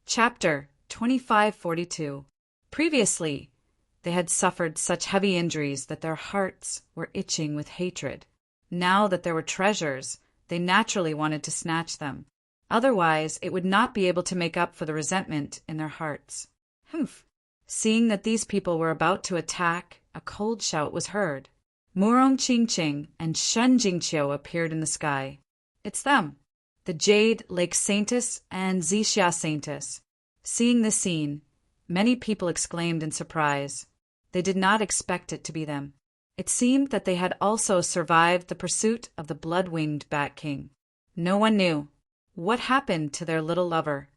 Chapter 2542. Previously, they had suffered such heavy injuries that their hearts were itching with hatred. Now that there were treasures, they naturally wanted to snatch them. Otherwise, it would not be able to make up for the resentment in their hearts. Humph! Seeing that these people were about to attack, a cold shout was heard. Murong Ching Ching and Shun Jingqiu appeared in the sky. It's them, the Jade Lake Saintess and Zixia Saintess. Seeing this scene, many people exclaimed in surprise. They did not expect it to be them. It seemed that they had also survived the pursuit of the blood-winged Bat King. No one knew. What happened to their little lover?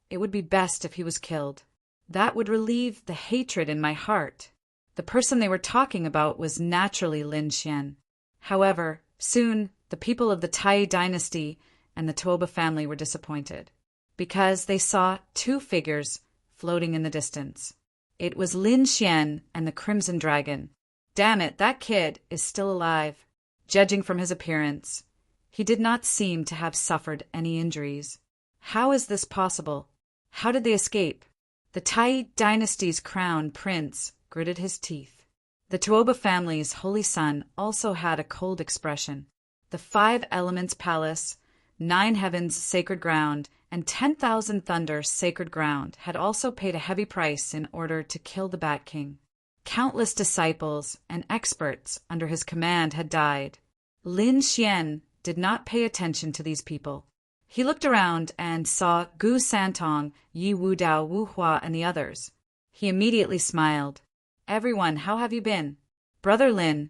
It would be best if he was killed. That would relieve the hatred in my heart. The person they were talking about was naturally Lin Xian. However, soon the people of the Tai dynasty and the Tuoba family were disappointed, because they saw two figures floating in the distance. It was Lin Xian and the Crimson Dragon. Damn it, that kid is still alive. Judging from his appearance, he did not seem to have suffered any injuries. How is this possible? How did they escape? The Tai dynasty's crown prince gritted his teeth. The Tuoba family's holy son also had a cold expression. The 5 Elements Palace, 9 Heavens Sacred Ground, and 10,000 Thunder Sacred Ground had also paid a heavy price in order to kill the Bat King. Countless disciples and experts under his command had died. Lin Xian did not pay attention to these people. He looked around and saw Gu Santong, Yi Wudao, Wu Hua, and the others. He immediately smiled. Everyone, how have you been? Brother Lin,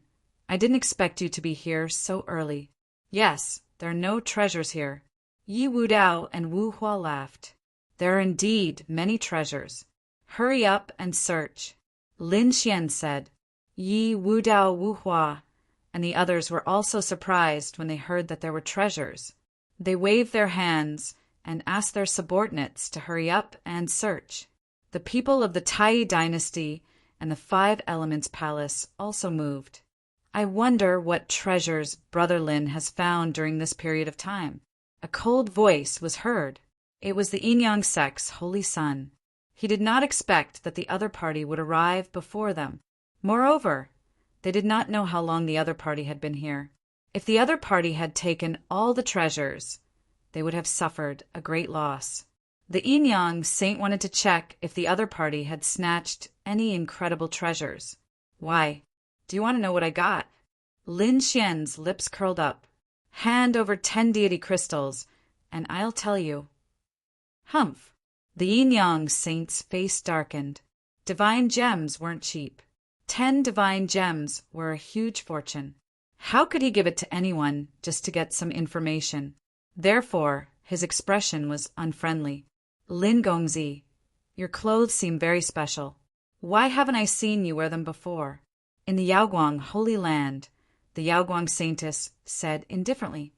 I didn't expect you to be here so early. Yes, there are no treasures here. Yi Wudao and Wu Hua laughed. There are indeed many treasures. Hurry up and search. Lin Xian said. Yi Wudao, Wu Hua, and the others were also surprised when they heard that there were treasures. They waved their hands and asked their subordinates to hurry up and search. The people of the Tai dynasty and the 5 Elements Palace also moved. I wonder what treasures Brother Lin has found during this period of time. A cold voice was heard. It was the Yinyang sect's holy son. He did not expect that the other party would arrive before them. Moreover, they did not know how long the other party had been here. If the other party had taken all the treasures, they would have suffered a great loss. The Yinyang saint wanted to check if the other party had snatched any incredible treasures. Why? Do you want to know what I got? Lin Xian's lips curled up. Hand over 10 deity crystals, and I'll tell you. Humph! The Yinyang saint's face darkened. Divine gems weren't cheap. 10 divine gems were a huge fortune. How could he give it to anyone just to get some information? Therefore, his expression was unfriendly. Lin Gongzi, your clothes seem very special. Why haven't I seen you wear them before? In the Yaoguang Holy Land, the Yaoguang saintess said indifferently.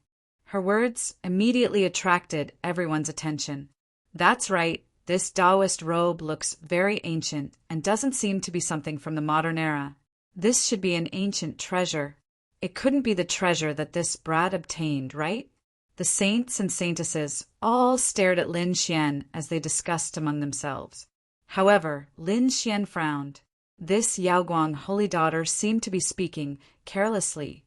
Her words immediately attracted everyone's attention. That's right, this Taoist robe looks very ancient and doesn't seem to be something from the modern era. This should be an ancient treasure. It couldn't be the treasure that this brat obtained, right? The saints and saintesses all stared at Lin Xian as they discussed among themselves. However, Lin Xian frowned. This Yaoguang holy daughter seemed to be speaking carelessly,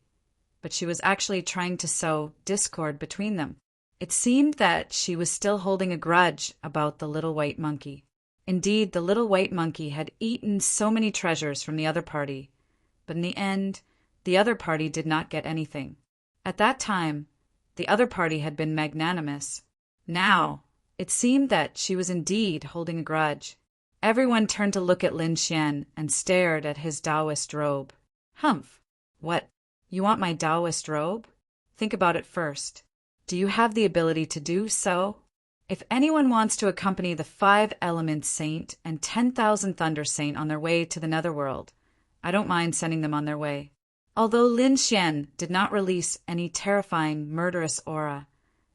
but she was actually trying to sow discord between them. It seemed that she was still holding a grudge about the little white monkey. Indeed, the little white monkey had eaten so many treasures from the other party, but in the end, the other party did not get anything. At that time, the other party had been magnanimous. Now, it seemed that she was indeed holding a grudge. Everyone turned to look at Lin Xian and stared at his Taoist robe. Humph! What? You want my Taoist robe? Think about it first. Do you have the ability to do so? If anyone wants to accompany the 5 Elements Saint and 10,000 Thunder Saint on their way to the Netherworld, I don't mind sending them on their way. Although Lin Xian did not release any terrifying, murderous aura,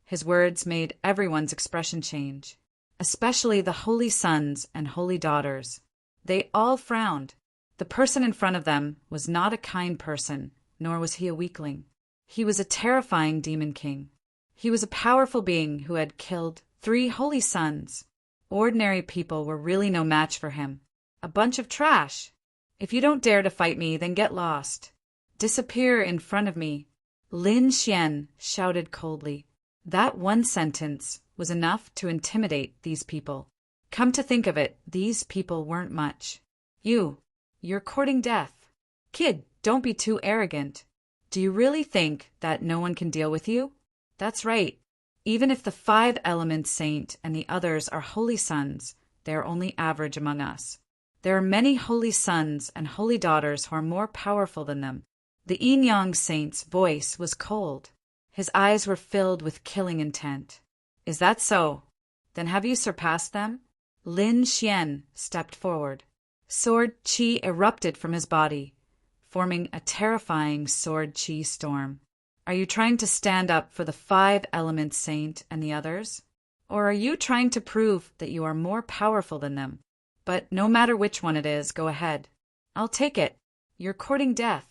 his words made everyone's expression change, especially the holy sons and holy daughters. They all frowned. The person in front of them was not a kind person, nor was he a weakling. He was a terrifying demon king. He was a powerful being who had killed 3 holy sons. Ordinary people were really no match for him. A bunch of trash. If you don't dare to fight me, then get lost. Disappear in front of me. Lin Xian shouted coldly. That one sentence was enough to intimidate these people. Come to think of it, these people weren't much. You're courting death. Kid, don't be too arrogant. Do you really think that no one can deal with you? That's right. Even if the 5 Elements Saint and the others are holy sons, they are only average among us. There are many holy sons and holy daughters who are more powerful than them. The Yin-Yang Saint's voice was cold. His eyes were filled with killing intent. Is that so? Then have you surpassed them? Lin Xian stepped forward. Sword qi erupted from his body, forming a terrifying sword qi storm. Are you trying to stand up for the 5 Elements Saint and the others? Or are you trying to prove that you are more powerful than them? But no matter which one it is, go ahead. I'll take it. You're courting death.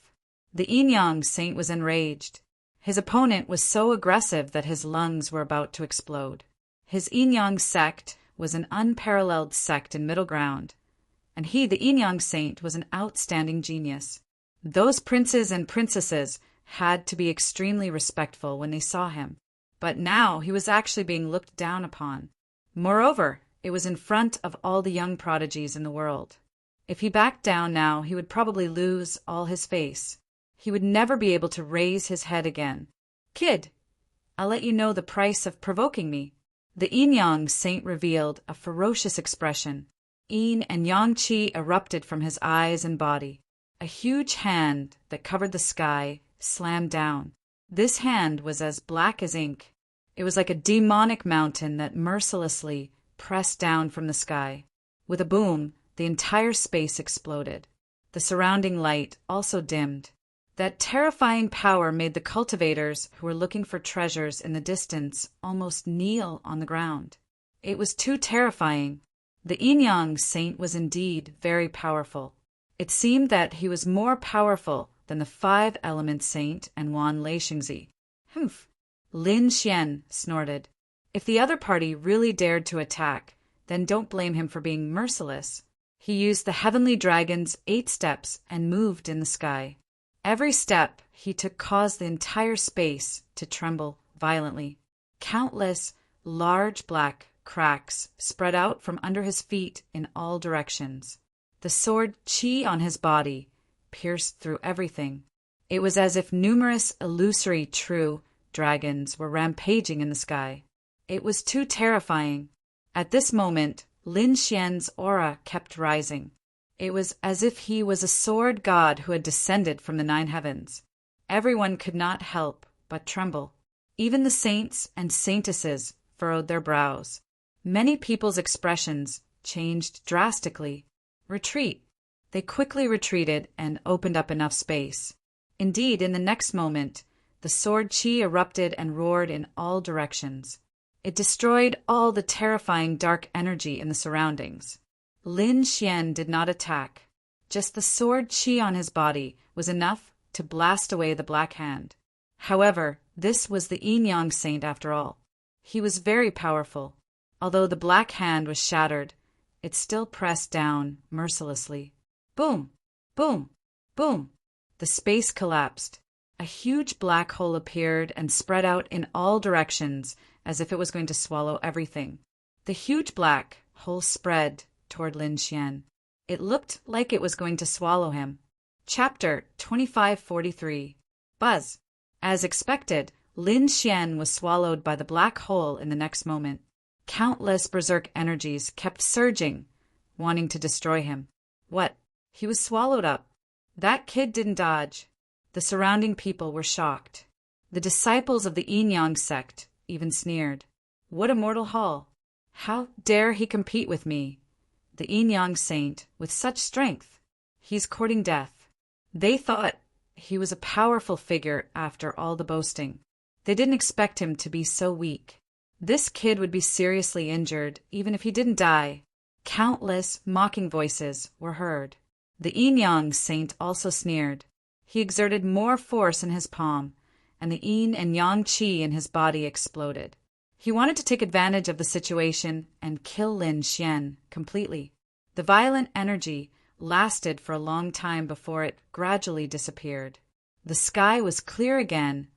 The Yin-Yang Saint was enraged. His opponent was so aggressive that his lungs were about to explode. His Yin-Yang sect was an unparalleled sect in middle ground, and he, the Yin-Yang Saint, was an outstanding genius. Those princes and princesses had to be extremely respectful when they saw him, but now he was actually being looked down upon. Moreover, it was in front of all the young prodigies in the world. If he backed down now, he would probably lose all his face. He would never be able to raise his head again. Kid, I'll let you know the price of provoking me. The Yin-Yang Saint revealed a ferocious expression. Yin and Yang Qi erupted from his eyes and body. A huge hand that covered the sky slammed down. This hand was as black as ink. It was like a demonic mountain that mercilessly pressed down from the sky. With a boom, the entire space exploded. The surrounding light also dimmed. That terrifying power made the cultivators who were looking for treasures in the distance almost kneel on the ground. It was too terrifying. The Yin-Yang Saint was indeed very powerful. It seemed that he was more powerful than the 5 Elements Saint and Wan Leishengzi. Humph! Lin Xian snorted. If the other party really dared to attack, then don't blame him for being merciless. He used the Heavenly Dragon's 8 steps and moved in the sky. Every step he took caused the entire space to tremble violently. Countless large black cracks spread out from under his feet in all directions. The sword qi on his body pierced through everything. It was as if numerous illusory true dragons were rampaging in the sky. It was too terrifying. At this moment, Lin Xian's aura kept rising. It was as if he was a sword god who had descended from the 9 heavens. Everyone could not help but tremble. Even the saints and saintesses furrowed their brows. Many people's expressions changed drastically. Retreat. They quickly retreated and opened up enough space. Indeed, in the next moment, the sword qi erupted and roared in all directions. It destroyed all the terrifying dark energy in the surroundings. Lin Xian did not attack. Just the sword qi on his body was enough to blast away the black hand. However, this was the Yin-Yang Saint after all. He was very powerful. Although the black hand was shattered, it still pressed down mercilessly. Boom! Boom! Boom! The space collapsed. A huge black hole appeared and spread out in all directions as if it was going to swallow everything. The huge black hole spread toward Lin Xian. It looked like it was going to swallow him. Chapter 2543. Buzz. As expected, Lin Xian was swallowed by the black hole in the next moment. Countless berserk energies kept surging, wanting to destroy him. What? He was swallowed up. That kid didn't dodge. The surrounding people were shocked. The disciples of the Yin-Yang sect even sneered. What a mortal haul! How dare he compete with me? The Yin-Yang Saint, with such strength. He's courting death. They thought he was a powerful figure after all the boasting. They didn't expect him to be so weak. This kid would be seriously injured even if he didn't die. Countless mocking voices were heard. The Yin-Yang Saint also sneered. He exerted more force in his palm, and the Yin and Yang Qi in his body exploded. He wanted to take advantage of the situation and kill Lin Xian completely. The violent energy lasted for a long time before it gradually disappeared. The sky was clear again,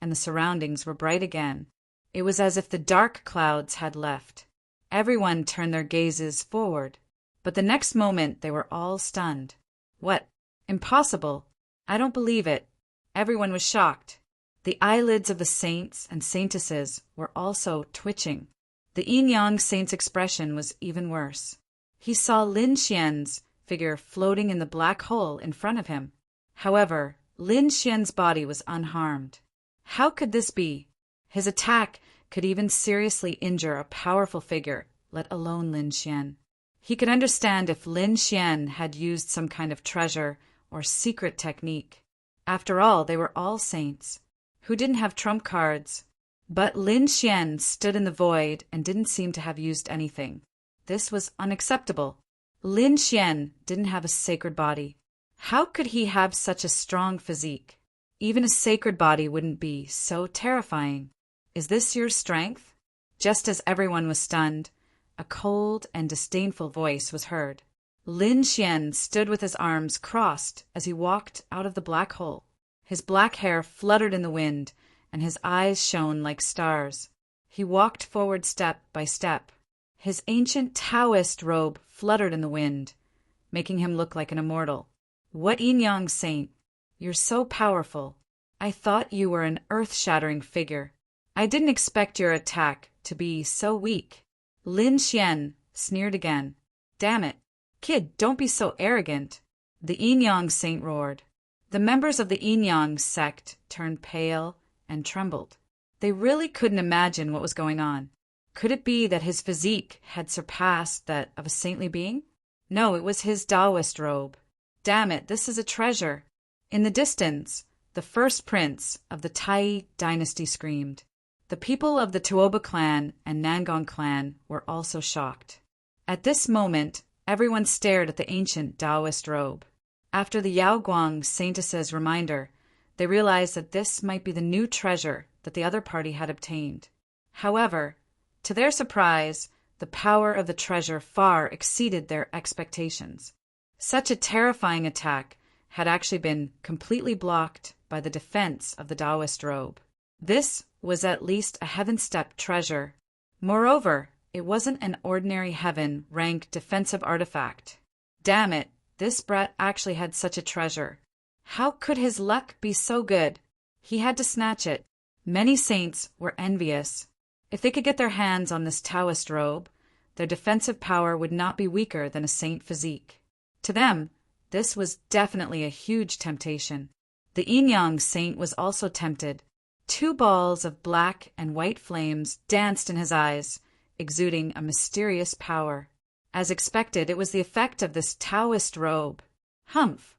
and the surroundings were bright again. It was as if the dark clouds had left. Everyone turned their gazes forward, but the next moment they were all stunned. What? Impossible! I don't believe it. Everyone was shocked. The eyelids of the saints and saintesses were also twitching. The yin-yang saint's expression was even worse. He saw Lin Xian's figure floating in the black hole in front of him. However, Lin Xian's body was unharmed. How could this be? His attack could even seriously injure a powerful figure, let alone Lin Xian. He could understand if Lin Xian had used some kind of treasure or secret technique. After all, they were all saints, who didn't have trump cards. But Lin Xian stood in the void and didn't seem to have used anything. This was unacceptable. Lin Xian didn't have a sacred body. How could he have such a strong physique? Even a sacred body wouldn't be so terrifying. Is this your strength? Just as everyone was stunned, a cold and disdainful voice was heard. Lin Xian stood with his arms crossed as he walked out of the black hole. His black hair fluttered in the wind, and his eyes shone like stars. He walked forward step by step. His ancient Taoist robe fluttered in the wind, making him look like an immortal. What yin-yang saint! You're so powerful. I thought you were an earth-shattering figure. I didn't expect your attack to be so weak. Lin Xian sneered again. Damn it. Kid, don't be so arrogant. The yin-yang saint roared. The members of the yin-yang sect turned pale and trembled. They really couldn't imagine what was going on. Could it be that his physique had surpassed that of a saintly being? No, it was his Taoist robe. Damn it, this is a treasure. In the distance, the first prince of the Tai dynasty screamed. The people of the Tuoba clan and Nangong clan were also shocked. At this moment, everyone stared at the ancient Taoist robe. After the Yaoguang saintess's reminder, they realized that this might be the new treasure that the other party had obtained. However, to their surprise, the power of the treasure far exceeded their expectations. Such a terrifying attack had actually been completely blocked by the defense of the Taoist robe. This was at least a heaven-step treasure. Moreover, it wasn't an ordinary heaven-rank defensive artifact. Damn it, this brat actually had such a treasure. How could his luck be so good? He had to snatch it. Many saints were envious. If they could get their hands on this Taoist robe, their defensive power would not be weaker than a saint physique. To them, this was definitely a huge temptation. The yin-yang saint was also tempted. 2 balls of black and white flames danced in his eyes, exuding a mysterious power. As expected, it was the effect of this Taoist robe. Humph!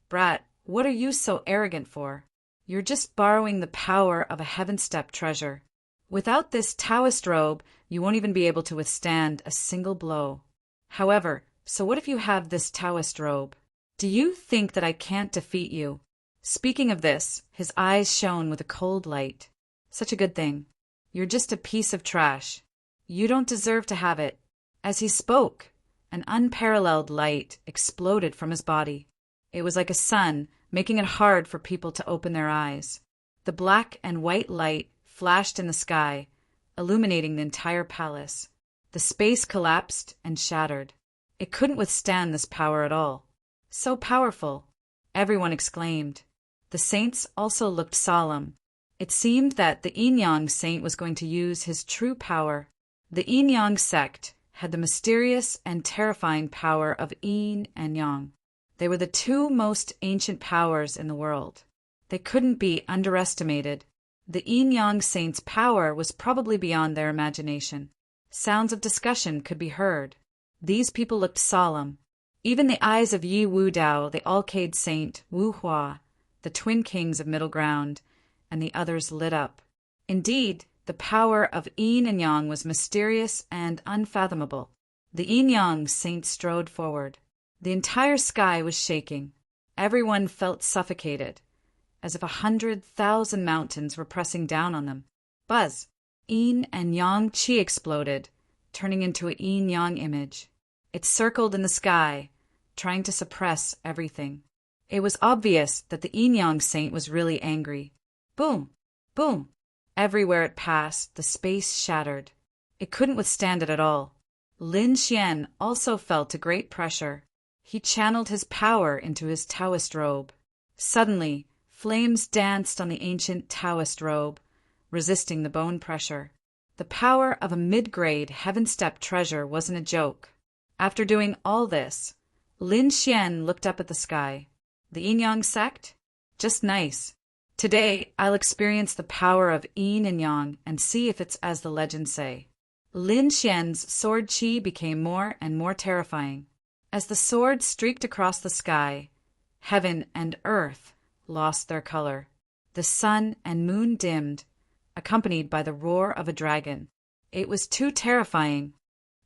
Brat, what are you so arrogant for? You're just borrowing the power of a heaven-step treasure. Without this Taoist robe, you won't even be able to withstand a single blow. However, so what if you have this Taoist robe? Do you think that I can't defeat you? Speaking of this, his eyes shone with a cold light. Such a good thing. You're just a piece of trash. You don't deserve to have it. As he spoke, an unparalleled light exploded from his body. It was like a sun, making it hard for people to open their eyes. The black and white light flashed in the sky, illuminating the entire palace. The space collapsed and shattered. It couldn't withstand this power at all. So powerful! Everyone exclaimed. The saints also looked solemn. It seemed that the yin-yang saint was going to use his true power. The yin-yang sect had the mysterious and terrifying power of yin and yang. They were the 2 most ancient powers in the world. They couldn't be underestimated. The yin-yang saint's power was probably beyond their imagination. Sounds of discussion could be heard. These people looked solemn. Even the eyes of Yi Wudao, the Alcade saint, Wu Hua, the twin kings of Middle Ground, and the others lit up. Indeed, the power of yin and yang was mysterious and unfathomable. The yin-yang saint strode forward. The entire sky was shaking. Everyone felt suffocated, as if 100,000 mountains were pressing down on them. Buzz! yin and yang qi exploded, turning into a yin-yang image. It circled in the sky, trying to suppress everything. It was obvious that the yin-yang saint was really angry. Boom! Boom! Everywhere it passed, the space shattered. It couldn't withstand it at all. Lin Xian also felt a great pressure. He channeled his power into his Taoist robe. Suddenly, flames danced on the ancient Taoist robe, resisting the bone pressure. The power of a mid-grade heaven-step treasure wasn't a joke. After doing all this, Lin Xian looked up at the sky. The yin-yang sect? Just nice. Today, I'll experience the power of yin and yang and see if it's as the legends say. Lin Xian's sword qi became more and more terrifying. As the sword streaked across the sky, heaven and earth lost their color. The sun and moon dimmed, accompanied by the roar of a dragon. It was too terrifying.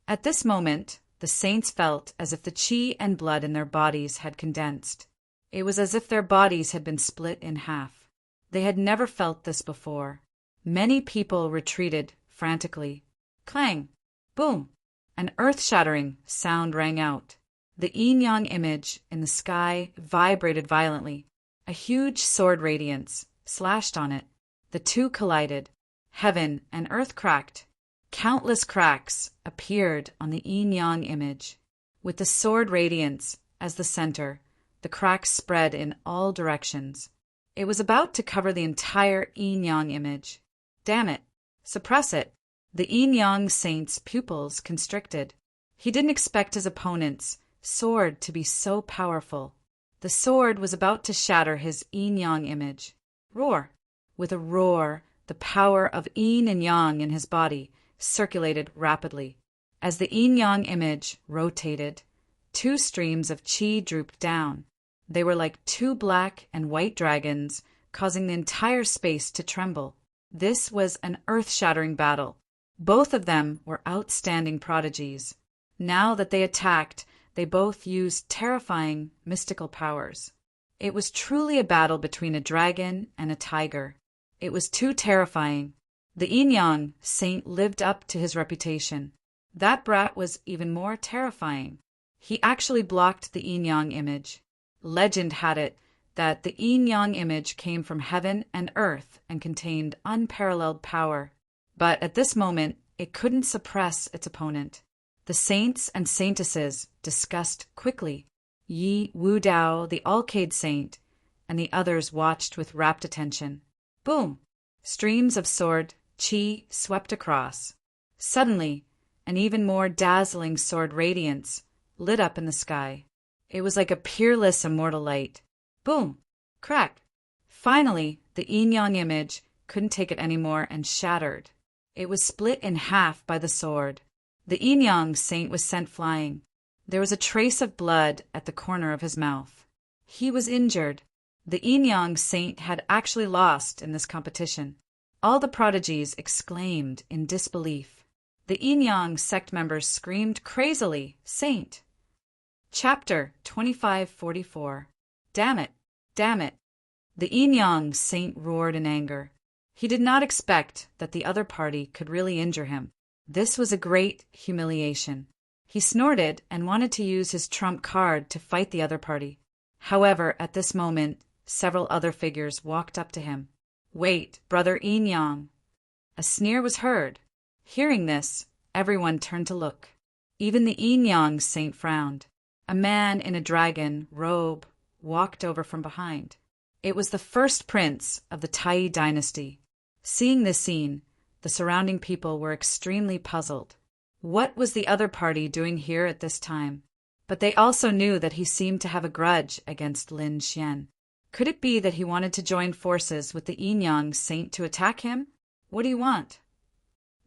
At this moment, the saints felt as if the qi and blood in their bodies had condensed. It was as if their bodies had been split in half. They had never felt this before. Many people retreated frantically. Clang! Boom! An earth-shattering sound rang out. The yin-yang image in the sky vibrated violently. A huge sword radiance slashed on it. The two collided. Heaven and earth cracked. Countless cracks appeared on the yin-yang image. With the sword radiance as the center, the cracks spread in all directions. It was about to cover the entire yin-yang image. Damn it! Suppress it! The yin-yang saint's pupils constricted. He didn't expect his opponent's sword to be so powerful. The sword was about to shatter his yin-yang image. Roar! With a roar, the power of yin and yang in his body circulated rapidly. As the yin-yang image rotated, two streams of qi drooped down. They were like two black and white dragons, causing the entire space to tremble. This was an earth-shattering battle. Both of them were outstanding prodigies. Now that they attacked, they both used terrifying mystical powers. It was truly a battle between a dragon and a tiger. It was too terrifying. The yin-yang saint lived up to his reputation. That brat was even more terrifying. He actually blocked the yin-yang image. Legend had it that the yin-yang image came from heaven and earth and contained unparalleled power. But at this moment, it couldn't suppress its opponent. The saints and saintesses discussed quickly. Yi Wu Dao, the Alcade saint, and the others watched with rapt attention. Boom! Streams of sword qi swept across. Suddenly, an even more dazzling sword radiance lit up in the sky. It was like a peerless immortal light. Boom! Crack! Finally, the yin-yang image couldn't take it anymore and shattered. It was split in half by the sword. The yin-yang saint was sent flying. There was a trace of blood at the corner of his mouth. He was injured. The yin-yang saint had actually lost in this competition. All the prodigies exclaimed in disbelief. The yin-yang sect members screamed crazily, "Saint!" Chapter 2544. Damn it! Damn it! The yin-yang saint roared in anger. He did not expect that the other party could really injure him. This was a great humiliation. He snorted and wanted to use his trump card to fight the other party. However, at this moment, several other figures walked up to him. "Wait, brother yin-yang." A sneer was heard. Hearing this, everyone turned to look. Even the yin-yang saint frowned. A man in a dragon robe walked over from behind. It was the first prince of the Tai dynasty. Seeing this scene, the surrounding people were extremely puzzled. What was the other party doing here at this time? But they also knew that he seemed to have a grudge against Lin Xian. Could it be that he wanted to join forces with the yin-yang saint to attack him? What do you want?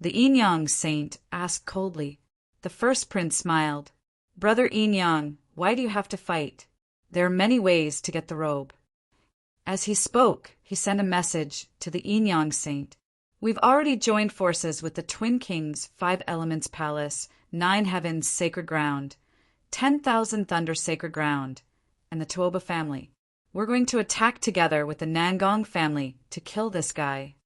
The yin-yang saint asked coldly. The first prince smiled. "Brother yin-yang, why do you have to fight? There are many ways to get the robe." As he spoke, he sent a message to the yin-yang saint. "We've already joined forces with the Twin Kings' 5 Elements Palace, 9 Heavens Sacred Ground, 10,000 Thunder Sacred Ground, and the Tuoba family. We're going to attack together with the Nangong family to kill this guy.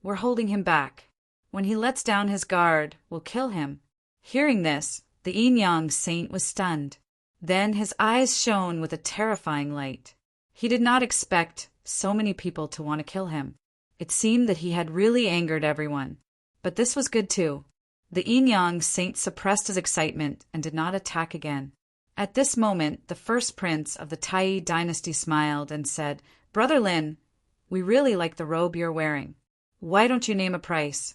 We're holding him back. When he lets down his guard, we'll kill him." Hearing this, the yin-yang saint was stunned. Then his eyes shone with a terrifying light. He did not expect so many people to want to kill him. It seemed that he had really angered everyone. But this was good too. The yin-yang saint suppressed his excitement and did not attack again. At this moment, the first prince of the Tai dynasty smiled and said, "Brother Lin, we really like the robe you're wearing. Why don't you name a price?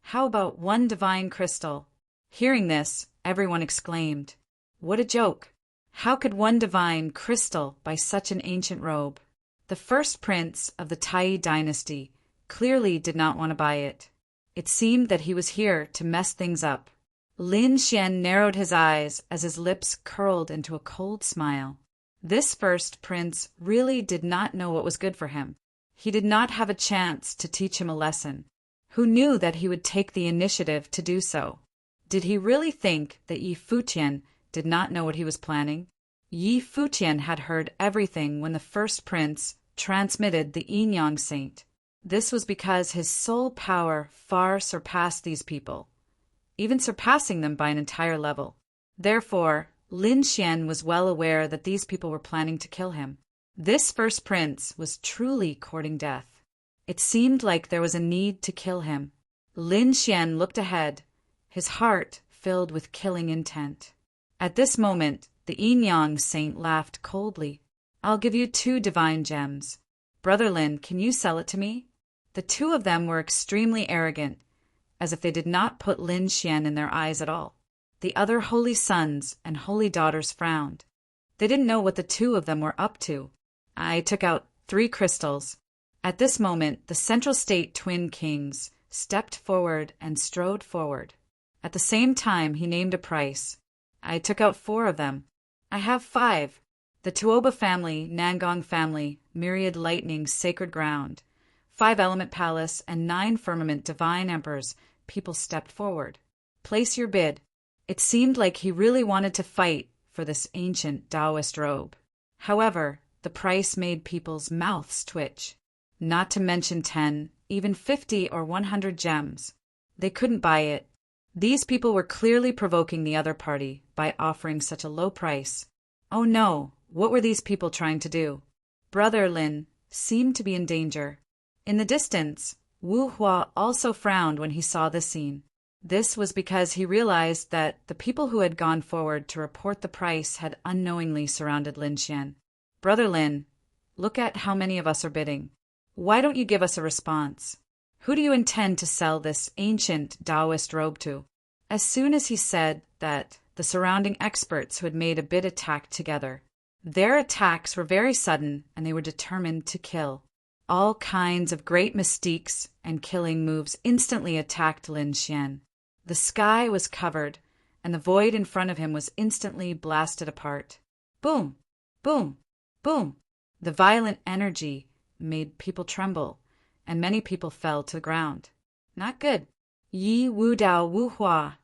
How about 1 divine crystal?" Hearing this, everyone exclaimed, "What a joke! How could 1 divine crystal buy such an ancient robe?" The first prince of the Tai dynasty clearly did not want to buy it. It seemed that he was here to mess things up. Lin Xian narrowed his eyes as his lips curled into a cold smile. This first prince really did not know what was good for him. He did not have a chance to teach him a lesson. Who knew that he would take the initiative to do so? Did he really think that Yi Futian did not know what he was planning? Yi Futian had heard everything when the first prince transmitted the yin-yang saint. This was because his soul power far surpassed these people, even surpassing them by an entire level. Therefore, Lin Xian was well aware that these people were planning to kill him. This first prince was truly courting death. It seemed like there was a need to kill him. Lin Xian looked ahead, his heart filled with killing intent. At this moment, the yin-yang saint laughed coldly. "I'll give you 2 divine gems. Brother Lin, can you sell it to me?" The 2 of them were extremely arrogant, as if they did not put Lin Xian in their eyes at all. The other holy sons and holy daughters frowned. They didn't know what the 2 of them were up to. I took out 3 crystals. At this moment, the Central State twin kings stepped forward and strode forward. At the same time, he named a price. I took out 4 of them. "I have 5. The Tuoba family, Nangong family, Myriad Lightning, Sacred Ground, 5 Element Palace, and 9 Firmament Divine Emperors." People stepped forward. "Place your bid." It seemed like he really wanted to fight for this ancient Taoist robe. However, the price made people's mouths twitch. Not to mention 10, even 50 or 100 gems. They couldn't buy it. These people were clearly provoking the other party by offering such a low price. Oh no, what were these people trying to do? Brother Lin seemed to be in danger. In the distance, Wu Hua also frowned when he saw this scene. This was because he realized that the people who had gone forward to report the price had unknowingly surrounded Lin Xian. "Brother Lin, look at how many of us are bidding. Why don't you give us a response? Who do you intend to sell this ancient Taoist robe to?" As soon as he said that, the surrounding experts who had made a bid attacked together. Their attacks were very sudden, and they were determined to kill. All kinds of great mystiques and killing moves instantly attacked Lin Xian. The sky was covered, and the void in front of him was instantly blasted apart. Boom! Boom! Boom! The violent energy made people tremble, and many people fell to the ground. Not good. Yi Wu Dao Wu Hua,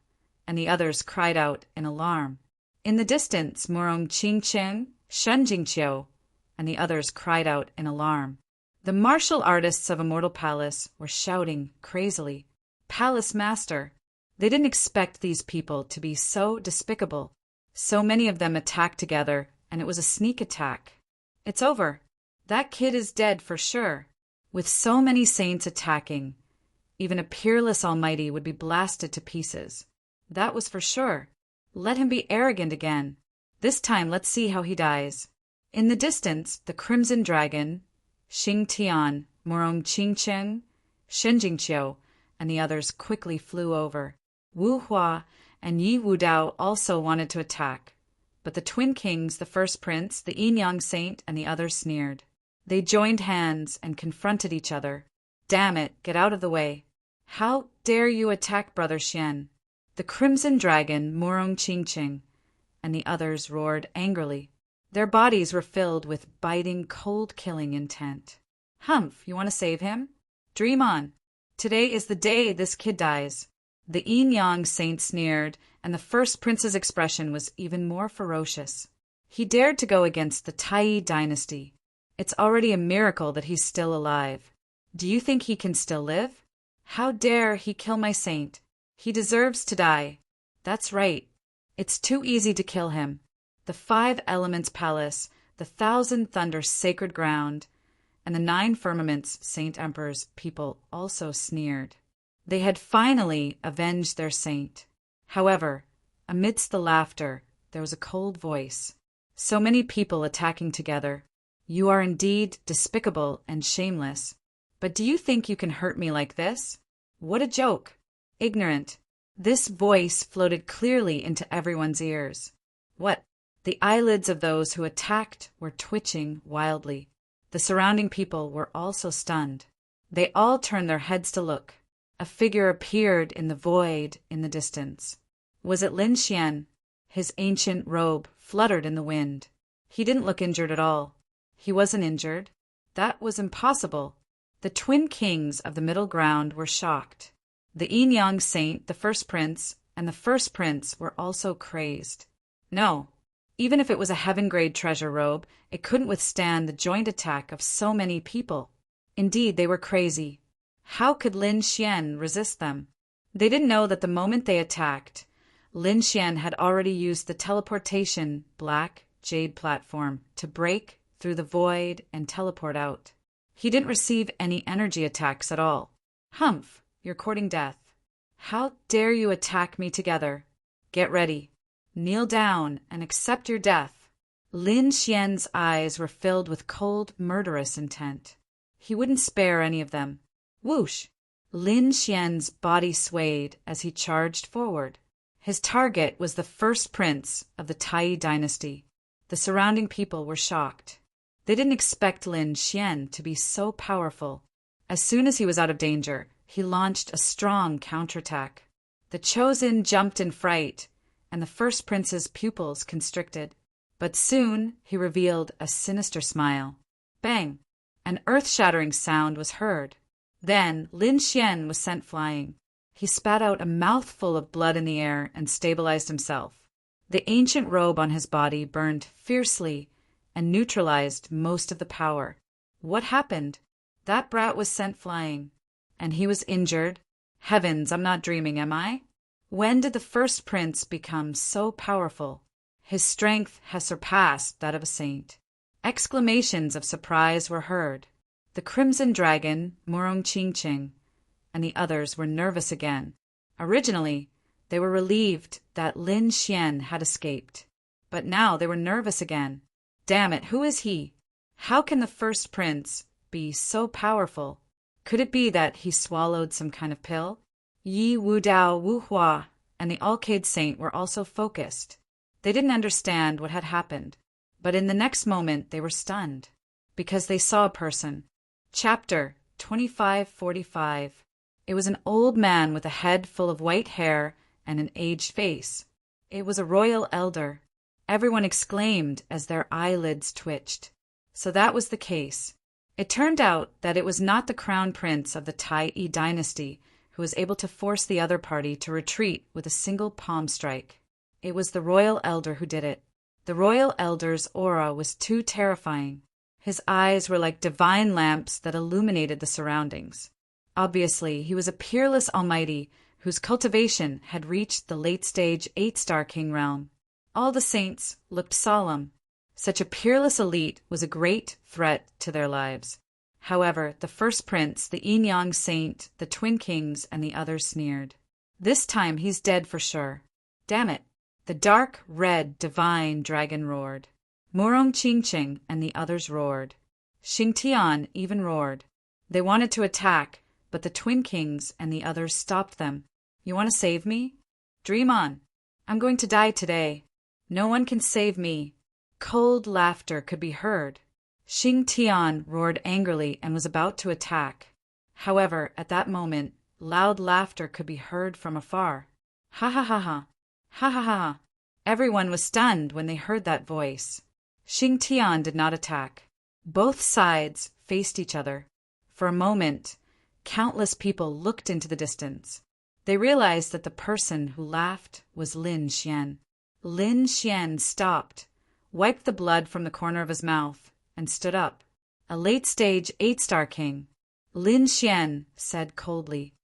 and the others cried out in alarm. In the distance, Murong Qing Cheng, Shen Jingqiu, and the others cried out in alarm. The martial artists of Immortal Palace were shouting crazily, "Palace Master!" They didn't expect these people to be so despicable. So many of them attacked together, and it was a sneak attack. It's over. That kid is dead for sure. With so many saints attacking, even a peerless almighty would be blasted to pieces. That was for sure. Let him be arrogant again. This time let's see how he dies. In the distance, the Crimson Dragon, Xing Tian, Murong Qing Cheng, Shen Jingqiu, and the others quickly flew over. Wu Hua and Yi Wu Dao also wanted to attack, but the twin kings, the first prince, the yin-yang saint, and the others sneered. They joined hands and confronted each other. "Damn it, get out of the way. How dare you attack Brother Xian?" The Crimson Dragon, Murong Qing Cheng, and the others roared angrily. Their bodies were filled with biting, cold-killing intent. "Humph, you want to save him? Dream on. Today is the day this kid dies." The yin-yang saint sneered, and the first prince's expression was even more ferocious. He dared to go against the Tai dynasty. It's already a miracle that he's still alive. Do you think he can still live? How dare he kill my saint? He deserves to die. That's right. It's too easy to kill him. The 5 elements palace, the 1,000 thunders sacred ground, and the 9 firmaments Saint Emperor's people also sneered. They had finally avenged their saint. However, amidst the laughter, there was a cold voice. So many people attacking together. You are indeed despicable and shameless. But do you think you can hurt me like this? What a joke! Ignorant. This voice floated clearly into everyone's ears. What? The eyelids of those who attacked were twitching wildly. The surrounding people were also stunned. They all turned their heads to look. A figure appeared in the void in the distance. Was it Lin Xian? His ancient robe fluttered in the wind. He didn't look injured at all. He wasn't injured. That was impossible. The twin kings of the middle ground were shocked. The yin-yang saint, the first prince, and the first prince were also crazed. No, even if it was a heaven-grade treasure robe, it couldn't withstand the joint attack of so many people. Indeed, they were crazy. How could Lin Xian resist them? They didn't know that the moment they attacked, Lin Xian had already used the teleportation black jade platform to break through the void and teleport out. He didn't receive any energy attacks at all. Humph, you're courting death. How dare you attack me together? Get ready. Kneel down and accept your death. Lin Xian's eyes were filled with cold, murderous intent. He wouldn't spare any of them. Whoosh! Lin Xian's body swayed as he charged forward. His target was the first prince of the Tai dynasty. The surrounding people were shocked. They didn't expect Lin Xian to be so powerful. As soon as he was out of danger, he launched a strong counterattack. The chosen jumped in fright, and the first prince's pupils constricted. But soon he revealed a sinister smile. Bang! An earth-shattering sound was heard. Then Lin Xian was sent flying. He spat out a mouthful of blood in the air and stabilized himself. The ancient robe on his body burned fiercely and neutralized most of the power. What happened? That brat was sent flying. And he was injured. Heavens, I'm not dreaming, am I? When did the first prince become so powerful? His strength has surpassed that of a saint. Exclamations of surprise were heard. The crimson dragon, Murong Qingqing, and the others were nervous again. Originally, they were relieved that Lin Xian had escaped. But now they were nervous again. Damn it, who is he? How can the first prince be so powerful? Could it be that he swallowed some kind of pill? Yi Wu Dao Wu Hua and the Alcade Saint were also focused. They didn't understand what had happened, but in the next moment they were stunned, because they saw a person. Chapter 2545. It was an old man with a head full of white hair and an aged face. It was a royal elder. Everyone exclaimed as their eyelids twitched. So that was the case. It turned out that it was not the crown prince of the Tai dynasty who was able to force the other party to retreat with a single palm strike. It was the royal elder who did it. The royal elder's aura was too terrifying. His eyes were like divine lamps that illuminated the surroundings. Obviously, he was a peerless almighty whose cultivation had reached the late-stage 8-star king realm. All the saints looked solemn. Such a peerless elite was a great threat to their lives. However, the first prince, the yin-yang saint, the twin kings, and the others sneered. This time he's dead for sure. Damn it! The dark, red, divine dragon roared. Murong Qingqing and the others roared. Xingtian even roared. They wanted to attack, but the twin kings and the others stopped them. You want to save me? Dream on. I'm going to die today. No one can save me. Cold laughter could be heard. Xingtian roared angrily and was about to attack. However, at that moment, loud laughter could be heard from afar. Ha ha ha ha. Ha ha ha ha. Everyone was stunned when they heard that voice. Xingtian did not attack. Both sides faced each other. For a moment, countless people looked into the distance. They realized that the person who laughed was Lin Xian. Lin Xian stopped, wiped the blood from the corner of his mouth, and stood up. A late-stage 8-star king. Lin Xian said coldly,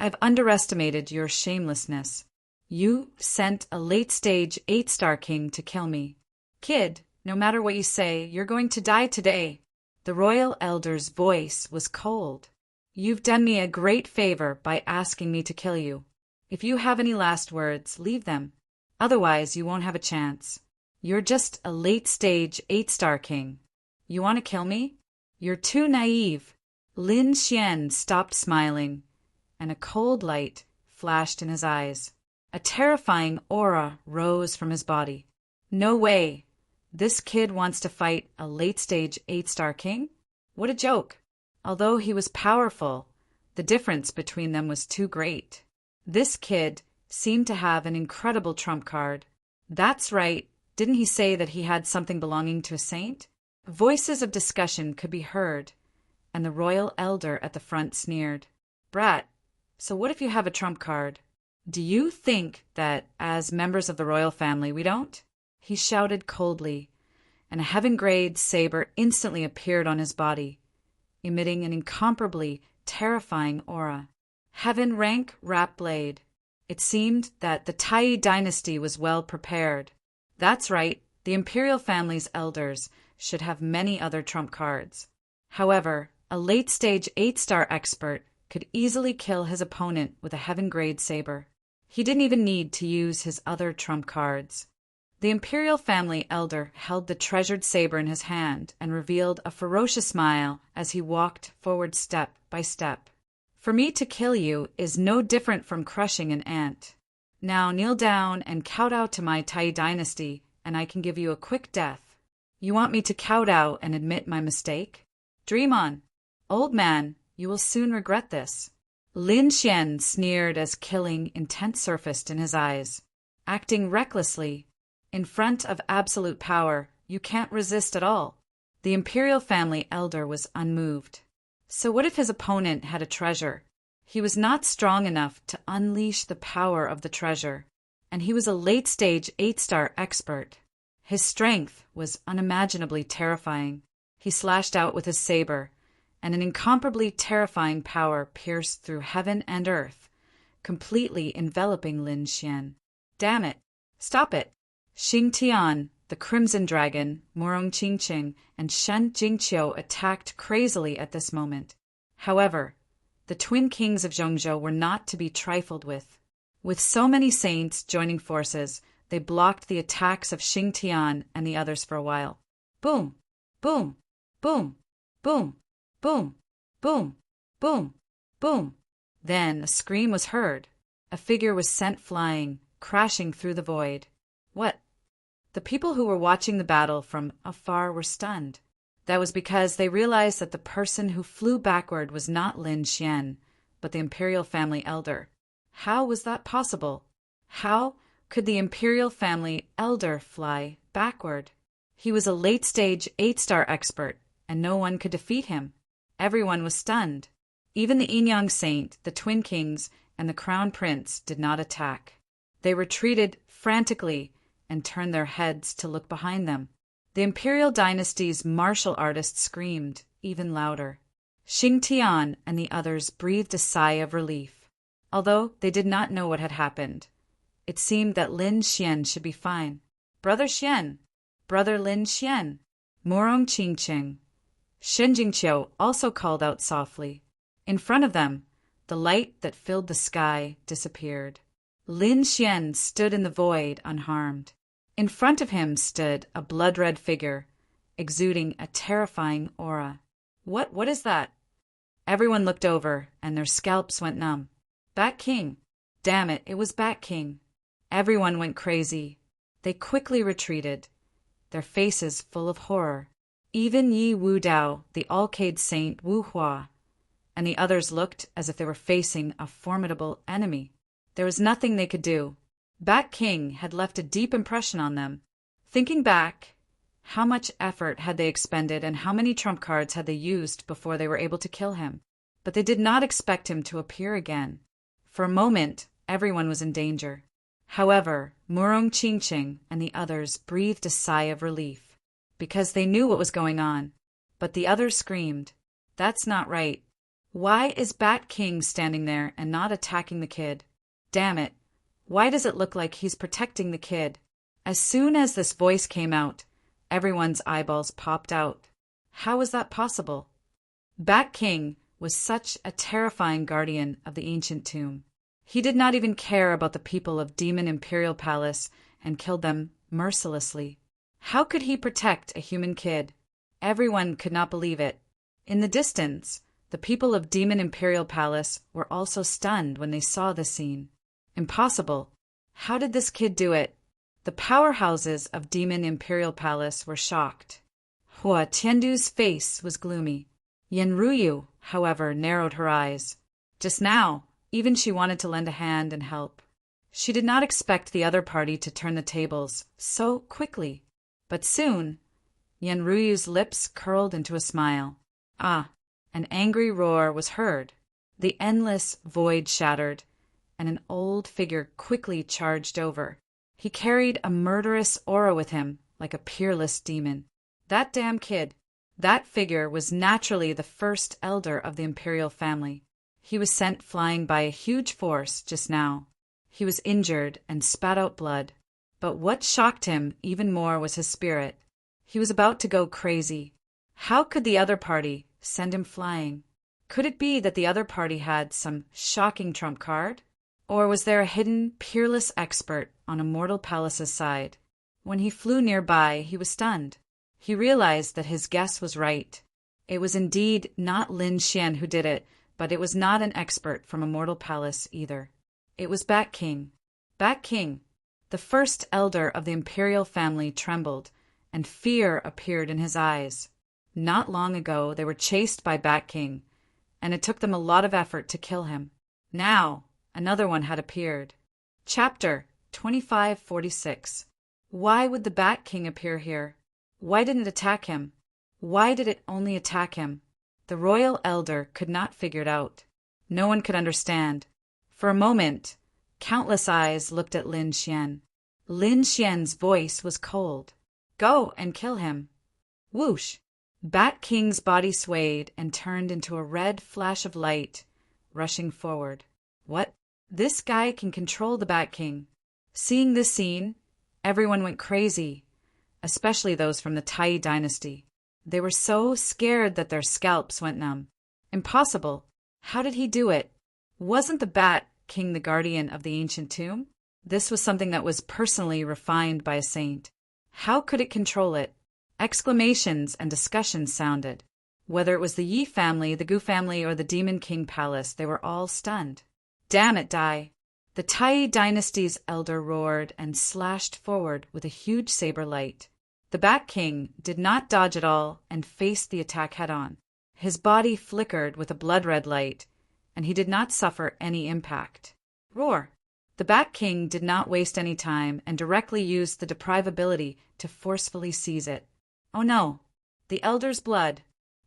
I've underestimated your shamelessness. You sent a late-stage 8-star king to kill me. Kid, no matter what you say, you're going to die today. The royal elder's voice was cold. You've done me a great favor by asking me to kill you. If you have any last words, leave them. Otherwise, you won't have a chance. You're just a late-stage 8-star king. You want to kill me? You're too naive. Lin Xian stopped smiling, and a cold light flashed in his eyes. A terrifying aura rose from his body. No way. This kid wants to fight a late-stage 8-star king? What a joke. Although he was powerful, the difference between them was too great. This kid seemed to have an incredible trump card. That's right. Didn't he say that he had something belonging to a saint? Voices of discussion could be heard, and the royal elder at the front sneered. Brat, so what if you have a trump card? Do you think that, as members of the royal family, we don't? He shouted coldly, and a heaven-grade saber instantly appeared on his body, emitting an incomparably terrifying aura. Heaven rank wrap blade. It seemed that the Tai dynasty was well prepared. That's right, the imperial family's elders should have many other trump cards. However, a late-stage 8-star expert could easily kill his opponent with a heaven-grade saber. He didn't even need to use his other trump cards. The imperial family elder held the treasured saber in his hand and revealed a ferocious smile as he walked forward step by step. For me to kill you is no different from crushing an ant. Now kneel down and kowtow to my Tai dynasty, and I can give you a quick death. You want me to kowtow and admit my mistake? Dream on. Old man, you will soon regret this. Lin Xian sneered as killing intent surfaced in his eyes. Acting recklessly, in front of absolute power, you can't resist at all. The imperial family elder was unmoved. So what if his opponent had a treasure? He was not strong enough to unleash the power of the treasure, and he was a late-stage 8-star expert. His strength was unimaginably terrifying. He slashed out with his saber, and an incomparably terrifying power pierced through heaven and earth, completely enveloping Lin Xian. Damn it! Stop it! Xing Tian, the Crimson Dragon, Morong Qingqing, and Shen Jingqiu attacked crazily at this moment. However, the twin kings of Zhongzhou were not to be trifled with. With so many saints joining forces, they blocked the attacks of Xing Tian and the others for a while. Boom! Boom! Boom! Boom! Boom! Boom! Boom! Boom! Then a scream was heard. A figure was sent flying, crashing through the void. What? The people who were watching the battle from afar were stunned. That was because they realized that the person who flew backward was not Lin Xian, but the imperial family elder. How was that possible? How could the imperial family elder fly backward? He was a late-stage 8-star expert, and no one could defeat him. Everyone was stunned. Even the Yinyang Saint, the Twin Kings, and the Crown Prince did not attack. They retreated frantically and turned their heads to look behind them. The imperial dynasty's martial artists screamed, even louder. Xing Tian and the others breathed a sigh of relief. Although they did not know what had happened, it seemed that Lin Xian should be fine. Brother Xian! Brother Lin Xian! Morong Qingqing! Shen Jingqiu also called out softly. In front of them, the light that filled the sky disappeared. Lin Xian stood in the void unharmed. In front of him stood a blood-red figure, exuding a terrifying aura. What is that? Everyone looked over, and their scalps went numb. Bat King! Damn it, it was Bat King. Everyone went crazy. They quickly retreated, their faces full of horror. Even Yi Wu Dao, the Alcade Saint Wu Hua, and the others looked as if they were facing a formidable enemy. There was nothing they could do. Bat King had left a deep impression on them. Thinking back, how much effort had they expended and how many trump cards had they used before they were able to kill him? But they did not expect him to appear again. For a moment, everyone was in danger. However, Murong Qingqing and the others breathed a sigh of relief, because they knew what was going on. But the others screamed, "That's not right. Why is Bat King standing there and not attacking the kid? Damn it. Why does it look like he's protecting the kid? As soon as this voice came out, everyone's eyeballs popped out. How was that possible? Bat King was such a terrifying guardian of the ancient tomb. He did not even care about the people of Demon Imperial Palace and killed them mercilessly. How could he protect a human kid? Everyone could not believe it. In the distance, the people of Demon Imperial Palace were also stunned when they saw the scene. Impossible. How did this kid do it? The powerhouses of Demon Imperial Palace were shocked. Hua Tiandu's face was gloomy. Yenryu, however, narrowed her eyes. Just now, even she wanted to lend a hand and help. She did not expect the other party to turn the tables so quickly. But soon, Yenryu's lips curled into a smile. Ah, an angry roar was heard. The endless void shattered, and an old figure quickly charged over. He carried a murderous aura with him, like a peerless demon. That damn kid. That figure was naturally the first elder of the imperial family. He was sent flying by a huge force just now. He was injured and spat out blood. But what shocked him even more was his spirit. He was about to go crazy. How could the other party send him flying? Could it be that the other party had some shocking trump card? Or was there a hidden, peerless expert on Immortal Palace's side? When he flew nearby, he was stunned. He realized that his guess was right. It was indeed not Lin Xian who did it, but it was not an expert from Immortal Palace either. It was Bat King. Bat King. The first elder of the imperial family trembled, and fear appeared in his eyes. Not long ago, they were chased by Bat King, and it took them a lot of effort to kill him. Now, another one had appeared. Chapter 2546. Why would the Bat King appear here? Why didn't it attack him? Why did it only attack him? The royal elder could not figure it out. No one could understand. For a moment, countless eyes looked at Lin Xian. Lin Xian's voice was cold. Go and kill him. Whoosh! Bat King's body swayed and turned into a red flash of light, rushing forward. What? This guy can control the Bat King. Seeing this scene, everyone went crazy, especially those from the Tai dynasty. They were so scared that their scalps went numb. Impossible. How did he do it? Wasn't the Bat King the guardian of the ancient tomb? This was something that was personally refined by a saint. How could it control it? Exclamations and discussions sounded. Whether it was the Yi family, the Gu family, or the Demon King Palace, they were all stunned. Damn it, Dai! The Tai dynasty's elder roared and slashed forward with a huge saber light. The Bat King did not dodge at all and faced the attack head-on. His body flickered with a blood-red light, and he did not suffer any impact. Roar! The Bat King did not waste any time and directly used the deprive ability to forcefully seize it. Oh no! The elder's blood!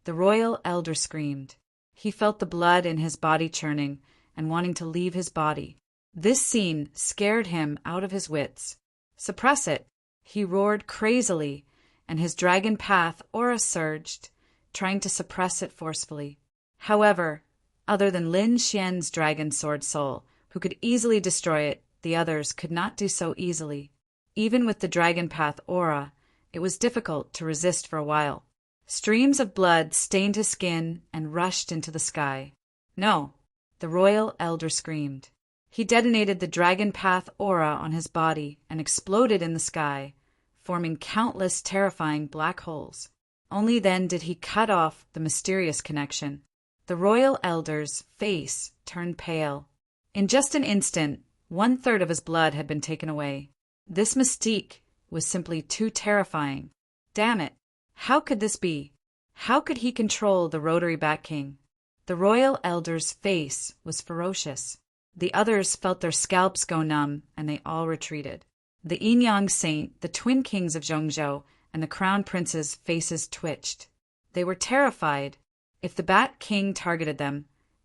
The royal elder screamed. He felt the blood in his body churning and wanting to leave his body. This scene scared him out of his wits. Suppress it! He roared crazily, and his dragon path aura surged, trying to suppress it forcefully. However, other than Lin Xian's dragon sword soul, who could easily destroy it, the others could not do so easily. Even with the dragon path aura, it was difficult to resist for a while. Streams of blood stained his skin and rushed into the sky. No, the royal elder screamed. He detonated the dragon path aura on his body and exploded in the sky, forming countless terrifying black holes. Only then did he cut off the mysterious connection. The royal elder's face turned pale. In just an instant, 1/3 of his blood had been taken away. This mystique was simply too terrifying. Damn it! How could this be? How could he control the rotary Bat King? The royal elder's face was ferocious. The others felt their scalps go numb, and they all retreated. The Yin-Yang Saint, the twin kings of Zhongzhou, and the crown prince's faces twitched. They were terrified. If the Bat King targeted them,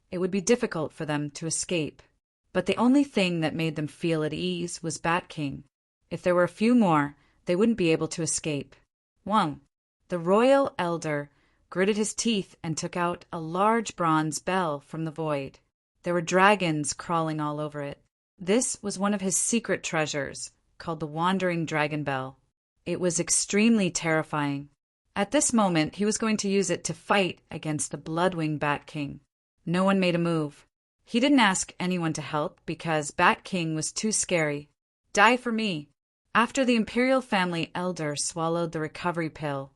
it would be difficult for them to escape. But the only thing that made them feel at ease was Bat King. If there were a few more, they wouldn't be able to escape. Wang, the royal elder, gritted his teeth, and took out a large bronze bell from the void. There were dragons crawling all over it. This was one of his secret treasures, called the Wandering Dragon Bell. It was extremely terrifying. At this moment, he was going to use it to fight against the Bloodwing Bat King. No one made a move. He didn't ask anyone to help because Bat King was too scary. Die for me. After the Imperial family elder swallowed the recovery pill,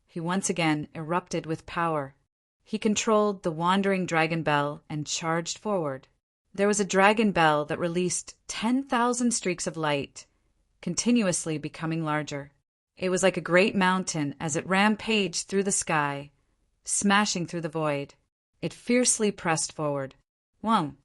he once again erupted with power. He controlled the Wandering Dragon Bell and charged forward. There was a dragon bell that released 10,000 streaks of light, continuously becoming larger. It was like a great mountain as it rampaged through the sky, smashing through the void. It fiercely pressed forward. Whoa!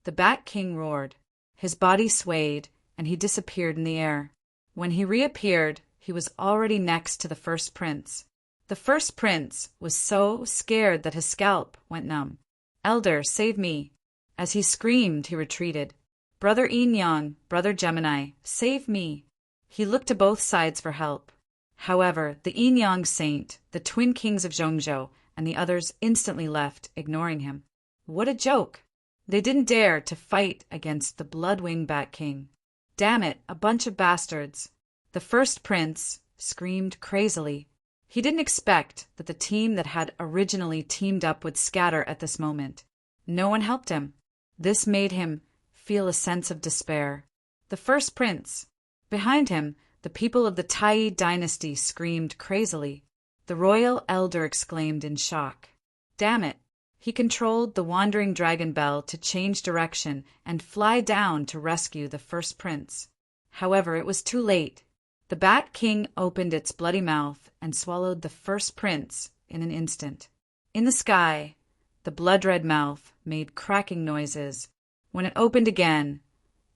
The Bat King roared. His body swayed, and he disappeared in the air. When he reappeared, he was already next to the first prince. The first prince was so scared that his scalp went numb. Elder, save me. As he screamed, he retreated. Brother Yin-Yang, Brother Gemini, save me. He looked to both sides for help. However, the Yin-Yang Saint, the twin kings of Zhongzhou, and the others instantly left, ignoring him. What a joke! They didn't dare to fight against the Bloodwing Bat King. Damn it, a bunch of bastards. The first prince screamed crazily. He didn't expect that the team that had originally teamed up would scatter at this moment. No one helped him. This made him feel a sense of despair. The first prince. Behind him, the people of the Tai dynasty screamed crazily. The royal elder exclaimed in shock. Damn it! He controlled the Wandering Dragon Bell to change direction and fly down to rescue the first prince. However, it was too late. The Bat King opened its bloody mouth and swallowed the first prince in an instant. In the sky, the blood-red mouth made cracking noises. When it opened again,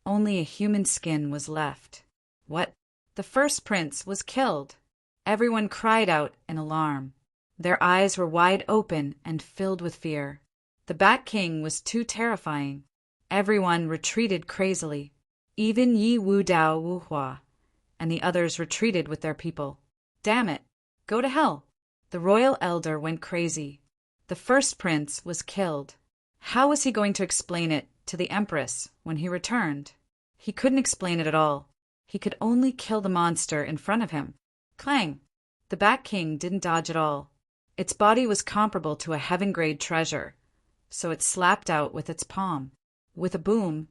only a human skin was left. What? The first prince was killed. Everyone cried out in alarm. Their eyes were wide open and filled with fear. The Bat King was too terrifying. Everyone retreated crazily. Even Yi Wu Dao Wu Hua and the others retreated with their people. Damn it! Go to hell! The royal elder went crazy. The first prince was killed. How was he going to explain it to the empress when he returned? He couldn't explain it at all. He could only kill the monster in front of him. Clang! The Bat King didn't dodge at all. Its body was comparable to a heaven-grade treasure, so it slapped out with its palm. With a boom,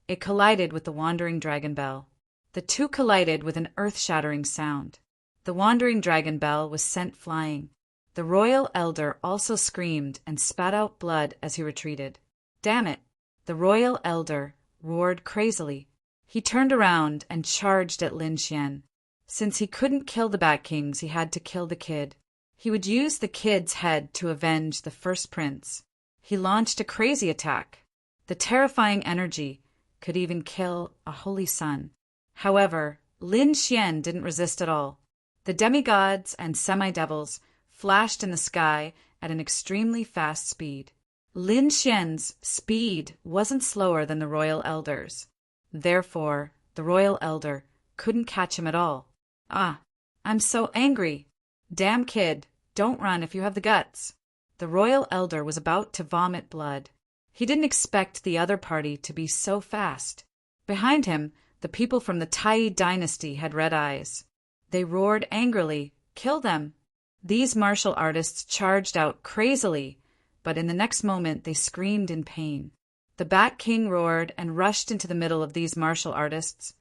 it collided with the Wandering Dragon Bell. The two collided with an earth-shattering sound. The Wandering Dragon Bell was sent flying. The royal elder also screamed and spat out blood as he retreated. Damn it! The royal elder roared crazily. He turned around and charged at Lin Xian. Since he couldn't kill the Bat Kings, he had to kill the kid. He would use the kid's head to avenge the first prince. He launched a crazy attack. The terrifying energy could even kill a holy sun. However, Lin Xian didn't resist at all. The demigods and semi-devils flashed in the sky at an extremely fast speed. Lin Xian's speed wasn't slower than the royal elder's. Therefore, the royal elder couldn't catch him at all. Ah, I'm so angry. Damn kid, don't run if you have the guts. The royal elder was about to vomit blood. He didn't expect the other party to be so fast. Behind him, the people from the Tai dynasty had red eyes. They roared angrily, "Kill them!" These martial artists charged out crazily, but in the next moment they screamed in pain. The Bat King roared and rushed into the middle of these martial artists,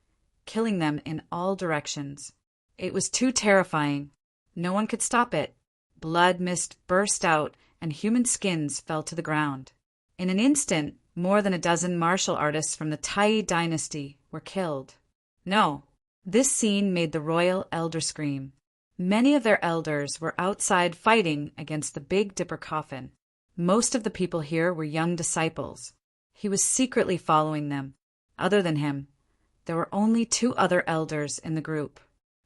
killing them in all directions. It was too terrifying. No one could stop it. Blood mist burst out and human skins fell to the ground. In an instant, more than a dozen martial artists from the Tai dynasty were killed. No, this scene made the royal elder scream. Many of their elders were outside fighting against the Big Dipper coffin. Most of the people here were young disciples. He was secretly following them. Other than him, there were only 2 other elders in the group.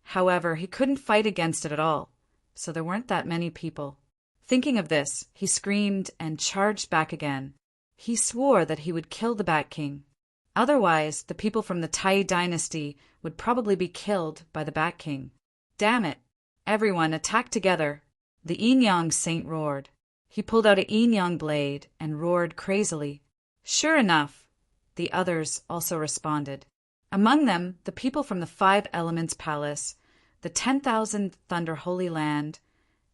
However, he couldn't fight against it at all, so there weren't that many people. Thinking of this, he screamed and charged back again. He swore that he would kill the Bat King. Otherwise, the people from the Tai dynasty would probably be killed by the Bat King. Damn it! Everyone attack together. The yin-yang saint roared. He pulled out a yin-yang blade and roared crazily. Sure enough, the others also responded. Among them, the people from the 5 Elements Palace, the 10,000 Thunder Holy Land,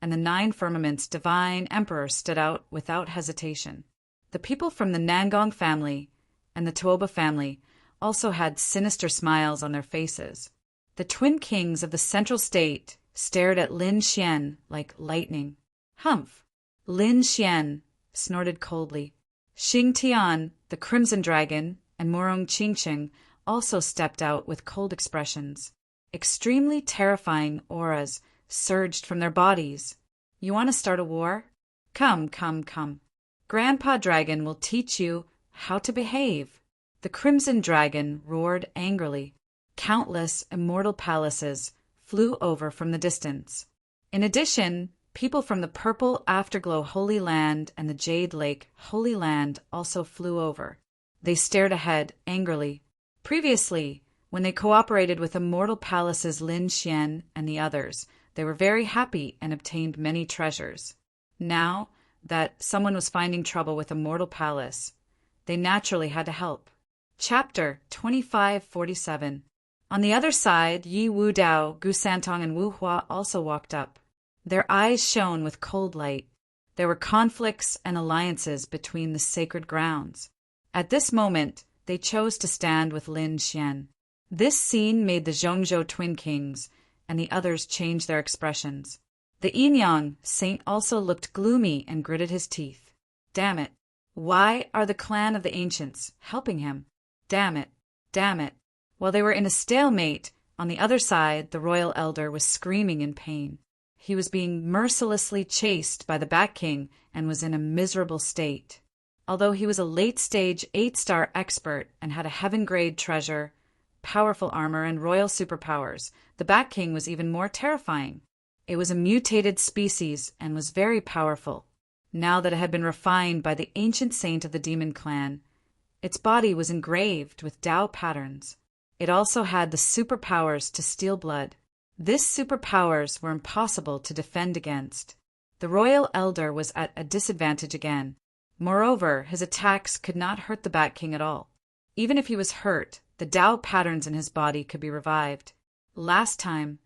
and the 9 Firmaments Divine Emperor stood out without hesitation. The people from the Nangong family and the Tuoba family also had sinister smiles on their faces. The twin kings of the central state stared at Lin Xian like lightning. Humph! Lin Xian snorted coldly. Xing Tian, the Crimson Dragon, and Morong Qingqing also stepped out with cold expressions. Extremely terrifying auras surged from their bodies. You want to start a war? Come, come, come. Grandpa Dragon will teach you how to behave. The Crimson Dragon roared angrily. Countless immortal palaces flew over from the distance. In addition, people from the Purple Afterglow Holy Land and the Jade Lake Holy Land also flew over. They stared ahead angrily. Previously, when they cooperated with Immortal Palace's Lin Xian and the others, they were very happy and obtained many treasures. Now that someone was finding trouble with Immortal Palace, they naturally had to help. Chapter 2547. On the other side, Yi Wudao, Gu Santong, and Wu Hua also walked up. Their eyes shone with cold light. There were conflicts and alliances between the sacred grounds. At this moment, they chose to stand with Lin Xian. This scene made the Zhongzhou twin kings and the others change their expressions. The yin-yang saint also looked gloomy and gritted his teeth. Damn it! Why are the clan of the ancients helping him? Damn it! Damn it! While they were in a stalemate, on the other side the royal elder was screaming in pain. He was being mercilessly chased by the Bat King and was in a miserable state. Although he was a late-stage 8-star expert and had a heaven-grade treasure, powerful armor, and royal superpowers, the Bat King was even more terrifying. It was a mutated species and was very powerful. Now that it had been refined by the ancient saint of the demon clan, its body was engraved with Tao patterns. It also had the superpowers to steal blood. These superpowers were impossible to defend against. The royal elder was at a disadvantage again. Moreover, his attacks could not hurt the Bat King at all. Even if he was hurt, the Tao patterns in his body could be revived. Last time,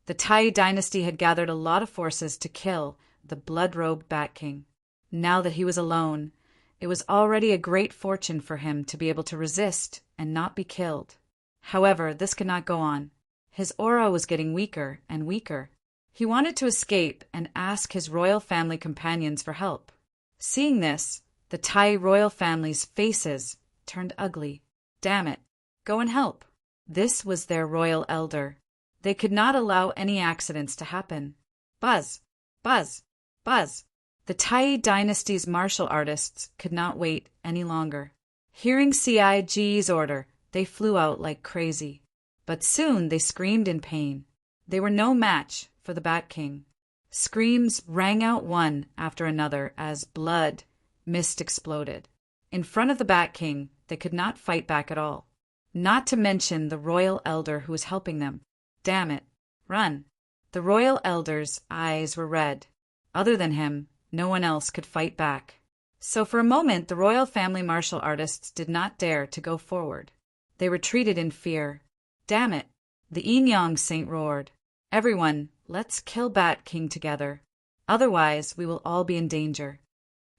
the Tai dynasty had gathered a lot of forces to kill the blood-robed Bat King. Now that he was alone, it was already a great fortune for him to be able to resist and not be killed. However, this could not go on. His aura was getting weaker and weaker. He wanted to escape and ask his royal family companions for help. Seeing this, the Tai royal family's faces turned ugly. Damn it! Go and help. This was their royal elder. They could not allow any accidents to happen. Buzz! Buzz! Buzz! The Tai dynasty's martial artists could not wait any longer. Hearing CIG's order, they flew out like crazy. But soon they screamed in pain. They were no match for the Bat King. Screams rang out one after another as blood, mist exploded. In front of the Bat King, they could not fight back at all. Not to mention the royal elder who was helping them. Damn it! Run! The royal elder's eyes were red. Other than him, no one else could fight back. So for a moment, the royal family martial artists did not dare to go forward. They retreated in fear. Damn it! The yin-yang saint roared. Everyone, let's kill Bat King together. Otherwise, we will all be in danger.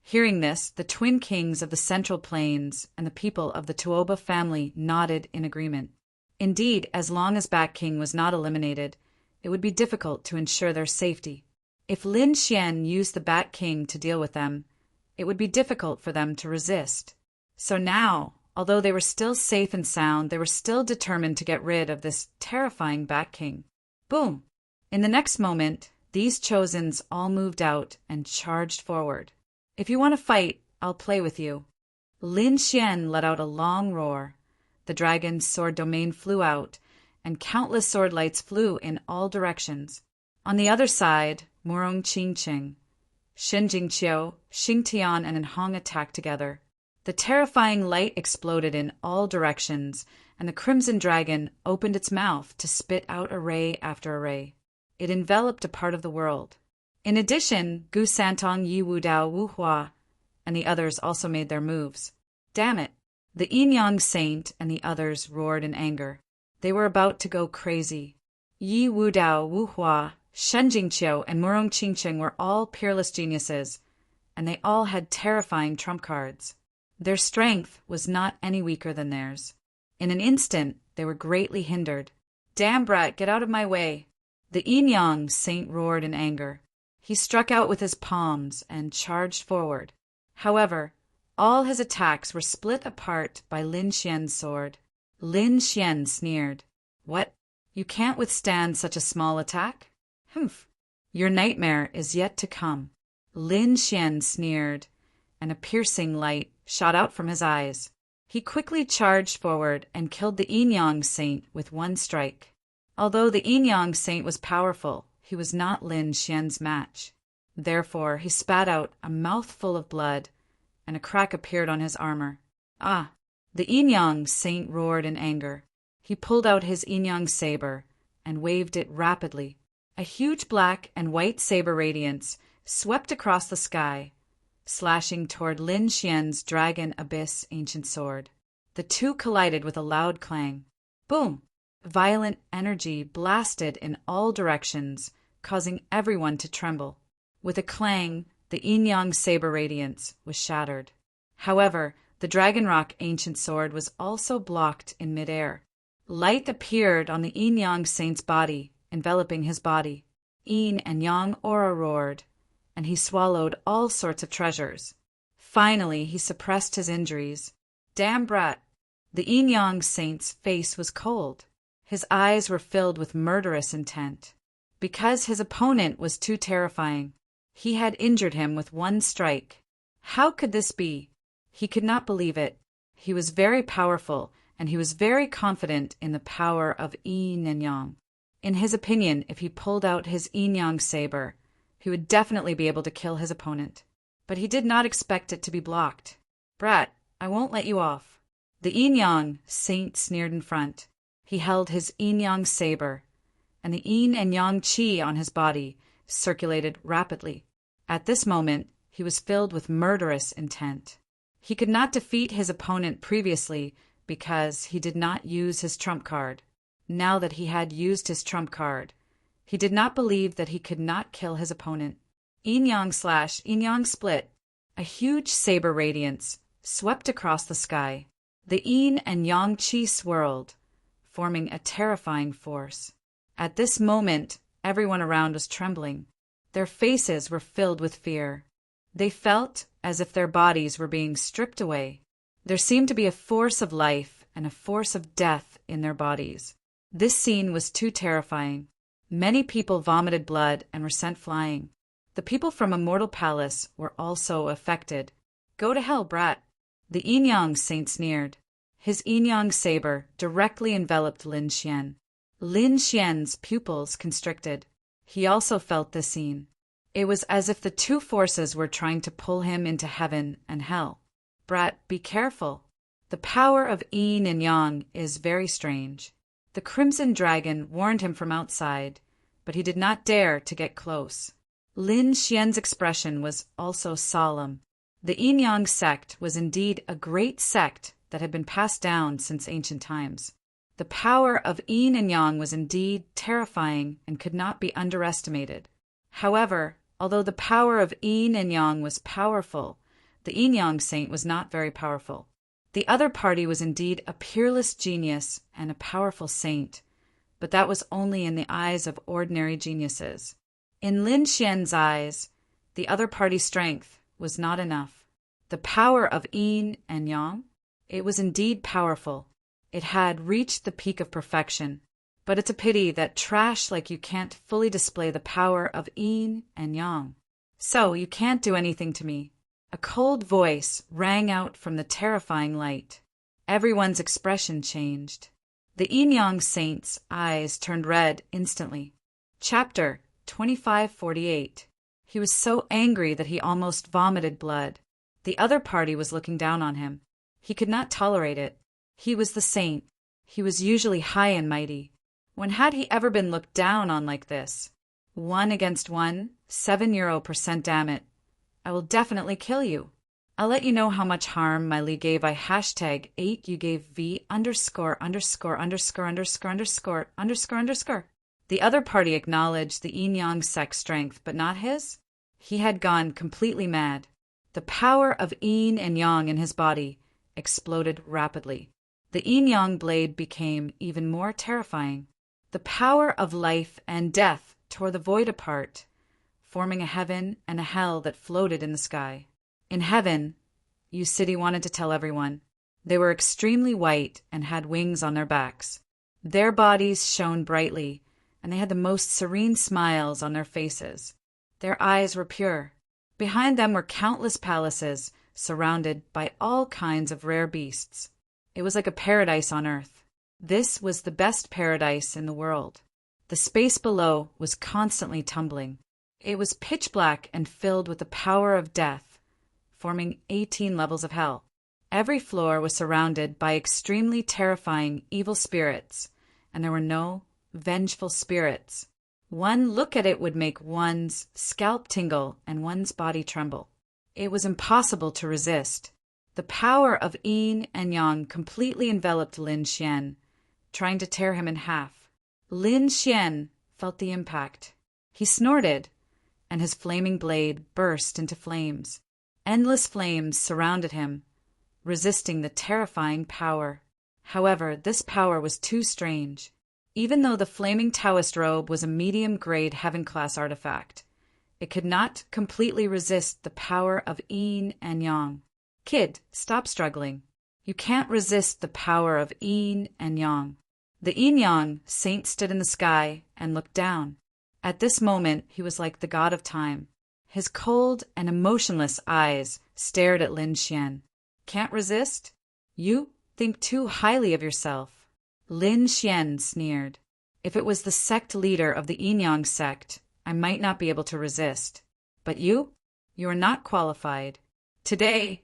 Hearing this, the twin kings of the Central Plains and the people of the Tuoba family nodded in agreement. Indeed, as long as Bat King was not eliminated, it would be difficult to ensure their safety. If Lin Xian used the Bat King to deal with them, it would be difficult for them to resist. So now, although they were still safe and sound, they were still determined to get rid of this terrifying Bat King. Boom! In the next moment, these chosens all moved out and charged forward. If you want to fight, I'll play with you. Lin Xian let out a long roar. The dragon's sword domain flew out, and countless sword lights flew in all directions. On the other side, Morong Qingqing, Shen Jingqiu, Xing Tian, and Hong attacked together. The terrifying light exploded in all directions, and the crimson dragon opened its mouth to spit out array after array. It enveloped a part of the world. In addition, Gu Santong, Yi Wu Dao, Wu Hua, and the others also made their moves. Damn it! The Yin Yang Saint and the others roared in anger. They were about to go crazy. Yi Wu Dao, Wu Hua, Shen Jingqiu, and Murong Qingqing were all peerless geniuses, and they all had terrifying trump cards. Their strength was not any weaker than theirs. In an instant, they were greatly hindered. Damn brat, get out of my way! The Yin Yang Saint roared in anger. He struck out with his palms and charged forward. However, all his attacks were split apart by Lin Xian's sword. Lin Xian sneered. What? You can't withstand such a small attack? Humph! Your nightmare is yet to come. Lin Xian sneered, and a piercing light shot out from his eyes. He quickly charged forward and killed the Yin Yang Saint with one strike. Although the Yin Yang Saint was powerful, he was not Lin Xian's match. Therefore, he spat out a mouthful of blood, and a crack appeared on his armor. Ah! The Yin Yang Saint roared in anger. He pulled out his Yin Yang saber and waved it rapidly. A huge black and white saber radiance swept across the sky, slashing toward Lin Xian's Dragon Abyss ancient sword. The two collided with a loud clang. Boom! Violent energy blasted in all directions, causing everyone to tremble. With a clang, the Yin Yang saber radiance was shattered. However, the Dragon Rock ancient sword was also blocked in midair. Light appeared on the Yin Yang Saint's body, enveloping his body. Yin and Yang aura roared, and he swallowed all sorts of treasures. Finally, he suppressed his injuries. Damn brat! The Yin Yang Saint's face was cold. His eyes were filled with murderous intent. Because his opponent was too terrifying, he had injured him with one strike. How could this be? He could not believe it. He was very powerful, and he was very confident in the power of Yin and Yang. In his opinion, if he pulled out his Yin Yang saber, he would definitely be able to kill his opponent. But he did not expect it to be blocked. Brat, I won't let you off. The Yin Yang Saint sneered in front. He held his Yin Yang saber, and the Yin and Yang qi on his body circulated rapidly. At this moment, he was filled with murderous intent. He could not defeat his opponent previously because he did not use his trump card. Now that he had used his trump card, he did not believe that he could not kill his opponent. Yin Yang / Yin Yang split. A huge saber radiance swept across the sky. The Yin and Yang qi swirled, forming a terrifying force. At this moment, everyone around was trembling. Their faces were filled with fear. They felt as if their bodies were being stripped away. There seemed to be a force of life and a force of death in their bodies. This scene was too terrifying. Many people vomited blood and were sent flying. The people from Immortal Palace were also affected. Go to hell, brat! The Yin Yang Saint sneered. His Yin Yang saber directly enveloped Lin Xian. Lin Xian's pupils constricted. He also felt this scene. It was as if the two forces were trying to pull him into heaven and hell. Brat, be careful. The power of Yin and Yang is very strange. The Crimson Dragon warned him from outside, but he did not dare to get close. Lin Xian's expression was also solemn. The Yin Yang sect was indeed a great sect that had been passed down since ancient times. The power of Yin and Yang was indeed terrifying and could not be underestimated. However, although the power of Yin and Yang was powerful, the Yin Yang Saint was not very powerful. The other party was indeed a peerless genius and a powerful saint, but that was only in the eyes of ordinary geniuses. In Lin Xian's eyes, the other party's strength was not enough. The power of Yin and Yang, it was indeed powerful. It had reached the peak of perfection, but it's a pity that trash like you can't fully display the power of Yin and Yang. So you can't do anything to me. A cold voice rang out from the terrifying light. Everyone's expression changed. The Yin Yang Saint's eyes turned red instantly. Chapter 2548. He was so angry that he almost vomited blood. The other party was looking down on him. He could not tolerate it. He was the saint. He was usually high and mighty. When had he ever been looked down on like this? 1 against 1, €7 damn it. I will definitely kill you. I'll let you know how much harm my Li gave I hashtag 8 you gave V underscore underscore underscore underscore underscore underscore underscore. The other party acknowledged the yin-yang sex strength, but not his. He had gone completely mad. The power of yin and yang in his body exploded rapidly. The yin-yang blade became even more terrifying. The power of life and death tore the void apart, forming a heaven and a hell that floated in the sky. In heaven, Yu City wanted to tell everyone, they were extremely white and had wings on their backs. Their bodies shone brightly, and they had the most serene smiles on their faces. Their eyes were pure. Behind them were countless palaces, surrounded by all kinds of rare beasts. It was like a paradise on earth. This was the best paradise in the world. The space below was constantly tumbling. It was pitch black and filled with the power of death, forming 18 levels of hell. Every floor was surrounded by extremely terrifying evil spirits, and there were no vengeful spirits. One look at it would make one's scalp tingle and one's body tremble. It was impossible to resist. The power of yin and yang completely enveloped Lin Xian, trying to tear him in half. Lin Xian felt the impact. He snorted, and his flaming blade burst into flames. Endless flames surrounded him, resisting the terrifying power. However, this power was too strange. Even though the flaming Taoist robe was a medium-grade heaven-class artifact, it could not completely resist the power of yin and yang. Kid, stop struggling. You can't resist the power of yin and yang. The yin-yang saint stood in the sky and looked down. At this moment, he was like the god of time. His cold and emotionless eyes stared at Lin Xian. Can't resist? You think too highly of yourself. Lin Xian sneered. If it was the sect leader of the yin-yang sect, I might not be able to resist. But you are not qualified. Today,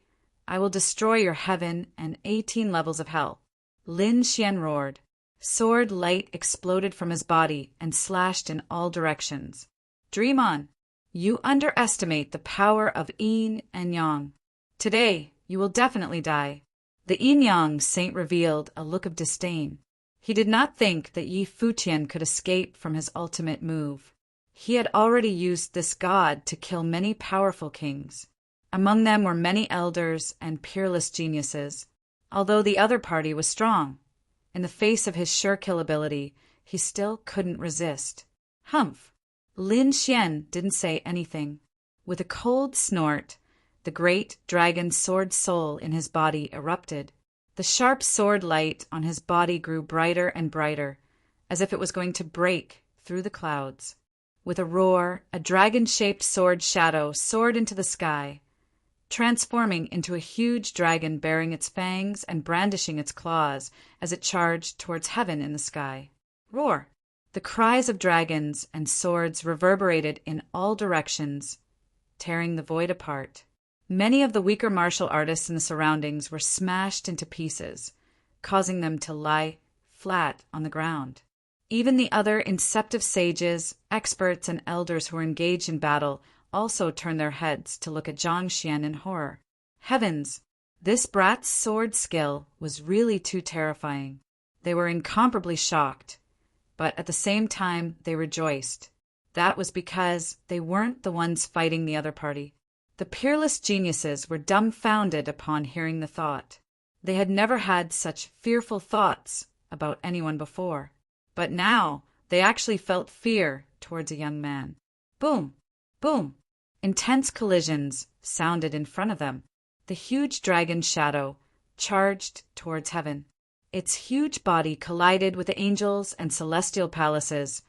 I will destroy your heaven and 18 levels of hell. Lin Xian roared. Sword light exploded from his body and slashed in all directions. Dream on. You underestimate the power of yin and yang. Today, you will definitely die. The yin-yang saint revealed a look of disdain. He did not think that Yi Fuqian could escape from his ultimate move. He had already used this god to kill many powerful kings. Among them were many elders and peerless geniuses. Although the other party was strong, in the face of his sure kill ability, he still couldn't resist. Humph! Lin Xian didn't say anything. With a cold snort, the great dragon sword soul in his body erupted. The sharp sword light on his body grew brighter and brighter, as if it was going to break through the clouds. With a roar, a dragon-shaped sword shadow soared into the sky, transforming into a huge dragon bearing its fangs and brandishing its claws as it charged towards heaven in the sky. Roar! The cries of dragons and swords reverberated in all directions, tearing the void apart. Many of the weaker martial artists in the surroundings were smashed into pieces, causing them to lie flat on the ground. Even the other inceptive sages, experts, and elders who were engaged in battle also turned their heads to look at Zhang Xian in horror. Heavens! This brat's sword skill was really too terrifying. They were incomparably shocked, but at the same time they rejoiced. That was because they weren't the ones fighting the other party. The peerless geniuses were dumbfounded upon hearing the thought. They had never had such fearful thoughts about anyone before. But now they actually felt fear towards a young man. Boom! Boom! Intense collisions sounded in front of them. The huge dragon shadow charged towards heaven. Its huge body collided with the angels and celestial palaces,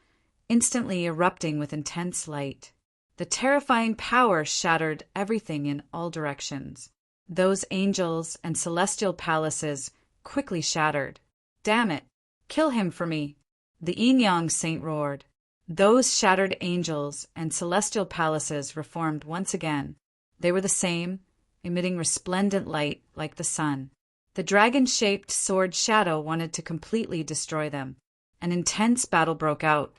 instantly erupting with intense light. The terrifying power shattered everything in all directions. Those angels and celestial palaces quickly shattered. Damn it! Kill him for me! The yin-yang saint roared. Those shattered angels and celestial palaces reformed once again. They were the same, emitting resplendent light like the sun. The dragon-shaped sword shadow wanted to completely destroy them. An intense battle broke out.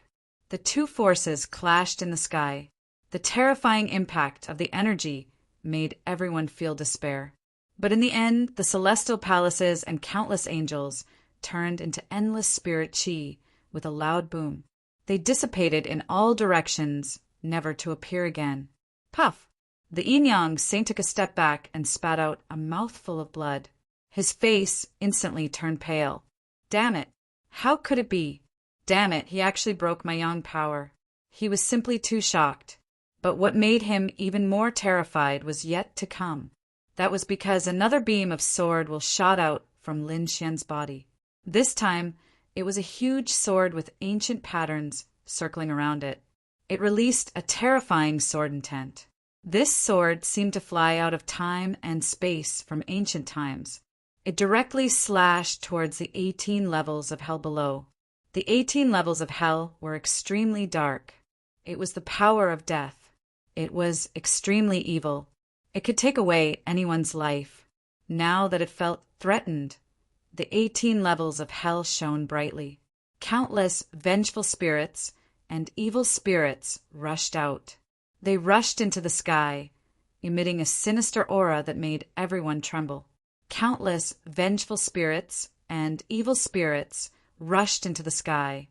The two forces clashed in the sky. The terrifying impact of the energy made everyone feel despair. But in the end, the celestial palaces and countless angels turned into endless spirit chi with a loud boom. They dissipated in all directions, never to appear again. Puff! The yin-yang saint took a step back and spat out a mouthful of blood. His face instantly turned pale. Damn it! How could it be? Damn it, he actually broke my yang power. He was simply too shocked. But what made him even more terrified was yet to come. That was because another beam of sword will shot out from Lin Xian's body. This time, it was a huge sword with ancient patterns circling around it. It released a terrifying sword intent. This sword seemed to fly out of time and space from ancient times. It directly slashed towards the 18 levels of hell below. The 18 levels of hell were extremely dark. It was the power of death. It was extremely evil. It could take away anyone's life. Now that it felt threatened, the 18 levels of hell shone brightly. Countless vengeful spirits and evil spirits rushed out. They rushed into the sky, emitting a sinister aura that made everyone tremble. Countless vengeful spirits and evil spirits rushed into the sky,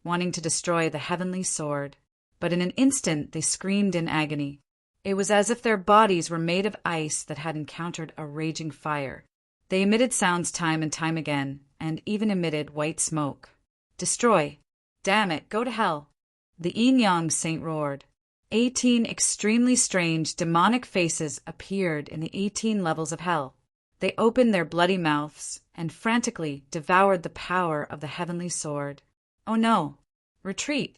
wanting to destroy the heavenly sword. But in an instant they screamed in agony. It was as if their bodies were made of ice that had encountered a raging fire. They emitted sounds time and time again, and even emitted white smoke. Destroy! Damn it, go to hell! The yin-yang saint roared. 18 extremely strange, demonic faces appeared in the 18 levels of hell. They opened their bloody mouths and frantically devoured the power of the heavenly sword. Oh no! Retreat!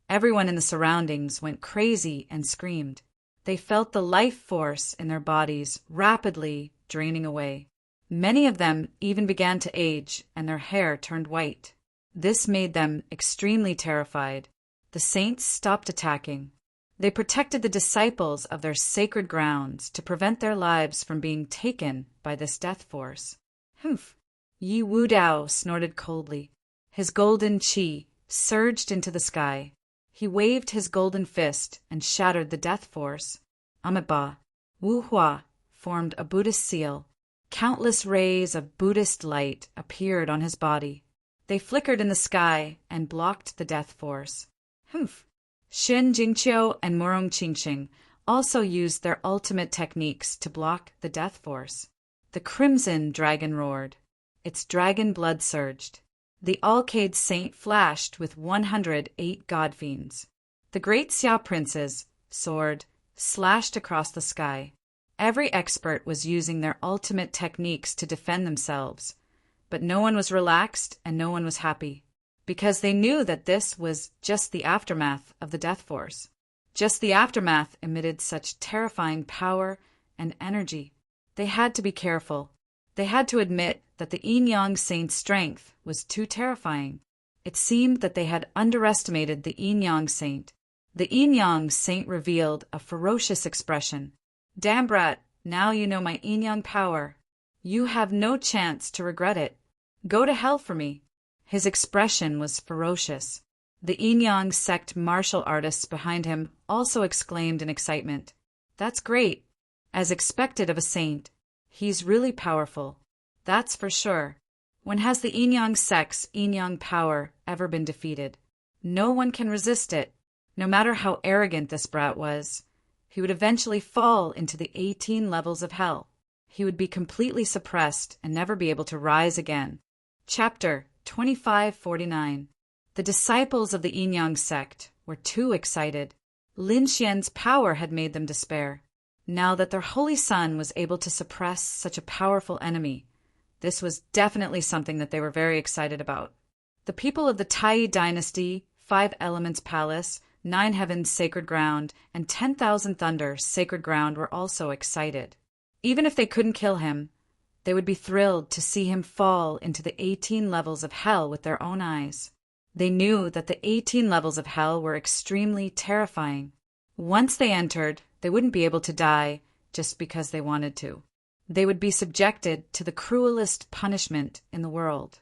Everyone in the surroundings went crazy and screamed. They felt the life force in their bodies rapidly draining away. Many of them even began to age, and their hair turned white. This made them extremely terrified. The saints stopped attacking. They protected the disciples of their sacred grounds to prevent their lives from being taken by this death force. Humph! Yi Wu Dao snorted coldly. His golden qi surged into the sky. He waved his golden fist and shattered the death force. Amitabha, Wu Hua formed a Buddhist seal. Countless rays of Buddhist light appeared on his body. They flickered in the sky and blocked the death force. Humph! Xin Jingqiu and Murong Qingqing also used their ultimate techniques to block the death force. The crimson dragon roared. Its dragon blood surged. The Alcade saint flashed with 108 god fiends. The great Xia prince's sword slashed across the sky. Every expert was using their ultimate techniques to defend themselves, but no one was relaxed and no one was happy, because they knew that this was just the aftermath of the death force. Just the aftermath emitted such terrifying power and energy. They had to be careful. They had to admit that the yin-yang saint's strength was too terrifying. It seemed that they had underestimated the yin-yang saint. The yin-yang saint revealed a ferocious expression. Damn brat, now you know my yin-yang power. You have no chance to regret it. Go to hell for me. His expression was ferocious. The yin-yang sect martial artists behind him also exclaimed in excitement. That's great. As expected of a saint. He's really powerful. That's for sure. When has the yin-yang sect's yin-yang power ever been defeated? No one can resist it. No matter how arrogant this brat was, he would eventually fall into the 18 levels of hell. He would be completely suppressed and never be able to rise again. Chapter 2549. The disciples of the yin-yang sect were too excited. Lin Xian's power had made them despair. Now that their holy son was able to suppress such a powerful enemy, this was definitely something that they were very excited about. The people of the Tai dynasty, 5 Elements Palace, 9 Heavens Sacred Ground, and 10,000 Thunder Sacred Ground were also excited. Even if they couldn't kill him, they would be thrilled to see him fall into the 18 levels of hell with their own eyes. They knew that the 18 levels of hell were extremely terrifying. Once they entered, they wouldn't be able to die just because they wanted to. They would be subjected to the cruelest punishment in the world.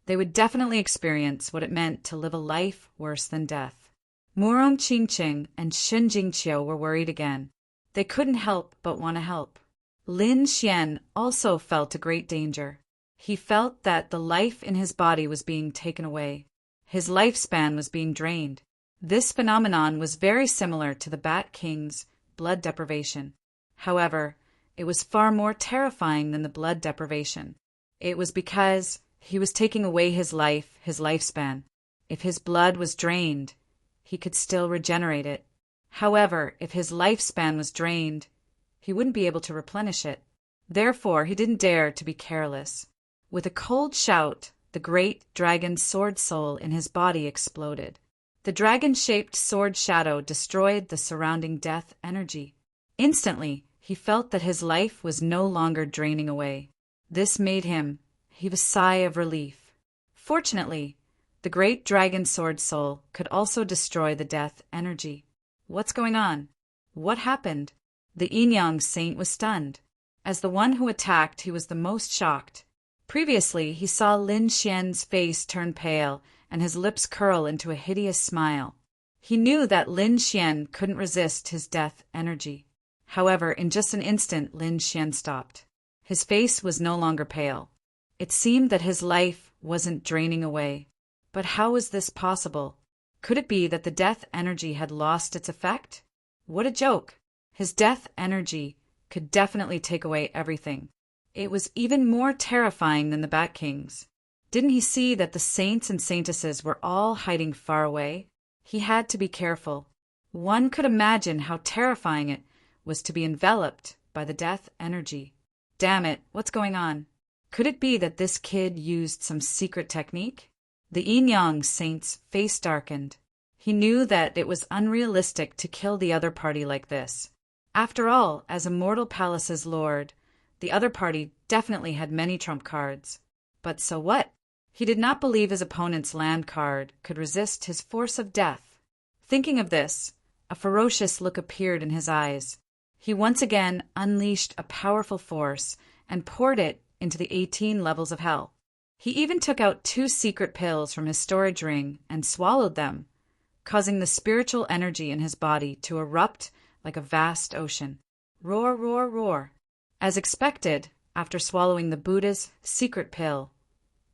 They would definitely experience what it meant to live a life worse than death. Murong Qingqing and Shen Jingqiu were worried again. They couldn't help but want to help. Lin Xian also felt a great danger. He felt that the life in his body was being taken away. His lifespan was being drained. This phenomenon was very similar to the Bat King's blood deprivation. However, it was far more terrifying than the blood deprivation. It was because he was taking away his life, his lifespan. If his blood was drained, he could still regenerate it. However, if his lifespan was drained, he wouldn't be able to replenish it. Therefore, he didn't dare to be careless. With a cold shout, the great dragon sword soul in his body exploded. The dragon-shaped sword shadow destroyed the surrounding death energy. Instantly, he felt that his life was no longer draining away. This made him heave a sigh of relief. Fortunately, the great dragon sword soul could also destroy the death energy. What's going on? What happened? The Yin-Yang saint was stunned. As the one who attacked, he was the most shocked. Previously, he saw Lin Xian's face turn pale and his lips curl into a hideous smile. He knew that Lin Xian couldn't resist his death energy. However, in just an instant, Lin Xian stopped. His face was no longer pale. It seemed that his life wasn't draining away. But how was this possible? Could it be that the death energy had lost its effect? What a joke! His death energy could definitely take away everything. It was even more terrifying than the Bat King's. Didn't he see that the saints and saintesses were all hiding far away? He had to be careful. One could imagine how terrifying it was to be enveloped by the death energy. Damn it, what's going on? Could it be that this kid used some secret technique? The Yin-Yang saint's face darkened. He knew that it was unrealistic to kill the other party like this. After all, as Immortal Palace's lord, the other party definitely had many trump cards. But so what? He did not believe his opponent's land card could resist his force of death. Thinking of this, a ferocious look appeared in his eyes. He once again unleashed a powerful force and poured it into the 18 levels of hell. He even took out 2 secret pills from his storage ring and swallowed them, causing the spiritual energy in his body to erupt like a vast ocean. Roar, roar, roar. As expected, after swallowing the Buddha's secret pill,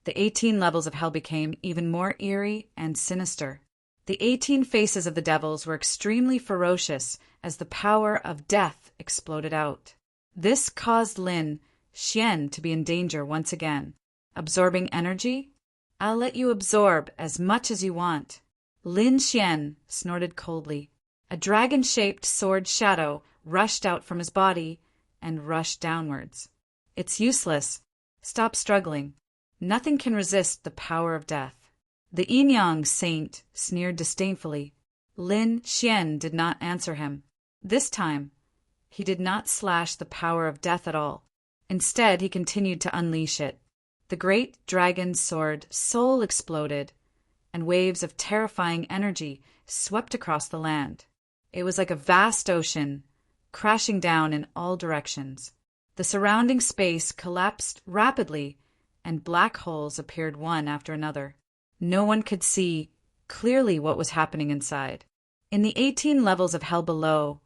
the 18 levels of hell became even more eerie and sinister. The 18 faces of the devils were extremely ferocious as the power of death exploded out. This caused Lin Xian to be in danger once again. Absorbing energy? I'll let you absorb as much as you want. Lin Xian snorted coldly. A dragon-shaped sword shadow rushed out from his body and rushed downwards. It's useless. Stop struggling. Nothing can resist the power of death. The Yin-Yang saint sneered disdainfully. Lin Xian did not answer him. This time, he did not slash the power of death at all. Instead, he continued to unleash it. The great dragon sword soul exploded, and waves of terrifying energy swept across the land. It was like a vast ocean, crashing down in all directions. The surrounding space collapsed rapidly, and black holes appeared one after another. No one could see clearly what was happening inside. In the 18 levels of hell below,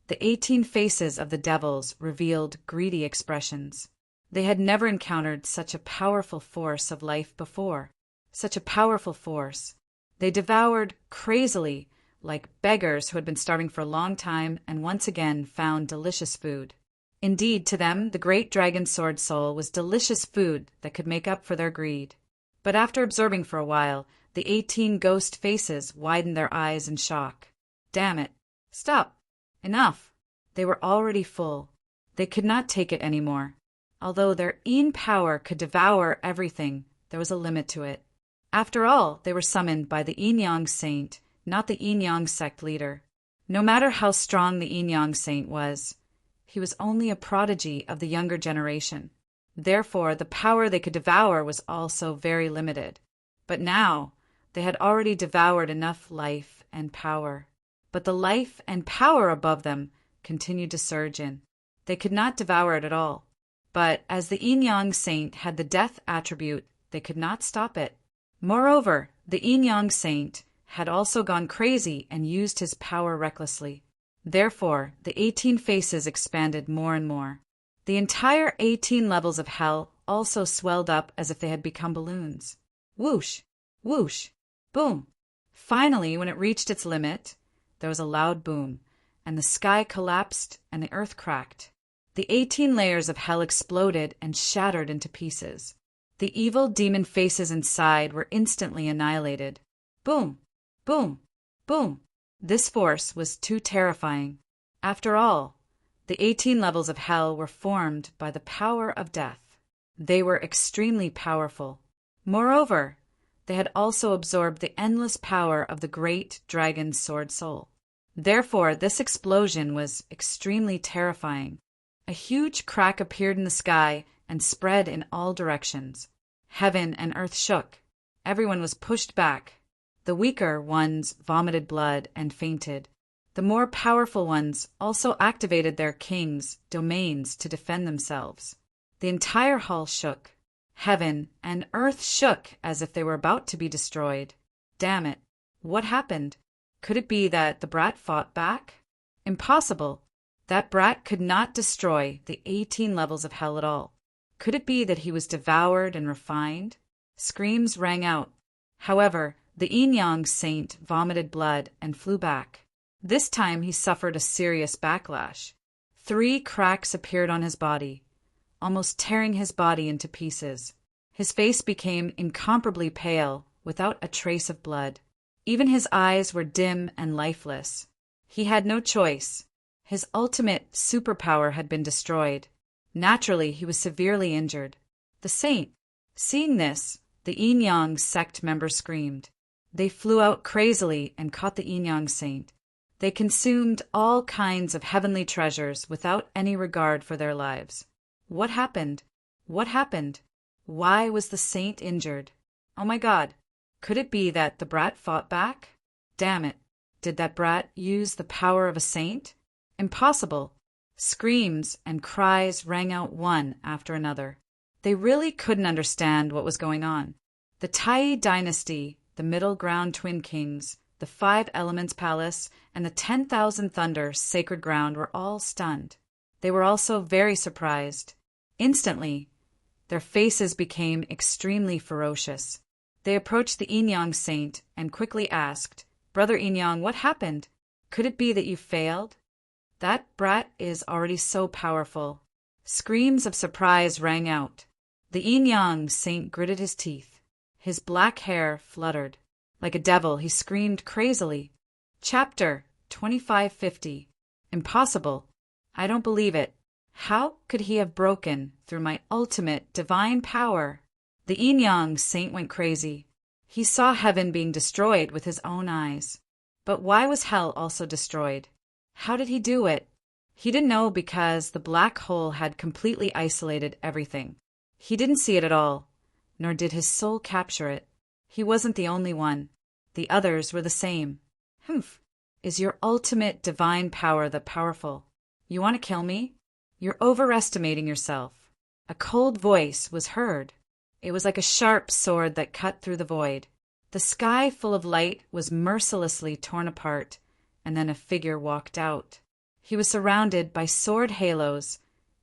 the 18 faces of the devils revealed greedy expressions. They had never encountered such a powerful force of life before. Such a powerful force. They devoured crazily, like beggars who had been starving for a long time and once again found delicious food. Indeed, to them, the great dragon sword soul was delicious food that could make up for their greed. But after absorbing for a while, the 18 ghost faces widened their eyes in shock. Damn it. Stop. Enough. They were already full. They could not take it anymore. Although their Yin power could devour everything, there was a limit to it. After all, they were summoned by the Yin-Yang saint, not the Yin-Yang sect leader. No matter how strong the Yin-Yang saint was, he was only a prodigy of the younger generation. Therefore, the power they could devour was also very limited. But now, they had already devoured enough life and power. But the life and power above them continued to surge in. They could not devour it at all. But as the Yin-Yang saint had the death attribute, they could not stop it. Moreover, the Yin-Yang saint had also gone crazy and used his power recklessly. Therefore, the 18 faces expanded more and more. The entire 18 levels of hell also swelled up as if they had become balloons. Whoosh! Whoosh! Boom! Finally, when it reached its limit, there was a loud boom, and the sky collapsed and the earth cracked. The 18 layers of hell exploded and shattered into pieces. The evil demon faces inside were instantly annihilated. Boom! Boom! Boom! This force was too terrifying. After all, the 18 levels of hell were formed by the power of death. They were extremely powerful. Moreover, they had also absorbed the endless power of the great dragon sword soul. Therefore, this explosion was extremely terrifying. A huge crack appeared in the sky and spread in all directions. Heaven and earth shook. Everyone was pushed back. The weaker ones vomited blood and fainted. The more powerful ones also activated their kings' domains to defend themselves. The entire hall shook. Heaven and earth shook as if they were about to be destroyed. Damn it! What happened? Could it be that the brat fought back? Impossible. That brat could not destroy the 18 levels of hell at all. Could it be that he was devoured and refined? Screams rang out. However, the Yin-Yang saint vomited blood and flew back. This time he suffered a serious backlash. 3 cracks appeared on his body, almost tearing his body into pieces. His face became incomparably pale, without a trace of blood. Even his eyes were dim and lifeless. He had no choice. His ultimate superpower had been destroyed. Naturally, he was severely injured. The saint. Seeing this, the Yin-Yang sect members screamed. They flew out crazily and caught the Yin-Yang saint. They consumed all kinds of heavenly treasures without any regard for their lives. What happened? What happened? Why was the saint injured? Oh my God! Could it be that the brat fought back? Damn it! Did that brat use the power of a saint? Impossible! Screams and cries rang out one after another. They really couldn't understand what was going on. The Tai dynasty, the Middle Ground Twin Kings, the 5 Elements Palace, and the 10,000 Thunder Sacred Ground were all stunned. They were also very surprised. Instantly, their faces became extremely ferocious. They approached the Yin-Yang saint and quickly asked, "Brother Yin-Yang, what happened? Could it be that you failed? That brat is already so powerful." Screams of surprise rang out. The Yin-Yang saint gritted his teeth. His black hair fluttered. Like a devil, he screamed crazily. Chapter 2550. Impossible. I don't believe it. How could he have broken through my ultimate divine power? The Yin-Yang saint went crazy. He saw heaven being destroyed with his own eyes. But why was hell also destroyed? How did he do it? He didn't know because the black hole had completely isolated everything. He didn't see it at all, nor did his soul capture it. He wasn't the only one. The others were the same. Humph! Is your ultimate divine power that powerful? You want to kill me? You're overestimating yourself. A cold voice was heard. It was like a sharp sword that cut through the void. The sky full of light was mercilessly torn apart, and then a figure walked out. He was surrounded by sword halos,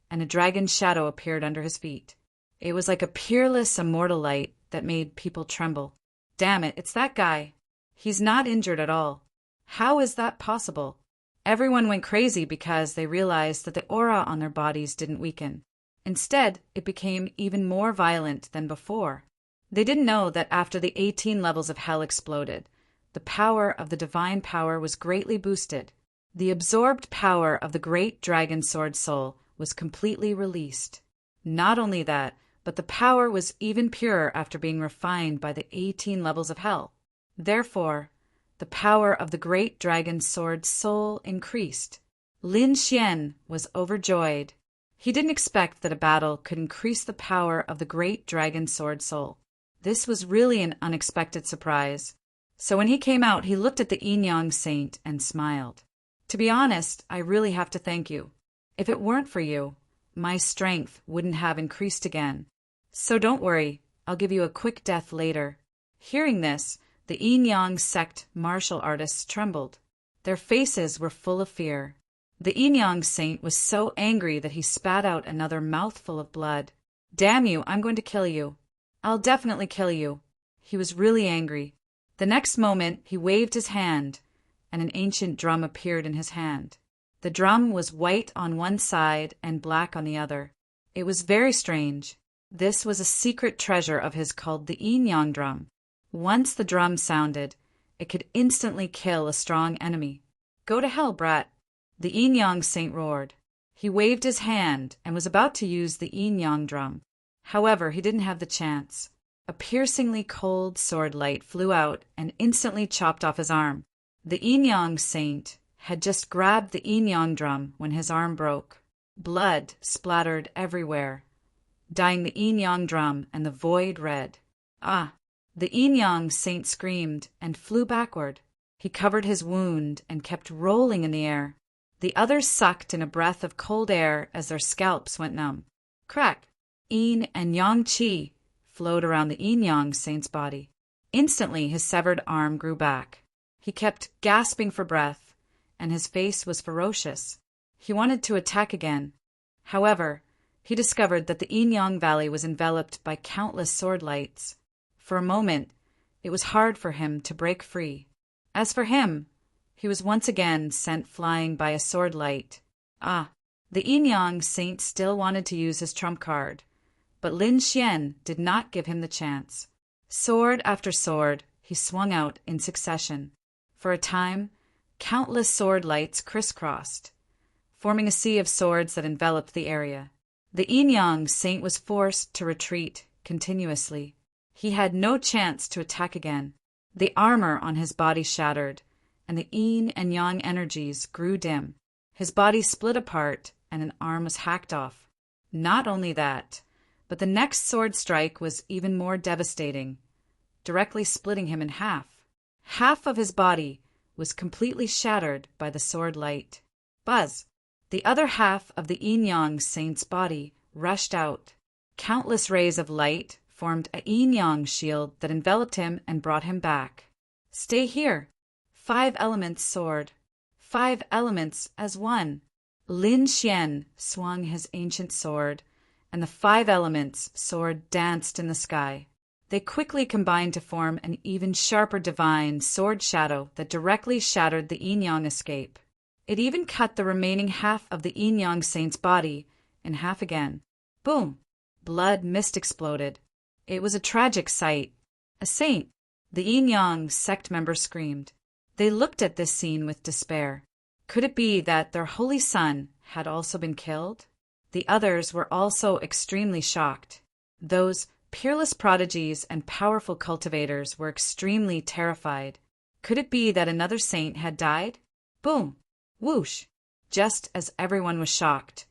and a dragon's shadow appeared under his feet. It was like a peerless immortal light that made people tremble. Damn it, it's that guy. He's not injured at all. How is that possible? Everyone went crazy because they realized that the aura on their bodies didn't weaken. Instead, it became even more violent than before. They didn't know that after the 18 levels of hell exploded, the power of the divine power was greatly boosted. The absorbed power of the great dragon sword soul was completely released. Not only that, but the power was even purer after being refined by the 18 levels of hell. Therefore, the power of the great dragon sword soul increased. Lin Xian was overjoyed. He didn't expect that a battle could increase the power of the great dragon sword soul. This was really an unexpected surprise. So when he came out, he looked at the Yin-Yang saint and smiled. To be honest, I really have to thank you. If it weren't for you, my strength wouldn't have increased again. So don't worry, I'll give you a quick death later. Hearing this, The Yin-Yang sect martial artists trembled. Their faces were full of fear. The Yin-Yang saint was so angry that he spat out another mouthful of blood. "Damn you, I'm going to kill you. I'll definitely kill you." He was really angry. The next moment, he waved his hand, and an ancient drum appeared in his hand. The drum was white on one side and black on the other. It was very strange. This was a secret treasure of his called the Yin-Yang drum. Once the drum sounded, it could instantly kill a strong enemy. "Go to hell, brat," the Yin-Yang saint roared. He waved his hand and was about to use the Yin-Yang drum. However, he didn't have the chance. A piercingly cold sword light flew out and instantly chopped off his arm. The Yin-Yang saint had just grabbed the Yin-Yang drum when his arm broke. Blood splattered everywhere, dyeing the Yin-Yang drum and the void red. "Ah!" The Yin-Yang saint screamed and flew backward. He covered his wound and kept rolling in the air. The others sucked in a breath of cold air as their scalps went numb. Crack! Yin and Yang Qi flowed around the Yin-Yang saint's body. Instantly his severed arm grew back. He kept gasping for breath, and his face was ferocious. He wanted to attack again. However, he discovered that the Yin-Yang Valley was enveloped by countless sword lights. For a moment, it was hard for him to break free. As for him, he was once again sent flying by a sword light. Ah, the Yin-Yang saint still wanted to use his trump card, but Lin Xian did not give him the chance. Sword after sword, he swung out in succession. For a time, countless sword lights crisscrossed, forming a sea of swords that enveloped the area. The Yin-Yang saint was forced to retreat continuously. He had no chance to attack again. The armor on his body shattered, and the Yin and Yang energies grew dim. His body split apart, and an arm was hacked off. Not only that, but the next sword strike was even more devastating, directly splitting him in half. Half of his body was completely shattered by the sword light. Buzz! The other half of the Yin-Yang saint's body rushed out. Countless rays of light formed a Yin-Yang shield that enveloped him and brought him back. "Stay here." 5 elements soared. 5 elements as one. Lin Xian swung his ancient sword, and the 5 elements' sword danced in the sky. They quickly combined to form an even sharper divine sword shadow that directly shattered the Yin-Yang escape. It even cut the remaining half of the Yin-Yang saint's body in half again. Boom! Blood mist exploded. It was a tragic sight. "A saint!" the Yin-Yang sect members screamed. They looked at this scene with despair. Could it be that their holy son had also been killed? The others were also extremely shocked. Those peerless prodigies and powerful cultivators were extremely terrified. Could it be that another saint had died? Boom! Whoosh! Just as everyone was shocked,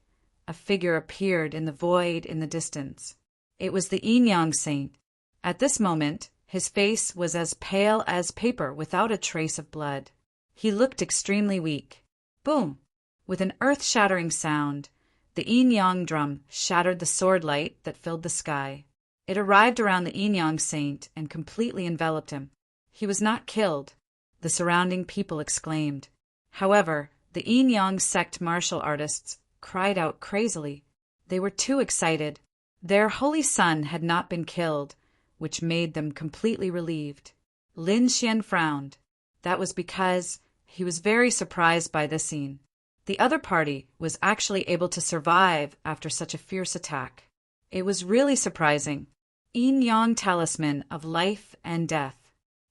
a figure appeared in the void in the distance. It was the Yin-Yang saint. At this moment, his face was as pale as paper without a trace of blood. He looked extremely weak. Boom! With an earth-shattering sound, the Yin-Yang drum shattered the sword light that filled the sky. It arrived around the Yin-Yang saint and completely enveloped him. He was not killed, the surrounding people exclaimed. However, the Yin-Yang sect martial artists cried out crazily. They were too excited. Their holy son had not been killed, which made them completely relieved. Lin Xian frowned. That was because he was very surprised by this scene. The other party was actually able to survive after such a fierce attack. It was really surprising. Yin-Yang talisman of life and death.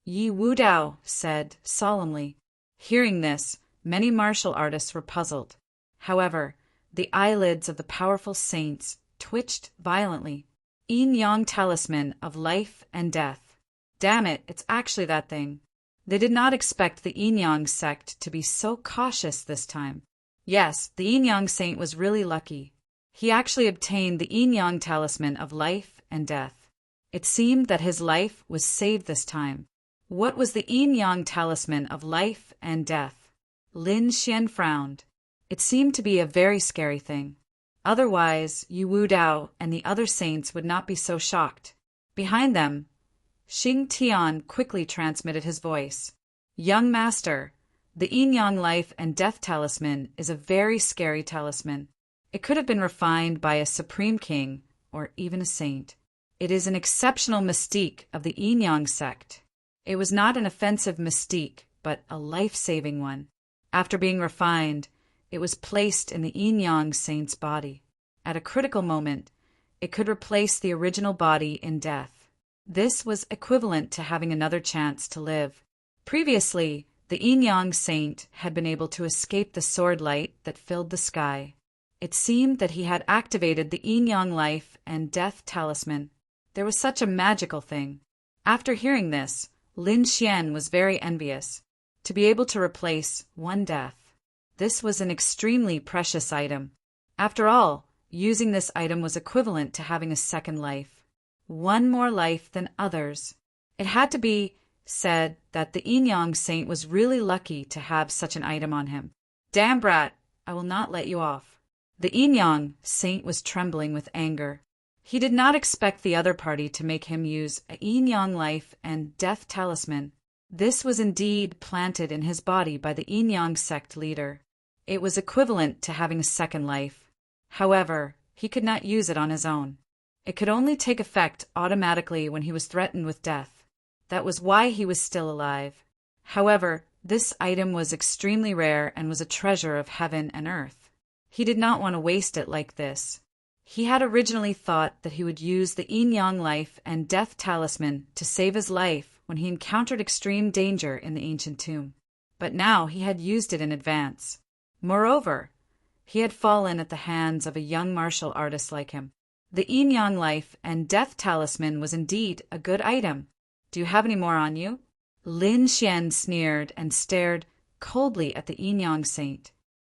Yi Wudao said solemnly. Hearing this, many martial artists were puzzled. However, the eyelids of the powerful saints twitched violently. Yin-Yang talisman of life and death. Damn it, it's actually that thing. They did not expect the Yin-Yang sect to be so cautious this time. Yes, the Yin-Yang saint was really lucky. He actually obtained the Yin-Yang talisman of life and death. It seemed that his life was saved this time. What was the Yin-Yang talisman of life and death? Lin Xian frowned. It seemed to be a very scary thing. Otherwise, Yu Wu Dao and the other saints would not be so shocked. Behind them, Xing Tian quickly transmitted his voice. Young master, the yin-yang life and death talisman is a very scary talisman. It could have been refined by a supreme king or even a saint. It is an exceptional mystique of the yin-yang sect. It was not an offensive mystique, but a life-saving one. After being refined, it was placed in the yin-yang saint's body. At a critical moment, it could replace the original body in death. This was equivalent to having another chance to live. Previously, the yin-yang saint had been able to escape the sword light that filled the sky. It seemed that he had activated the yin-yang life and death talisman. There was such a magical thing. After hearing this, Lin Xian was very envious. To be able to replace one death. This was an extremely precious item. After all, using this item was equivalent to having a second life. One more life than others. It had to be said that the yin-yang saint was really lucky to have such an item on him. Damn brat, I will not let you off. The yin-yang saint was trembling with anger. He did not expect the other party to make him use a yin-yang life and death talisman. This was indeed planted in his body by the yin-yang sect leader. It was equivalent to having a second life. However, he could not use it on his own. It could only take effect automatically when he was threatened with death. That was why he was still alive. However, this item was extremely rare and was a treasure of heaven and earth. He did not want to waste it like this. He had originally thought that he would use the yin-yang life and death talisman to save his life when he encountered extreme danger in the ancient tomb. But now he had used it in advance. Moreover, he had fallen at the hands of a young martial artist like him. The yin-yang life and death talisman was indeed a good item. Do you have any more on you? Lin Xian sneered and stared coldly at the yin-yang saint.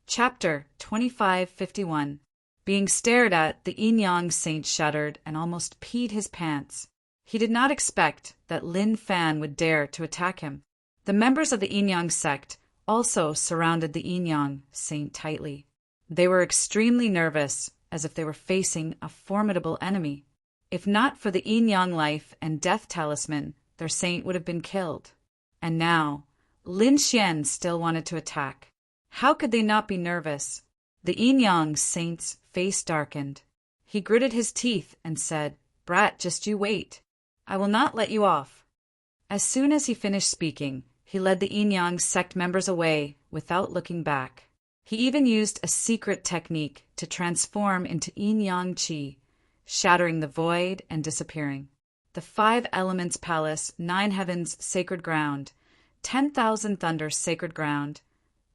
Chapter 2551. Being stared at, the yin-yang saint shuddered and almost peed his pants. He did not expect that Lin Fan would dare to attack him. The members of the yin-yang sect also surrounded the yin-yang saint tightly. They were extremely nervous, as if they were facing a formidable enemy. If not for the yin-yang life and death talisman, their saint would have been killed. And now, Lin Xian still wanted to attack. How could they not be nervous? The yin-yang saint's face darkened. He gritted his teeth and said, "Brat, just you wait. I will not let you off." As soon as he finished speaking, he led the yin-yang sect members away without looking back. He even used a secret technique to transform into yin-yang qi, shattering the void and disappearing. The 5 elements palace, 9 heavens sacred ground, 10,000 thunders sacred ground,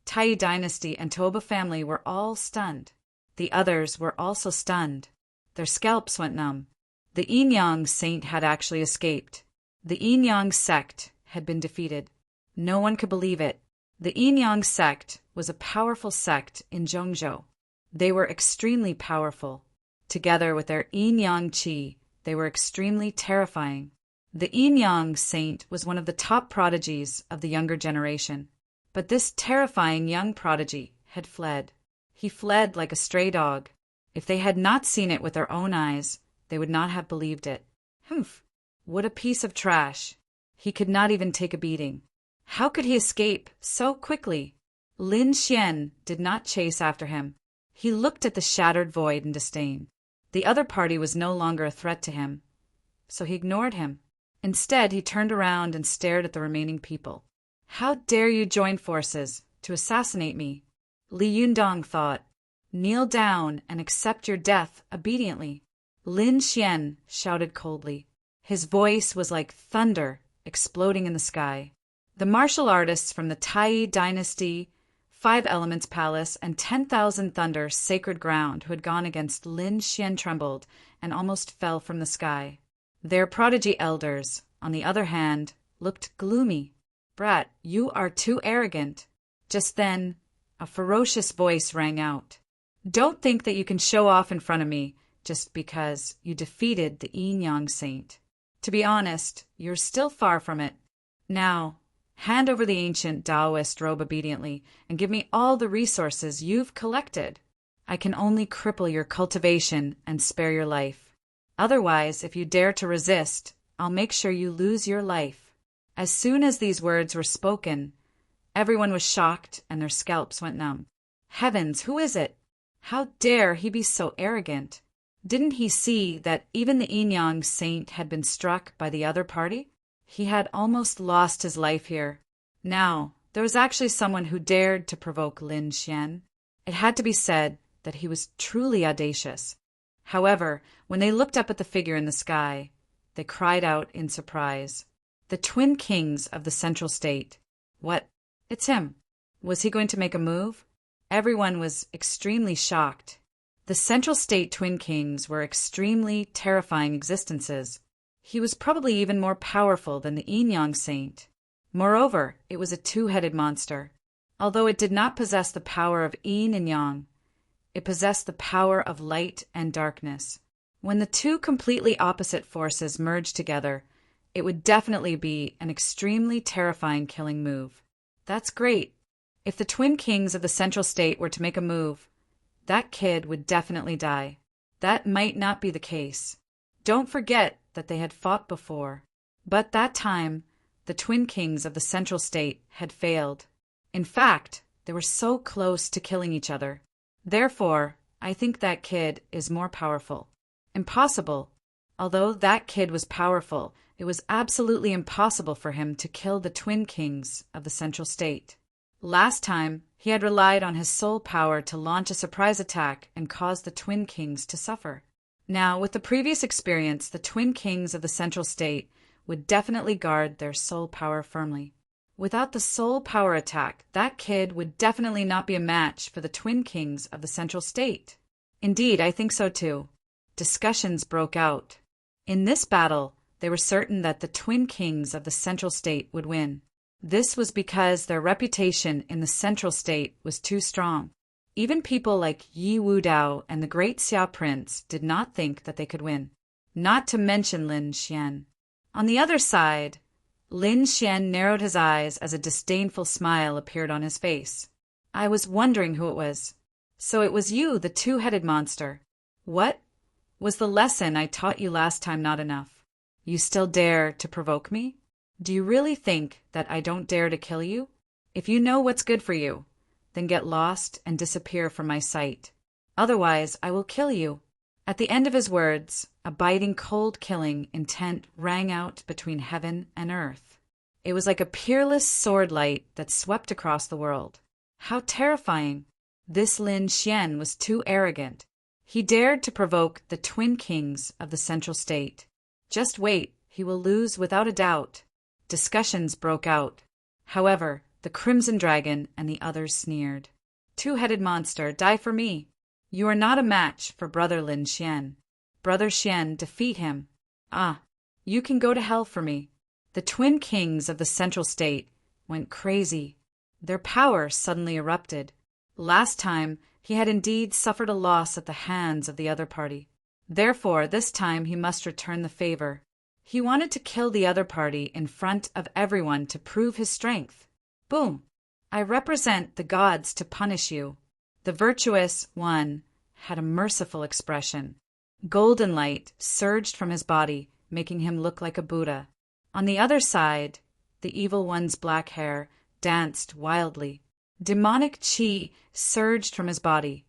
Tai dynasty and Toba family were all stunned. The others were also stunned. Their scalps went numb. The yin-yang saint had actually escaped. The yin-yang sect had been defeated. No one could believe it. The yin-yang sect was a powerful sect in Zhongzhou. They were extremely powerful. Together with their yin-yang qi, they were extremely terrifying. The yin-yang saint was one of the top prodigies of the younger generation. But this terrifying young prodigy had fled. He fled like a stray dog. If they had not seen it with their own eyes, they would not have believed it. Humph! What a piece of trash! He could not even take a beating. How could he escape so quickly? Lin Xian did not chase after him. He looked at the shattered void in disdain. The other party was no longer a threat to him, so he ignored him. Instead, he turned around and stared at the remaining people. How dare you join forces to assassinate me? Li Yundong thought. Kneel down and accept your death obediently. Lin Xian shouted coldly. His voice was like thunder exploding in the sky. The martial artists from the Tai dynasty, 5 elements palace, and 10,000 thunder sacred ground who had gone against Lin Xian trembled and almost fell from the sky. Their prodigy elders, on the other hand, looked gloomy. Brat, you are too arrogant. Just then, a ferocious voice rang out. Don't think that you can show off in front of me just because you defeated the yin-yang saint. To be honest, you're still far from it. Now, hand over the ancient Taoist robe obediently and give me all the resources you've collected. I can only cripple your cultivation and spare your life. Otherwise, if you dare to resist, I'll make sure you lose your life." As soon as these words were spoken, everyone was shocked and their scalps went numb. Heavens, who is it? How dare he be so arrogant? Didn't he see that even the Yin Yang saint had been struck by the other party? He had almost lost his life here. Now, there was actually someone who dared to provoke Lin Xian. It had to be said that he was truly audacious. However, when they looked up at the figure in the sky, they cried out in surprise. The twin kings of the Central State. What? It's him. Was he going to make a move? Everyone was extremely shocked. The Central State twin kings were extremely terrifying existences. He was probably even more powerful than the Yin Yang saint. Moreover, it was a two-headed monster. Although it did not possess the power of yin and yang, it possessed the power of light and darkness. When the two completely opposite forces merged together, it would definitely be an extremely terrifying killing move. That's great. If the twin kings of the Central State were to make a move, that kid would definitely die. That might not be the case. Don't forget that they had fought before. But that time, the twin kings of the Central State had failed. In fact, they were so close to killing each other. Therefore, I think that kid is more powerful. Impossible. Although that kid was powerful, it was absolutely impossible for him to kill the twin kings of the Central State. Last time, he had relied on his soul power to launch a surprise attack and cause the twin kings to suffer. Now, with the previous experience, the twin kings of the Central State would definitely guard their soul power firmly. Without the soul power attack, that kid would definitely not be a match for the twin kings of the Central State. Indeed, I think so too. Discussions broke out. In this battle, they were certain that the twin kings of the Central State would win. This was because their reputation in the Central State was too strong. Even people like Yi Wudao and the great Xia Prince did not think that they could win. Not to mention Lin Xian. On the other side, Lin Xian narrowed his eyes as a disdainful smile appeared on his face. I was wondering who it was. So it was you, the two-headed monster. What? Was the lesson I taught you last time not enough? You still dare to provoke me? Do you really think that I don't dare to kill you? If you know what's good for you, then get lost and disappear from my sight. Otherwise, I will kill you. At the end of his words, a biting cold killing intent rang out between heaven and earth. It was like a peerless sword light that swept across the world. How terrifying! This Lin Xian was too arrogant. He dared to provoke the twin kings of the Central State. Just wait, he will lose without a doubt. Discussions broke out. However, the Crimson Dragon and the others sneered. Two-headed monster, die for me. You are not a match for Brother Lin Xian. Brother Xian, defeat him. Ah, you can go to hell for me. The twin kings of the Central State went crazy. Their power suddenly erupted. Last time, he had indeed suffered a loss at the hands of the other party. Therefore, this time he must return the favor. He wanted to kill the other party in front of everyone to prove his strength. Boom! I represent the gods to punish you. The virtuous one had a merciful expression. Golden light surged from his body, making him look like a Buddha. On the other side, the evil one's black hair danced wildly. Demonic chi surged from his body,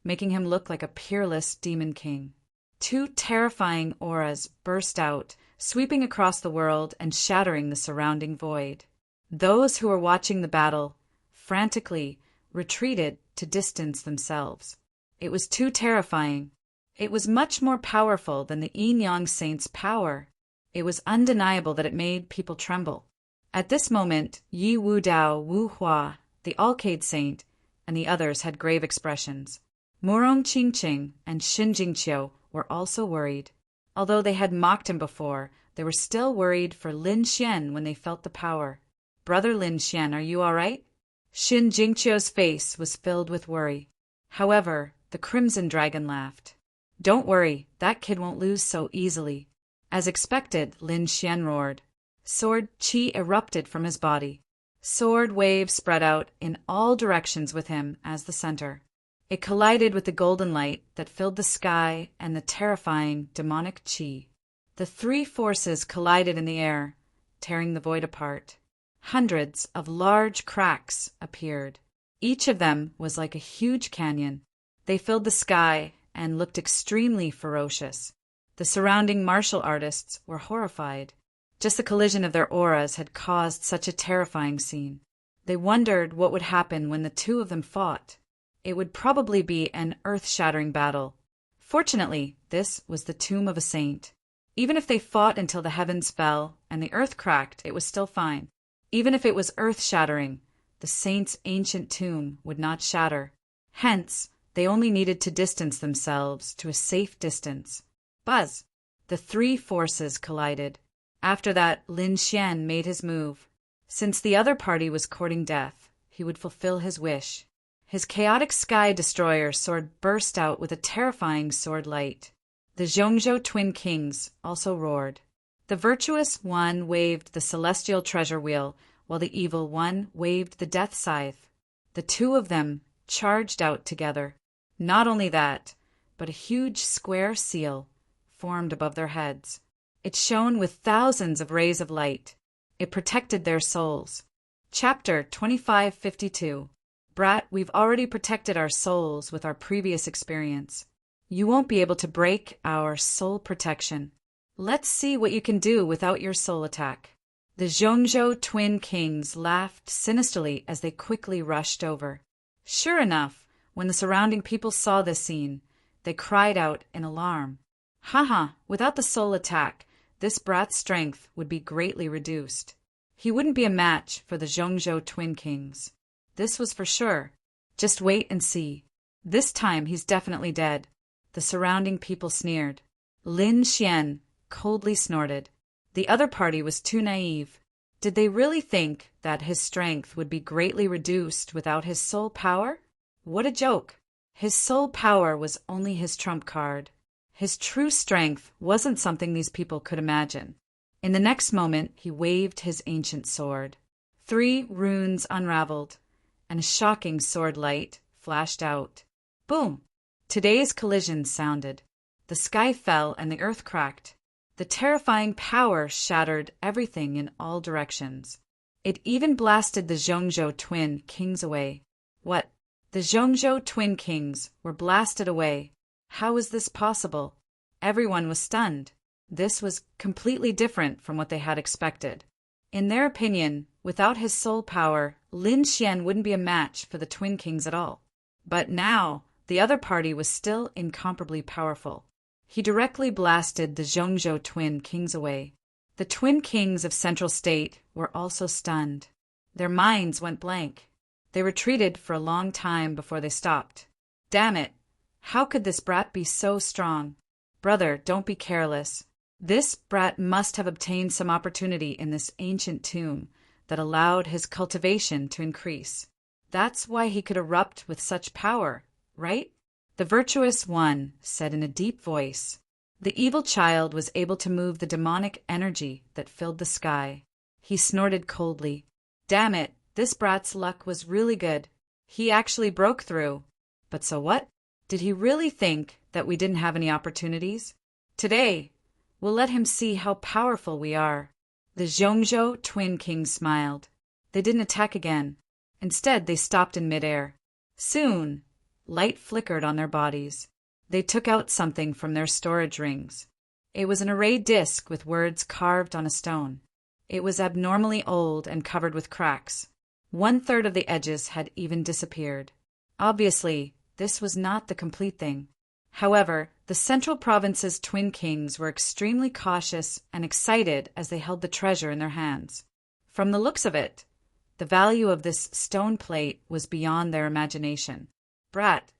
making him look like a peerless demon king. Two terrifying auras burst out, sweeping across the world and shattering the surrounding void. Those who were watching the battle frantically retreated to distance themselves. It was too terrifying. It was much more powerful than the Yin Yang Saint's power. It was undeniable that it made people tremble. At this moment, Yi Wudao, Wu Hua, the Alcade Saint, and the others had grave expressions. Murong Qingqing and Xin Jingqiu were also worried. Although they had mocked him before, they were still worried for Lin Xian when they felt the power. Brother Lin Xian, are you all right? Xin Jingqiu's face was filled with worry. However, the Crimson Dragon laughed. Don't worry, that kid won't lose so easily. As expected, Lin Xian roared. Sword chi erupted from his body. Sword waves spread out in all directions with him as the center. It collided with the golden light that filled the sky and the terrifying demonic chi. The three forces collided in the air, tearing the void apart. Hundreds of large cracks appeared. Each of them was like a huge canyon. They filled the sky and looked extremely ferocious. The surrounding martial artists were horrified. Just the collision of their auras had caused such a terrifying scene. They wondered what would happen when the two of them fought. It would probably be an earth-shattering battle. Fortunately, this was the tomb of a saint. Even if they fought until the heavens fell and the earth cracked, it was still fine. Even if it was earth-shattering, the saint's ancient tomb would not shatter. Hence, they only needed to distance themselves to a safe distance. Buzz! The three forces collided. After that, Lin Xian made his move. Since the other party was courting death, he would fulfill his wish. His chaotic sky destroyer sword burst out with a terrifying sword light. The Zhongzhou twin kings also roared. The virtuous one waved the celestial treasure wheel, while the evil one waved the death scythe. The two of them charged out together. Not only that, but a huge square seal formed above their heads. It shone with thousands of rays of light. It protected their souls. Chapter 2552. Brat, we've already protected our souls with our previous experience. You won't be able to break our soul protection. Let's see what you can do without your soul attack. The Zhongzhou twin kings laughed sinisterly as they quickly rushed over. Sure enough, when the surrounding people saw this scene, they cried out in alarm. Haha, without the soul attack, this brat's strength would be greatly reduced. He wouldn't be a match for the Zhongzhou twin kings. This was for sure. Just wait and see. This time he's definitely dead. The surrounding people sneered. Lin Xian coldly snorted. The other party was too naive. Did they really think that his strength would be greatly reduced without his soul power? What a joke! His soul power was only his trump card. His true strength wasn't something these people could imagine. In the next moment, he waved his ancient sword. 3 runes unraveled, and a shocking sword light flashed out. Boom! Today's collision sounded. The sky fell and the earth cracked. The terrifying power shattered everything in all directions. It even blasted the Zhongzhou twin kings away. What? The Zhongzhou twin kings were blasted away. How was this possible? Everyone was stunned. This was completely different from what they had expected. In their opinion, without his soul power, Lin Xian wouldn't be a match for the twin kings at all. But now, the other party was still incomparably powerful. He directly blasted the Zhongzhou twin kings away. The twin kings of Central State were also stunned. Their minds went blank. They retreated for a long time before they stopped. Damn it! How could this brat be so strong? Brother, don't be careless. This brat must have obtained some opportunity in this ancient tomb that allowed his cultivation to increase. That's why he could erupt with such power, right? The virtuous one said in a deep voice. The evil child was able to move the demonic energy that filled the sky. He snorted coldly. Damn it, this brat's luck was really good. He actually broke through. But so what? Did he really think that we didn't have any opportunities? Today, we'll let him see how powerful we are. The Zhongzhou twin kings smiled. They didn't attack again. Instead, they stopped in midair. Soon, light flickered on their bodies. They took out something from their storage rings. It was an array disc with words carved on a stone. It was abnormally old and covered with cracks. 1/3 of the edges had even disappeared. Obviously, this was not the complete thing. However, the Central Province's twin kings were extremely cautious and excited as they held the treasure in their hands. From the looks of it, the value of this stone plate was beyond their imagination. Brat,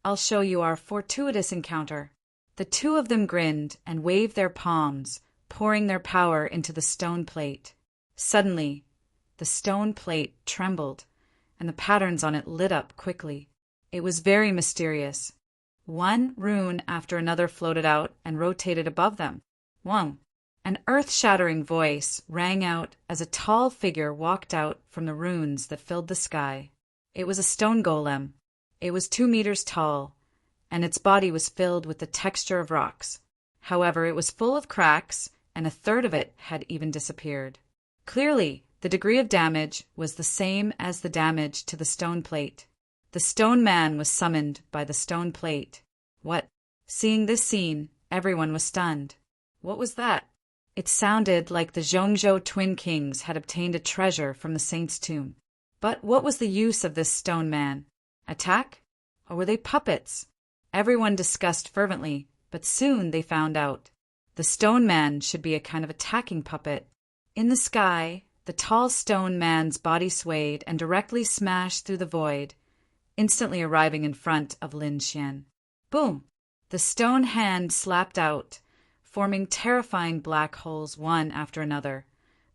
I'll show you our fortuitous encounter. The two of them grinned and waved their palms, pouring their power into the stone plate. Suddenly, the stone plate trembled, and the patterns on it lit up quickly. It was very mysterious. One rune after another floated out and rotated above them. Whoa! An earth-shattering voice rang out as a tall figure walked out from the runes that filled the sky. It was a stone golem. It was 2 meters tall, and its body was filled with the texture of rocks. However, it was full of cracks, and a third of it had even disappeared. Clearly, the degree of damage was the same as the damage to the stone plate. The stone man was summoned by the stone plate. What? Seeing this scene, everyone was stunned. What was that? It sounded like the Zhongzhou twin kings had obtained a treasure from the saint's tomb. But what was the use of this stone man? Attack? Or were they puppets? Everyone discussed fervently, but soon they found out. The stone man should be a kind of attacking puppet. In the sky, the tall stone man's body swayed and directly smashed through the void, instantly arriving in front of Lin Xian. Boom! The stone hand slapped out, forming terrifying black holes one after another,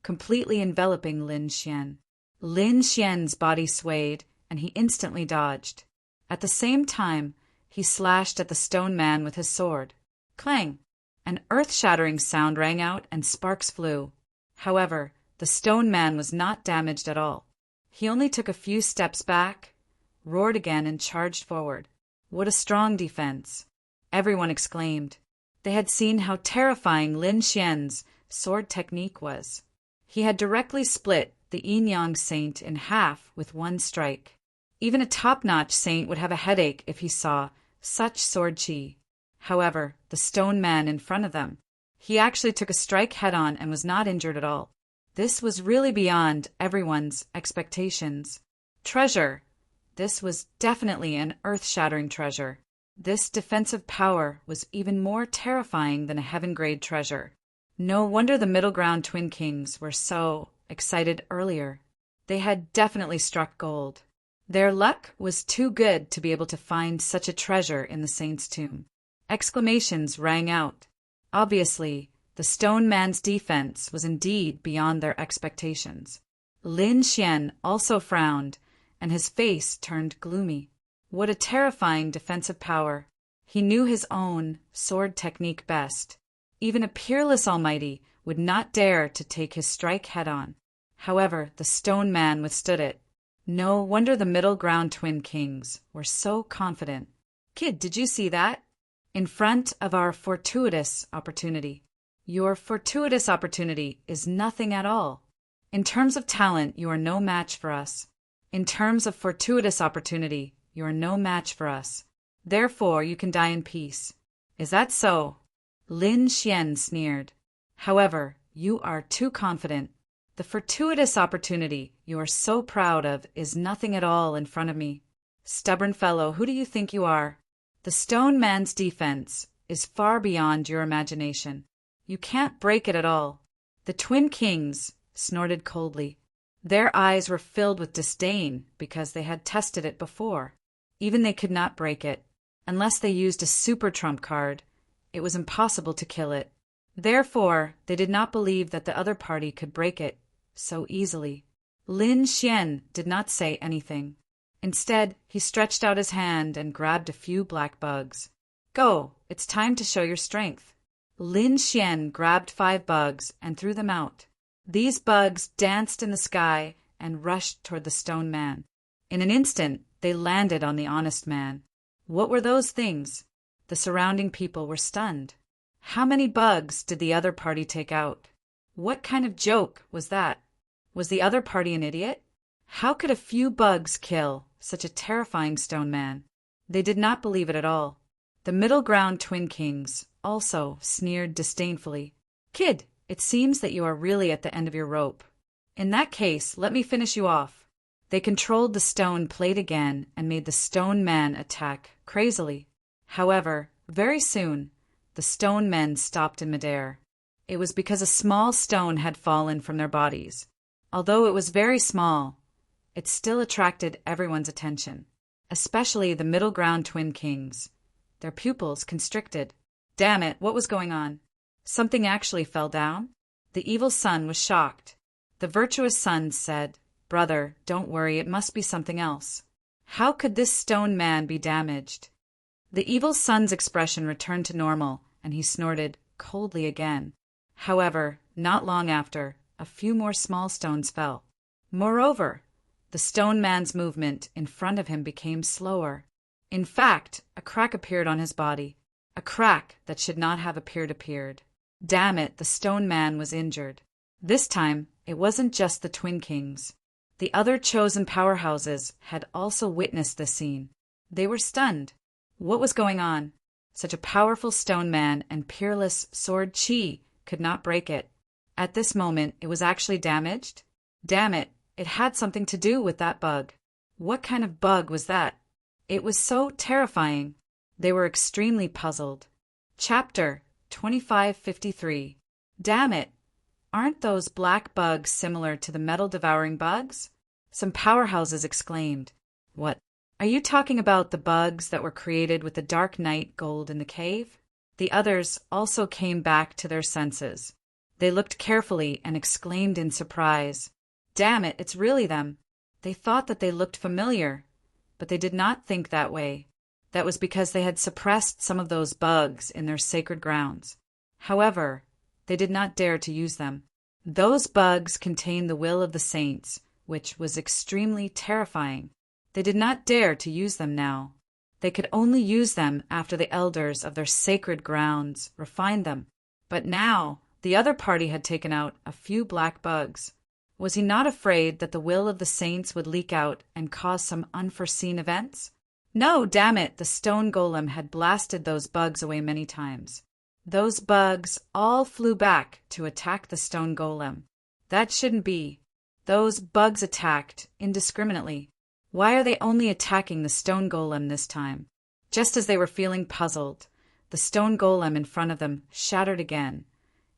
completely enveloping Lin Xian. Lin Xian's body swayed, and he instantly dodged. At the same time, he slashed at the stone man with his sword. Clang! An earth-shattering sound rang out and sparks flew. However, the stone man was not damaged at all. He only took a few steps back, roared again, and charged forward. What a strong defense! Everyone exclaimed. They had seen how terrifying Lin Xian's sword technique was. He had directly split the yin-yang saint in half with one strike. Even a top-notch saint would have a headache if he saw such sword chi. However, the stone man in front of them, he actually took a strike head-on and was not injured at all. This was really beyond everyone's expectations. Treasure. This was definitely an earth-shattering treasure. This defensive power was even more terrifying than a heaven-grade treasure. No wonder the middle ground twin kings were so excited earlier. They had definitely struck gold. Their luck was too good to be able to find such a treasure in the saint's tomb. Exclamations rang out. Obviously, the stone man's defense was indeed beyond their expectations. Lin Xian also frowned, and his face turned gloomy. What a terrifying defensive power. He knew his own sword technique best. Even a peerless almighty would not dare to take his strike head-on. However, the stone man withstood it. No wonder the middle ground twin kings were so confident. Kid, did you see that? In front of our fortuitous opportunity. Your fortuitous opportunity is nothing at all. In terms of talent, you are no match for us. In terms of fortuitous opportunity, you are no match for us. Therefore, you can die in peace. Is that so? Lin Xian sneered. However, you are too confident. The fortuitous opportunity you are so proud of is nothing at all in front of me. Stubborn fellow, who do you think you are? The stone man's defense is far beyond your imagination. You can't break it at all. The twin kings snorted coldly. Their eyes were filled with disdain because they had tested it before. Even they could not break it. Unless they used a super trump card, it was impossible to kill it. Therefore, they did not believe that the other party could break it so easily. Lin Xian did not say anything. Instead, he stretched out his hand and grabbed a few black bugs. Go, it's time to show your strength. Lin Xian grabbed 5 bugs and threw them out. These bugs danced in the sky and rushed toward the stone man. In an instant, they landed on the honest man. What were those things? The surrounding people were stunned. How many bugs did the other party take out? What kind of joke was that? Was the other party an idiot? How could a few bugs kill such a terrifying stone man? They did not believe it at all. The middle ground twin kings also sneered disdainfully. Kid, it seems that you are really at the end of your rope. In that case, let me finish you off. They controlled the stone plate again and made the stone man attack crazily. However, very soon, the stone men stopped in midair. It was because a small stone had fallen from their bodies. Although it was very small, it still attracted everyone's attention, especially the middle ground twin kings. Their pupils constricted. Damn it, what was going on? Something actually fell down? The evil son was shocked. The virtuous son said, Brother, don't worry, it must be something else. How could this stone man be damaged? The evil son's expression returned to normal, and he snorted coldly again. However, not long after, a few more small stones fell. Moreover, the stone man's movement in front of him became slower. In fact, a crack appeared on his body. A crack that should not have appeared. Damn it, the stone man was injured. This time, it wasn't just the Twin Kings. The other chosen powerhouses had also witnessed this scene. They were stunned. What was going on? Such a powerful stone man and peerless sword chi could not break it. At this moment, it was actually damaged? Damn it, it had something to do with that bug. What kind of bug was that? It was so terrifying. They were extremely puzzled. Chapter 2553. Damn it! Aren't those black bugs similar to the metal-devouring bugs? Some powerhouses exclaimed. What? Are you talking about the bugs that were created with the dark night gold in the cave? The others also came back to their senses. They looked carefully and exclaimed in surprise. Damn it, it's really them. They thought that they looked familiar, but they did not think that way. That was because they had suppressed some of those bugs in their sacred grounds. However, they did not dare to use them. Those bugs contained the will of the saints, which was extremely terrifying. They did not dare to use them now. They could only use them after the elders of their sacred grounds refined them. But now, the other party had taken out a few black bugs. Was he not afraid that the will of the saints would leak out and cause some unforeseen events? No, damn it, the stone golem had blasted those bugs away many times. Those bugs all flew back to attack the stone golem. That shouldn't be. Those bugs attacked indiscriminately. Why are they only attacking the stone golem this time? Just as they were feeling puzzled, the stone golem in front of them shattered again,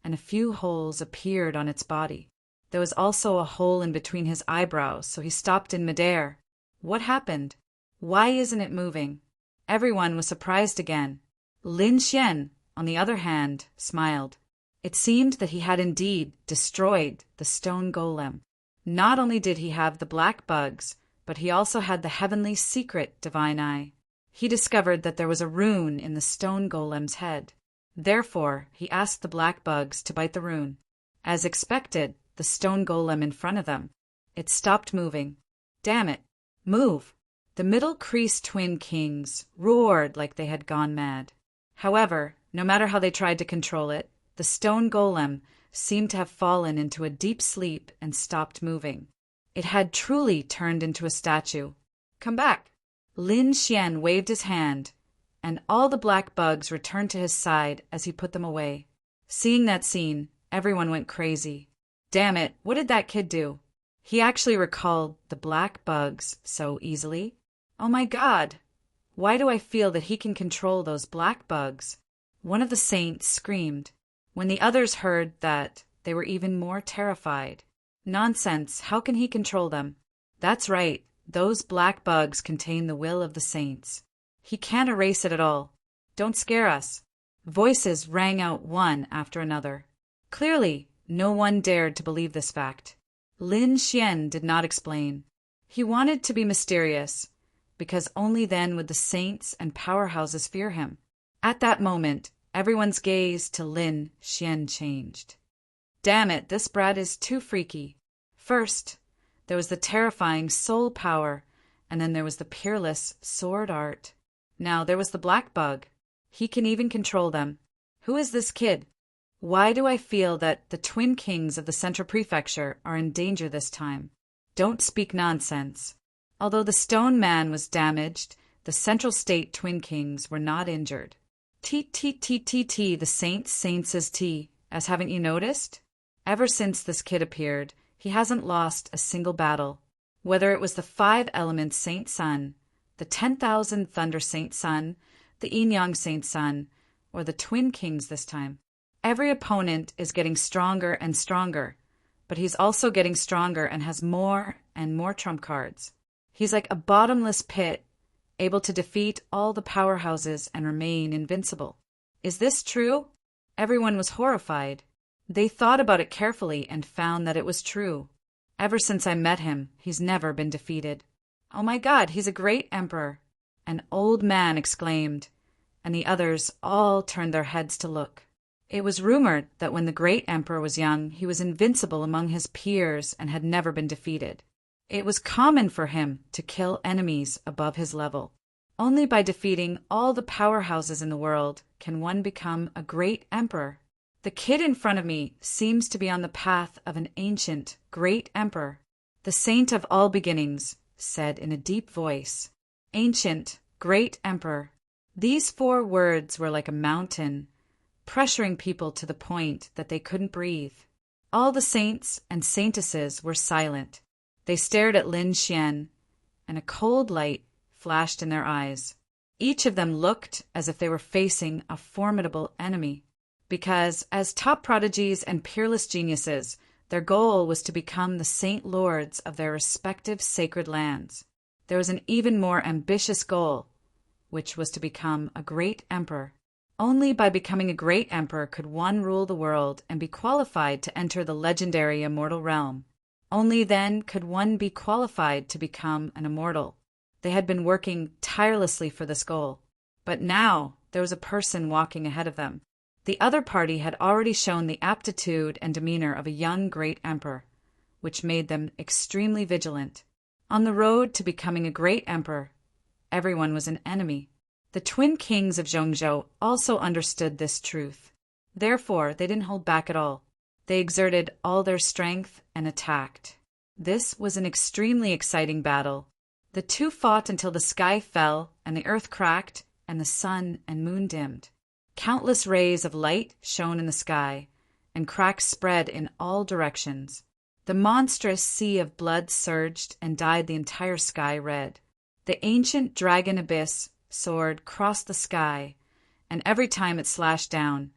and a few holes appeared on its body. There was also a hole in between his eyebrows, so he stopped in midair. What happened? Why isn't it moving? Everyone was surprised again. Lin Xian, on the other hand, smiled. It seemed that he had indeed destroyed the stone golem. Not only did he have the black bugs, but he also had the heavenly secret divine eye. He discovered that there was a rune in the stone golem's head. Therefore, he asked the black bugs to bite the rune. As expected, the stone golem in front of them. It stopped moving. Damn it! Move! The middle crease twin kings roared like they had gone mad. However, no matter how they tried to control it, the stone golem seemed to have fallen into a deep sleep and stopped moving. It had truly turned into a statue. Come back! Lin Xian waved his hand, and all the black bugs returned to his side as he put them away. Seeing that scene, everyone went crazy. Damn it, what did that kid do? He actually recalled the black bugs so easily. Oh my God! Why do I feel that he can control those black bugs? One of the saints screamed. When the others heard that, they were even more terrified. Nonsense, how can he control them? That's right, those black bugs contain the will of the saints. He can't erase it at all. Don't scare us. Voices rang out one after another. Clearly, no one dared to believe this fact. Lin Xian did not explain. He wanted to be mysterious, because only then would the saints and powerhouses fear him. At that moment, everyone's gaze to Lin Xian changed. Damn it, this brat is too freaky. First, there was the terrifying soul power, and then there was the peerless sword art. Now there was the black bug. He can even control them. Who is this kid? Why do I feel that the twin kings of the Central Prefecture are in danger this time? Don't speak nonsense. Although the stone man was damaged, the Central State twin kings were not injured. The saints T. As haven't you noticed? Ever since this kid appeared, he hasn't lost a single battle. Whether it was the 5 elements Saint Sun, the 10,000 Thunder Saint Sun, the Yin-Yang Saint Sun, or the Twin Kings this time. Every opponent is getting stronger and stronger, but he's also getting stronger and has more and more trump cards. He's like a bottomless pit, able to defeat all the powerhouses and remain invincible. Is this true? Everyone was horrified. They thought about it carefully and found that it was true. Ever since I met him, he's never been defeated. Oh my God, he's a great emperor! An old man exclaimed, and the others all turned their heads to look. It was rumored that when the great emperor was young, he was invincible among his peers and had never been defeated. It was common for him to kill enemies above his level. Only by defeating all the powerhouses in the world can one become a great emperor? The kid in front of me seems to be on the path of an ancient, great emperor. The saint of all beginnings said in a deep voice, "Ancient, great emperor." These 4 words were like a mountain, pressuring people to the point that they couldn't breathe. All the saints and saintesses were silent. They stared at Lin Xian, and a cold light flashed in their eyes. Each of them looked as if they were facing a formidable enemy, because, as top prodigies and peerless geniuses, their goal was to become the saint lords of their respective sacred lands. There was an even more ambitious goal, which was to become a great emperor. Only by becoming a great emperor could one rule the world and be qualified to enter the legendary immortal realm. Only then could one be qualified to become an immortal. They had been working tirelessly for this goal, but now there was a person walking ahead of them. The other party had already shown the aptitude and demeanor of a young great emperor, which made them extremely vigilant. On the road to becoming a great emperor, everyone was an enemy. The twin kings of Zhongzhou also understood this truth. Therefore, they didn't hold back at all. They exerted all their strength and attacked. This was an extremely exciting battle. The 2 fought until the sky fell and the earth cracked and the sun and moon dimmed. Countless rays of light shone in the sky, and cracks spread in all directions. The monstrous sea of blood surged and dyed the entire sky red. The ancient dragon abyss sword crossed the sky, and every time it slashed down,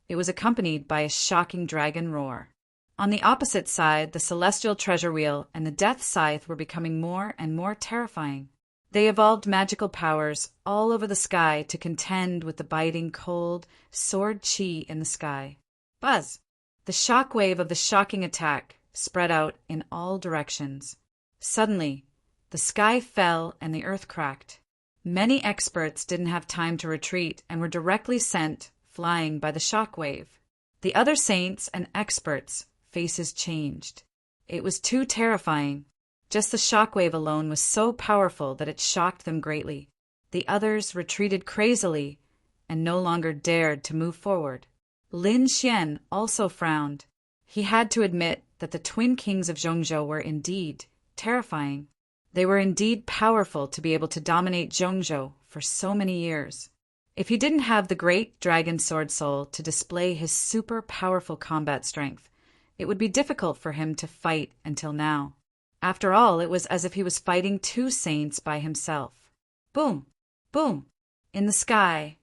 it was accompanied by a shocking dragon roar. On the opposite side, the celestial treasure wheel and the death scythe were becoming more and more terrifying. They evolved magical powers all over the sky to contend with the biting cold sword chi in the sky. Buzz! The shock wave of the shocking attack spread out in all directions. Suddenly, the sky fell and the earth cracked. Many experts didn't have time to retreat and were directly sent flying by the shock wave. The other saints and experts' faces changed. It was too terrifying. Just the shockwave alone was so powerful that it shocked them greatly. The others retreated crazily and no longer dared to move forward. Lin Xian also frowned. He had to admit that the twin kings of Zhongzhou were indeed terrifying. They were indeed powerful to be able to dominate Zhongzhou for so many years. If he didn't have the great dragon sword soul to display his super powerful combat strength, it would be difficult for him to fight until now. After all, it was as if he was fighting 2 saints by himself. Boom! Boom! In the sky,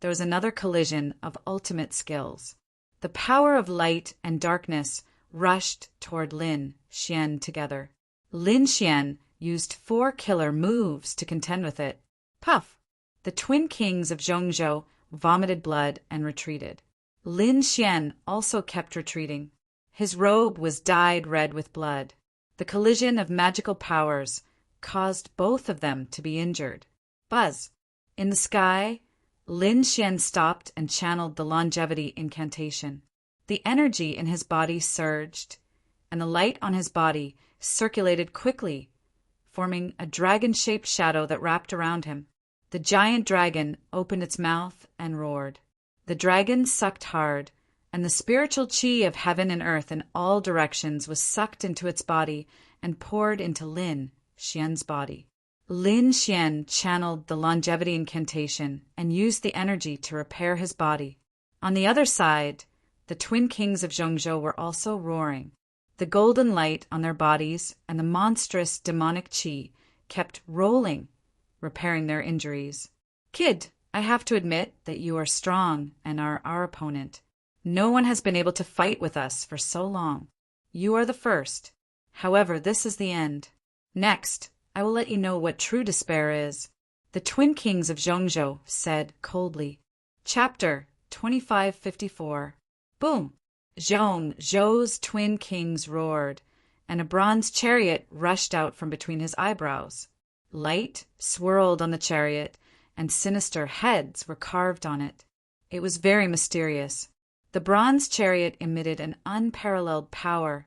there was another collision of ultimate skills. The power of light and darkness rushed toward Lin Xian together. Lin Xian used 4 killer moves to contend with it. Puff! The twin kings of Zhongzhou vomited blood and retreated. Lin Xian also kept retreating. His robe was dyed red with blood. The collision of magical powers caused both of them to be injured. Buzz! In the sky, Lin Xian stopped and channeled the longevity incantation. The energy in his body surged, and the light on his body circulated quickly, forming a dragon-shaped shadow that wrapped around him. The giant dragon opened its mouth and roared. The dragon sucked hard, and the spiritual chi of heaven and earth in all directions was sucked into its body and poured into Lin Xian's body. Lin Xian channeled the longevity incantation and used the energy to repair his body. On the other side, the twin kings of Zhongzhou were also roaring. The golden light on their bodies and the monstrous demonic chi kept rolling, repairing their injuries. Kid, I have to admit that you are strong and are our opponent. No one has been able to fight with us for so long. You are the first. However, this is the end. Next, I will let you know what true despair is. The twin kings of Zhongzhou said coldly. Chapter 2554. Boom! Zhongzhou's twin kings roared, and a bronze chariot rushed out from between his eyebrows. Light swirled on the chariot, and sinister heads were carved on it. It was very mysterious. The bronze chariot emitted an unparalleled power,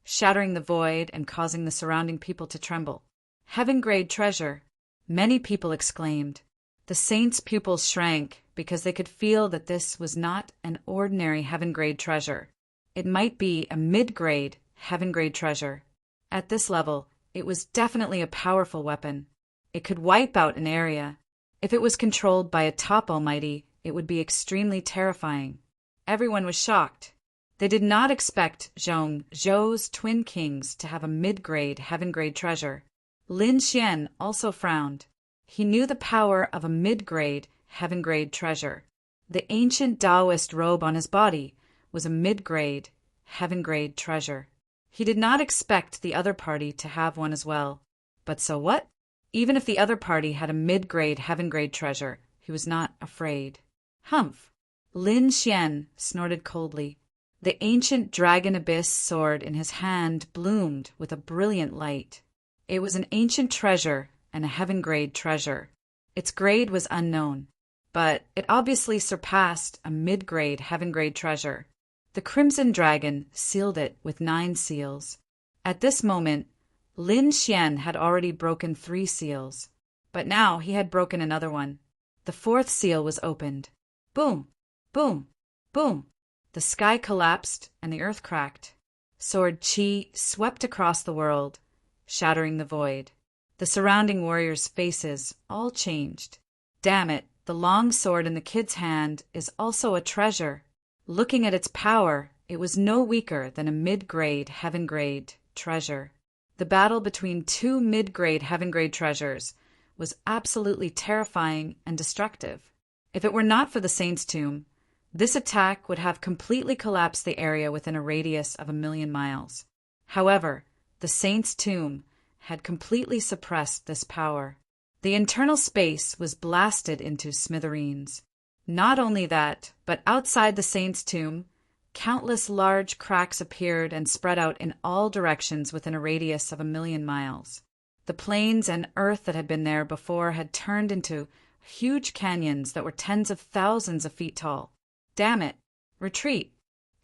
shattering the void and causing the surrounding people to tremble. Heaven-grade treasure, many people exclaimed. The saints' pupils shrank because they could feel that this was not an ordinary heaven-grade treasure. It might be a mid-grade, heaven-grade treasure. At this level, it was definitely a powerful weapon. It could wipe out an area. If it was controlled by a top almighty, it would be extremely terrifying. Everyone was shocked. They did not expect Zhou's twin kings to have a mid-grade, heaven-grade treasure. Lin Xian also frowned. He knew the power of a mid-grade, heaven-grade treasure. The ancient Taoist robe on his body was a mid-grade, heaven-grade treasure. He did not expect the other party to have one as well. But so what? Even if the other party had a mid-grade, heaven-grade treasure, he was not afraid. Humph! Lin Xian snorted coldly. The ancient dragon abyss sword in his hand bloomed with a brilliant light. It was an ancient treasure and a heaven-grade treasure. Its grade was unknown, but it obviously surpassed a mid-grade, heaven-grade treasure. The crimson dragon sealed it with 9 seals. At this moment, Lin Xian had already broken 3 seals, but now he had broken another one. The 4th seal was opened. Boom! Boom! Boom! The sky collapsed and the earth cracked. Sword Qi swept across the world, shattering the void. The surrounding warriors' faces all changed. Damn it, the long sword in the kid's hand is also a treasure. Looking at its power, it was no weaker than a mid-grade, heaven-grade treasure. The battle between 2 mid-grade, heaven-grade treasures was absolutely terrifying and destructive. If it were not for the saint's tomb, this attack would have completely collapsed the area within a radius of 1,000,000 miles. However, the saint's tomb had completely suppressed this power. The internal space was blasted into smithereens. Not only that, but outside the saint's tomb, countless large cracks appeared and spread out in all directions within a radius of 1,000,000 miles. The plains and earth that had been there before had turned into huge canyons that were tens of thousands of feet tall. Damn it! Retreat!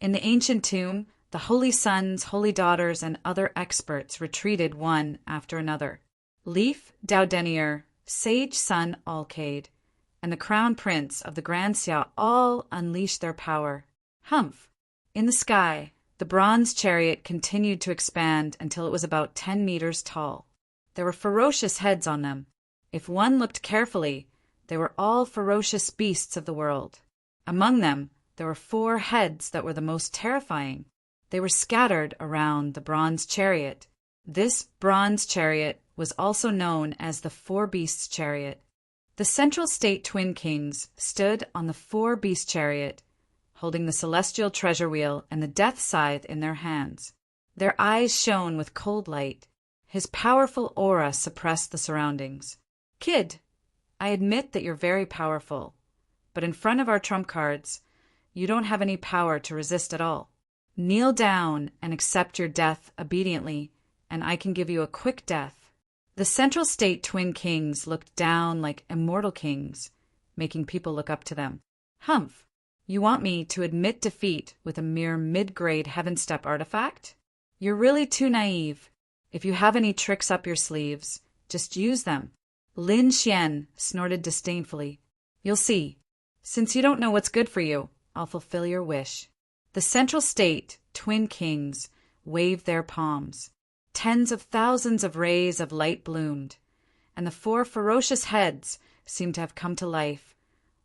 In the ancient tomb, the holy sons, holy daughters, and other experts retreated one after another. Leaf Daudenier, sage son Alcade, and the crown prince of the Grand Xia all unleashed their power. Humph! In the sky, the bronze chariot continued to expand until it was about 10 meters tall. There were ferocious heads on them. If one looked carefully, they were all ferocious beasts of the world. Among them, there were 4 heads that were the most terrifying. They were scattered around the bronze chariot. This bronze chariot was also known as the 4 Beasts chariot. The central state twin kings stood on the 4 Beast chariot, holding the celestial treasure wheel and the death scythe in their hands. Their eyes shone with cold light. His powerful aura suppressed the surroundings. Kid, I admit that you're very powerful, but in front of our trump cards, you don't have any power to resist at all. Kneel down and accept your death obediently, and I can give you a quick death. The central state twin kings looked down like immortal kings, making people look up to them. Humph! You want me to admit defeat with a mere mid-grade heaven step artifact? You're really too naive. If you have any tricks up your sleeves, just use them. Lin Xian snorted disdainfully. You'll see. Since you don't know what's good for you, I'll fulfill your wish. The central state twin kings waved their palms. Tens of thousands of rays of light bloomed, and the 4 ferocious heads seemed to have come to life,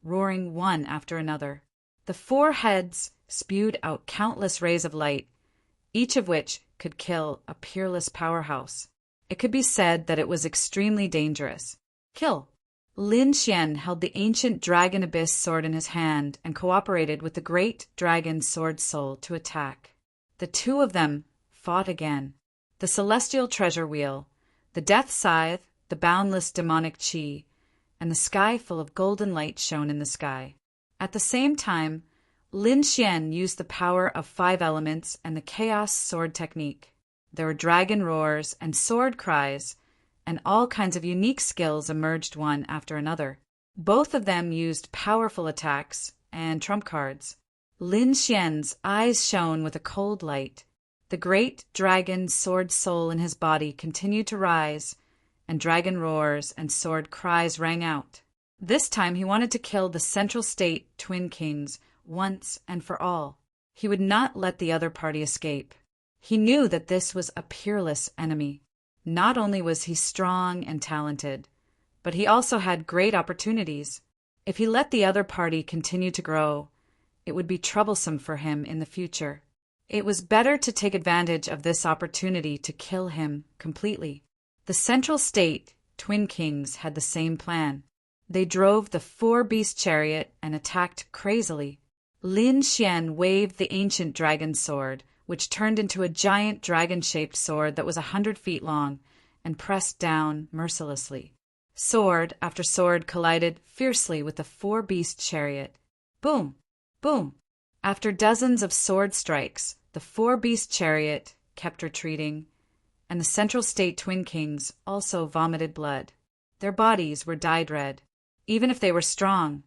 roaring one after another. The 4 heads spewed out countless rays of light, each of which could kill a peerless powerhouse. It could be said that it was extremely dangerous. Kill! Lin Xian held the ancient dragon abyss sword in his hand and cooperated with the great dragon sword soul to attack. The 2 of them fought again. The celestial treasure wheel, the death scythe, the boundless demonic qi, and the sky full of golden light shone in the sky. At the same time, Lin Xian used the power of 5 elements and the chaos sword technique. There were dragon roars and sword cries, and all kinds of unique skills emerged one after another. Both of them used powerful attacks and trump cards. Lin Xian's eyes shone with a cold light. The great dragon sword soul in his body continued to rise, and dragon roars and sword cries rang out. This time he wanted to kill the Central State Twin Kings once and for all. He would not let the other party escape. He knew that this was a peerless enemy. Not only was he strong and talented, but he also had great opportunities. If he let the other party continue to grow, it would be troublesome for him in the future. It was better to take advantage of this opportunity to kill him completely. The Central State Twin Kings had the same plan. They drove the four-beast chariot and attacked crazily. Lin Xian waved the ancient dragon sword, which turned into a giant dragon-shaped sword that was 100 feet long, and pressed down mercilessly. Sword after sword collided fiercely with the four-beast chariot. Boom! Boom! After dozens of sword strikes, the four-beast chariot kept retreating, and the Central State Twin Kings also vomited blood. Their bodies were dyed red. Even if they were strong,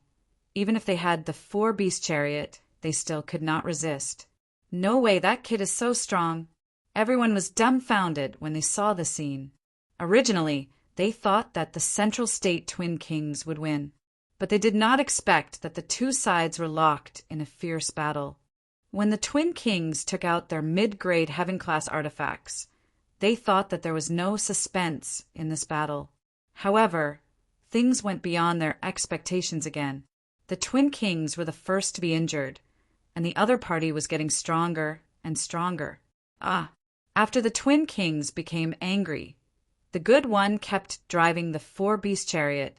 even if they had the four-beast chariot, they still could not resist. No way, that kid is so strong. Everyone was dumbfounded when they saw the scene. Originally, they thought that the Central State Twin Kings would win, but they did not expect that the two sides were locked in a fierce battle. When the Twin Kings took out their mid-grade Heaven-class artifacts, they thought that there was no suspense in this battle. However, things went beyond their expectations again. The Twin Kings were the first to be injured, and the other party was getting stronger and stronger. After the Twin Kings became angry, the good one kept driving the four-beast chariot,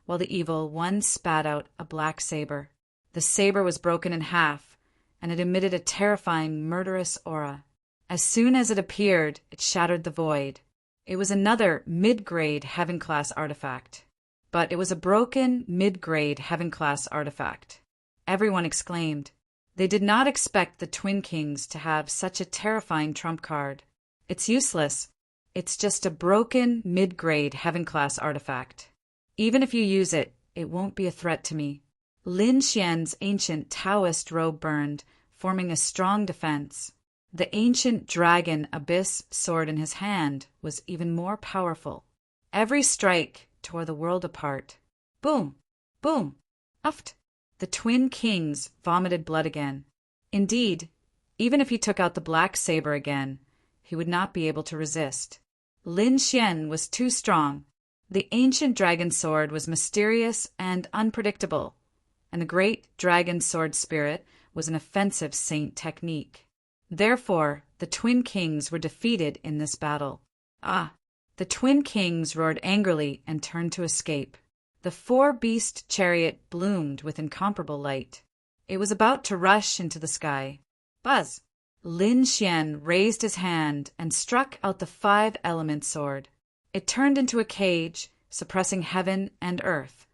while the evil one spat out a black saber. The saber was broken in half, and it emitted a terrifying, murderous aura. As soon as it appeared, it shattered the void. It was another mid-grade Heaven-class artifact. But it was a broken, mid-grade Heaven-class artifact. Everyone exclaimed. They did not expect the Twin Kings to have such a terrifying trump card. It's useless. It's just a broken, mid-grade Heaven-class artifact. Even if you use it, it won't be a threat to me. Lin Xian's ancient Taoist robe burned, forming a strong defense. The ancient dragon abyss sword in his hand was even more powerful. Every strike tore the world apart. Boom! Boom! Uft! The Twin Kings vomited blood again. Indeed, even if he took out the black saber again, he would not be able to resist. Lin Xian was too strong. The ancient dragon sword was mysterious and unpredictable, and the great dragon sword spirit was an offensive saint technique. Therefore, the Twin Kings were defeated in this battle. The Twin Kings roared angrily and turned to escape. The four-beast chariot bloomed with incomparable light. It was about to rush into the sky. Buzz! Lin Xian raised his hand and struck out the five-element sword. It turned into a cage, suppressing heaven and earth,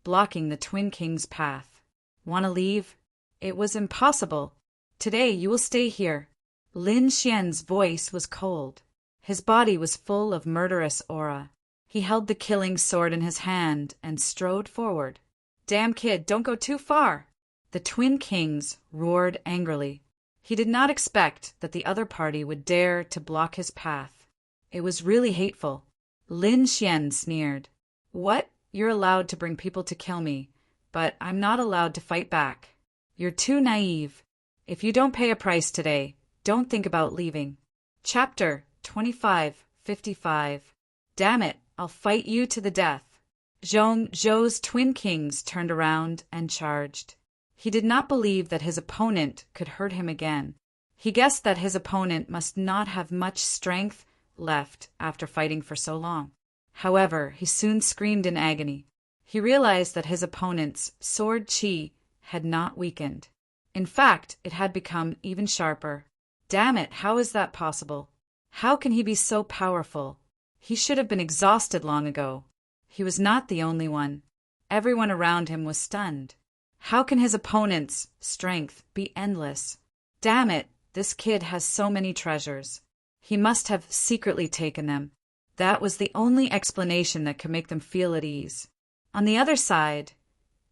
blocking the Twin Kings' path. "Want to leave?" It was impossible. "Today you will stay here." Lin Xian's voice was cold. His body was full of murderous aura. He held the killing sword in his hand and strode forward. "Damn kid, don't go too far!" The Twin Kings roared angrily. He did not expect that the other party would dare to block his path. It was really hateful. Lin Xian sneered. "What? You're allowed to bring people to kill me, but I'm not allowed to fight back. You're too naive. If you don't pay a price today, don't think about leaving." Chapter 25:55. Damn it, I'll fight you to the death. Zhong Zhou's Twin Kings turned around and charged. He did not believe that his opponent could hurt him again. He guessed that his opponent must not have much strength left after fighting for so long. However, he soon screamed in agony. He realized that his opponent's sword chi had not weakened. In fact, it had become even sharper. Damn it, how is that possible? How can he be so powerful? He should have been exhausted long ago. He was not the only one. Everyone around him was stunned. How can his opponent's strength be endless? Damn it, this kid has so many treasures. He must have secretly taken them. That was the only explanation that could make them feel at ease. On the other side,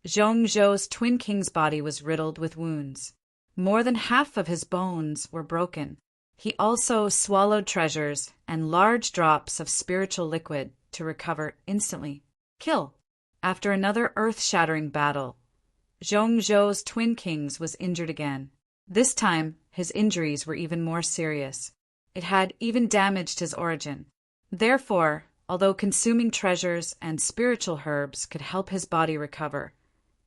Zhong Zhou's Twin King's body was riddled with wounds. More than half of his bones were broken. He also swallowed treasures and large drops of spiritual liquid to recover instantly. Kill! After another earth-shattering battle, Zhong Zhou's twin kings was injured again. This time, his injuries were even more serious. It had even damaged his origin. Therefore, although consuming treasures and spiritual herbs could help his body recover,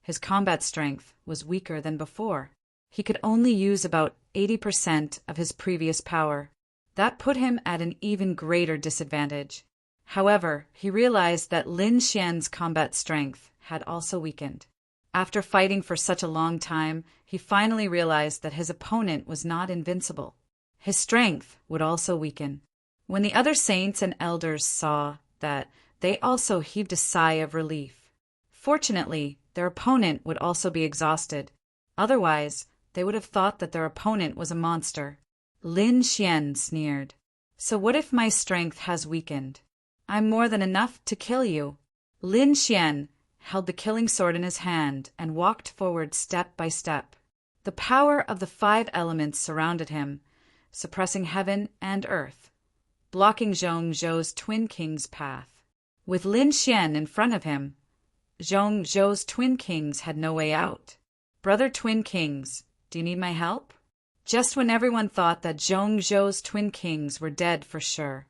his combat strength was weaker than before. He could only use about 80% of his previous power. That put him at an even greater disadvantage. However, he realized that Lin Xian's combat strength had also weakened. After fighting for such a long time, he finally realized that his opponent was not invincible. His strength would also weaken. When the other saints and elders saw that, they also heaved a sigh of relief. Fortunately, their opponent would also be exhausted. Otherwise, they would have thought that their opponent was a monster. Lin Xian sneered. "So what if my strength has weakened? I'm more than enough to kill you." Lin Xian held the killing sword in his hand and walked forward step by step. The power of the 5 elements surrounded him, suppressing heaven and earth, blocking Zhong Zhou's twin kings' path. With Lin Xian in front of him, Zhong Zhou's twin kings had no way out. "Brother twin kings, do you need my help?" Just when everyone thought that Zhong Zhou's twin kings were dead for sure,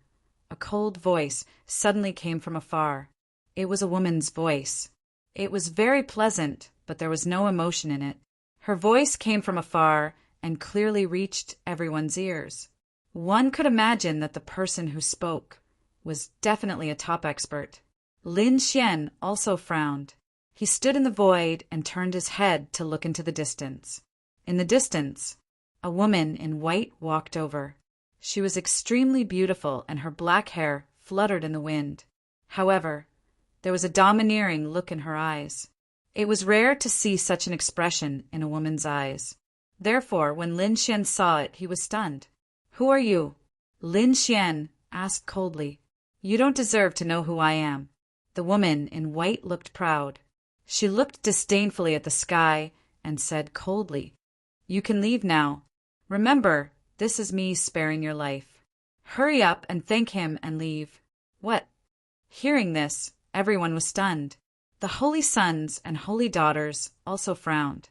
a cold voice suddenly came from afar. It was a woman's voice. It was very pleasant, but there was no emotion in it. Her voice came from afar and clearly reached everyone's ears. One could imagine that the person who spoke was definitely a top expert. Lin Xian also frowned. He stood in the void and turned his head to look into the distance. In the distance, a woman in white walked over. She was extremely beautiful and her black hair fluttered in the wind. However, there was a domineering look in her eyes. It was rare to see such an expression in a woman's eyes. Therefore, when Lin Xian saw it, he was stunned. "Who are you?" Lin Xian asked coldly. "You don't deserve to know who I am." The woman in white looked proud. She looked disdainfully at the sky and said coldly, "You can leave now. Remember, this is me sparing your life. Hurry up and thank him and leave." "What?" Hearing this, everyone was stunned. The holy sons and holy daughters also frowned.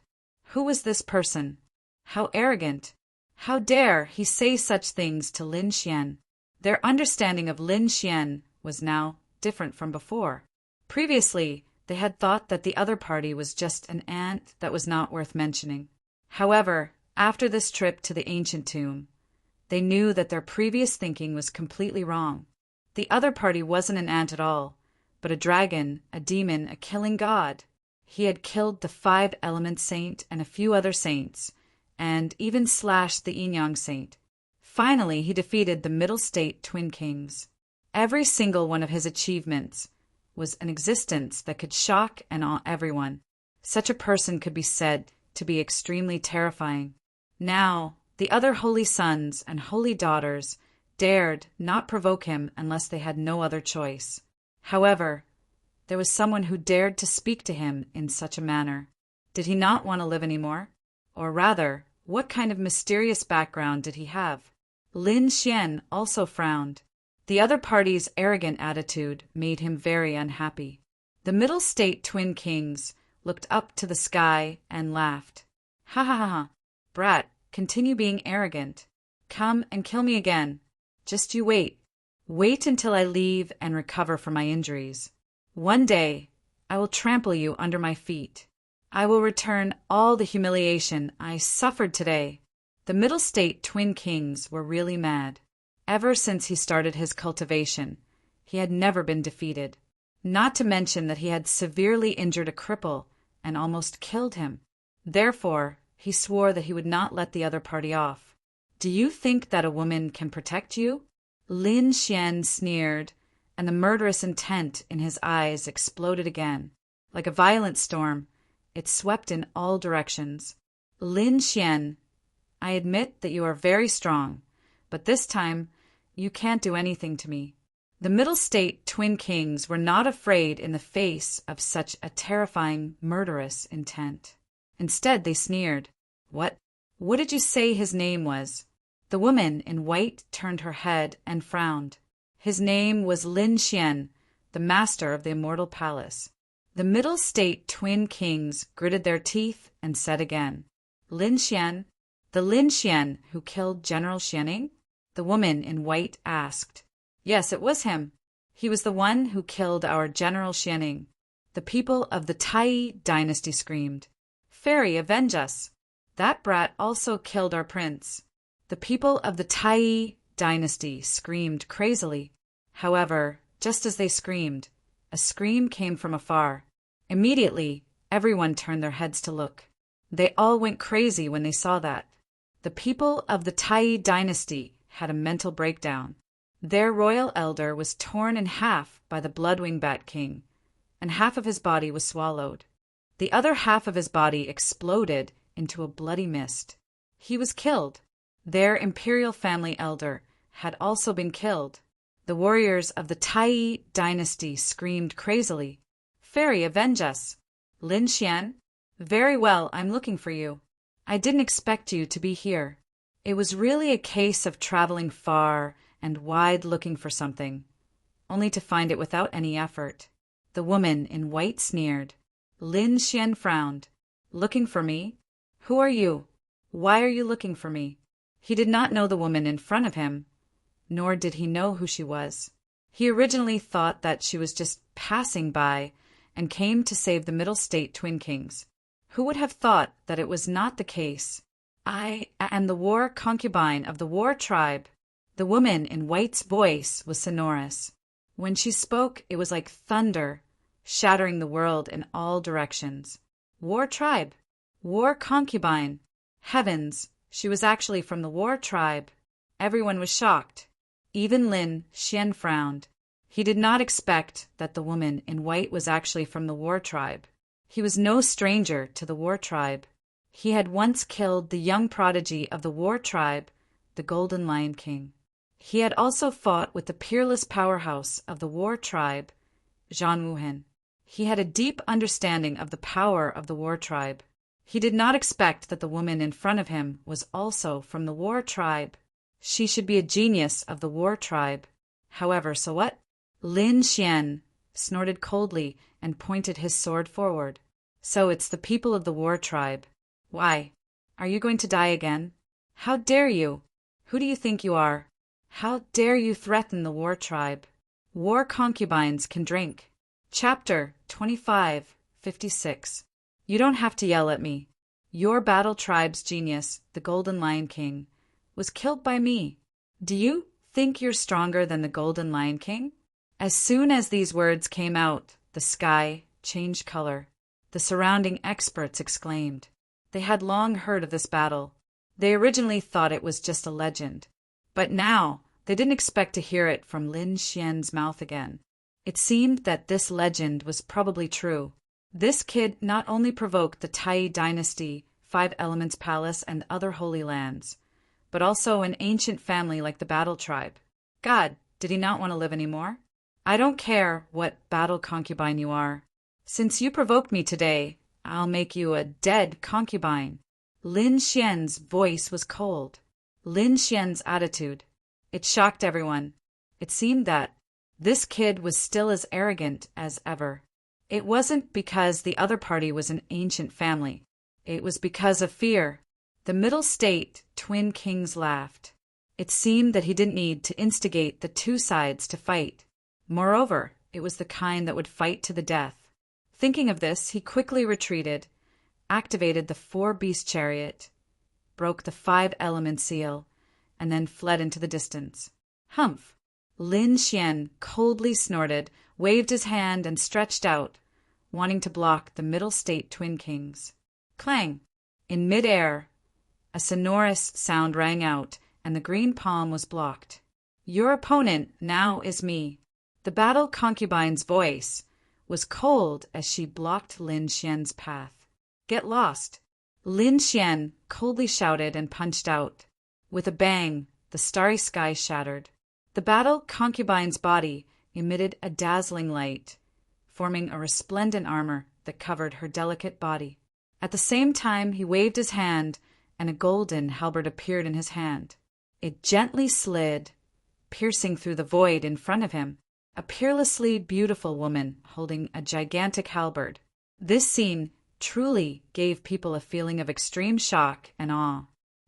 Who was this person? How arrogant! How dare he say such things to Lin Xian? Their understanding of Lin Xian was now different from before. Previously, they had thought that the other party was just an ant that was not worth mentioning. However, after this trip to the ancient tomb, they knew that their previous thinking was completely wrong. The other party wasn't an ant at all, but a dragon, a demon, a killing god. He had killed the 5-element saint and a few other saints, and even slashed the yin-yang saint. Finally, he defeated the middle state twin kings. Every single one of his achievements was an existence that could shock and awe everyone. Such a person could be said to be extremely terrifying. Now, the other holy sons and holy daughters dared not provoke him unless they had no other choice. However, there was someone who dared to speak to him in such a manner. Did he not want to live anymore? Or rather, what kind of mysterious background did he have? Lin Xian also frowned. The other party's arrogant attitude made him very unhappy. The middle state twin kings looked up to the sky and laughed. "Ha ha ha ha! Brat, continue being arrogant. Come and kill me again. Just you wait. Wait until I leave and recover from my injuries. One day, I will trample you under my feet. I will return all the humiliation I suffered today." The middle state twin kings were really mad. Ever since he started his cultivation, he had never been defeated. Not to mention that he had severely injured a cripple and almost killed him. Therefore, he swore that he would not let the other party off. "Do you think that a woman can protect you?" Lin Xian sneered, and the murderous intent in his eyes exploded again. Like a violent storm, it swept in all directions. "Lin Xian, I admit that you are very strong, but this time you can't do anything to me." The middle state twin kings were not afraid in the face of such a terrifying, murderous intent. Instead, they sneered. What did you say his name was?" The woman in white turned her head and frowned. "His name was Lin Xian, the master of the Immortal Palace." The Middle State twin kings gritted their teeth and said again, Lin Xian, the Lin Xian who killed General Xianing? The woman in white asked. Yes, it was him. He was the one who killed our General Xianing. The people of the Tai dynasty screamed, Fairy, avenge us! That brat also killed our prince. The people of the Tai dynasty screamed crazily. However, just as they screamed, a scream came from afar. Immediately, everyone turned their heads to look. They all went crazy when they saw that. The people of the Tai dynasty had a mental breakdown. Their royal elder was torn in half by the Bloodwing Bat King, and half of his body was swallowed. The other half of his body exploded into a bloody mist. He was killed. Their imperial family elder had also been killed. The warriors of the Tai dynasty screamed crazily, Fairy, avenge us! Lin Xian? Very well, I'm looking for you. I didn't expect you to be here. It was really a case of traveling far and wide looking for something, only to find it without any effort. The woman in white sneered. Lin Xian frowned. Looking for me? Who are you? Why are you looking for me? He did not know the woman in front of him, nor did he know who she was. He originally thought that she was just passing by and came to save the Middle State twin kings. Who would have thought that it was not the case? I am the war concubine of the war tribe. The woman in white's voice was sonorous. When she spoke, it was like thunder, shattering the world in all directions. War tribe. War concubine. Heavens, she was actually from the war tribe. Everyone was shocked. Even Lin Xian frowned. He did not expect that the woman in white was actually from the war tribe. He was no stranger to the war tribe. He had once killed the young prodigy of the war tribe, the Golden Lion King. He had also fought with the peerless powerhouse of the war tribe, Zhang Wuhen. He had a deep understanding of the power of the war tribe. He did not expect that the woman in front of him was also from the war tribe. She should be a genius of the war tribe. However, so what? Lin Xian snorted coldly and pointed his sword forward. So it's the people of the war tribe. Why? Are you going to die again? How dare you? Who do you think you are? How dare you threaten the war tribe? War concubines can drink. Chapter 25:56. You don't have to yell at me. Your battle tribe's genius, the Golden Lion King, was killed by me. Do you think you're stronger than the Golden Lion King? As soon as these words came out, the sky changed color. The surrounding experts exclaimed. They had long heard of this battle. They originally thought it was just a legend. But now, they didn't expect to hear it from Lin Xian's mouth again. It seemed that this legend was probably true. This kid not only provoked the Tai dynasty, Five Elements Palace, and other holy lands, but also an ancient family like the Battle Tribe. God, did he not want to live anymore? I don't care what battle concubine you are. Since you provoked me today, I'll make you a dead concubine. Lin Xian's voice was cold. Lin Xian's attitude. It shocked everyone. It seemed that this kid was still as arrogant as ever. It wasn't because the other party was an ancient family. It was because of fear. The Middle State twin kings laughed. It seemed that he didn't need to instigate the two sides to fight. Moreover, it was the kind that would fight to the death. Thinking of this, he quickly retreated, activated the 4-beast chariot, broke the 5-element seal, and then fled into the distance. Humph! Lin Xian coldly snorted, waved his hand, and stretched out, wanting to block the Middle State twin kings. Clang! In mid-air, a sonorous sound rang out, and the green palm was blocked. Your opponent now is me. The battle concubine's voice was cold as she blocked Lin Xian's path. Get lost! Lin Xian coldly shouted and punched out. With a bang, the starry sky shattered. The battle concubine's body emitted a dazzling light, forming a resplendent armor that covered her delicate body. At the same time, he waved his hand, and a golden halberd appeared in his hand. It gently slid, piercing through the void in front of him. a peerlessly beautiful woman holding a gigantic halberd. This scene truly gave people a feeling of extreme shock and awe.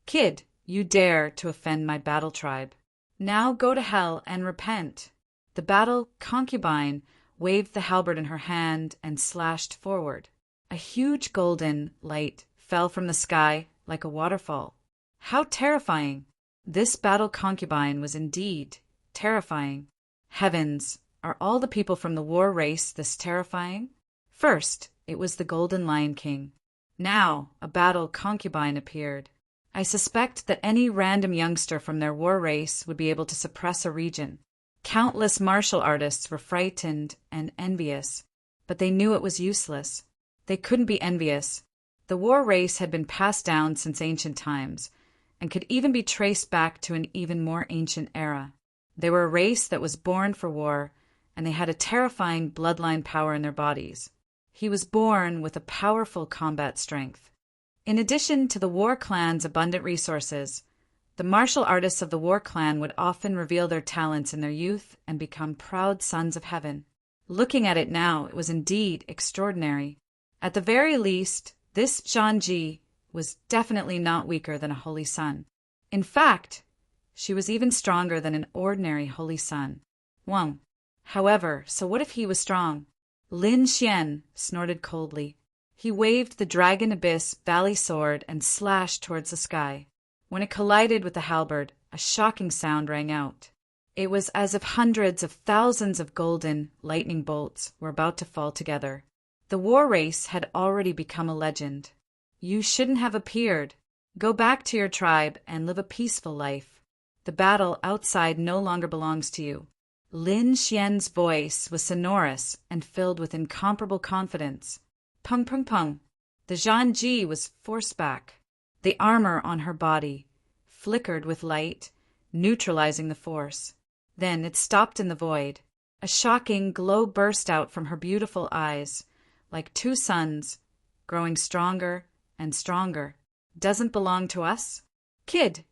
Kid, you dare to offend my battle tribe. Now go to hell and repent. The battle concubine waved the halberd in her hand and slashed forward. A huge golden light fell from the sky like a waterfall. How terrifying! This battle concubine was indeed terrifying. Heavens, are all the people from the war race this terrifying? First, it was the Golden Lion King. Now, a battle concubine appeared. I suspect that any random youngster from their war race would be able to suppress a region. Countless martial artists were frightened and envious, but they knew it was useless. They couldn't be envious. The war race had been passed down since ancient times, and could even be traced back to an even more ancient era. They were a race that was born for war, and they had a terrifying bloodline power in their bodies. He was born with a powerful combat strength. In addition to the war clan's abundant resources, the martial artists of the war clan would often reveal their talents in their youth and become proud sons of heaven. Looking at it now, it was indeed extraordinary. At the very least, this Zhanji was definitely not weaker than a holy sun. In fact, she was even stronger than an ordinary holy sun. Wang. However, so what if he was strong? Lin Xian snorted coldly. He waved the Dragon Abyss Valley sword and slashed towards the sky. When it collided with the halberd, a shocking sound rang out. It was as if hundreds of thousands of golden lightning bolts were about to fall together. The war race had already become a legend. You shouldn't have appeared. Go back to your tribe and live a peaceful life. The battle outside no longer belongs to you. Lin Xian's voice was sonorous and filled with incomparable confidence. Pung pung pung. The Zhanji was forced back. The armor on her body flickered with light, neutralizing the force. Then it stopped in the void. A shocking glow burst out from her beautiful eyes, like two suns, growing stronger and stronger. Doesn't belong to us? Kid,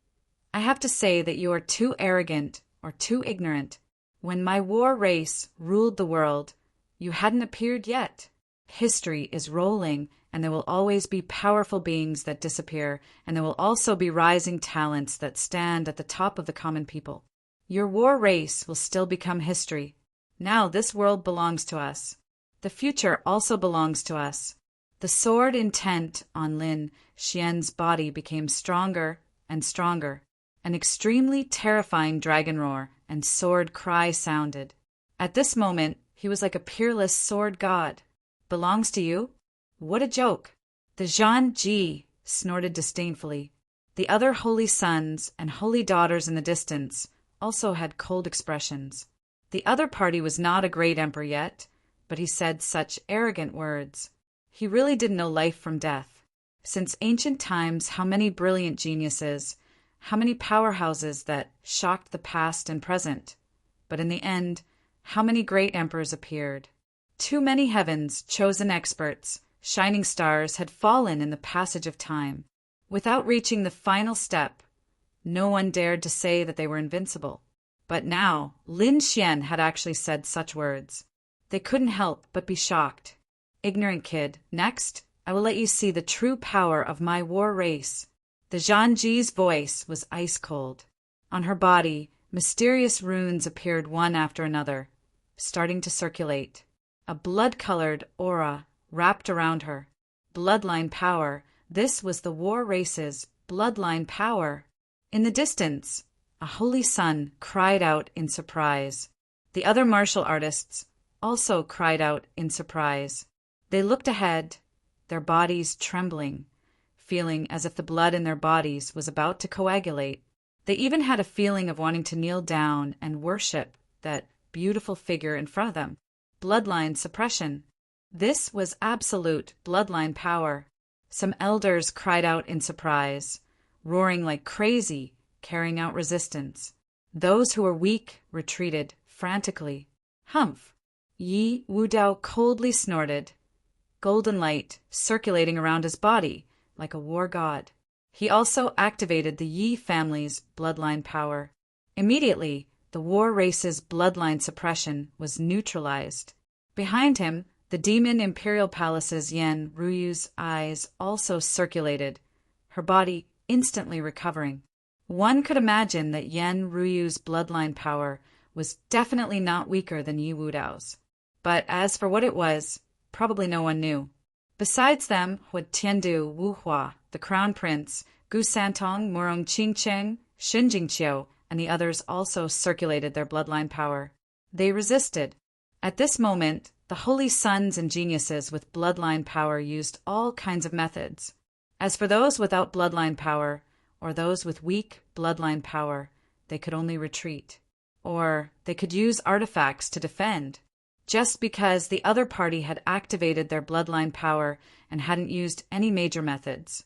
I have to say that you are too arrogant or too ignorant. When my war race ruled the world, you hadn't appeared yet. History is rolling, and there will always be powerful beings that disappear, and there will also be rising talents that stand at the top of the common people. Your war race will still become history. Now this world belongs to us. The future also belongs to us. The sword intent on Lin Xian's body became stronger and stronger. An extremely terrifying dragon roar and sword cry sounded. At this moment, he was like a peerless sword god. Belongs to you? What a joke! The Zhanji snorted disdainfully. The other holy sons and holy daughters in the distance also had cold expressions. The other party was not a great emperor yet, but he said such arrogant words. He really didn't know life from death. Since ancient times, how many brilliant geniuses, how many powerhouses that shocked the past and present. But in the end, how many great emperors appeared. Too many heavens, chosen experts, shining stars had fallen in the passage of time. Without reaching the final step, no one dared to say that they were invincible. But now, Lin Xian had actually said such words. They couldn't help but be shocked. Ignorant kid, next, I will let you see the true power of my war race. The Zhanji's voice was ice cold. On her body, mysterious runes appeared one after another, starting to circulate. A blood-colored aura wrapped around her. Bloodline power. This was the war race's bloodline power. In the distance, a holy sun cried out in surprise. The other martial artists also cried out in surprise. They looked ahead, their bodies trembling, feeling as if the blood in their bodies was about to coagulate. They even had a feeling of wanting to kneel down and worship that beautiful figure in front of them. Bloodline suppression. This was absolute bloodline power. Some elders cried out in surprise, roaring like crazy, carrying out resistance. Those who were weak retreated frantically. Humph! Yi Wudao coldly snorted, golden light circulating around his body like a war god. He also activated the Yi family's bloodline power. Immediately, the war race's bloodline suppression was neutralized. Behind him, the demon Imperial Palace's Yen Ruyu's eyes also circulated, her body instantly recovering. One could imagine that Yen Ruyu's bloodline power was definitely not weaker than Yi Wudao's. But as for what it was, probably no one knew. Besides them, Hu Tiandu, Wu Hua, the Crown Prince, Gu Santong, Murong Qingcheng, Xin Jingqiu, and the others also circulated their bloodline power. They resisted. At this moment, the holy sons and geniuses with bloodline power used all kinds of methods. As for those without bloodline power, or those with weak bloodline power, they could only retreat. Or they could use artifacts to defend. Just because the other party had activated their bloodline power and hadn't used any major methods.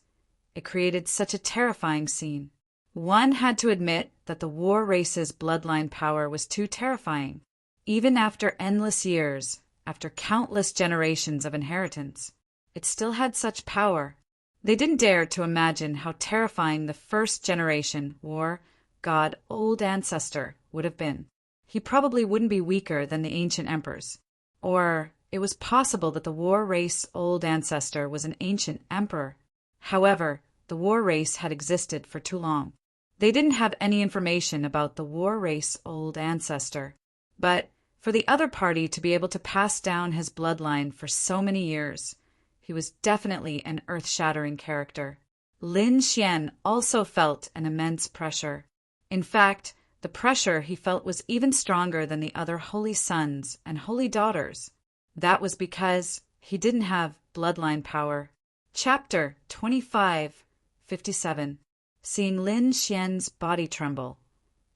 It created such a terrifying scene. One had to admit that the war race's bloodline power was too terrifying. Even after endless years, after countless generations of inheritance, it still had such power. They didn't dare to imagine how terrifying the first generation war god old ancestor would have been. He probably wouldn't be weaker than the ancient emperors. Or it was possible that the war race old ancestor was an ancient emperor. However, the war race had existed for too long. They didn't have any information about the war race old ancestor. But for the other party to be able to pass down his bloodline for so many years, he was definitely an earth-shattering character. Lin Xian also felt an immense pressure. In fact, the pressure he felt was even stronger than the other holy sons and holy daughters. That was because he didn't have bloodline power. Chapter 25:57. Seeing Lin Xian's body tremble,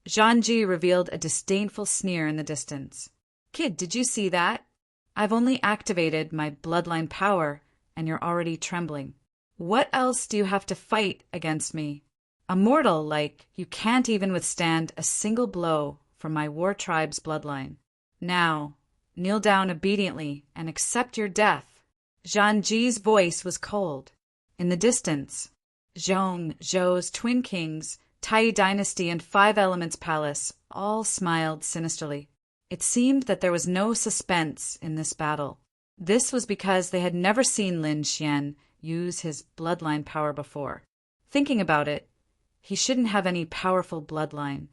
Zhang Ji revealed a disdainful sneer in the distance. "Kid, did you see that? I've only activated my bloodline power, and you're already trembling. What else do you have to fight against me? A mortal like you can't even withstand a single blow from my war tribe's bloodline. Now, kneel down obediently and accept your death." Zhang Ji's voice was cold. In the distance, Zhong, Zhou's twin kings, Tai Dynasty, and Five Elements Palace all smiled sinisterly. It seemed that there was no suspense in this battle. This was because they had never seen Lin Xian use his bloodline power before. Thinking about it, he shouldn't have any powerful bloodline.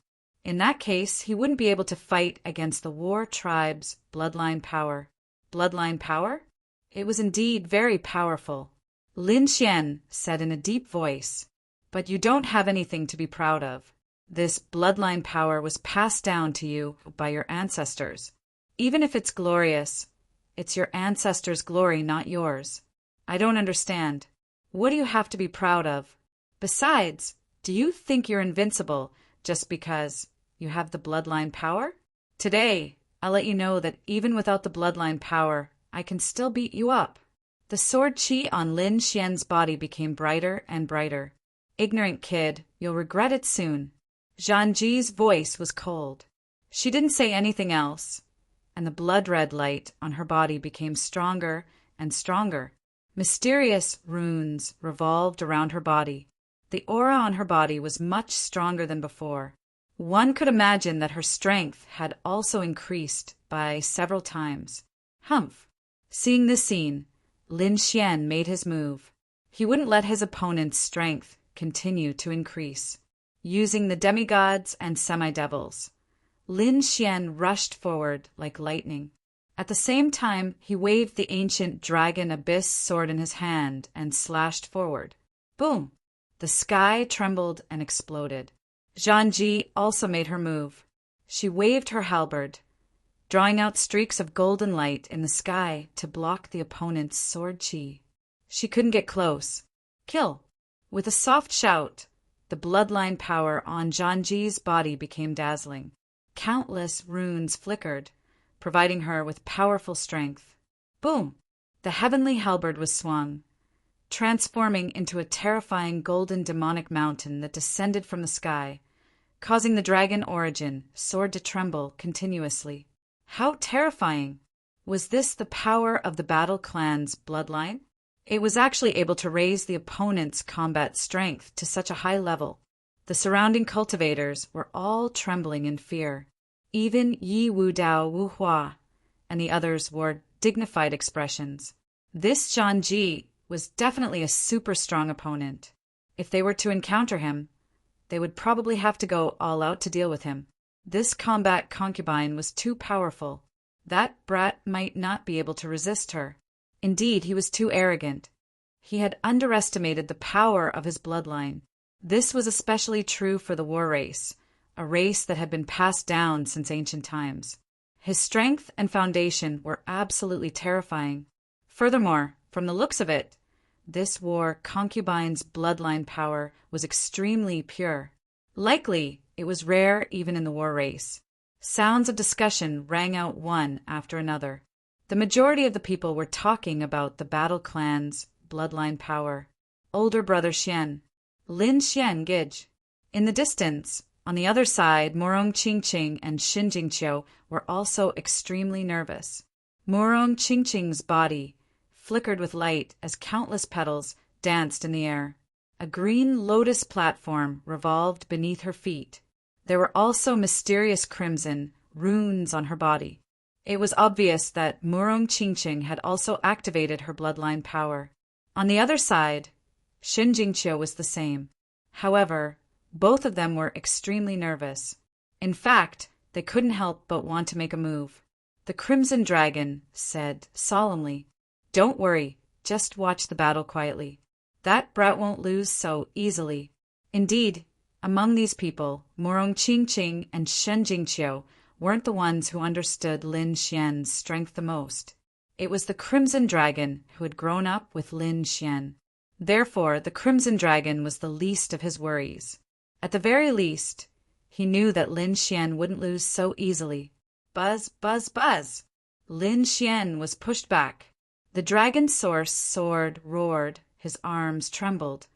In that case, he wouldn't be able to fight against the war tribe's bloodline power. Bloodline power? It was indeed very powerful. Lin Xian said in a deep voice, "But you don't have anything to be proud of. This bloodline power was passed down to you by your ancestors. Even if it's glorious, it's your ancestors' glory, not yours. I don't understand. What do you have to be proud of? Besides, do you think you're invincible just because you have the bloodline power? Today, I'll let you know that even without the bloodline power, I can still beat you up." The sword chi on Lin Xian's body became brighter and brighter. "Ignorant kid, you'll regret it soon." Zhang Ji's voice was cold. She didn't say anything else, and the blood-red light on her body became stronger and stronger. Mysterious runes revolved around her body. The aura on her body was much stronger than before. One could imagine that her strength had also increased by several times. Humph! Seeing this scene, Lin Xian made his move. He wouldn't let his opponent's strength continue to increase. Using the demigods and semi-devils, Lin Xian rushed forward like lightning. At the same time, he waved the ancient dragon abyss sword in his hand and slashed forward. Boom! The sky trembled and exploded. Zhang Ji also made her move. She waved her halberd, drawing out streaks of golden light in the sky to block the opponent's sword chi. She couldn't get close. Kill! With a soft shout, the bloodline power on Zhang Ji's body became dazzling. Countless runes flickered, providing her with powerful strength. Boom! The heavenly halberd was swung, transforming into a terrifying golden demonic mountain that descended from the sky, causing the dragon origin sword to tremble continuously. How terrifying! Was this the power of the battle clan's bloodline? It was actually able to raise the opponent's combat strength to such a high level. The surrounding cultivators were all trembling in fear. Even Yi Wu Dao Wu Hua and the others wore dignified expressions. This Zhang Ji was definitely a super strong opponent. If they were to encounter him, they would probably have to go all out to deal with him. This combat concubine was too powerful. That brat might not be able to resist her. Indeed, he was too arrogant. He had underestimated the power of his bloodline. This was especially true for the war race, a race that had been passed down since ancient times. His strength and foundation were absolutely terrifying. Furthermore, from the looks of it, this war concubine's bloodline power was extremely pure. Likely, it was rare even in the war race. Sounds of discussion rang out one after another. The majority of the people were talking about the battle clan's bloodline power. Older brother Xian, Lin Xian Gij. In the distance, on the other side, Murong Qingqing and Xin Jingqiu were also extremely nervous. Murong Qingqing's body flickered with light as countless petals danced in the air. A green lotus platform revolved beneath her feet. There were also mysterious crimson runes on her body. It was obvious that Murong Qingqing had also activated her bloodline power. On the other side, Xin Jingqiu was the same. However, both of them were extremely nervous. In fact, they couldn't help but want to make a move. The Crimson Dragon said solemnly, "Don't worry, just watch the battle quietly. That brat won't lose so easily." Indeed, among these people, Murong Qingqing and Shen Jingqiu weren't the ones who understood Lin Xian's strength the most. It was the Crimson Dragon who had grown up with Lin Xian. Therefore, the Crimson Dragon was the least of his worries. At the very least, he knew that Lin Xian wouldn't lose so easily. Buzz, buzz, buzz! Lin Xian was pushed back. The dragon's sword roared, his arms trembled,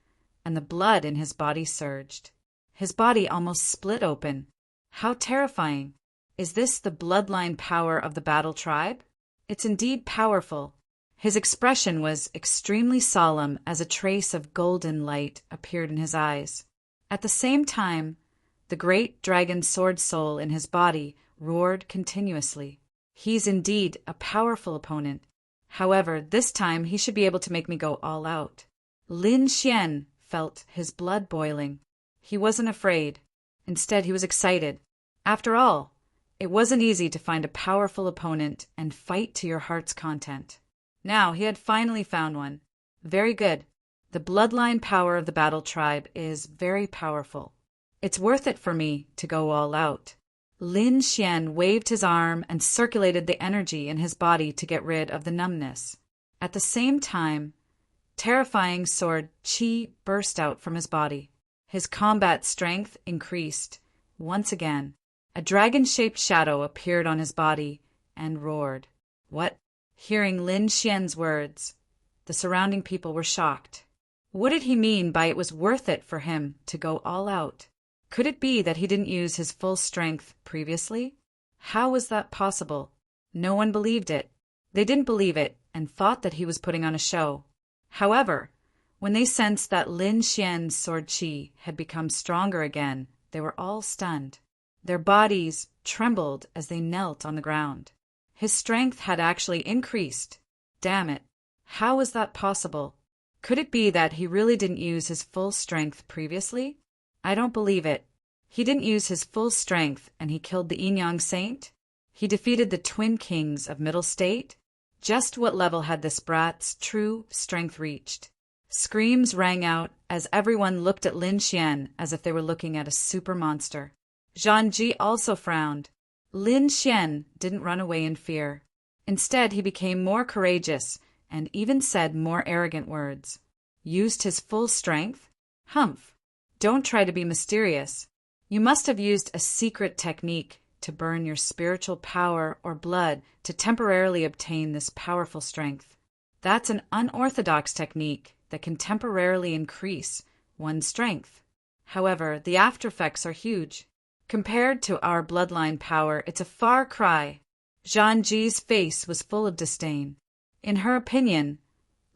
and the blood in his body surged. His body almost split open. How terrifying! Is this the bloodline power of the battle tribe? It's indeed powerful. His expression was extremely solemn as a trace of golden light appeared in his eyes. At the same time, the great dragon sword soul in his body roared continuously. He's indeed a powerful opponent. However, this time he should be able to make me go all out. Lin Xian felt his blood boiling. He wasn't afraid. Instead, he was excited. After all, it wasn't easy to find a powerful opponent and fight to your heart's content. Now he had finally found one. Very good. The bloodline power of the battle tribe is very powerful. It's worth it for me to go all out. Lin Xian waved his arm and circulated the energy in his body to get rid of the numbness. At the same time, terrifying sword qi burst out from his body. His combat strength increased. Once again, a dragon-shaped shadow appeared on his body and roared. What? Hearing Lin Xian's words, the surrounding people were shocked. What did he mean by it was worth it for him to go all out? Could it be that he didn't use his full strength previously? How was that possible? No one believed it. They didn't believe it and thought that he was putting on a show. However, when they sensed that Lin Xian's sword qi had become stronger again, they were all stunned. Their bodies trembled as they knelt on the ground. His strength had actually increased. Damn it. How was that possible? Could it be that he really didn't use his full strength previously? I don't believe it. He didn't use his full strength and he killed the Yinyang Saint? He defeated the twin kings of Middle State? Just what level had this brat's true strength reached? Screams rang out as everyone looked at Lin Xian as if they were looking at a super monster. Zhang Ji also frowned. Lin Xian didn't run away in fear. Instead, he became more courageous and even said more arrogant words. Used his full strength? Humph. Don't try to be mysterious. You must have used a secret technique to burn your spiritual power or blood to temporarily obtain this powerful strength. That's an unorthodox technique that can temporarily increase one's strength. However, the after effects are huge. Compared to our bloodline power, it's a far cry. Zhang Ji's face was full of disdain. In her opinion,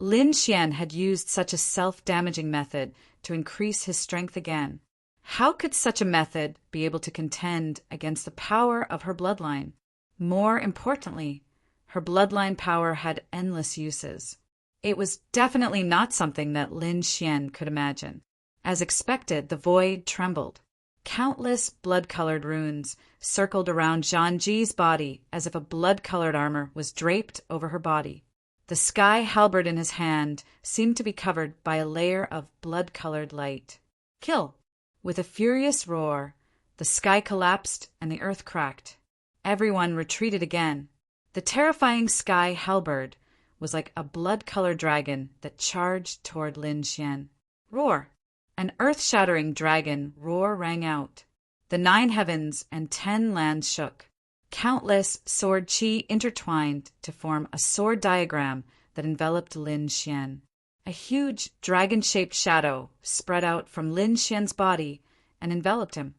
Lin Xian had used such a self-damaging method to increase his strength again. How could such a method be able to contend against the power of her bloodline? More importantly, her bloodline power had endless uses. It was definitely not something that Lin Xian could imagine. As expected, the void trembled. Countless blood-colored runes circled around Zhang Ji's body as if a blood-colored armor was draped over her body. The sky halberd in his hand seemed to be covered by a layer of blood-colored light. Kill! With a furious roar, the sky collapsed and the earth cracked. Everyone retreated again. The terrifying sky halberd was like a blood-colored dragon that charged toward Lin Xian. Roar! An earth-shattering dragon roar rang out. The 9 heavens and 10 lands shook. Countless sword chi intertwined to form a sword diagram that enveloped Lin Xian. A huge dragon-shaped shadow spread out from Lin Xian's body and enveloped him.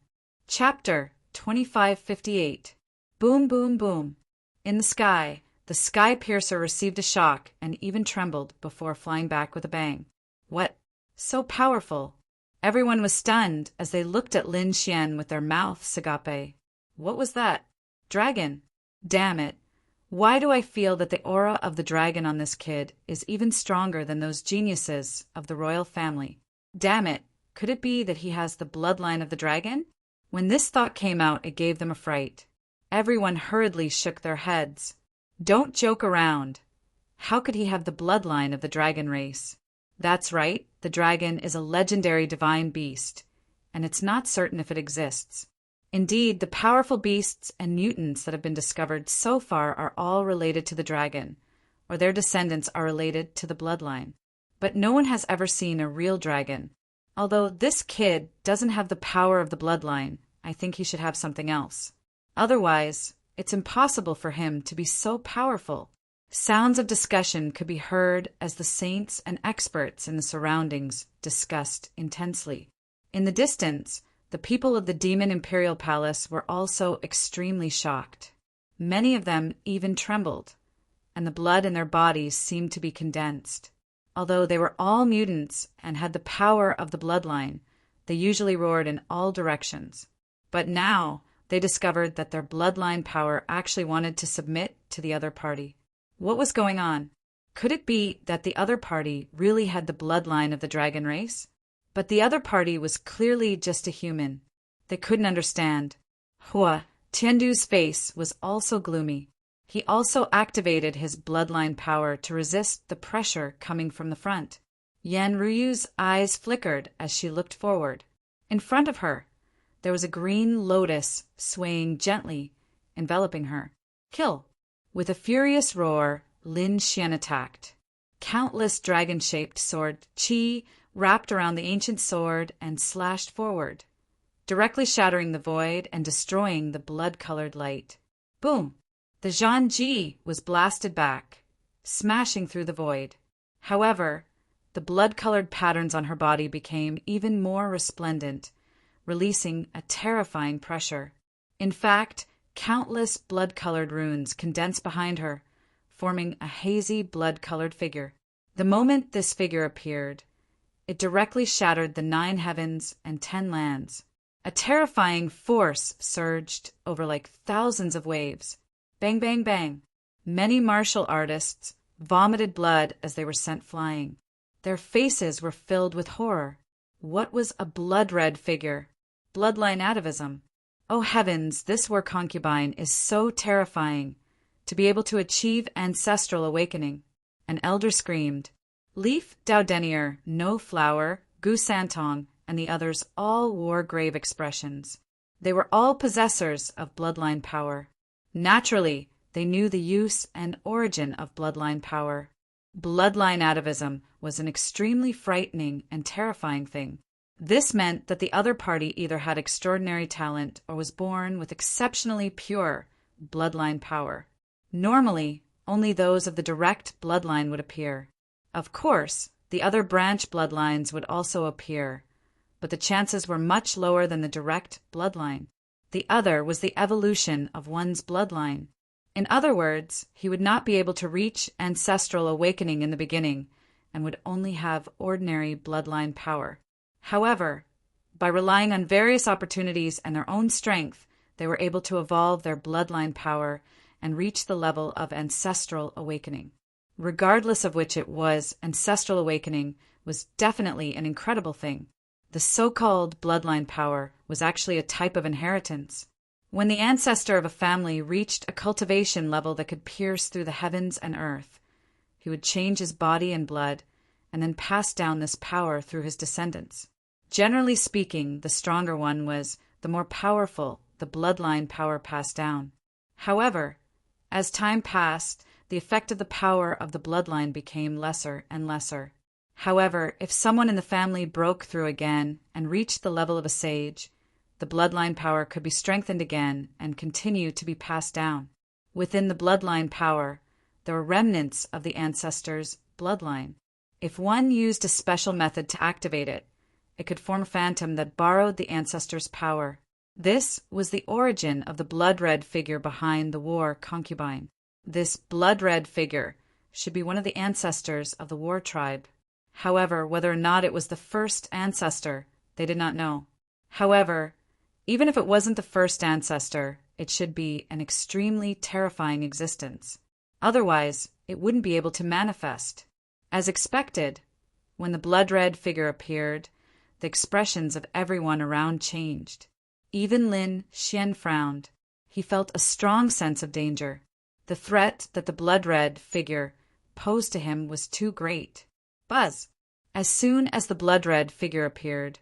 Chapter 2558. Boom, boom, boom. In the sky piercer received a shock and even trembled before flying back with a bang. What? So powerful! Everyone was stunned as they looked at Lin Xian with their mouths agape. What was that? Dragon. Damn it. Why do I feel that the aura of the dragon on this kid is even stronger than those geniuses of the royal family? Damn it. Could it be that he has the bloodline of the dragon? When this thought came out, it gave them a fright. Everyone hurriedly shook their heads. Don't joke around. How could he have the bloodline of the dragon race? That's right, the dragon is a legendary divine beast, and it's not certain if it exists. Indeed, the powerful beasts and mutants that have been discovered so far are all related to the dragon, or their descendants are related to the bloodline. But no one has ever seen a real dragon. Although this kid doesn't have the power of the bloodline, I think he should have something else. Otherwise, it's impossible for him to be so powerful. Sounds of discussion could be heard as the saints and experts in the surroundings discussed intensely. In the distance, the people of the Demon Imperial Palace were also extremely shocked. Many of them even trembled, and the blood in their bodies seemed to be condensed. Although they were all mutants and had the power of the bloodline, they usually roared in all directions. But now they discovered that their bloodline power actually wanted to submit to the other party. What was going on? Could it be that the other party really had the bloodline of the dragon race? But the other party was clearly just a human. They couldn't understand. Hua, Tiandu's face was also gloomy. He also activated his bloodline power to resist the pressure coming from the front. Yan Ruyu's eyes flickered as she looked forward. In front of her, there was a green lotus swaying gently, enveloping her. Kill! With a furious roar, Lin Xian attacked. Countless dragon-shaped sword chi wrapped around the ancient sword and slashed forward, directly shattering the void and destroying the blood-colored light. Boom! The Zhang Ji was blasted back, smashing through the void. However, the blood-colored patterns on her body became even more resplendent, releasing a terrifying pressure. In fact, countless blood-colored runes condensed behind her, forming a hazy blood-colored figure. The moment this figure appeared, it directly shattered the 9 heavens and 10 lands. A terrifying force surged over like thousands of waves. Bang, bang, bang. Many martial artists vomited blood as they were sent flying. Their faces were filled with horror. What was a blood-red figure? Bloodline atavism. Oh heavens, this war concubine is so terrifying. To be able to achieve ancestral awakening. An elder screamed. Leaf Dowdenier, No Flower, Gu Santong, and the others all wore grave expressions. They were all possessors of bloodline power. Naturally, they knew the use and origin of bloodline power. Bloodline atavism was an extremely frightening and terrifying thing. This meant that the other party either had extraordinary talent or was born with exceptionally pure bloodline power. Normally, only those of the direct bloodline would appear. Of course, the other branch bloodlines would also appear, but the chances were much lower than the direct bloodline. The other was the evolution of one's bloodline. In other words, he would not be able to reach ancestral awakening in the beginning and would only have ordinary bloodline power. However, By relying on various opportunities and their own strength, they were able to evolve their bloodline power and reach the level of ancestral awakening. Regardless of which it was, ancestral awakening was definitely an incredible thing. The so-called bloodline power was actually a type of inheritance. When the ancestor of a family reached a cultivation level that could pierce through the heavens and earth, he would change his body and blood and then pass down this power through his descendants. Generally speaking, the stronger one was the more powerful the bloodline power passed down. However, as time passed, the effect of the power of the bloodline became lesser and lesser. However, if someone in the family broke through again and reached the level of a sage, the bloodline power could be strengthened again and continue to be passed down. Within the bloodline power, there were remnants of the ancestors' bloodline. If one used a special method to activate it, it could form a phantom that borrowed the ancestors' power. This was the origin of the blood-red figure behind the war concubine. This blood-red figure should be one of the ancestors of the war tribe. However, whether or not it was the first ancestor, they did not know. However, even if it wasn't the first ancestor, it should be an extremely terrifying existence. Otherwise, it wouldn't be able to manifest. As expected, when the blood-red figure appeared, the expressions of everyone around changed. Even Lin Xian frowned. He felt a strong sense of danger. The threat that the blood-red figure posed to him was too great. Buzz! As soon as the blood-red figure appeared,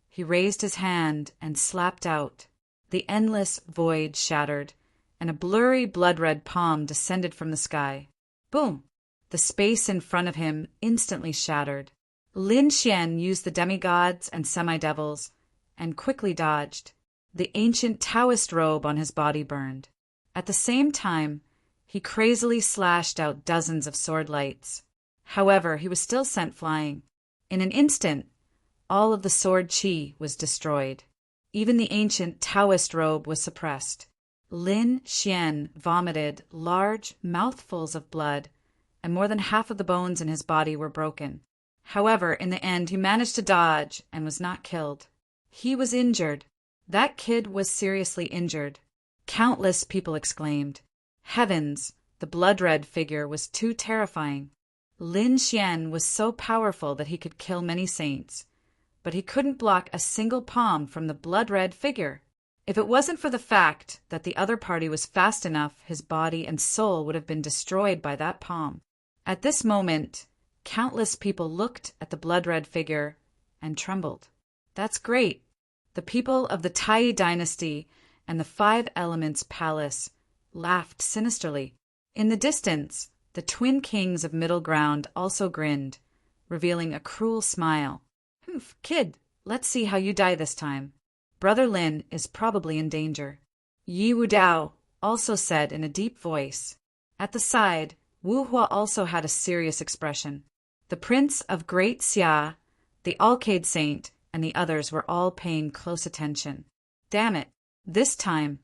he raised his hand and slapped out. The endless void shattered, and a blurry blood-red palm descended from the sky. Boom! The space in front of him instantly shattered. Lin Xian used the demigods and semi-devils, and quickly dodged. The ancient Taoist robe on his body burned. At the same time, he crazily slashed out dozens of sword lights. However, he was still sent flying. In an instant, all of the sword chi was destroyed. Even the ancient Taoist robe was suppressed. Lin Xian vomited large mouthfuls of blood, and more than half of the bones in his body were broken. However, in the end, he managed to dodge and was not killed. He was injured. That kid was seriously injured. Countless people exclaimed. Heavens, the blood-red figure was too terrifying. Lin Xian was so powerful that he could kill many saints, but he couldn't block a single palm from the blood-red figure. If it wasn't for the fact that the other party was fast enough, his body and soul would have been destroyed by that palm. At this moment, countless people looked at the blood-red figure and trembled. That's great. The people of the Tai dynasty and the Five Elements Palace laughed sinisterly. In the distance, the twin kings of Middle Ground also grinned, revealing a cruel smile. Humph, kid, let's see how you die this time. Brother Lin is probably in danger. Yi Wudao also said in a deep voice. At the side, Wu Hua also had a serious expression. The Prince of Great Xia, the Alcade Saint, and the others were all paying close attention. Damn it, this time,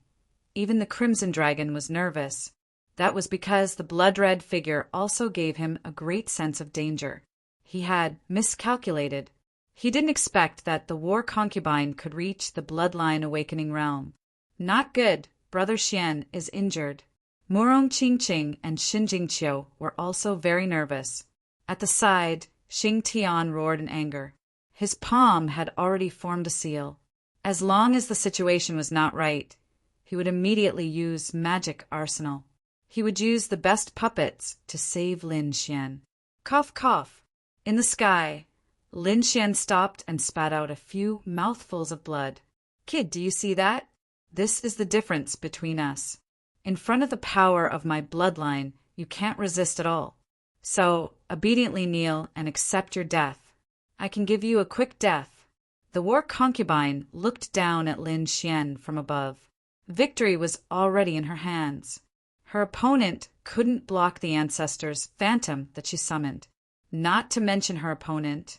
even the Crimson Dragon was nervous. That was because the blood-red figure also gave him a great sense of danger. He had miscalculated. He didn't expect that the war concubine could reach the bloodline awakening realm. Not good, Brother Xian is injured. Murong Qingqing and Xin Jingqiu were also very nervous. At the side, Xing Tian roared in anger. His palm had already formed a seal. As long as the situation was not right, he would immediately use magic arsenal. He would use the best puppets to save Lin Xian. Cough, cough. In the sky, Lin Xian stopped and spat out a few mouthfuls of blood. Kid, do you see that? This is the difference between us. In front of the power of my bloodline, you can't resist at all. So, obediently kneel and accept your death. I can give you a quick death. The war concubine looked down at Lin Xian from above. Victory was already in her hands. Her opponent couldn't block the ancestor's phantom that she summoned. Not to mention her opponent,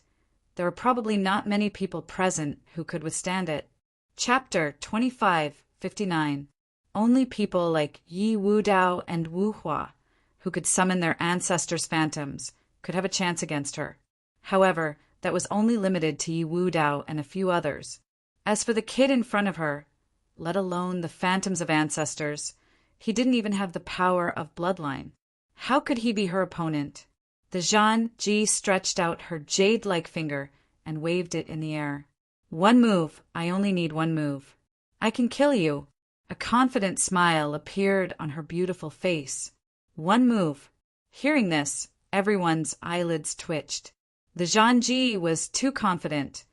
there were probably not many people present who could withstand it. Chapter 2559. Only people like Yi Wudao and Wu Hua, who could summon their ancestors' phantoms, could have a chance against her. However, that was only limited to Yi Wudao and a few others. As for the kid in front of her, let alone the phantoms of ancestors, he didn't even have the power of bloodline. How could he be her opponent? The Zhan Ji stretched out her jade-like finger and waved it in the air. One move, I only need one move. I can kill you. A confident smile appeared on her beautiful face. One move. Hearing this, everyone's eyelids twitched. The Zhan Ji was too confident,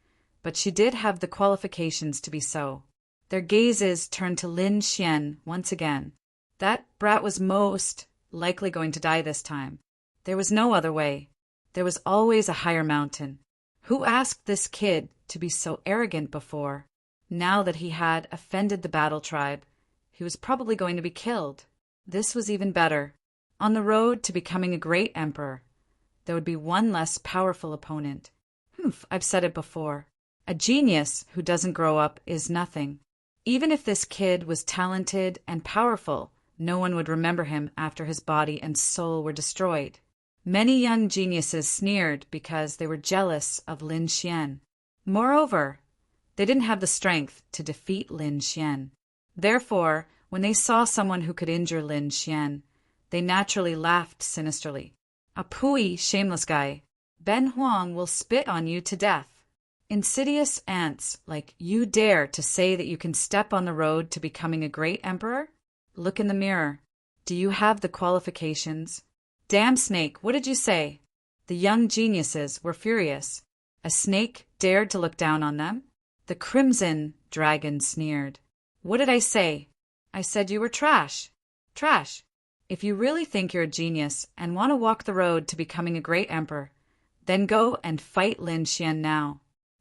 but she did have the qualifications to be so. Their gazes turned to Lin Xian once again. That brat was most likely going to die this time. There was no other way. There was always a higher mountain. Who asked this kid to be so arrogant before? Now that he had offended the battle tribe, he was probably going to be killed. This was even better. On the road to becoming a great emperor, there would be one less powerful opponent. I've said it before. A genius who doesn't grow up is nothing. Even if this kid was talented and powerful, no one would remember him after his body and soul were destroyed. Many young geniuses sneered because they were jealous of Lin Xian. Moreover, they didn't have the strength to defeat Lin Xian. Therefore, when they saw someone who could injure Lin Xian, they naturally laughed sinisterly. A pooey, shameless guy. Ben Huang will spit on you to death. Insidious ants like you dare to say that you can step on the road to becoming a great emperor? Look in the mirror. Do you have the qualifications? Damn snake, what did you say? The young geniuses were furious. A snake dared to look down on them? The crimson dragon sneered. What did I say? I said you were trash. Trash. If you really think you're a genius and want to walk the road to becoming a great emperor, then go and fight Lin Xian now.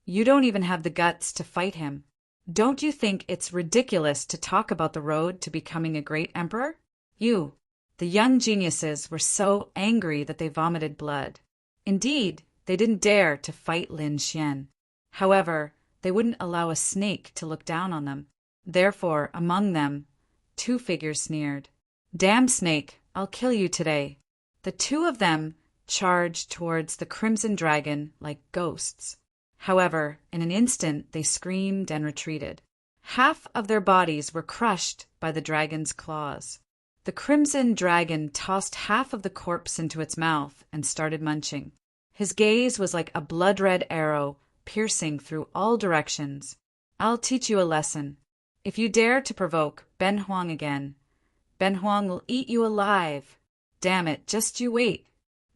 You don't even have the guts to fight him. Don't you think it's ridiculous to talk about the road to becoming a great emperor? You. The young geniuses were so angry that they vomited blood. Indeed, they didn't dare to fight Lin Xian. However, they wouldn't allow a snake to look down on them. Therefore, among them, two figures sneered. Damn snake, I'll kill you today. The two of them charged towards the crimson dragon like ghosts. However, in an instant they screamed and retreated. Half of their bodies were crushed by the dragon's claws. The crimson dragon tossed half of the corpse into its mouth and started munching. His gaze was like a blood-red arrow piercing through all directions. I'll teach you a lesson. If you dare to provoke Ben Huang again, Ben Huang will eat you alive. Damn it, just you wait.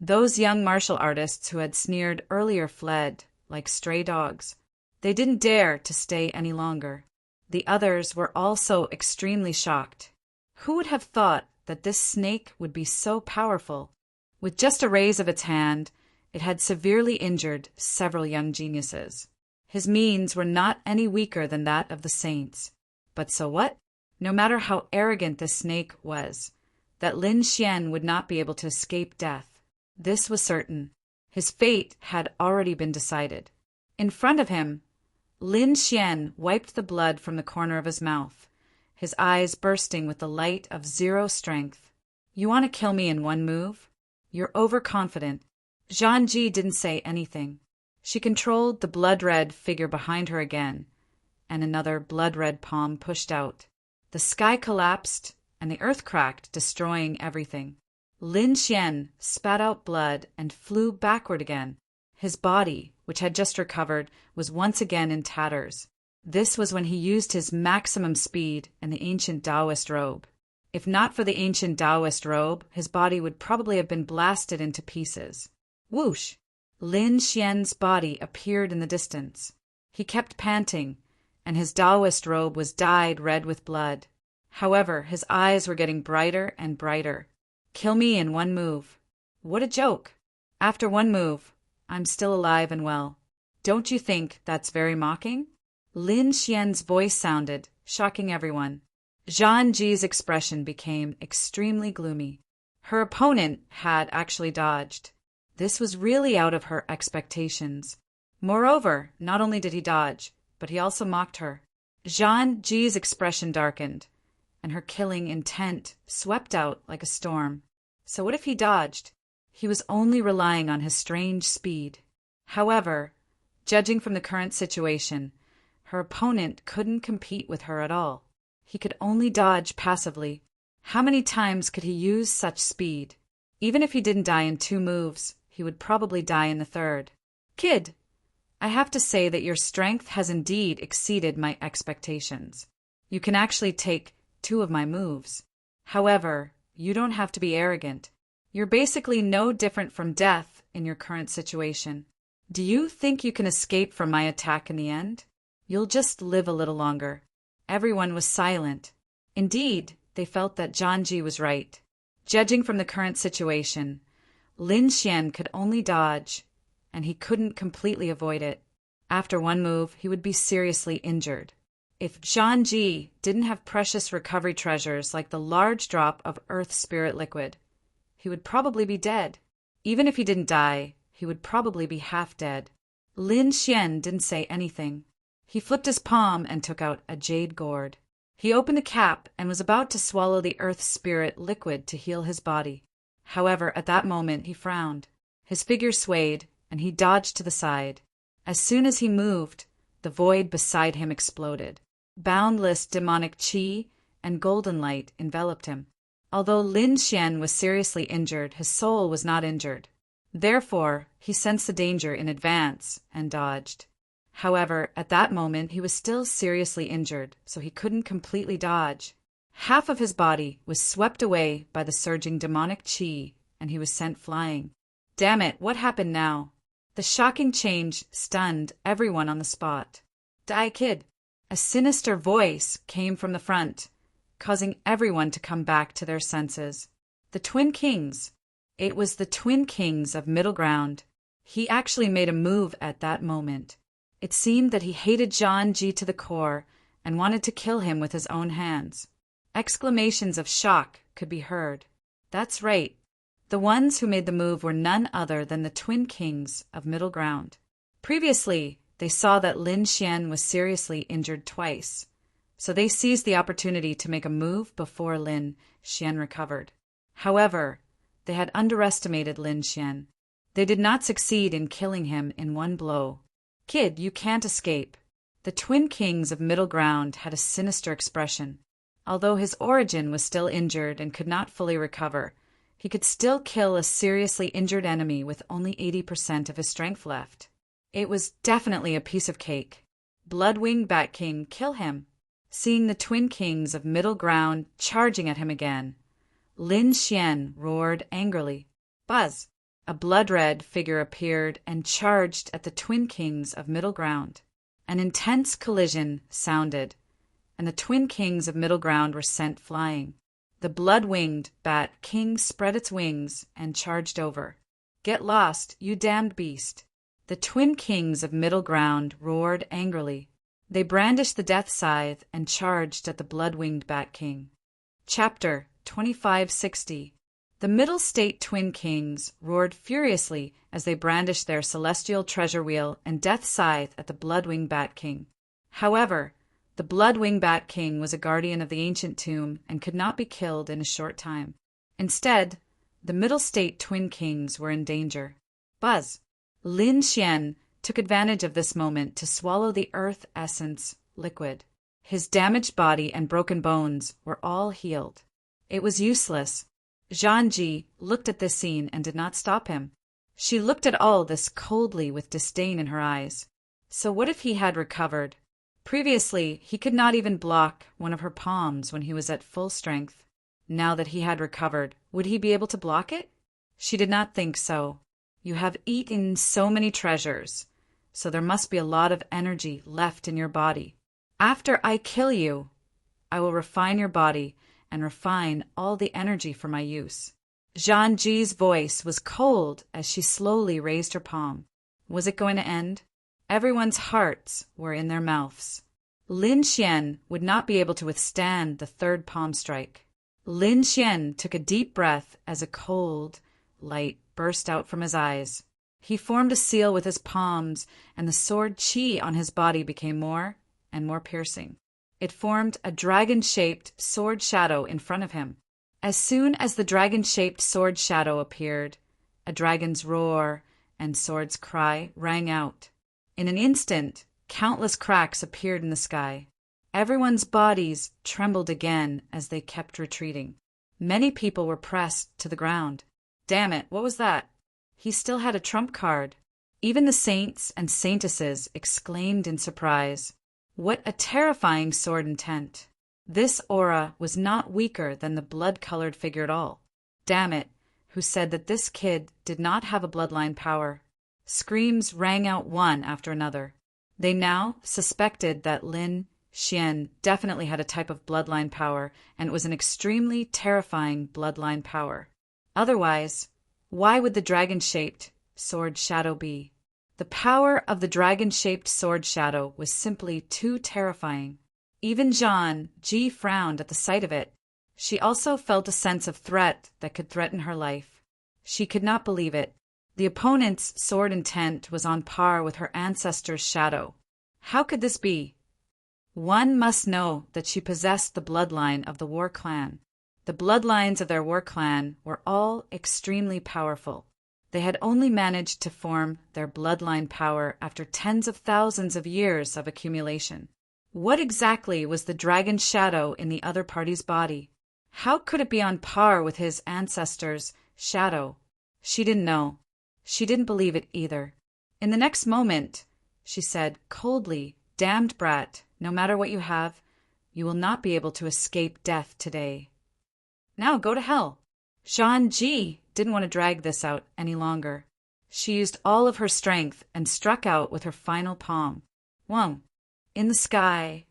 Those young martial artists who had sneered earlier fled like stray dogs. They didn't dare to stay any longer. The others were also extremely shocked. Who would have thought that this snake would be so powerful? With just a raise of its hand, it had severely injured several young geniuses. His means were not any weaker than that of the saints. But so what? No matter how arrogant this snake was, that Lin Xian would not be able to escape death. This was certain. His fate had already been decided. In front of him, Lin Xian wiped the blood from the corner of his mouth, his eyes bursting with the light of zero strength. You want to kill me in one move? You're overconfident. Zhan Ji didn't say anything. She controlled the blood-red figure behind her again, and another blood-red palm pushed out. The sky collapsed, and the earth cracked, destroying everything. Lin Xian spat out blood and flew backward again. His body, which had just recovered, was once again in tatters. This was when he used his maximum speed and the ancient Taoist robe. If not for the ancient Taoist robe, his body would probably have been blasted into pieces. Whoosh! Lin Xian's body appeared in the distance. He kept panting, and his Taoist robe was dyed red with blood. However, his eyes were getting brighter and brighter. Kill me in one move. What a joke! After one move, I'm still alive and well. Don't you think that's very mocking? Lin Xian's voice sounded, shocking everyone. Zhan Ji's expression became extremely gloomy. Her opponent had actually dodged. This was really out of her expectations. Moreover, not only did he dodge, but he also mocked her. Zhan Ji's expression darkened, and her killing intent swept out like a storm. So what if he dodged? He was only relying on his strange speed. However, judging from the current situation, Her opponent couldn't compete with her at all. He could only dodge passively. How many times could he use such speed? Even if he didn't die in 2 moves, he would probably die in the 3rd. Kid, I have to say that your strength has indeed exceeded my expectations. You can actually take 2 of my moves. However, you don't have to be arrogant. You're basically no different from death in your current situation. Do you think you can escape from my attack in the end? You'll just live a little longer. Everyone was silent. Indeed, they felt that Zhangji was right. Judging from the current situation, Lin Xian could only dodge, and he couldn't completely avoid it. After 1 move, he would be seriously injured. If Zhangji didn't have precious recovery treasures like the large drop of Earth Spirit liquid, he would probably be dead. Even if he didn't die, he would probably be half dead. Lin Xian didn't say anything. He flipped his palm and took out a jade gourd. He opened the cap and was about to swallow the Earth Spirit liquid to heal his body. However, at that moment he frowned. His figure swayed, and he dodged to the side. As soon as he moved, the void beside him exploded. Boundless demonic qi and golden light enveloped him. Although Lin Xian was seriously injured, his soul was not injured. Therefore, he sensed the danger in advance and dodged. However, at that moment he was still seriously injured, so he couldn't completely dodge. Half of his body was swept away by the surging demonic qi, and he was sent flying. Damn it, what happened now? The shocking change stunned everyone on the spot. Die, kid! A sinister voice came from the front, causing everyone to come back to their senses. The Twin Kings. It was the Twin Kings of Middle Ground. He actually made a move at that moment. It seemed that he hated Zhangji to the core and wanted to kill him with his own hands. Exclamations of shock could be heard. That's right. The ones who made the move were none other than the Twin Kings of Middle Ground. Previously, they saw that Lin Xian was seriously injured twice, so they seized the opportunity to make a move before Lin Xian recovered. However, they had underestimated Lin Xian. They did not succeed in killing him in 1 blow. Kid, you can't escape. The Twin Kings of Middle Ground had a sinister expression. Although his origin was still injured and could not fully recover, he could still kill a seriously injured enemy with only 80% of his strength left. It was definitely a piece of cake. Bloodwing Bat King, kill him. Seeing the Twin Kings of Middle Ground charging at him again, Lin Xian roared angrily. Buzz! A blood-red figure appeared and charged at the Twin Kings of Middle Ground. An intense collision sounded, and the Twin Kings of Middle Ground were sent flying. The blood-winged Bat King spread its wings and charged over. Get lost, you damned beast! The Twin Kings of Middle Ground roared angrily. They brandished the death scythe and charged at the blood-winged Bat King. Chapter 2560. The Middle State Twin Kings roared furiously as they brandished their celestial treasure wheel and death scythe at the Bloodwing Bat King. However, the Bloodwing Bat King was a guardian of the ancient tomb and could not be killed in a short time. Instead, the Middle State Twin Kings were in danger. Buzz! Lin Xian took advantage of this moment to swallow the earth essence liquid. His damaged body and broken bones were all healed. It was useless. Zhangji looked at this scene and did not stop him. She looked at all this coldly with disdain in her eyes. So what if he had recovered? Previously, he could not even block one of her palms when he was at full strength. Now that he had recovered, would he be able to block it? She did not think so. You have eaten so many treasures, so there must be a lot of energy left in your body. After I kill you, I will refine your body and refine all the energy for my use. Zhangji's voice was cold as she slowly raised her palm. Was it going to end? Everyone's hearts were in their mouths. Lin Xian would not be able to withstand the 3rd palm strike. Lin Xian took a deep breath as a cold light burst out from his eyes. He formed a seal with his palms, and the sword qi on his body became more and more piercing. It formed a dragon-shaped sword shadow in front of him. As soon as the dragon-shaped sword shadow appeared, a dragon's roar and sword's cry rang out. In an instant, Countless cracks appeared in the sky. Everyone's bodies trembled again as they kept retreating. Many people were pressed to the ground. Damn it, what was that? He still had a trump card. Even the saints and saintesses exclaimed in surprise. What a terrifying sword intent. This aura was not weaker than the blood-colored figure at all. Damn it, who said that this kid did not have a bloodline power? Screams rang out one after another. They now suspected that Lin Xian definitely had a type of bloodline power, and it was an extremely terrifying bloodline power. Otherwise, why would the dragon-shaped sword shadow be? The power of the dragon-shaped sword shadow was simply too terrifying. Even Zhang Ji frowned at the sight of it. She also felt a sense of threat that could threaten her life. She could not believe it. The opponent's sword intent was on par with her ancestor's shadow. How could this be? One must know that she possessed the bloodline of the war clan. The bloodlines of their war clan were all extremely powerful. They had only managed to form their bloodline power after tens of thousands of years of accumulation. What exactly was the dragon's shadow in the other party's body? How could it be on par with his ancestor's shadow? She didn't know. She didn't believe it either. In the next moment, she said coldly, "Damned brat, no matter what you have, you will not be able to escape death today. Now go to hell." Zhang Ji didn't want to drag this out any longer. She used all of her strength and struck out with her final palm. Whoa! In the sky,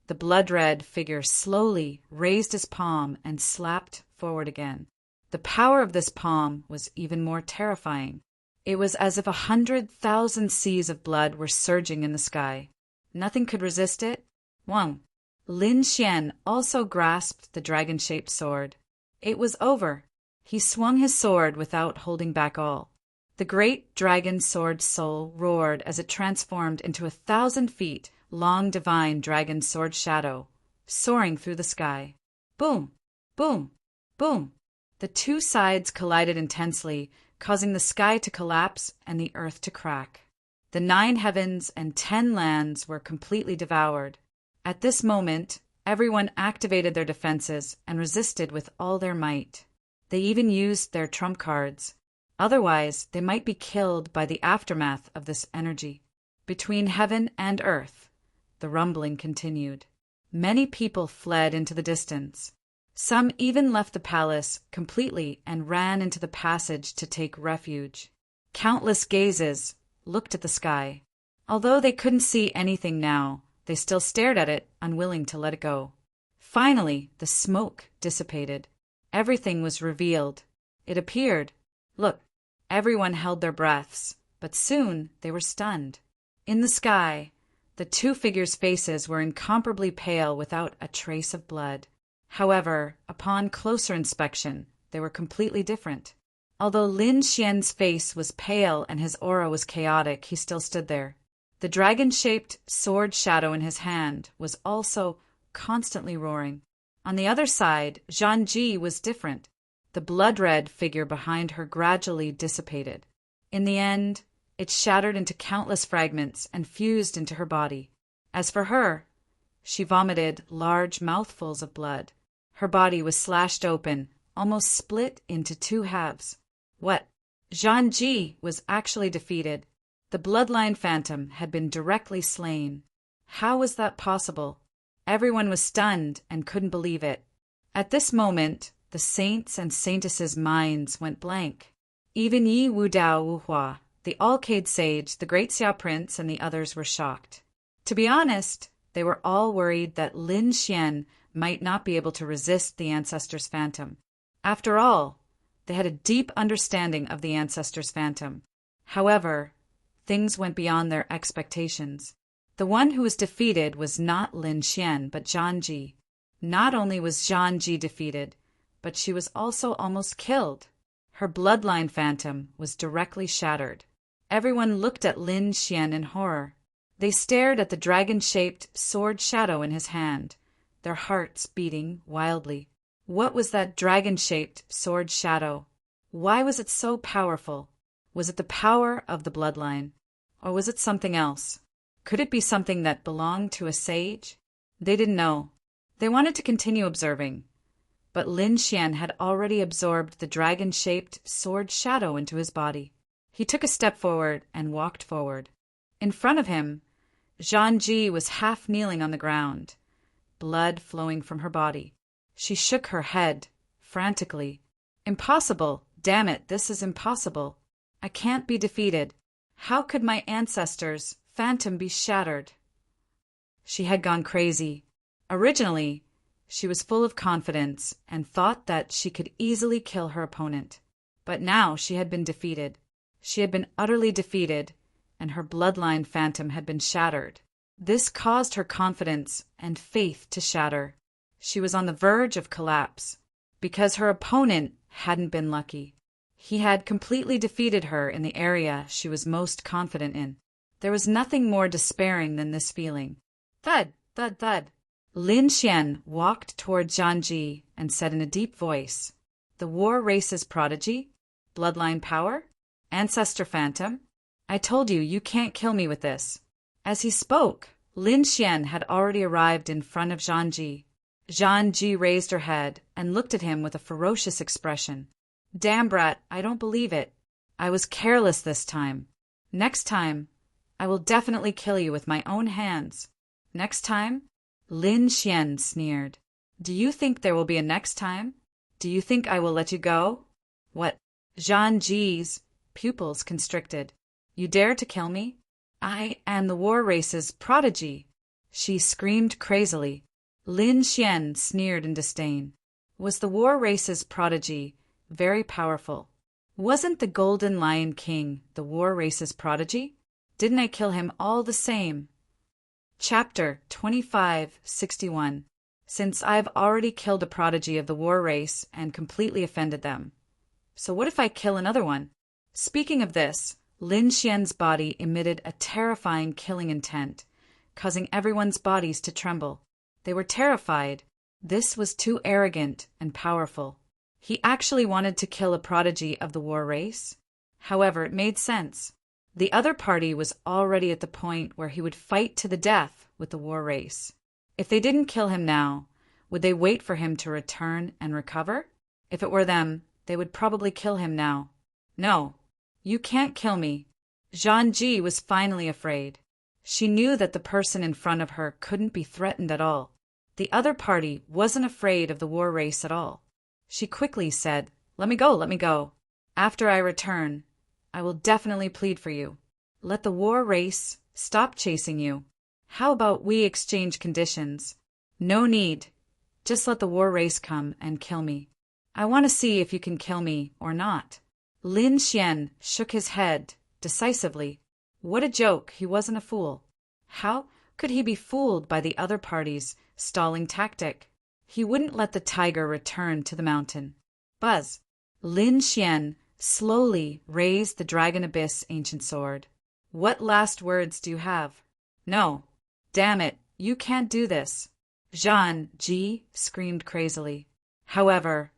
the blood-red figure slowly raised his palm and slapped forward again. The power of this palm was even more terrifying. It was as if 100,000 seas of blood were surging in the sky. Nothing could resist it. Wang. Lin Xian also grasped the dragon-shaped sword. It was over. He swung his sword without holding back all. The great dragon sword soul roared as it transformed into 1,000 feet long divine dragon sword shadow, soaring through the sky. Boom! Boom! Boom! The two sides collided intensely, causing the sky to collapse and the earth to crack. The 9 heavens and 10 lands were completely devoured. At this moment, everyone activated their defenses and resisted with all their might. They even used their trump cards. Otherwise, they might be killed by the aftermath of this energy. Between heaven and earth, the rumbling continued. Many people fled into the distance. Some even left the palace completely and ran into the passage to take refuge. Countless gazes looked at the sky. Although they couldn't see anything now, they still stared at it, unwilling to let it go. Finally, the smoke dissipated. Everything was revealed. It appeared. Look, everyone held their breaths, but soon they were stunned. In the sky, the two figures' faces were incomparably pale without a trace of blood. However, upon closer inspection, they were completely different. Although Lin Xian's face was pale and his aura was chaotic, he still stood there. The dragon-shaped sword shadow in his hand was also constantly roaring. On the other side, Zhang Ji was different. The blood-red figure behind her gradually dissipated. In the end, it shattered into countless fragments and fused into her body. As for her, she vomited large mouthfuls of blood. Her body was slashed open, almost split into 2 halves. What? Zhang Ji was actually defeated. The bloodline phantom had been directly slain. How was that possible? Everyone was stunned and couldn't believe it. At this moment, the saints and saintesses' minds went blank. Even Yi Wudao Wuhua, the Alcade sage, the great Xia prince, and the others were shocked. To be honest, they were all worried that Lin Xian might not be able to resist the ancestor's phantom. After all, they had a deep understanding of the ancestor's phantom. However, things went beyond their expectations. The one who was defeated was not Lin Xian, but Zhang Ji. Not only was Zhang Ji defeated, but she was also almost killed. Her bloodline phantom was directly shattered. Everyone looked at Lin Xian in horror. They stared at the dragon-shaped sword shadow in his hand, their hearts beating wildly. What was that dragon-shaped sword shadow? Why was it so powerful? Was it the power of the bloodline? Or was it something else? Could it be something that belonged to a sage? They didn't know. They wanted to continue observing, but Lin Xian had already absorbed the dragon-shaped sword shadow into his body. He took a step forward and walked forward. In front of him, Zhang Ji was half kneeling on the ground, blood flowing from her body. She shook her head, frantically. Impossible! Damn it, this is impossible. I can't be defeated. How could my ancestors' phantom be shattered? She had gone crazy. Originally, she was full of confidence and thought that she could easily kill her opponent. But now she had been defeated. She had been utterly defeated, and her bloodline phantom had been shattered. This caused her confidence and faith to shatter. She was on the verge of collapse, because her opponent hadn't been lucky. He had completely defeated her in the area she was most confident in. There was nothing more despairing than this feeling. Thud, thud, thud. Lin Xian walked toward Zhang Ji and said in a deep voice, "The war race's prodigy? Bloodline power? Ancestor phantom? I told you, you can't kill me with this." As he spoke, Lin Xian had already arrived in front of Zhang Ji. Zhang Ji raised her head and looked at him with a ferocious expression. "Damn brat, I don't believe it. I was careless this time. Next time, I will definitely kill you with my own hands. Next time?" Lin Xian sneered. "Do you think there will be a next time? Do you think I will let you go?" "What?" Zhang Ji's pupils constricted. "You dare to kill me? I am the war race's prodigy!" She screamed crazily. Lin Xian sneered in disdain. Was the war race's prodigy very powerful? Wasn't the Golden Lion King the war race's prodigy? Didn't I kill him all the same? Chapter 2561. Since I've already killed a prodigy of the war race and completely offended them. So what if I kill another one? Speaking of this, Lin Xian's body emitted a terrifying killing intent, causing everyone's bodies to tremble. They were terrified. This was too arrogant and powerful. He actually wanted to kill a prodigy of the war race. However, it made sense. The other party was already at the point where he would fight to the death with the war race. If they didn't kill him now, would they wait for him to return and recover? If it were them, they would probably kill him now. "No, you can't kill me." Zhang Ji was finally afraid. She knew that the person in front of her couldn't be threatened at all. The other party wasn't afraid of the war race at all. She quickly said, "Let me go, let me go. After I return, I will definitely plead for you. Let the war race stop chasing you. How about we exchange conditions? No need. Just let the war race come and kill me. I want to see if you can kill me or not." Lin Xian shook his head decisively. What a joke, he wasn't a fool. How could he be fooled by the other party's stalling tactic? He wouldn't let the tiger return to the mountain. Buzz. Lin Xian slowly raised the Dragon Abyss ancient sword. "What last words do you have?" "No. Damn it, you can't do this." Zhang Ji screamed crazily. However,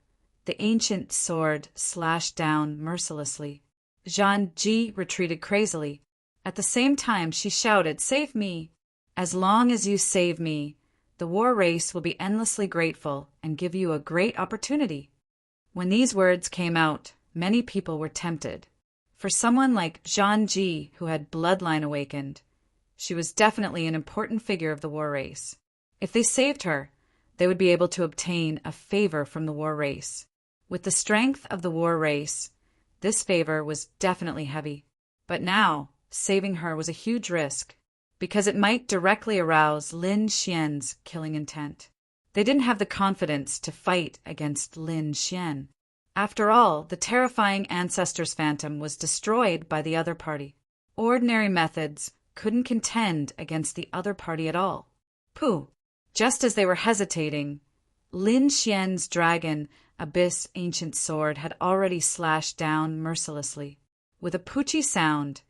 the ancient sword slashed down mercilessly. Zhang Ji retreated crazily. At the same time, she shouted, "Save me! As long as you save me, the war race will be endlessly grateful and give you a great opportunity." When these words came out, many people were tempted. For someone like Zhang Ji, who had bloodline awakened, she was definitely an important figure of the war race. If they saved her, they would be able to obtain a favor from the war race. With the strength of the war race, this favor was definitely heavy. But now, saving her was a huge risk, because it might directly arouse Lin Xian's killing intent. They didn't have the confidence to fight against Lin Xian. After all, the terrifying ancestor's phantom was destroyed by the other party. Ordinary methods couldn't contend against the other party at all. Pooh! Just as they were hesitating, Lin Xian's Dragon Abyss ancient sword had already slashed down mercilessly. With a poochie sound,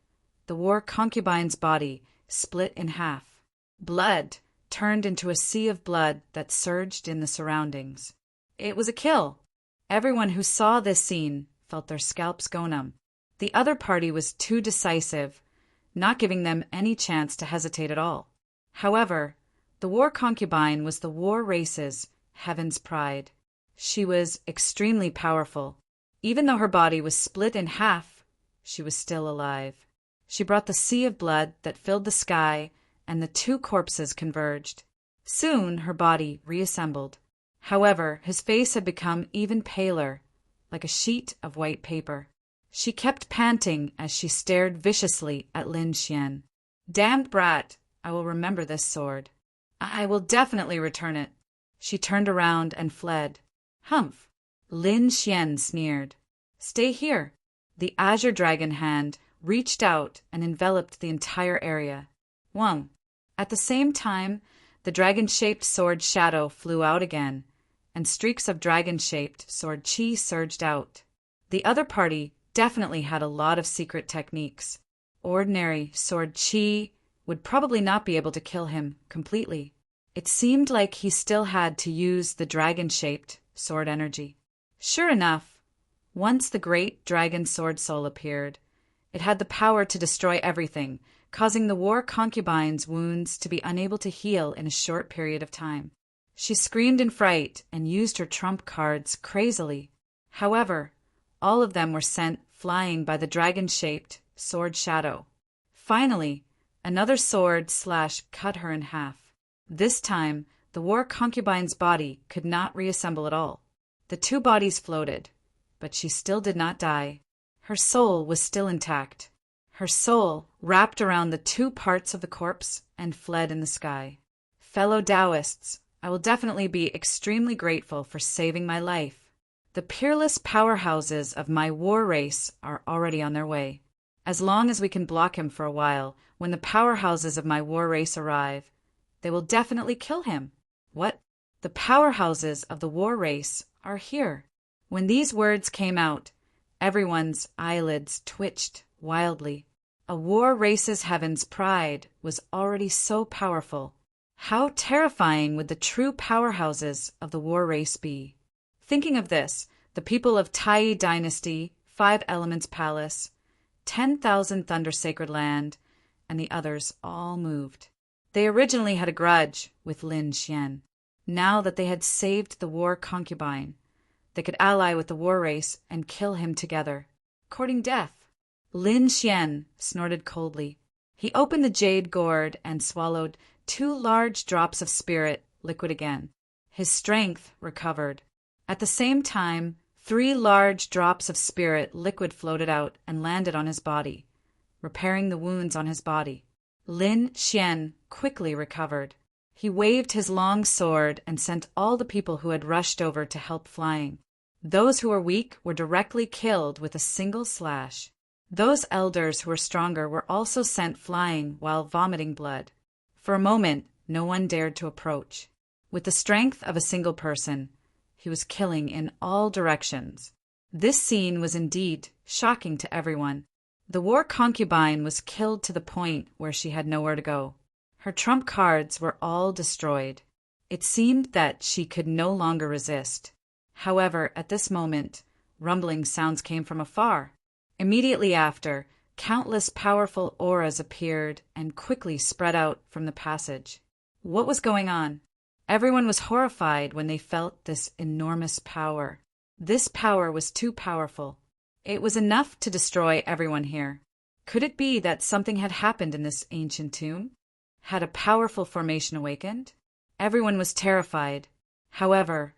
the war concubine's body split in half. Blood turned into a sea of blood that surged in the surroundings. It was a kill. Everyone who saw this scene felt their scalps go numb. The other party was too decisive. not giving them any chance to hesitate at all. However, the war concubine was the war race's heaven's pride. She was extremely powerful. Even though her body was split in half, she was still alive. She brought the sea of blood that filled the sky, and the two corpses converged. Soon her body reassembled. However, his face had become even paler, like a sheet of white paper. She kept panting as she stared viciously at Lin Xian. "Damned brat, I will remember this sword. I will definitely return it." She turned around and fled. "Humph!" Lin Xian sneered. "Stay here." The azure dragon hand reached out and enveloped the entire area. Wang. At the same time, the dragon-shaped sword shadow flew out again, and streaks of dragon-shaped sword qi surged out. The other party definitely had a lot of secret techniques. Ordinary sword qi would probably not be able to kill him completely. It seemed like he still had to use the dragon-shaped sword energy. Sure enough, once the great dragon sword soul appeared, it had the power to destroy everything, causing the war concubine's wounds to be unable to heal in a short period of time. She screamed in fright and used her trump cards crazily. However, all of them were sent flying by the dragon-shaped sword shadow. Finally, another sword slash cut her in half. This time, the war concubine's body could not reassemble at all. The two bodies floated, but she still did not die. Her soul was still intact. Her soul wrapped around the two parts of the corpse and fled in the sky. Fellow Taoists, I will definitely be extremely grateful for saving my life. The peerless powerhouses of my war race are already on their way. As long as we can block him for a while, when the powerhouses of my war race arrive, they will definitely kill him. What? The powerhouses of the war race are here. When these words came out, everyone's eyelids twitched wildly. A war race's heaven's pride was already so powerful. How terrifying would the true powerhouses of the war race be? Thinking of this, the people of Deity Dynasty, 5 Elements Palace, 10,000 Thunder Sacred Land, and the others all moved. They originally had a grudge with Lin Xian. Now that they had saved the war concubine, they could ally with the war race and kill him together, courting death. Lin Xian snorted coldly. He opened the jade gourd and swallowed 2 large drops of spirit liquid again. His strength recovered. At the same time, 3 large drops of spirit liquid floated out and landed on his body, repairing the wounds on his body. Lin Xian quickly recovered. He waved his long sword and sent all the people who had rushed over to help flying. Those who were weak were directly killed with a single slash. Those elders who were stronger were also sent flying while vomiting blood. For a moment, no one dared to approach. With the strength of a single person, he was killing in all directions. This scene was indeed shocking to everyone. The war concubine was killed to the point where she had nowhere to go. Her trump cards were all destroyed. It seemed that she could no longer resist. However, at this moment, rumbling sounds came from afar. Immediately after, countless powerful auras appeared and quickly spread out from the passage. What was going on? Everyone was horrified when they felt this enormous power. This power was too powerful. It was enough to destroy everyone here. Could it be that something had happened in this ancient tomb? Had a powerful formation awakened? Everyone was terrified. However,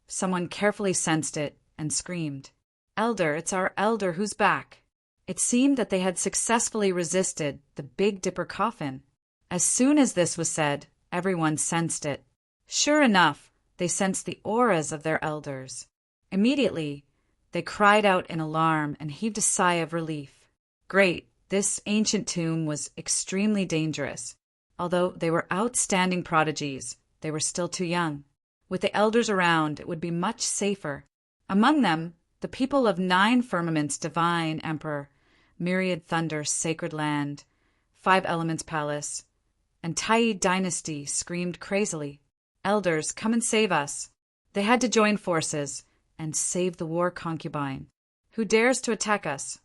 someone carefully sensed it and screamed, "Elder, it's our elder who's back." It seemed that they had successfully resisted the Big Dipper coffin. As soon as this was said, everyone sensed it. Sure enough, they sensed the auras of their elders. Immediately, they cried out in alarm and heaved a sigh of relief. Great, this ancient tomb was extremely dangerous. Although they were outstanding prodigies, they were still too young. With the elders around, it would be much safer. Among them, the people of 9 Firmaments Divine Emperor, Myriad Thunder Sacred Land, 5 Elements Palace, and Tai Dynasty screamed crazily, "Elders, come and save us." They had to join forces and save the war concubine. Who dares to attack us?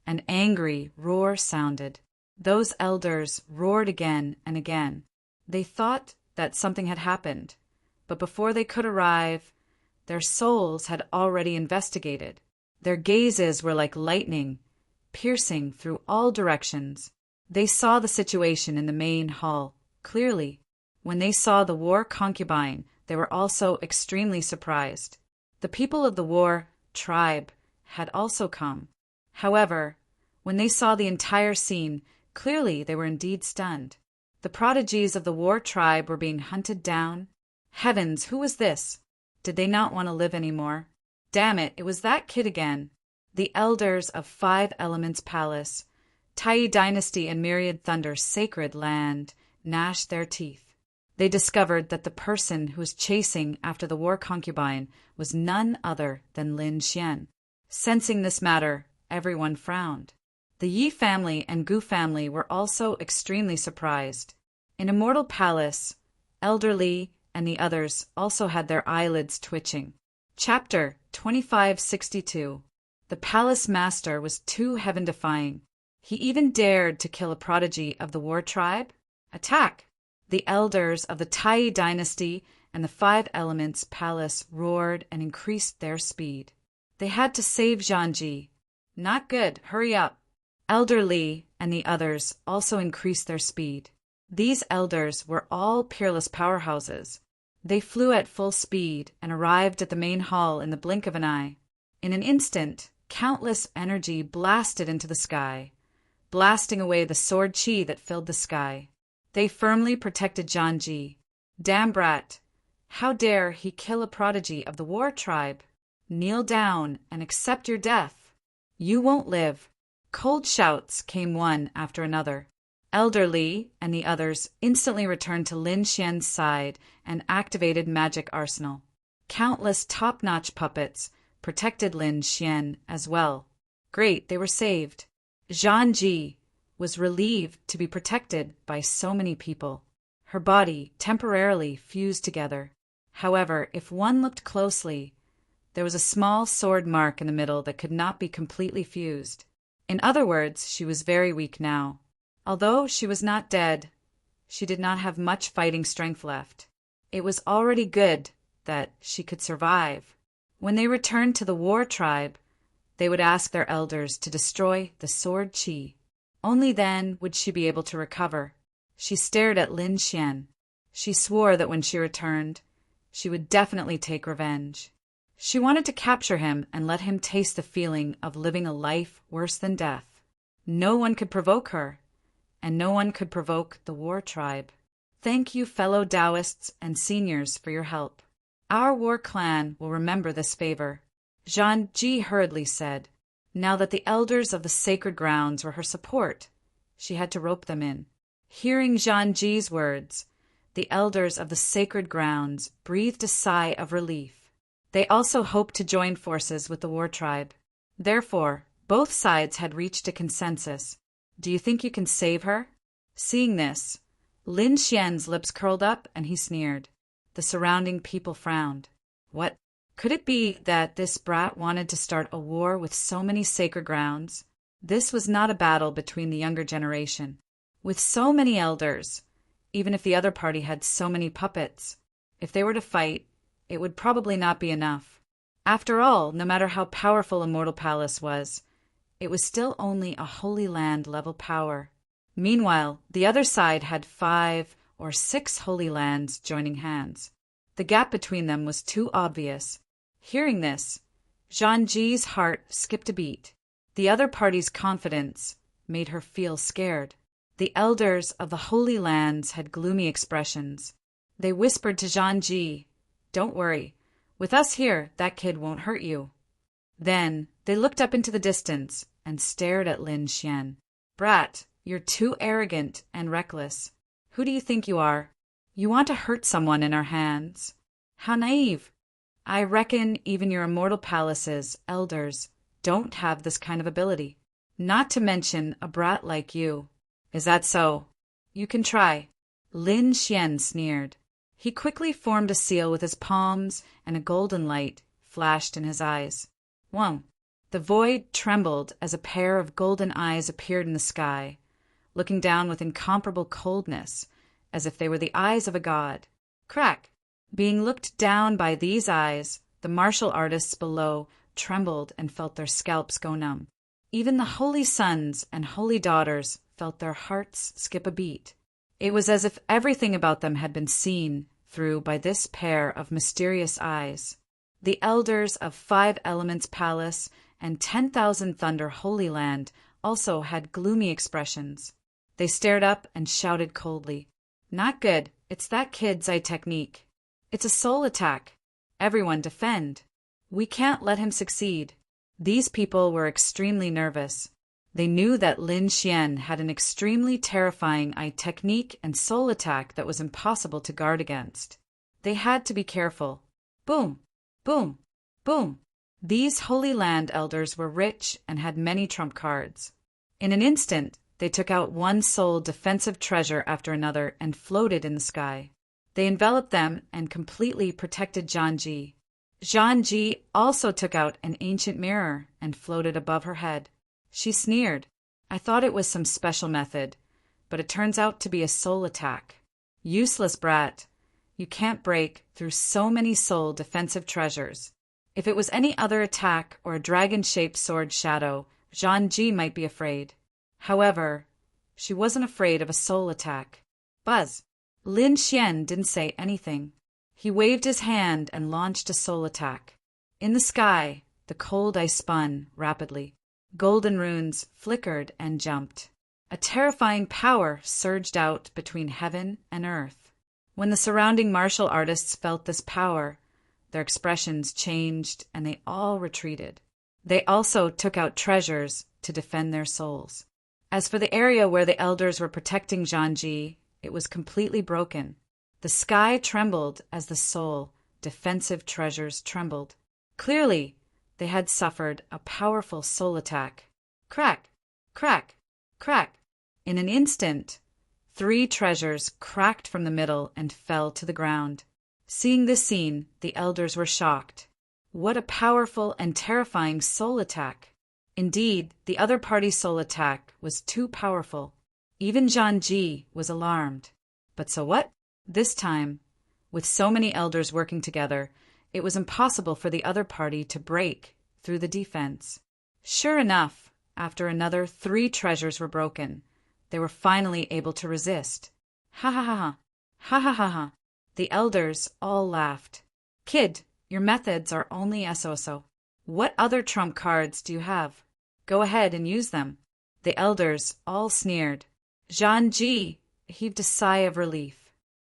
An angry roar sounded. Those elders roared again and again. They thought that something had happened, but before they could arrive, their souls had already investigated. Their gazes were like lightning, piercing through all directions. They saw the situation in the main hall clearly. When they saw the war concubine, they were also extremely surprised. The people of the war tribe had also come. However, when they saw the entire scene, clearly they were indeed stunned. The prodigies of the war tribe were being hunted down. Heavens, who was this? Did they not want to live anymore? Damn it, it was that kid again. The elders of Five Elements Palace, Deity Dynasty and Myriad Thunder Sacred Land gnashed their teeth. They discovered that the person who was chasing after the war concubine was none other than Lin Xian. Sensing this matter, everyone frowned. The Yi family and Gu family were also extremely surprised. In Immortal Palace, Elder Li and the others also had their eyelids twitching. Chapter 2562. The palace master was too heaven-defying. He even dared to kill a prodigy of the war tribe? Attack! The elders of the Tai dynasty and the Five Elements Palace roared and increased their speed. They had to save Zhanji. Not good, hurry up. Elder Li and the others also increased their speed. These elders were all peerless powerhouses. They flew at full speed and arrived at the main hall in the blink of an eye. In an instant, countless energy blasted into the sky, blasting away the sword chi that filled the sky. They firmly protected Zhanji. Damn brat! How dare he kill a prodigy of the war tribe? Kneel down and accept your death. You won't live. Cold shouts came one after another. Elder Li and the others instantly returned to Lin Xian's side and activated magic arsenal. Countless top-notch puppets protected Lin Xian as well. Great, they were saved. Zhanji was relieved to be protected by so many people. Her body temporarily fused together. However, if one looked closely, there was a small sword mark in the middle that could not be completely fused. In other words, she was very weak now. Although she was not dead, she did not have much fighting strength left. It was already good that she could survive. When they returned to the war tribe, they would ask their elders to destroy the sword chi. Only then would she be able to recover. She stared at Lin Xian. She swore that when she returned, she would definitely take revenge. She wanted to capture him and let him taste the feeling of living a life worse than death. No one could provoke her, and no one could provoke the war tribe. Thank you, fellow Taoists and seniors, for your help. Our war clan will remember this favor, Zhanji hurriedly said. Now that the elders of the sacred grounds were her support, she had to rope them in. Hearing Zhanji's words, the elders of the sacred grounds breathed a sigh of relief. They also hoped to join forces with the war tribe. Therefore, both sides had reached a consensus. Do you think you can save her? Seeing this, Lin Xian's lips curled up and he sneered. The surrounding people frowned. What? Could it be that this brat wanted to start a war with so many sacred grounds? This was not a battle between the younger generation. With so many elders, even if the other party had so many puppets, if they were to fight, it would probably not be enough. After all, no matter how powerful Immortal Palace was, it was still only a Holy Land level power. Meanwhile, the other side had 5 or 6 Holy Lands joining hands. The gap between them was too obvious. Hearing this, Zhanji's heart skipped a beat. The other party's confidence made her feel scared. The elders of the Holy Lands had gloomy expressions. They whispered to Zhanji, "Don't worry. With us here, that kid won't hurt you." Then they looked up into the distance and stared at Lin Xian. "Brat, you're too arrogant and reckless. Who do you think you are? You want to hurt someone in our hands? How naive. I reckon even your Immortal Palace's elders don't have this kind of ability. Not to mention a brat like you. Is that so? You can try." Lin Xian sneered. He quickly formed a seal with his palms, and a golden light flashed in his eyes. Whoa! The void trembled as a pair of golden eyes appeared in the sky, looking down with incomparable coldness, as if they were the eyes of a god. Crack! Being looked down by these eyes, the martial artists below trembled and felt their scalps go numb. Even the holy sons and holy daughters felt their hearts skip a beat. It was as if everything about them had been seen through by this pair of mysterious eyes. The elders of 5 Elements Palace and 10,000 Thunder Holy Land also had gloomy expressions. They stared up and shouted coldly, "Not good. It's that kid's eye technique. It's a soul attack. Everyone defend. We can't let him succeed." These people were extremely nervous. They knew that Lin Xian had an extremely terrifying eye technique and soul attack that was impossible to guard against. They had to be careful. Boom! Boom! Boom! These Holy Land elders were rich and had many trump cards. In an instant, they took out one soul defensive treasure after another and floated in the sky. They enveloped them and completely protected Zhang Ji. Zhang Ji also took out an ancient mirror and floated above her head. She sneered. "I thought it was some special method, but it turns out to be a soul attack. Useless brat. You can't break through so many soul defensive treasures. If it was any other attack or a dragon-shaped sword shadow, Zhang Ji might be afraid. However, she wasn't afraid of a soul attack." Buzz! Lin Xian didn't say anything. He waved his hand and launched a soul attack. In the sky, the cold ice spun rapidly. Golden runes flickered and jumped. A terrifying power surged out between heaven and earth. When the surrounding martial artists felt this power, their expressions changed and they all retreated. They also took out treasures to defend their souls. As for the area where the elders were protecting Zhang Ji, it was completely broken. The sky trembled as the soul defensive treasures trembled. Clearly, they had suffered a powerful soul attack. Crack! Crack! Crack! In an instant, 3 treasures cracked from the middle and fell to the ground. Seeing this scene, the elders were shocked. What a powerful and terrifying soul attack! Indeed, the other party's soul attack was too powerful. Even Zhang Ji was alarmed. But so what? This time, with so many elders working together, it was impossible for the other party to break through the defense. Sure enough, after another 3 treasures were broken, they were finally able to resist. Ha ha ha ha! Ha ha ha ha! The elders all laughed. "Kid, your methods are only so-so. What other trump cards do you have? Go ahead and use them." The elders all sneered. Zhang Ji heaved a sigh of relief.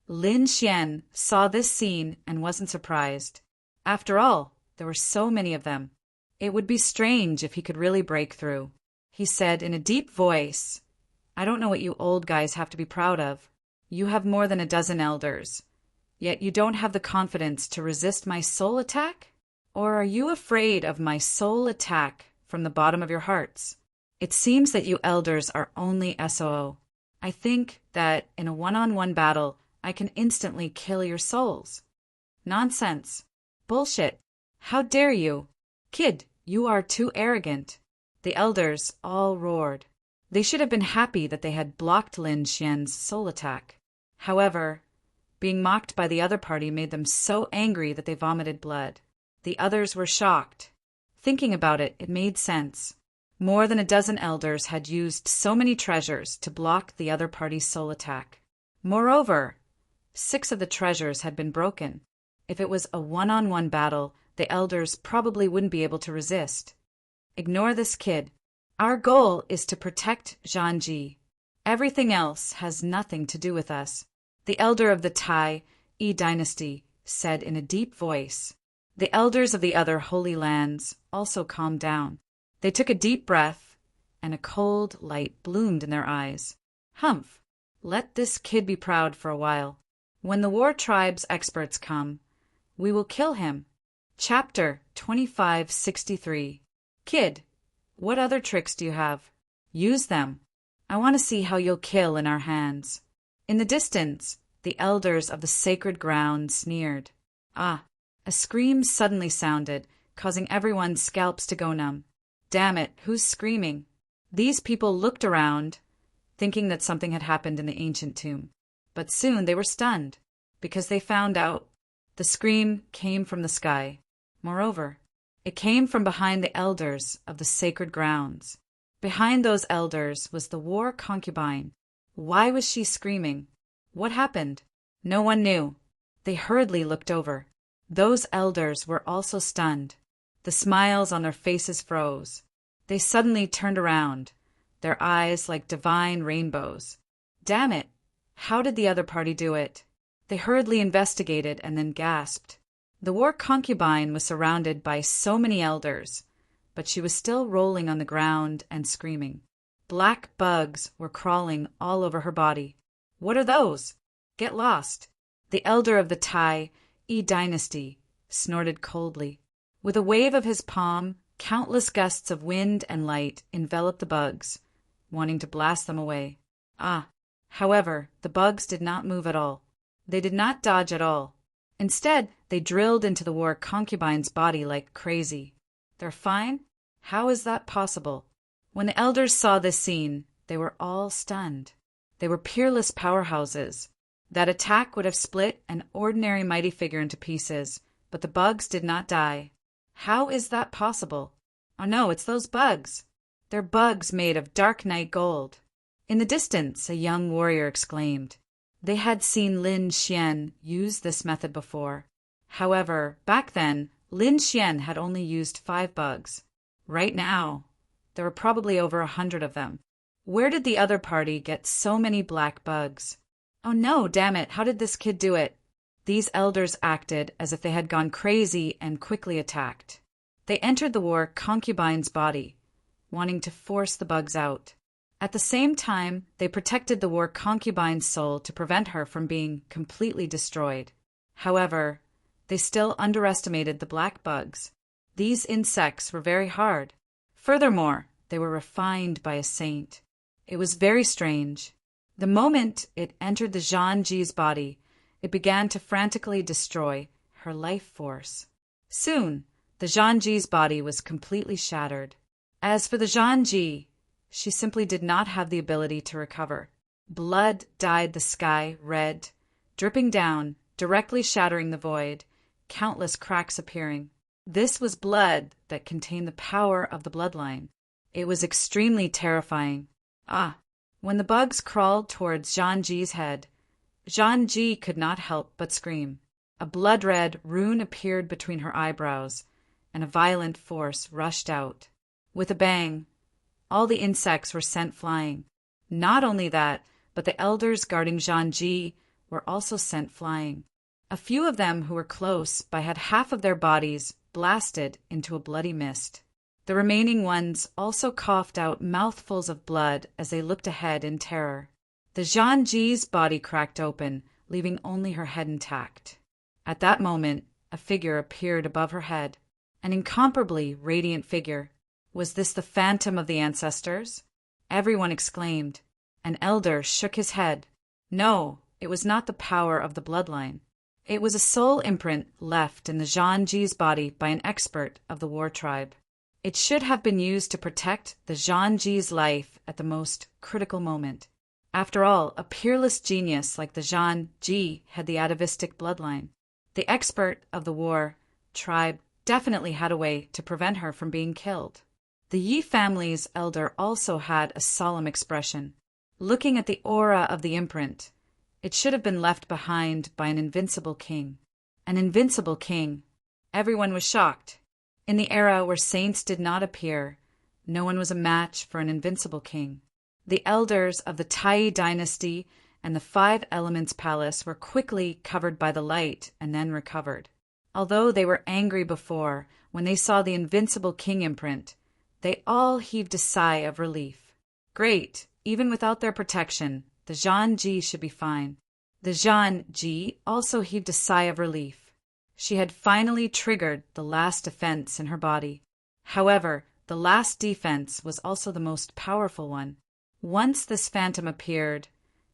Lin Xian saw this scene and wasn't surprised. After all, there were so many of them. It would be strange if he could really break through. He said in a deep voice, "I don't know what you old guys have to be proud of. You have more than a dozen elders. Yet you don't have the confidence to resist my soul attack? Or are you afraid of my soul attack from the bottom of your hearts? It seems that you elders are only SOO. I think that in a one-on-one battle, I can instantly kill your souls." Nonsense. Bullshit. How dare you? Kid, you are too arrogant. The elders all roared. They should have been happy that they had blocked Lin Xian's soul attack. However, being mocked by the other party made them so angry that they vomited blood. The others were shocked. Thinking about it, it made sense. More than a dozen elders had used so many treasures to block the other party's soul attack. Moreover, 6 of the treasures had been broken. If it was a one-on-one battle, the elders probably wouldn't be able to resist. Ignore this kid. Our goal is to protect Zhang Ji. Everything else has nothing to do with us. The elder of the Tai Yi dynasty said in a deep voice. The elders of the other holy lands also calmed down. They took a deep breath, and a cold light bloomed in their eyes. Humph! Let this kid be proud for a while. When the War Tribe's experts come, we will kill him. Chapter 2563. Kid, what other tricks do you have? Use them. I want to see how you'll kill in our hands. In the distance, the elders of the sacred ground sneered. Ah! A scream suddenly sounded, causing everyone's scalps to go numb. Damn it, who's screaming? These people looked around thinking that something had happened in the ancient tomb. But soon they were stunned, because they found out the scream came from the sky. Moreover, it came from behind the elders of the sacred grounds. Behind those elders was the war concubine. Why was she screaming? What happened? No one knew. They hurriedly looked over. Those elders were also stunned. The smiles on their faces froze. They suddenly turned around, their eyes like divine rainbows. Damn it! How did the other party do it? They hurriedly investigated and then gasped. The war concubine was surrounded by so many elders, but she was still rolling on the ground and screaming. Black bugs were crawling all over her body. What are those? Get lost! The elder of the Tai dynasty snorted coldly. With a wave of his palm, countless gusts of wind and light enveloped the bugs, wanting to blast them away. However, the bugs did not move at all. They did not dodge at all. Instead, they drilled into the war concubine's body like crazy. They're fine? How is that possible? When the elders saw this scene, they were all stunned. They were peerless powerhouses. That attack would have split an ordinary mighty figure into pieces, but the bugs did not die. How is that possible? Oh no, it's those bugs. They're bugs made of dark night gold. In the distance, a young warrior exclaimed. They had seen Lin Xian use this method before. However, back then, Lin Xian had only used 5 bugs. Right now, there were probably over 100 of them. Where did the other party get so many black bugs? Oh no, damn it, how did this kid do it? These elders acted as if they had gone crazy and quickly attacked. They entered the war concubine's body, wanting to force the bugs out. At the same time, they protected the war concubine's soul to prevent her from being completely destroyed. However, they still underestimated the black bugs. These insects were very hard. Furthermore, they were refined by a saint. It was very strange. The moment it entered the Zhanji's body, it began to frantically destroy her life force. Soon, the Zhanji's body was completely shattered. As for the Zhanji, she simply did not have the ability to recover. Blood dyed the sky red, dripping down, directly shattering the void, countless cracks appearing. This was blood that contained the power of the bloodline. It was extremely terrifying. When the bugs crawled towards Zhanji's head, Zhanji could not help but scream. A blood-red rune appeared between her eyebrows, and a violent force rushed out. With a bang, all the insects were sent flying. Not only that, but the elders guarding Zhanji were also sent flying. A few of them who were close by had half of their bodies blasted into a bloody mist. The remaining ones also coughed out mouthfuls of blood as they looked ahead in terror. The Zhanji's body cracked open, leaving only her head intact. At that moment, a figure appeared above her head, an incomparably radiant figure. Was this the phantom of the ancestors? Everyone exclaimed. An elder shook his head. No, it was not the power of the bloodline. It was a soul imprint left in the Zhanji's body by an expert of the war tribe. It should have been used to protect the Zhanji's life at the most critical moment. After all, a peerless genius like the Zhanji had the atavistic bloodline. The expert of the war tribe definitely had a way to prevent her from being killed. The Yi family's elder also had a solemn expression. Looking at the aura of the imprint, it should have been left behind by an invincible king. An invincible king. Everyone was shocked. In the era where saints did not appear, no one was a match for an invincible king. The elders of the Tai dynasty and the 5 Elements Palace were quickly covered by the light and then recovered. Although they were angry before, when they saw the invincible king imprint, they all heaved a sigh of relief. Great, even without their protection, the Zhanji should be fine. The Zhanji also heaved a sigh of relief. She had finally triggered the last defense in her body. However, the last defense was also the most powerful one. Once this phantom appeared,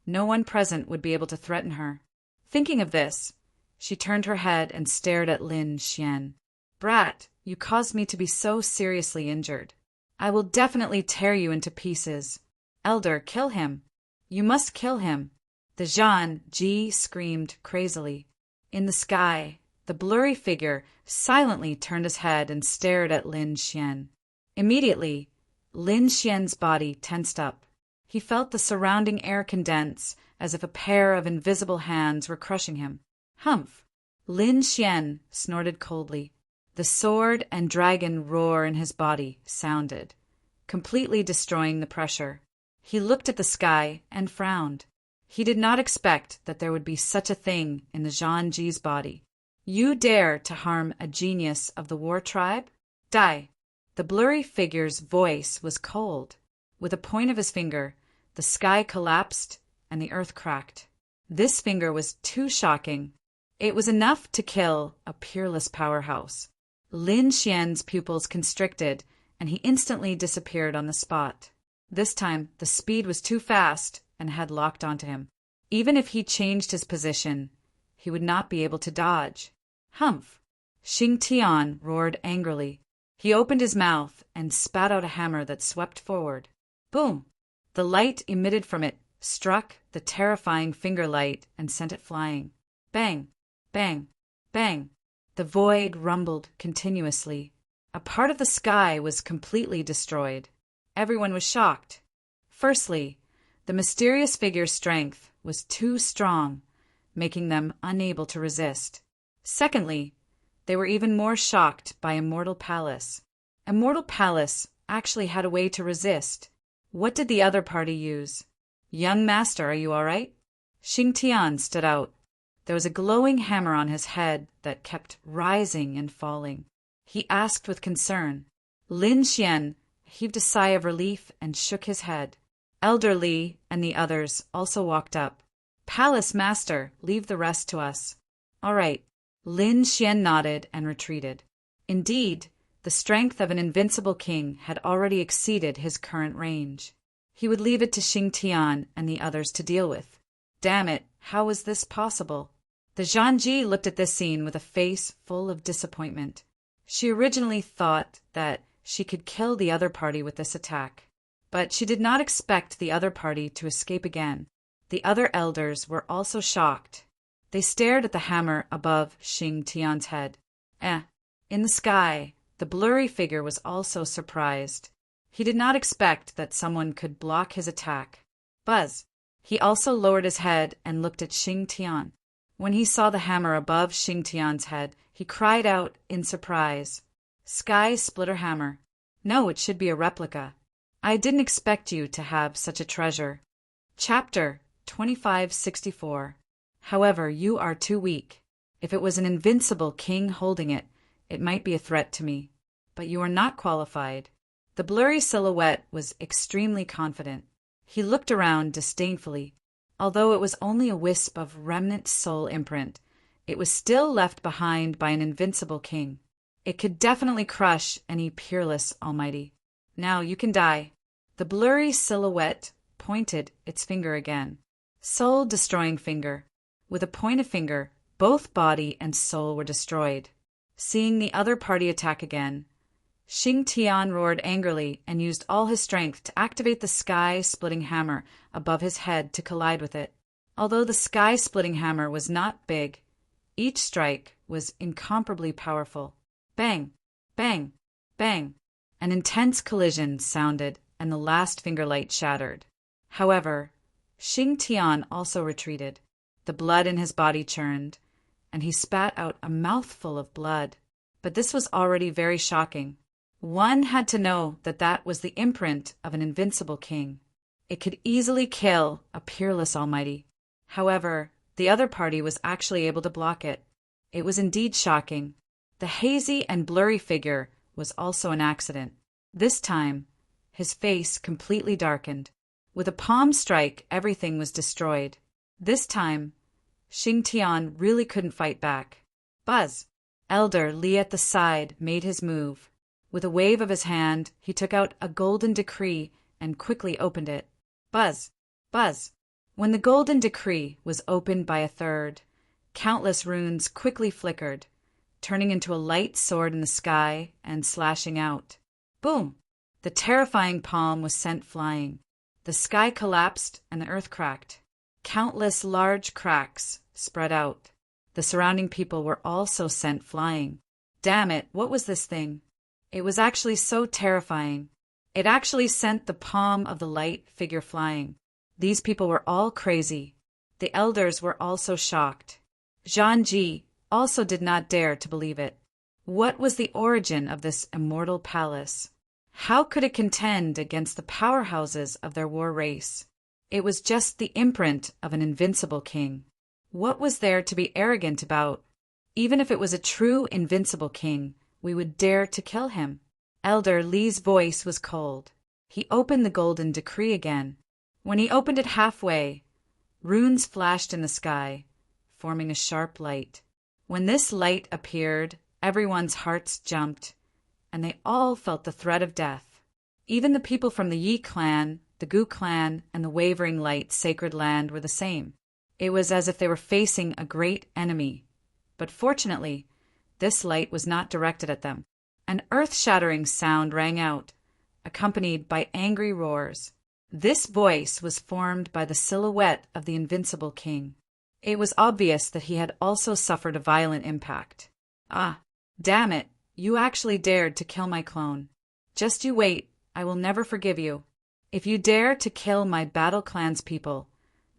no one present would be able to threaten her. Thinking of this, she turned her head and stared at Lin Xian. Brat, you caused me to be so seriously injured. I will definitely tear you into pieces. Elder, kill him. You must kill him. The Zhan Ji screamed crazily. In the sky, the blurry figure silently turned his head and stared at Lin Xian. Immediately, Lin Xian's body tensed up. He felt the surrounding air condense, as if a pair of invisible hands were crushing him. Humph! Lin Xian snorted coldly. The sword and dragon roar in his body sounded, completely destroying the pressure. He looked at the sky and frowned. He did not expect that there would be such a thing in the Zhan Ji's body. You dare to harm a genius of the war tribe? Die! The blurry figure's voice was cold. With a point of his finger, the sky collapsed and the earth cracked. This finger was too shocking. It was enough to kill a peerless powerhouse. Lin Xian's pupils constricted, and he instantly disappeared on the spot. This time, the speed was too fast and had locked onto him. Even if he changed his position, he would not be able to dodge. Humph! Xing Tian roared angrily. He opened his mouth and spat out a hammer that swept forward. Boom! The light emitted from it struck the terrifying finger light and sent it flying. Bang! Bang! Bang! The void rumbled continuously. A part of the sky was completely destroyed. Everyone was shocked. Firstly, the mysterious figure's strength was too strong, making them unable to resist. Secondly, they were even more shocked by Immortal Palace. Immortal Palace actually had a way to resist. What did the other party use? Young master, are you all right? Xing Tian stood out. There was a glowing hammer on his head that kept rising and falling. He asked with concern. Lin Xian heaved a sigh of relief and shook his head. Elder Li and the others also walked up. Palace master, leave the rest to us. All right. Lin Xian nodded and retreated. Indeed, the strength of an invincible king had already exceeded his current range. He would leave it to Xing Tian and the others to deal with. Damn it, how was this possible? The Zhan Ji looked at this scene with a face full of disappointment. She originally thought that she could kill the other party with this attack, but she did not expect the other party to escape again. The other elders were also shocked. They stared at the hammer above Xing Tian's head. In the sky, the blurry figure was also surprised. He did not expect that someone could block his attack. Buzz! He also lowered his head and looked at Xing Tian. When he saw the hammer above Xing Tian's head, he cried out in surprise. Sky Splitter Hammer. No, it should be a replica. I didn't expect you to have such a treasure. Chapter 2564. However, you are too weak. If it was an invincible king holding it, it might be a threat to me. But you are not qualified. The blurry silhouette was extremely confident. He looked around disdainfully. Although it was only a wisp of remnant soul imprint, it was still left behind by an invincible king. It could definitely crush any peerless almighty. Now you can die. The blurry silhouette pointed its finger again. Soul-destroying finger. With a pointed finger, both body and soul were destroyed. Seeing the other party attack again, Xing Tian roared angrily and used all his strength to activate the sky-splitting hammer above his head to collide with it. Although the sky-splitting hammer was not big, each strike was incomparably powerful. Bang! Bang! Bang! An intense collision sounded, and the last finger light shattered. However, Xing Tian also retreated. The blood in his body churned, and he spat out a mouthful of blood. But this was already very shocking. One had to know that that was the imprint of an invincible king. It could easily kill a peerless almighty. However, the other party was actually able to block it. It was indeed shocking. The hazy and blurry figure was also an accident. This time, his face completely darkened. With a palm strike, everything was destroyed. This time, Xing Tian really couldn't fight back. Buzz! Elder Li at the side made his move. With a wave of his hand, he took out a golden decree and quickly opened it. Buzz! Buzz! When the golden decree was opened by a third, countless runes quickly flickered, turning into a light sword in the sky and slashing out. Boom! The terrifying palm was sent flying. The sky collapsed and the earth cracked. Countless large cracks spread out. The surrounding people were also sent flying. Damn it, what was this thing? It was actually so terrifying. It actually sent the palm of the light figure flying. These people were all crazy. The elders were also shocked. Zhang Ji also did not dare to believe it. What was the origin of this immortal palace? How could it contend against the powerhouses of their war race? It was just the imprint of an invincible king. What was there to be arrogant about? Even if it was a true invincible king, we would dare to kill him. Elder Li's voice was cold. He opened the golden decree again. When he opened it halfway, runes flashed in the sky, forming a sharp light. When this light appeared, everyone's hearts jumped, and they all felt the threat of death. Even the people from the Yi clan, the Gu clan, and the Wavering Light sacred land were the same. It was as if they were facing a great enemy. But fortunately, this light was not directed at them. An earth-shattering sound rang out, accompanied by angry roars. This voice was formed by the silhouette of the invincible king. It was obvious that he had also suffered a violent impact. Ah, damn it, you actually dared to kill my clone. Just you wait, I will never forgive you. If you dare to kill my battle clan's people,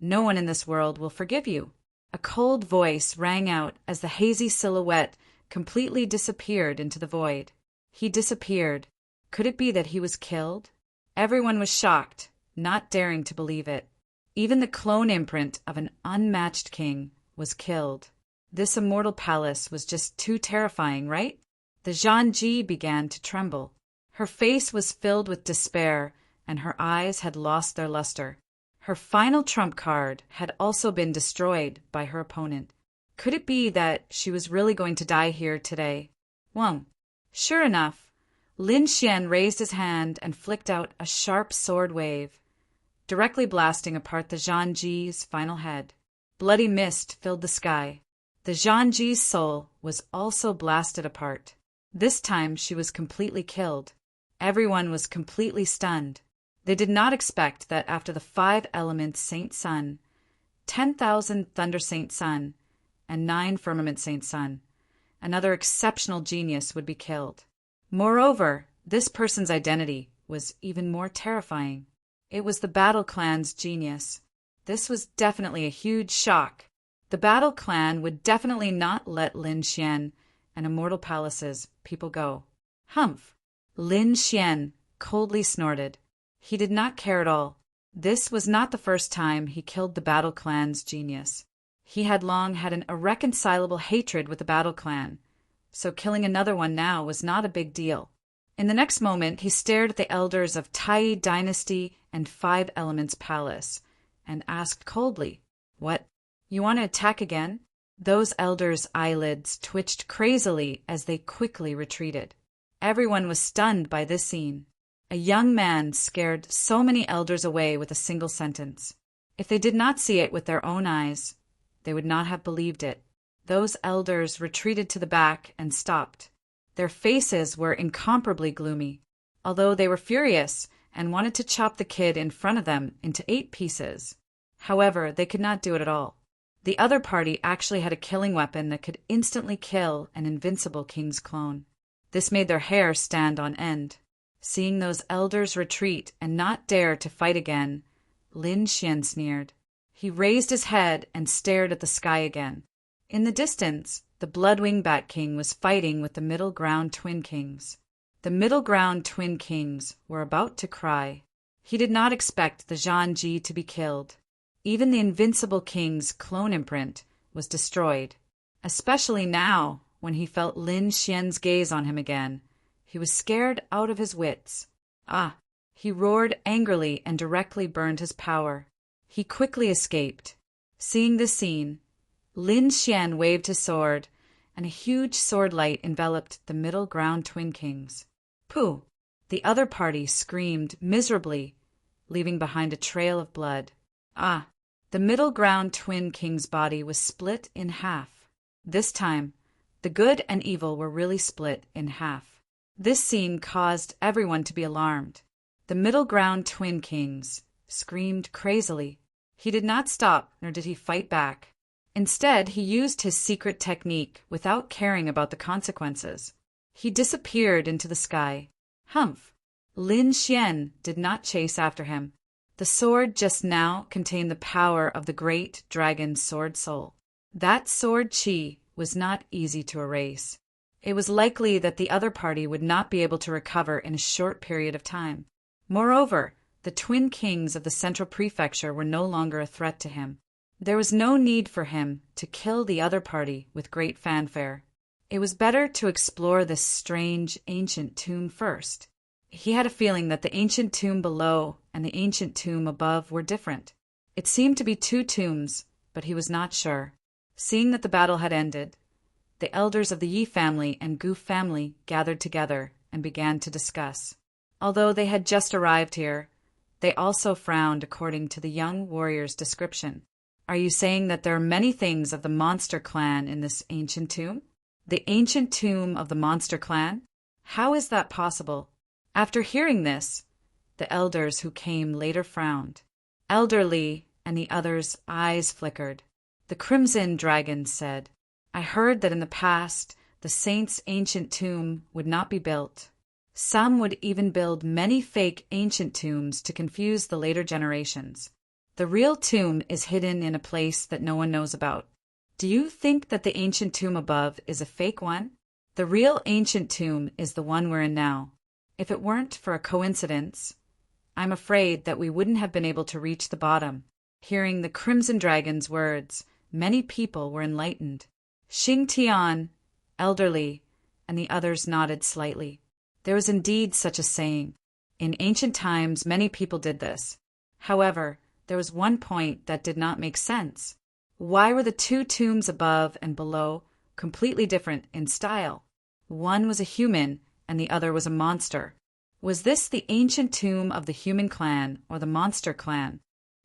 no one in this world will forgive you. A cold voice rang out as the hazy silhouette completely disappeared into the void. He disappeared. Could it be that he was killed? Everyone was shocked, not daring to believe it. Even the clone imprint of an unmatched king was killed. This immortal palace was just too terrifying, right? The Zhang Ji began to tremble. Her face was filled with despair, and her eyes had lost their luster. Her final trump card had also been destroyed by her opponent. Could it be that she was really going to die here today? Well, sure enough, Lin Xian raised his hand and flicked out a sharp sword wave, directly blasting apart the Zhang Ji's final head. Bloody mist filled the sky. The Zhang Ji's soul was also blasted apart. This time she was completely killed. Everyone was completely stunned. They did not expect that after the 5 elements Saint Sun, 10,000 Thunder Saint Sun, and 9 Firmament Saint Sun, another exceptional genius would be killed. Moreover, this person's identity was even more terrifying. It was the Battle Clan's genius. This was definitely a huge shock. The Battle Clan would definitely not let Lin Xian and Immortal Palace's people go. Humph! Lin Xian coldly snorted. He did not care at all. This was not the first time he killed the Battle Clan's genius. He had long had an irreconcilable hatred with the Battle Clan, so killing another one now was not a big deal. In the next moment, he stared at the elders of Tai Dynasty and 5 Elements Palace and asked coldly, "What? You want to attack again?" Those elders' eyelids twitched crazily as they quickly retreated. Everyone was stunned by this scene. A young man scared so many elders away with a single sentence. If they did not see it with their own eyes, they would not have believed it. Those elders retreated to the back and stopped. Their faces were incomparably gloomy, although they were furious and wanted to chop the kid in front of them into 8 pieces. However, they could not do it at all. The other party actually had a killing weapon that could instantly kill an invincible king's clone. This made their hair stand on end. Seeing those elders retreat and not dare to fight again, Lin Xian sneered. He raised his head and stared at the sky again. In the distance, the Bloodwing Bat King was fighting with the Middle Ground Twin Kings. The Middle Ground Twin Kings were about to cry. He did not expect the Zhang Ji to be killed. Even the Invincible King's clone imprint was destroyed, especially now when he felt Lin Xian's gaze on him again. He was scared out of his wits. Ah! He roared angrily and directly burned his power. He quickly escaped. Seeing this scene, Lin Xian waved his sword, and a huge sword light enveloped the Middle Ground Twin Kings. Pooh! The other party screamed miserably, leaving behind a trail of blood. Ah! The Middle Ground Twin King's body was split in half. This time, the good and evil were really split in half. This scene caused everyone to be alarmed. The Middle Ground Twin Kings screamed crazily. He did not stop, nor did he fight back. Instead, he used his secret technique without caring about the consequences. He disappeared into the sky. Humph! Lin Xian did not chase after him. The sword just now contained the power of the great dragon's sword soul. That sword chi was not easy to erase. It was likely that the other party would not be able to recover in a short period of time. Moreover, the twin kings of the central prefecture were no longer a threat to him. There was no need for him to kill the other party with great fanfare. It was better to explore this strange ancient tomb first. He had a feeling that the ancient tomb below and the ancient tomb above were different. It seemed to be two tombs, but he was not sure. Seeing that the battle had ended, the elders of the Yi family and Gu family gathered together and began to discuss. Although they had just arrived here, they also frowned according to the young warrior's description. Are you saying that there are many things of the monster clan in this ancient tomb? The ancient tomb of the monster clan? How is that possible? After hearing this, the elders who came later frowned. Elder Li and the others' eyes flickered. The Crimson Dragon said, I heard that in the past, the saint's ancient tomb would not be built. Some would even build many fake ancient tombs to confuse the later generations. The real tomb is hidden in a place that no one knows about. Do you think that the ancient tomb above is a fake one? The real ancient tomb is the one we're in now. If it weren't for a coincidence, I'm afraid that we wouldn't have been able to reach the bottom. Hearing the Crimson Dragon's words, many people were enlightened. Xing Tian, Elderly, and the others nodded slightly. There was indeed such a saying. In ancient times, many people did this. However, there was one point that did not make sense. Why were the two tombs above and below completely different in style? One was a human, and the other was a monster. Was this the ancient tomb of the human clan or the monster clan?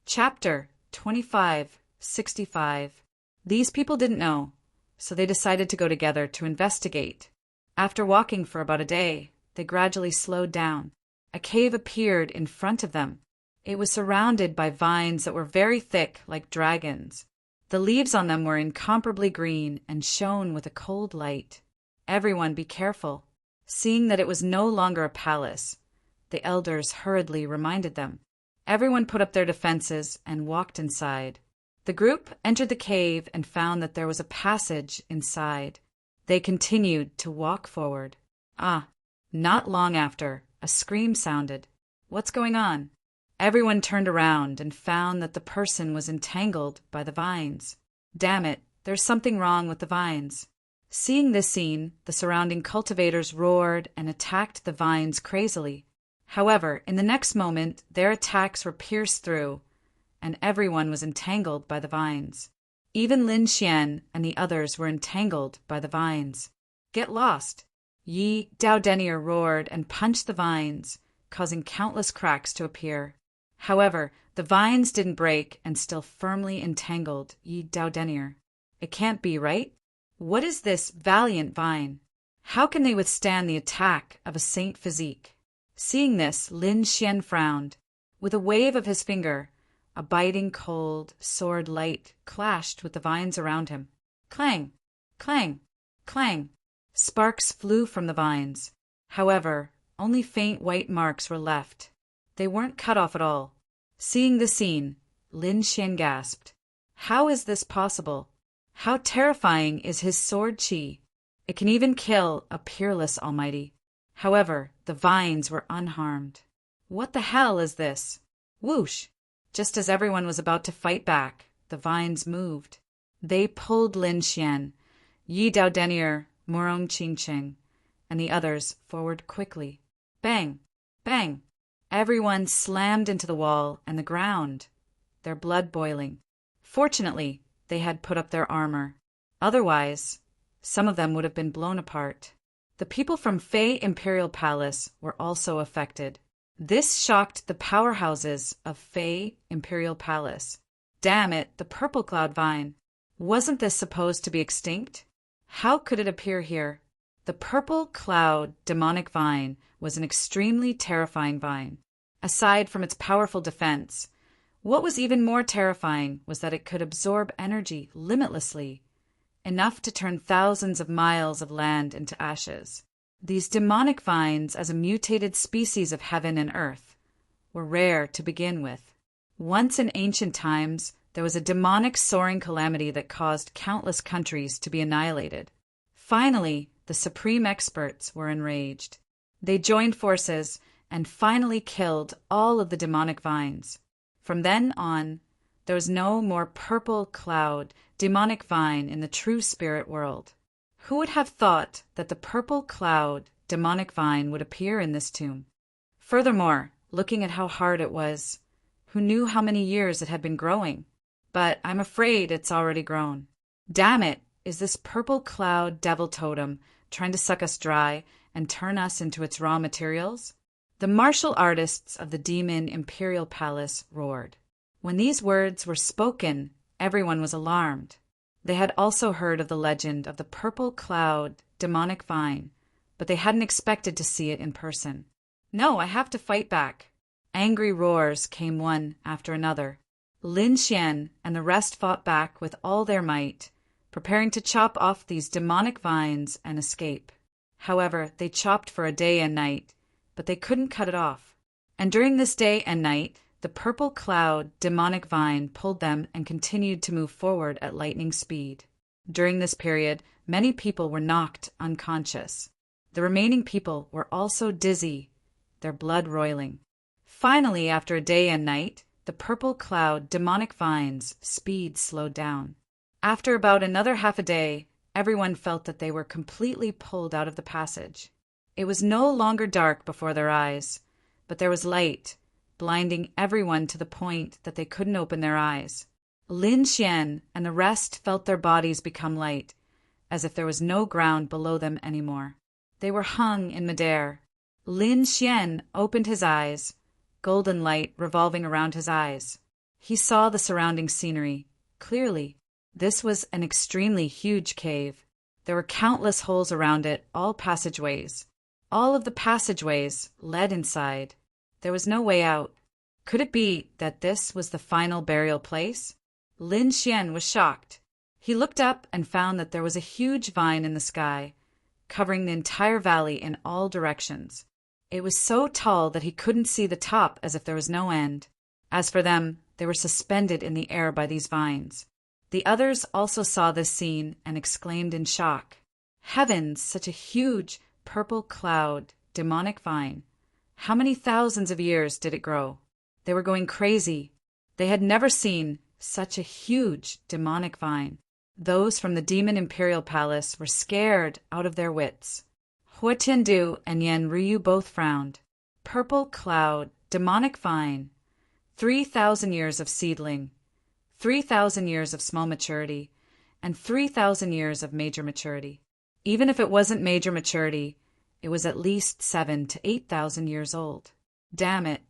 Chapter 2565. These people didn't know, so they decided to go together to investigate. After walking for about a day, they gradually slowed down. A cave appeared in front of them. It was surrounded by vines that were very thick like dragons. The leaves on them were incomparably green and shone with a cold light. Everyone be careful. Seeing that it was no longer a palace, the elders hurriedly reminded them. Everyone put up their defenses and walked inside. The group entered the cave and found that there was a passage inside. They continued to walk forward. Not long after, a scream sounded. What's going on? Everyone turned around and found that the person was entangled by the vines. Damn it, there's something wrong with the vines. Seeing this scene, the surrounding cultivators roared and attacked the vines crazily. However, in the next moment, their attacks were pierced through, and everyone was entangled by the vines. Even Lin Xian and the others were entangled by the vines. Get lost! Yi Daodenier roared and punched the vines, causing countless cracks to appear. However, the vines didn't break and still firmly entangled Yi Daodenier. It can't be, right? What is this valiant vine? How can they withstand the attack of a saint physique? Seeing this, Lin Xian frowned. With a wave of his finger, a biting cold sword light clashed with the vines around him. Clang! Clang! Clang! Sparks flew from the vines. However, only faint white marks were left. They weren't cut off at all. Seeing the scene, Lin Xian gasped. How is this possible? How terrifying is his sword chi! It can even kill a peerless almighty. However, the vines were unharmed. What the hell is this? Whoosh! Just as everyone was about to fight back, the vines moved. They pulled Lin Xian, Yi Daodenier, Morong Qingcheng, and the others forward quickly. Bang! Bang! Everyone slammed into the wall and the ground, their blood boiling. Fortunately, they had put up their armor. Otherwise, some of them would have been blown apart. The people from Fei Imperial Palace were also affected. This shocked the powerhouses of Fei Imperial Palace. Damn it, the purple cloud vine. Wasn't this supposed to be extinct? How could it appear here? The purple cloud demonic vine was an extremely terrifying vine. Aside from its powerful defense, What was even more terrifying was that it could absorb energy limitlessly, enough to turn thousands of miles of land into ashes. These demonic vines, as a mutated species of heaven and earth, were rare to begin with. Once in ancient times, there was a demonic soaring calamity that caused countless countries to be annihilated. Finally, the supreme experts were enraged. They joined forces and finally killed all of the demonic vines. From then on, there was no more purple cloud, demonic vine in the true spirit world. Who would have thought that the purple cloud, demonic vine would appear in this tomb? Furthermore, looking at how hard it was, who knew how many years it had been growing? But I'm afraid it's already grown. Damn it, is this purple cloud devil totem trying to suck us dry and turn us into its raw materials? The martial artists of the demon imperial palace roared. When these words were spoken, everyone was alarmed. They had also heard of the legend of the purple cloud, demonic vine, but they hadn't expected to see it in person. No, I have to fight back. Angry roars came one after another. Lin Xian and the rest fought back with all their might, preparing to chop off these demonic vines and escape. However, they chopped for a day and night, but they couldn't cut it off. And during this day and night, the purple cloud, demonic vine pulled them and continued to move forward at lightning speed. During this period, many people were knocked unconscious. The remaining people were also dizzy, their blood roiling. Finally, after a day and night, the purple cloud, demonic vine's speed slowed down. After about another half a day, everyone felt that they were completely pulled out of the passage. It was no longer dark before their eyes, but there was light, blinding everyone to the point that they couldn't open their eyes. Lin Xian and the rest felt their bodies become light, as if there was no ground below them anymore. They were hung in midair. Lin Xian opened his eyes, golden light revolving around his eyes. He saw the surrounding scenery clearly. This was an extremely huge cave. There were countless holes around it, all passageways. All of the passageways led inside. There was no way out. Could it be that this was the final burial place? Lin Xian was shocked. He looked up and found that there was a huge vine in the sky, covering the entire valley in all directions. It was so tall that he couldn't see the top, as if there was no end. As for them, they were suspended in the air by these vines. The others also saw this scene and exclaimed in shock. Heavens, such a huge purple cloud, demonic vine. How many thousands of years did it grow? They were going crazy. They had never seen such a huge demonic vine. Those from the demon imperial palace were scared out of their wits. Hua Tiandu and Yan Ryu both frowned. Purple cloud, demonic vine. 3,000 years of seedling, 3,000 years of small maturity, and 3,000 years of major maturity. Even if it wasn't major maturity, it was at least 7,000 to 8,000 years old. Damn it.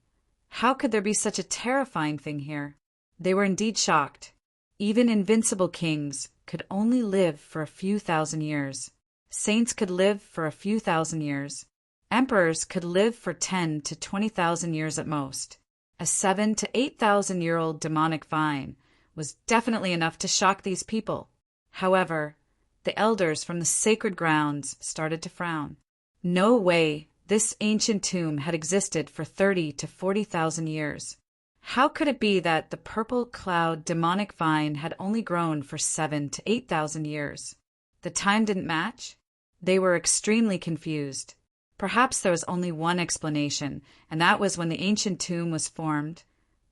How could there be such a terrifying thing here? They were indeed shocked. Even invincible kings could only live for a few thousand years. Saints could live for a few thousand years. Emperors could live for 10,000 to 20,000 years at most. A 7,000 to 8,000-year-old demonic vine was definitely enough to shock these people. However, the elders from the sacred grounds started to frown. No way this ancient tomb had existed for 30,000 to 40,000 years. How could it be that the purple cloud demonic vine had only grown for 7,000 to 8,000 years? The time didn't match? They were extremely confused. Perhaps there was only one explanation, and that was when the ancient tomb was formed,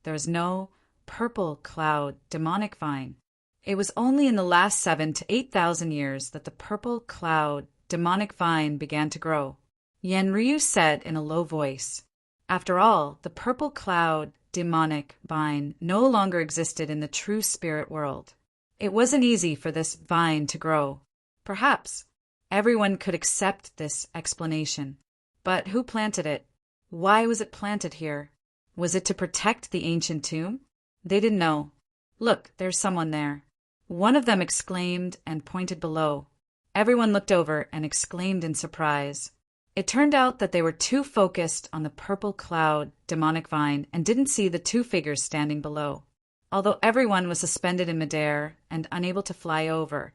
there was no purple cloud demonic vine. It was only in the last 7,000 to 8,000 years that the purple cloud demonic vine began to grow. Yan Ryu said in a low voice. After all, the purple cloud demonic vine no longer existed in the true spirit world. It wasn't easy for this vine to grow. Perhaps everyone could accept this explanation. But who planted it? Why was it planted here? Was it to protect the ancient tomb? They didn't know. Look, there's someone there. One of them exclaimed and pointed below. Everyone looked over and exclaimed in surprise. It turned out that they were too focused on the purple cloud demonic vine and didn't see the two figures standing below. Although everyone was suspended in midair and unable to fly over,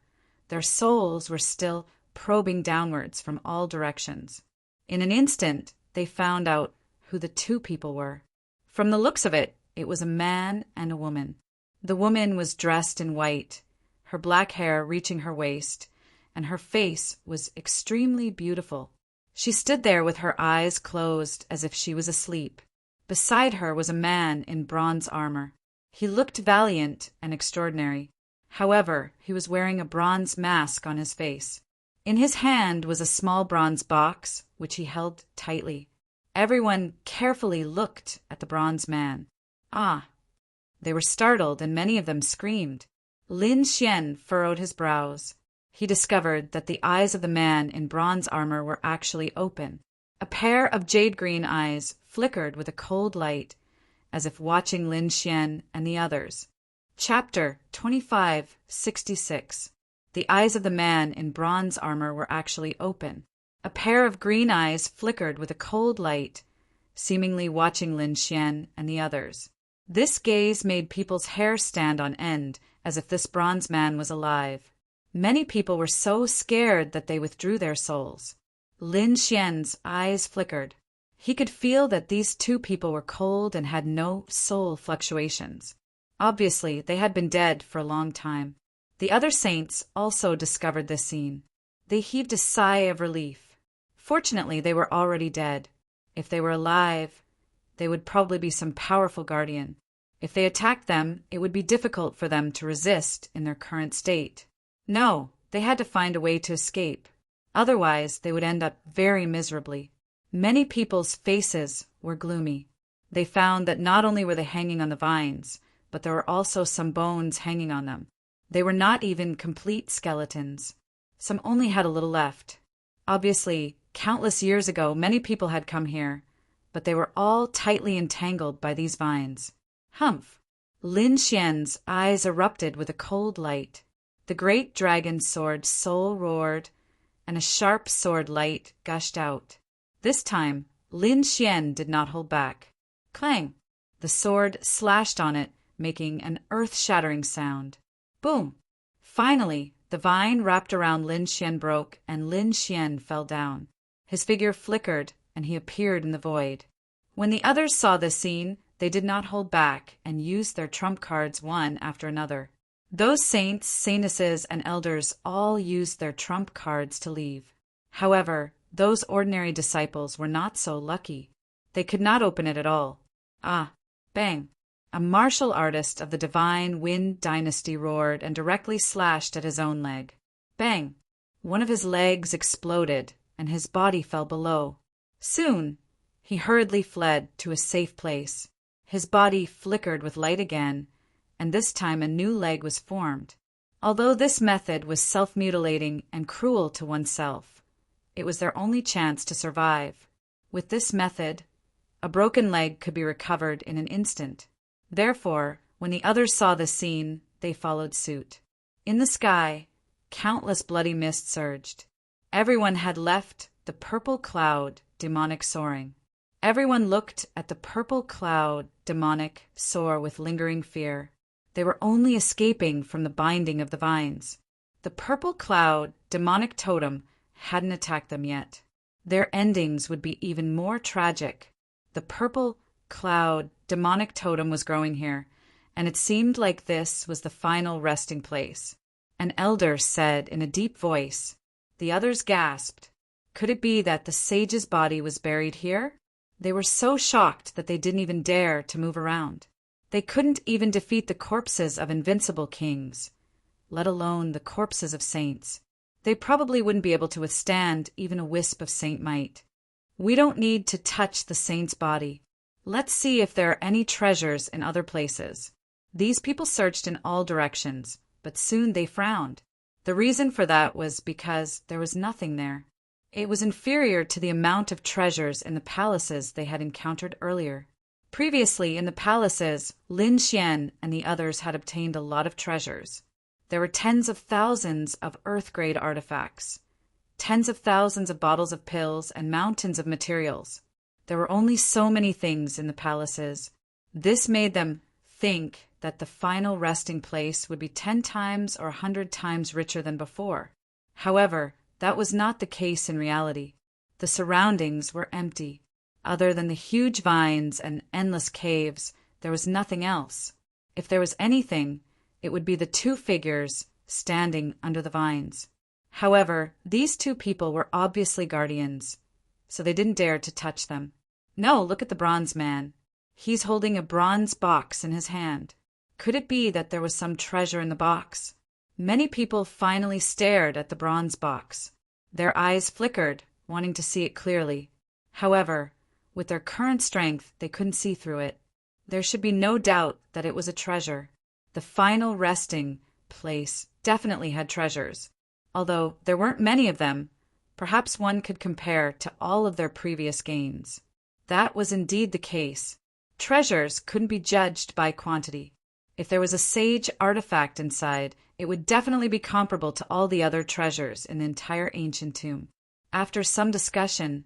their souls were still probing downwards from all directions. In an instant, they found out who the two people were. From the looks of it, it was a man and a woman. The woman was dressed in white, her black hair reaching her waist, and her face was extremely beautiful. She stood there with her eyes closed as if she was asleep. Beside her was a man in bronze armor. He looked valiant and extraordinary. However, he was wearing a bronze mask on his face. In his hand was a small bronze box, which he held tightly. Everyone carefully looked at the bronze man. Ah! They were startled, and many of them screamed. Lin Xian furrowed his brows. He discovered that the eyes of the man in bronze armor were actually open. A pair of jade-green eyes flickered with a cold light, as if watching Lin Xian and the others. Chapter 2566. The eyes of the man in bronze armor were actually open. A pair of green eyes flickered with a cold light, seemingly watching Lin Xian and the others. This gaze made people's hair stand on end, as if this bronze man was alive. Many people were so scared that they withdrew their souls. Lin Xian's eyes flickered. He could feel that these two people were cold and had no soul fluctuations. Obviously, they had been dead for a long time. The other saints also discovered this scene. They heaved a sigh of relief. Fortunately, they were already dead. If they were alive, they would probably be some powerful guardian. If they attacked them, it would be difficult for them to resist in their current state. No, they had to find a way to escape. Otherwise, they would end up very miserably. Many people's faces were gloomy. They found that not only were they hanging on the vines, but there were also some bones hanging on them. They were not even complete skeletons. Some only had a little left. Obviously, countless years ago, many people had come here, but they were all tightly entangled by these vines. Humph! Lin Xian's eyes erupted with a cold light. The great dragon's sword soul roared, and a sharp sword light gushed out. This time, Lin Xian did not hold back. Clang! The sword slashed on it, making an earth-shattering sound. Boom! Finally, the vine wrapped around Lin Xian broke, and Lin Xian fell down. His figure flickered, and he appeared in the void. When the others saw this scene, they did not hold back and used their trump cards one after another. Those saints, saintesses, and elders all used their trump cards to leave. However, those ordinary disciples were not so lucky. They could not open it at all. Ah! Bang! A martial artist of the divine Wind dynasty roared and directly slashed at his own leg. Bang! One of his legs exploded, and his body fell below. Soon, he hurriedly fled to a safe place. His body flickered with light again, and this time a new leg was formed. Although this method was self-mutilating and cruel to oneself, it was their only chance to survive. With this method, a broken leg could be recovered in an instant. Therefore, when the others saw this scene, they followed suit. In the sky, countless bloody mist surged. Everyone had left the purple cloud demonic soaring. Everyone looked at the purple cloud demonic soar with lingering fear. They were only escaping from the binding of the vines. The purple cloud demonic totem hadn't attacked them yet. Their endings would be even more tragic. The purple cloud demonic totem was growing here, and it seemed like this was the final resting place. An elder said in a deep voice. The others gasped. Could it be that the sage's body was buried here? They were so shocked that they didn't even dare to move around. They couldn't even defeat the corpses of invincible kings, let alone the corpses of saints. They probably wouldn't be able to withstand even a wisp of saint might. We don't need to touch the saint's body. Let's see if there are any treasures in other places. These people searched in all directions, but soon they frowned. The reason for that was because there was nothing there. It was inferior to the amount of treasures in the palaces they had encountered earlier. Previously, in the palaces, Lin Xian and the others had obtained a lot of treasures. There were tens of thousands of Earth-grade artifacts, tens of thousands of bottles of pills, and mountains of materials. There were only so many things in the palaces. This made them think that the final resting place would be 10 times or 100 times richer than before. However, that was not the case in reality. The surroundings were empty. Other than the huge vines and endless caves, there was nothing else. If there was anything, it would be the two figures standing under the vines. However, these two people were obviously guardians, so they didn't dare to touch them. No, look at the bronze man. He's holding a bronze box in his hand. Could it be that there was some treasure in the box? Many people finally stared at the bronze box. Their eyes flickered, wanting to see it clearly. However, with their current strength, they couldn't see through it. There should be no doubt that it was a treasure. The final resting place definitely had treasures. Although there weren't many of them, perhaps one could compare to all of their previous gains. That was indeed the case. Treasures couldn't be judged by quantity. If there was a sage artifact inside, it would definitely be comparable to all the other treasures in the entire ancient tomb. After some discussion,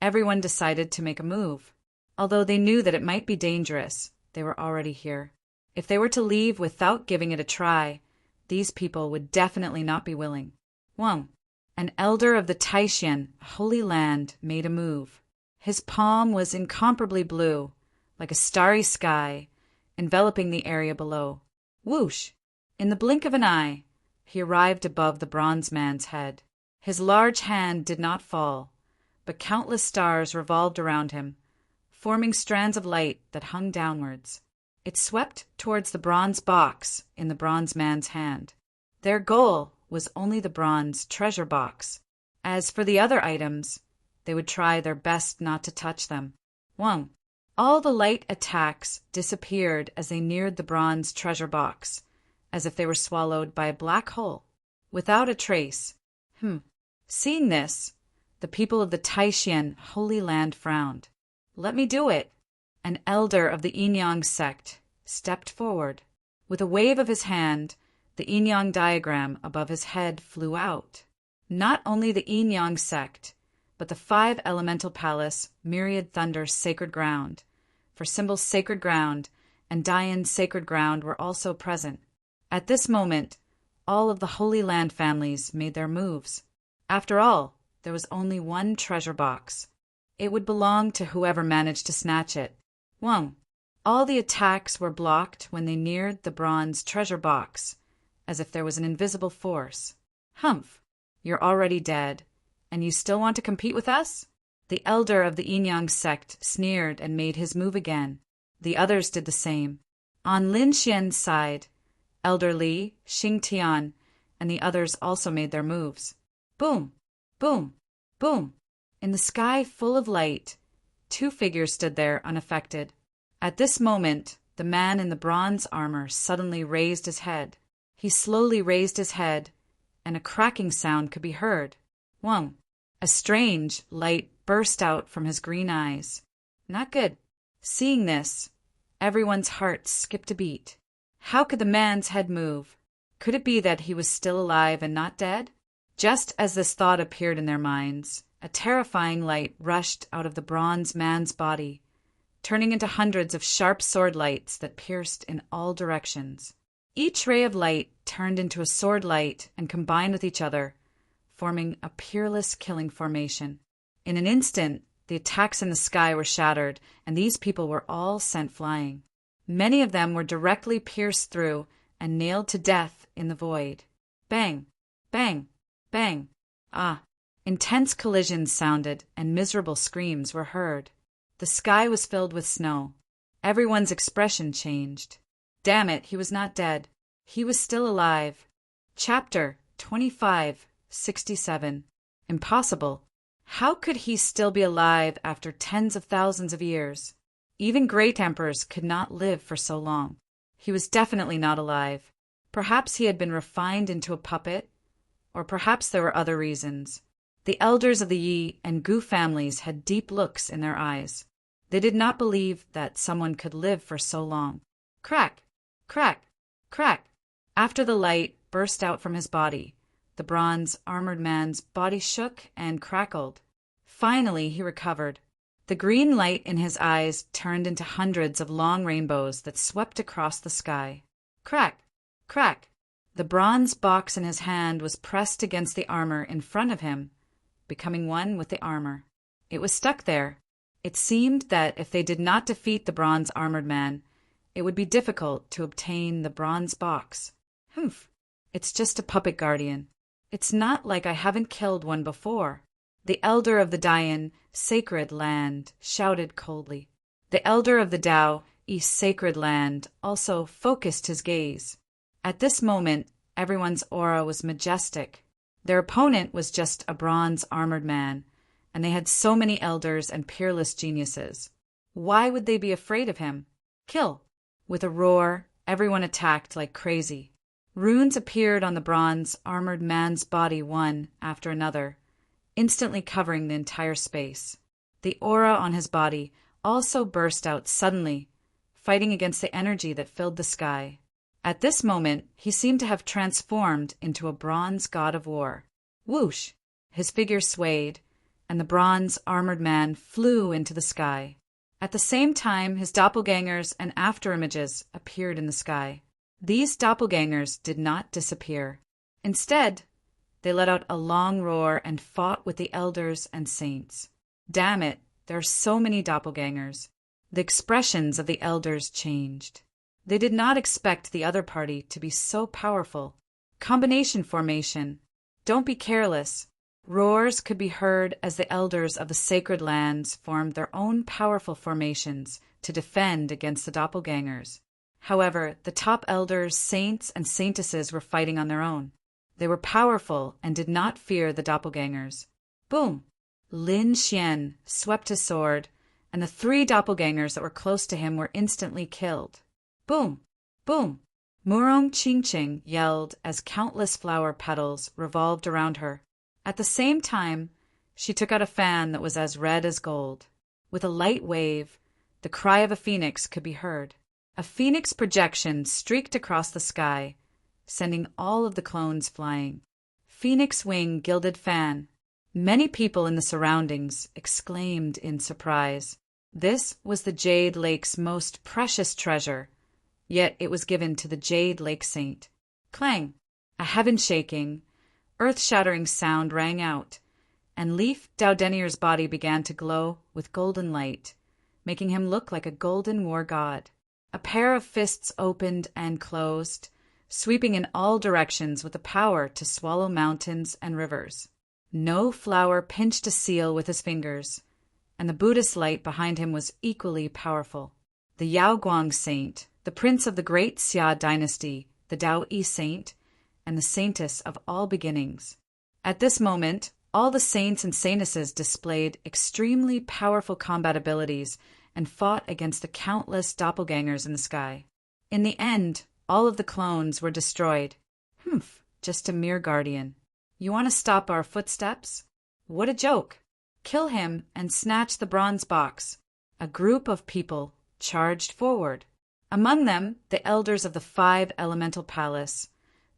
everyone decided to make a move. Although they knew that it might be dangerous, they were already here. If they were to leave without giving it a try, these people would definitely not be willing. Wang, an elder of the Taishan, Holy Land, made a move. His palm was incomparably blue, like a starry sky, enveloping the area below. Whoosh! In the blink of an eye, he arrived above the bronze man's head. His large hand did not fall, but countless stars revolved around him, forming strands of light that hung downwards. It swept towards the bronze box in the bronze man's hand. Their goal was only the bronze treasure box. As for the other items, they would try their best not to touch them. Wang. All the light attacks disappeared as they neared the bronze treasure box, as if they were swallowed by a black hole, without a trace. Seeing this, the people of the Taishan Holy Land frowned. Let me do it. An elder of the Yin-Yang sect stepped forward. With a wave of his hand, the Yin-Yang diagram above his head flew out. Not only the Yin-Yang sect, but the 5 elemental palace, myriad thunder sacred ground, for symbols sacred ground, and Dayan's sacred ground were also present. At this moment, all of the Holy Land families made their moves. After all, there was only one treasure box. It would belong to whoever managed to snatch it. Wang. All the attacks were blocked when they neared the bronze treasure box, as if there was an invisible force. Humph! You're already dead, and you still want to compete with us? The elder of the Yin-Yang sect sneered and made his move again. The others did the same. On Lin Xian's side, Elder Li, Xing Tian, and the others also made their moves. Boom! Boom! Boom! In the sky full of light, 2 figures stood there unaffected. At this moment, the man in the bronze armor suddenly raised his head. He slowly raised his head, and a cracking sound could be heard. Wang. A strange light burst out from his green eyes. Not good. Seeing this, everyone's heart skipped a beat. How could the man's head move? Could it be that he was still alive and not dead? Just as this thought appeared in their minds, a terrifying light rushed out of the bronze man's body, turning into hundreds of sharp sword lights that pierced in all directions. Each ray of light turned into a sword light and combined with each other, forming a peerless killing formation. In an instant, the attacks in the sky were shattered, and these people were all sent flying. Many of them were directly pierced through and nailed to death in the void. Bang! Bang! Bang! Ah! Intense collisions sounded, and miserable screams were heard. The sky was filled with snow. Everyone's expression changed. Damn it, he was not dead. He was still alive. Chapter 25:67. Impossible. How could he still be alive after tens of thousands of years? Even great emperors could not live for so long. He was definitely not alive. Perhaps he had been refined into a puppet, or perhaps there were other reasons. The elders of the Yi and Gu families had deep looks in their eyes. They did not believe that someone could live for so long. Crack! Crack! Crack! After the light burst out from his body, the bronze armored man's body shook and crackled. Finally, he recovered. The green light in his eyes turned into hundreds of long rainbows that swept across the sky. Crack! Crack! The bronze box in his hand was pressed against the armor in front of him, becoming one with the armor. It was stuck there. It seemed that if they did not defeat the bronze armored man, it would be difficult to obtain the bronze box. Humph! It's just a puppet guardian. It's not like I haven't killed one before. The elder of the Dayan, sacred land, shouted coldly. The elder of the Tao, East sacred land, also focused his gaze. At this moment, everyone's aura was majestic. Their opponent was just a bronze armored man, and they had so many elders and peerless geniuses. Why would they be afraid of him? Kill! With a roar, everyone attacked like crazy. Runes appeared on the bronze armored man's body one after another, instantly covering the entire space. The aura on his body also burst out suddenly, fighting against the energy that filled the sky. At this moment, he seemed to have transformed into a bronze god of war. Whoosh! His figure swayed, and the bronze armored man flew into the sky. At the same time, his doppelgangers and afterimages appeared in the sky. These doppelgangers did not disappear. Instead, they let out a long roar and fought with the elders and saints. Damn it, there are so many doppelgangers. The expressions of the elders changed. They did not expect the other party to be so powerful. Combination formation. Don't be careless. Roars could be heard as the elders of the sacred lands formed their own powerful formations to defend against the doppelgangers. However, the top elders, saints, and saintesses were fighting on their own. They were powerful and did not fear the doppelgangers. Boom! Lin Xian swept his sword, and the 3 doppelgangers that were close to him were instantly killed. Boom! Boom! Murong Qingqing yelled as countless flower petals revolved around her. At the same time, she took out a fan that was as red as gold. With a light wave, the cry of a phoenix could be heard. A phoenix projection streaked across the sky, sending all of the clones flying. Phoenix wing gilded fan. Many people in the surroundings exclaimed in surprise. This was the Jade Lake's most precious treasure, yet it was given to the Jade Lake Saint. Clang! A heaven-shaking, earth-shattering sound rang out, and Leaf Daudenier's body began to glow with golden light, making him look like a golden war god. A pair of fists opened and closed, sweeping in all directions with the power to swallow mountains and rivers. No flower pinched a seal with his fingers, and the Buddhist light behind him was equally powerful. The Yaoguang Saint, the prince of the great Xia dynasty, the Dao-I Saint, and the saintess of all beginnings. At this moment, all the saints and saintesses displayed extremely powerful combat abilities and fought against the countless doppelgangers in the sky. In the end, all of the clones were destroyed. Humph, just a mere guardian. You want to stop our footsteps? What a joke! Kill him and snatch the bronze box. A group of people charged forward. Among them, the elders of the 5 Elemental Palace,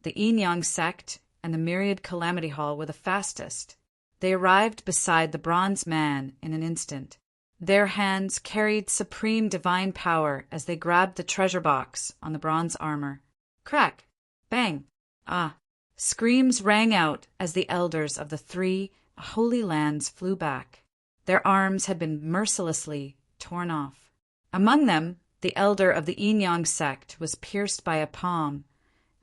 the Yin-Yang sect, and the Myriad Calamity Hall were the fastest. They arrived beside the bronze man in an instant. Their hands carried supreme divine power as they grabbed the treasure box on the bronze armor. Crack! Bang! Ah! Screams rang out as the elders of the 3 holy lands flew back. Their arms had been mercilessly torn off. Among them, the elder of the Yin-Yang sect was pierced by a palm,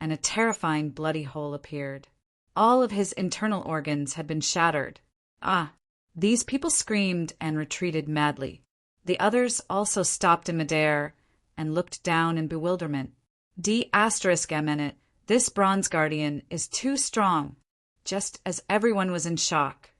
and a terrifying bloody hole appeared. All of his internal organs had been shattered. Ah! These people screamed and retreated madly. The others also stopped in midair and looked down in bewilderment. D***, this bronze guardian is too strong. Just as everyone was in shock,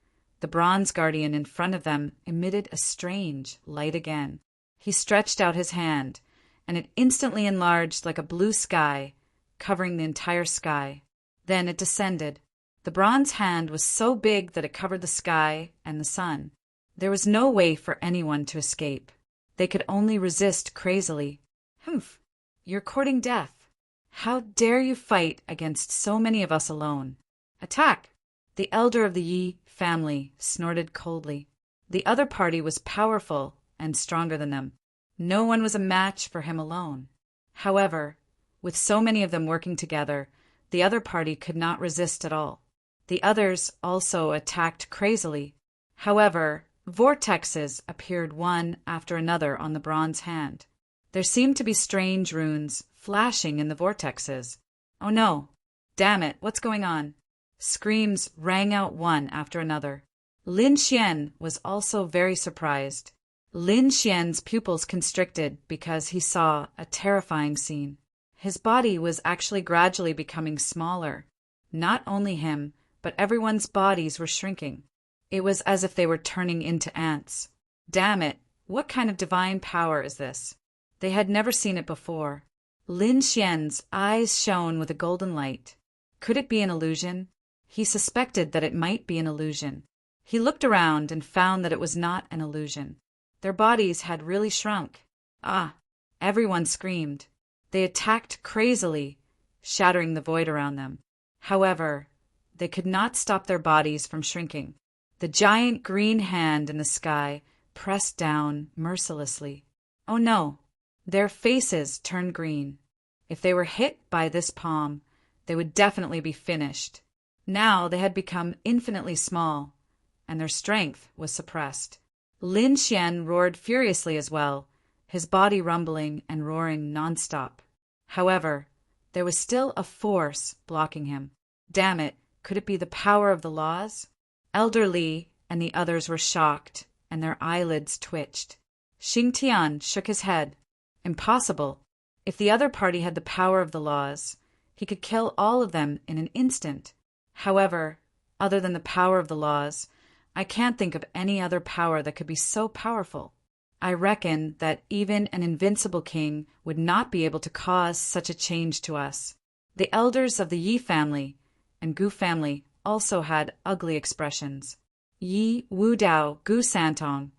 the bronze guardian in front of them emitted a strange light again. He stretched out his hand, and it instantly enlarged like a blue sky, covering the entire sky. Then it descended. The bronze hand was so big that it covered the sky and the sun. There was no way for anyone to escape. They could only resist crazily. Humph! You're courting death. How dare you fight against so many of us alone? Attack! The elder of the Yi family snorted coldly. The other party was powerful and stronger than them. No one was a match for him alone. However, with so many of them working together, the other party could not resist at all. The others also attacked crazily. However, vortexes appeared one after another on the bronze hand. There seemed to be strange runes flashing in the vortexes. Oh no! Damn it, what's going on? Screams rang out one after another. Lin Xian was also very surprised. Lin Xian's pupils constricted because he saw a terrifying scene. His body was actually gradually becoming smaller. Not only him, but everyone's bodies were shrinking. It was as if they were turning into ants. Damn it, what kind of divine power is this? They had never seen it before. Lin Xian's eyes shone with a golden light. Could it be an illusion? He suspected that it might be an illusion. He looked around and found that it was not an illusion. Their bodies had really shrunk. Ah! Everyone screamed. They attacked crazily, shattering the void around them. However, they could not stop their bodies from shrinking. The giant green hand in the sky pressed down mercilessly. Oh no! Their faces turned green. If they were hit by this palm, they would definitely be finished. Now they had become infinitely small, and their strength was suppressed. Lin Xian roared furiously as well, his body rumbling and roaring nonstop. However, there was still a force blocking him. Damn it, could it be the power of the laws? Elder Li and the others were shocked, and their eyelids twitched. Xing Tian shook his head. Impossible. If the other party had the power of the laws, he could kill all of them in an instant. However, other than the power of the laws, I can't think of any other power that could be so powerful. I reckon that even an invincible king would not be able to cause such a change to us. The elders of the Yi family and Gu family also had ugly expressions. Yi Wudao Gu Santong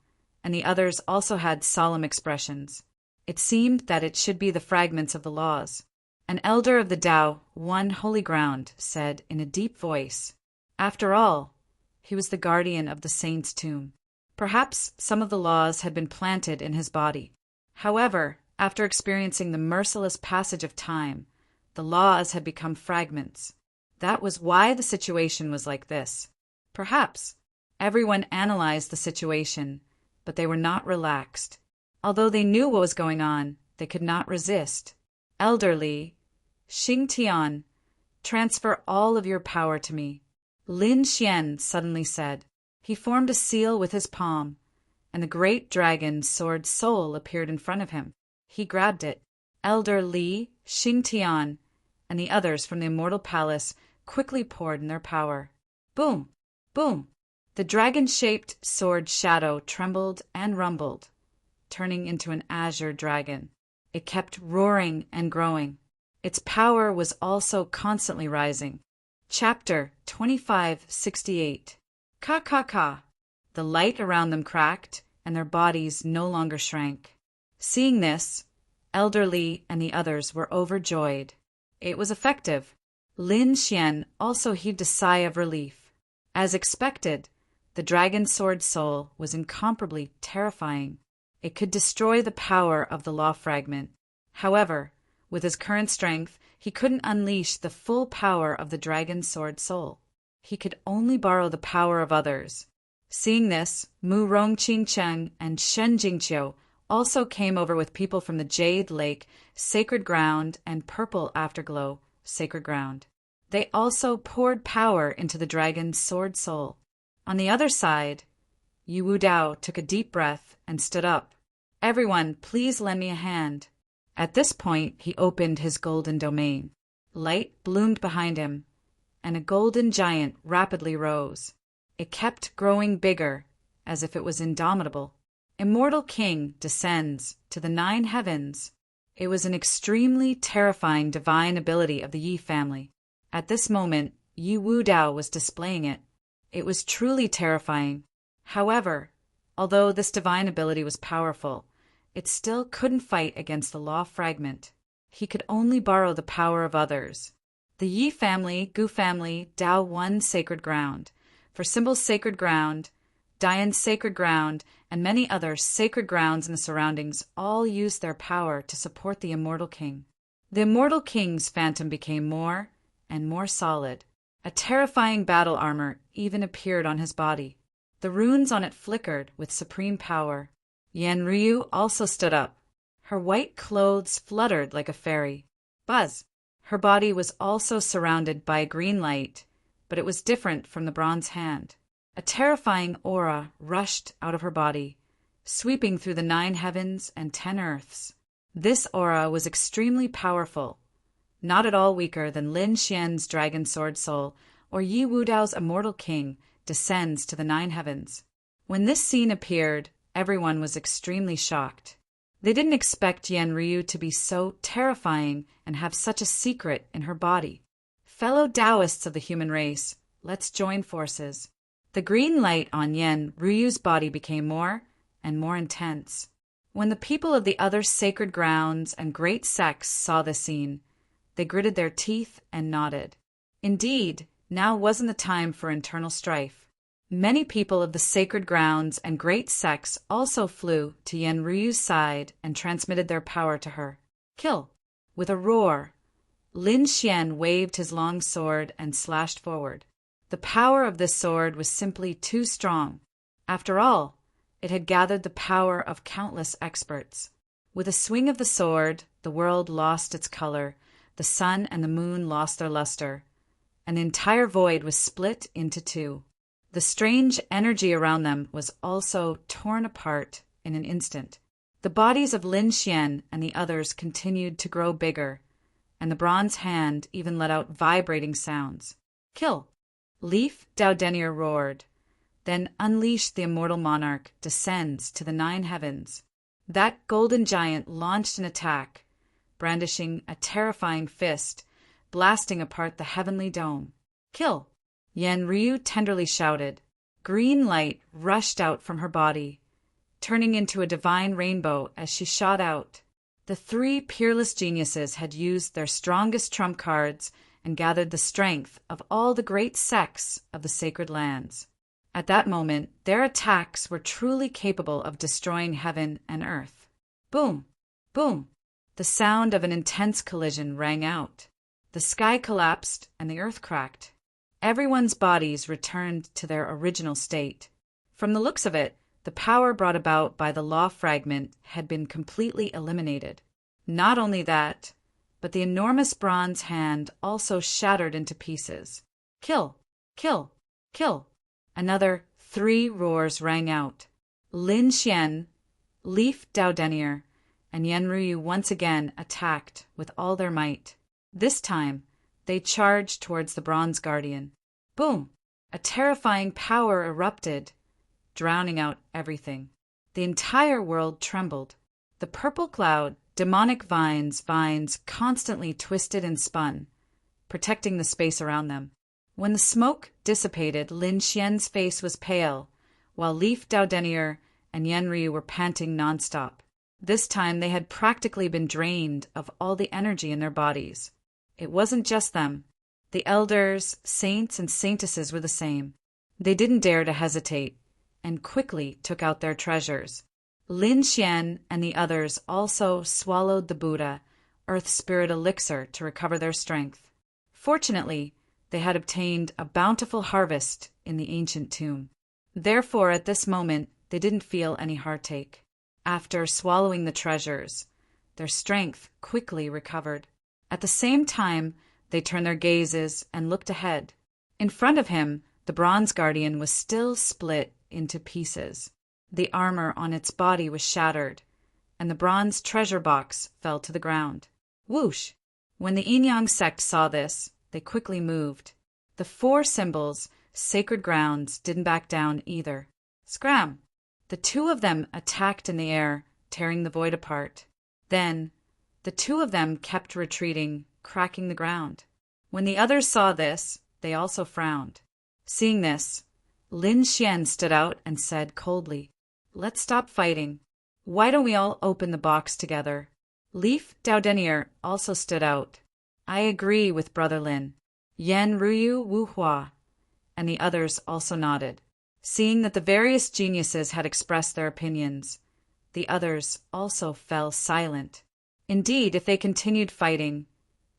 and the others also had solemn expressions. It seemed that it should be the fragments of the laws. An elder of the Tao, one holy ground, said in a deep voice, "After all, he was the guardian of the saint's tomb. Perhaps some of the laws had been planted in his body. However, after experiencing the merciless passage of time, the laws had become fragments. That was why the situation was like this. Perhaps everyone analyzed the situation, but they were not relaxed. Although they knew what was going on, they could not resist. Elder Li, Xing Tian, transfer all of your power to me." Lin Xian suddenly said. He formed a seal with his palm, and the great dragon's sword soul appeared in front of him. He grabbed it. Elder Li, Xing Tian, and the others from the Immortal Palace quickly poured in their power. Boom! Boom! The dragon-shaped sword shadow trembled and rumbled, turning into an azure dragon. It kept roaring and growing. Its power was also constantly rising. Chapter 2568. Ka ka ka. The light around them cracked, and their bodies no longer shrank. Seeing this, Elder Li and the others were overjoyed. It was effective. Lin Xian also heaved a sigh of relief. As expected, the dragon sword soul was incomparably terrifying. It could destroy the power of the law fragment. However, with his current strength, he couldn't unleash the full power of the dragon sword soul. He could only borrow the power of others. Seeing this, Mu Rongqingcheng and Shen Jingqiu also came over with people from the Jade Lake, Sacred Ground, and Purple Afterglow, Sacred Ground. They also poured power into the dragon's sword soul. On the other side, Yu Wudao took a deep breath and stood up. "Everyone, please lend me a hand." At this point, he opened his golden domain. Light bloomed behind him, and a golden giant rapidly rose. It kept growing bigger, as if it was indomitable. Immortal King descends to the 9 heavens. It was an extremely terrifying divine ability of the Yi family. At this moment, Yu Wudao was displaying it. It was truly terrifying. However, although this divine ability was powerful, it still couldn't fight against the law fragment. He could only borrow the power of others. The Yi family, Gu family, Dao one sacred ground. For symbols sacred ground, Dian's sacred ground, and many other sacred grounds in the surroundings all used their power to support the immortal king. The immortal king's phantom became more and more solid. A terrifying battle armor even appeared on his body. The runes on it flickered with supreme power. Yanryu also stood up. Her white clothes fluttered like a fairy. Buzz! Her body was also surrounded by a green light, but it was different from the bronze hand. A terrifying aura rushed out of her body, sweeping through the 9 heavens and 10 earths. This aura was extremely powerful, not at all weaker than Lin Xian's dragon sword soul or Yi Wudao's immortal king descends to the 9 heavens. When this scene appeared, everyone was extremely shocked. They didn't expect Yanryu to be so terrifying and have such a secret in her body. Fellow Taoists of the human race, let's join forces. The green light on Yanryu's body became more and more intense. When the people of the other sacred grounds and great sects saw this scene, they gritted their teeth and nodded. Indeed, now wasn't the time for internal strife. Many people of the sacred grounds and great sects also flew to Yanryu's side and transmitted their power to her. Kill! With a roar, Lin Xian waved his long sword and slashed forward. The power of this sword was simply too strong. After all, it had gathered the power of countless experts. With a swing of the sword, the world lost its color, the sun and the moon lost their luster. An entire void was split into 2. The strange energy around them was also torn apart in an instant. The bodies of Lin Xian and the others continued to grow bigger, and the bronze hand even let out vibrating sounds. Kill! Leaf Daodenier roared, then unleashed the immortal monarch, descends to the 9 heavens. That golden giant launched an attack, brandishing a terrifying fist, blasting apart the heavenly dome. Kill! Yanryu tenderly shouted. Green light rushed out from her body, turning into a divine rainbow as she shot out. The 3 peerless geniuses had used their strongest trump cards and gathered the strength of all the great sects of the sacred lands. At that moment, their attacks were truly capable of destroying heaven and earth. Boom! Boom! The sound of an intense collision rang out. The sky collapsed and the earth cracked. Everyone's bodies returned to their original state. From the looks of it, the power brought about by the law fragment had been completely eliminated. Not only that, but the enormous bronze hand also shattered into pieces. Kill! Kill! Kill! Another 3 roars rang out. Lin Xian, Leaf Daodenier, and Yanryu once again attacked with all their might. This time, they charged towards the bronze guardian. Boom! A terrifying power erupted, drowning out everything. The entire world trembled. The purple cloud, demonic vines constantly twisted and spun, protecting the space around them. When the smoke dissipated, Lin Xian's face was pale, while Leaf Daodenier and Yanryu were panting nonstop. This time they had practically been drained of all the energy in their bodies. It wasn't just them. The elders, saints, and saintesses were the same. They didn't dare to hesitate, and quickly took out their treasures. Lin Xian and the others also swallowed the Buddha, Earth Spirit elixir, to recover their strength. Fortunately, they had obtained a bountiful harvest in the ancient tomb. Therefore, at this moment, they didn't feel any heartache. After swallowing the treasures, their strength quickly recovered. At the same time, they turned their gazes and looked ahead. In front of him, the bronze guardian was still split into pieces. The armor on its body was shattered, and the bronze treasure box fell to the ground. Whoosh! When the Yin-Yang sect saw this, they quickly moved. The 4 symbols, sacred grounds, didn't back down either. Scram! The 2 of them attacked in the air, tearing the void apart. Then, the 2 of them kept retreating, cracking the ground. When the others saw this, they also frowned. Seeing this, Lin Xian stood out and said coldly, "Let's stop fighting. Why don't we all open the box together?" Leaf Daodenier also stood out. I agree with Brother Lin. Yen Ruyu Wu Hua. And the others also nodded. Seeing that the various geniuses had expressed their opinions, the others also fell silent. Indeed, if they continued fighting,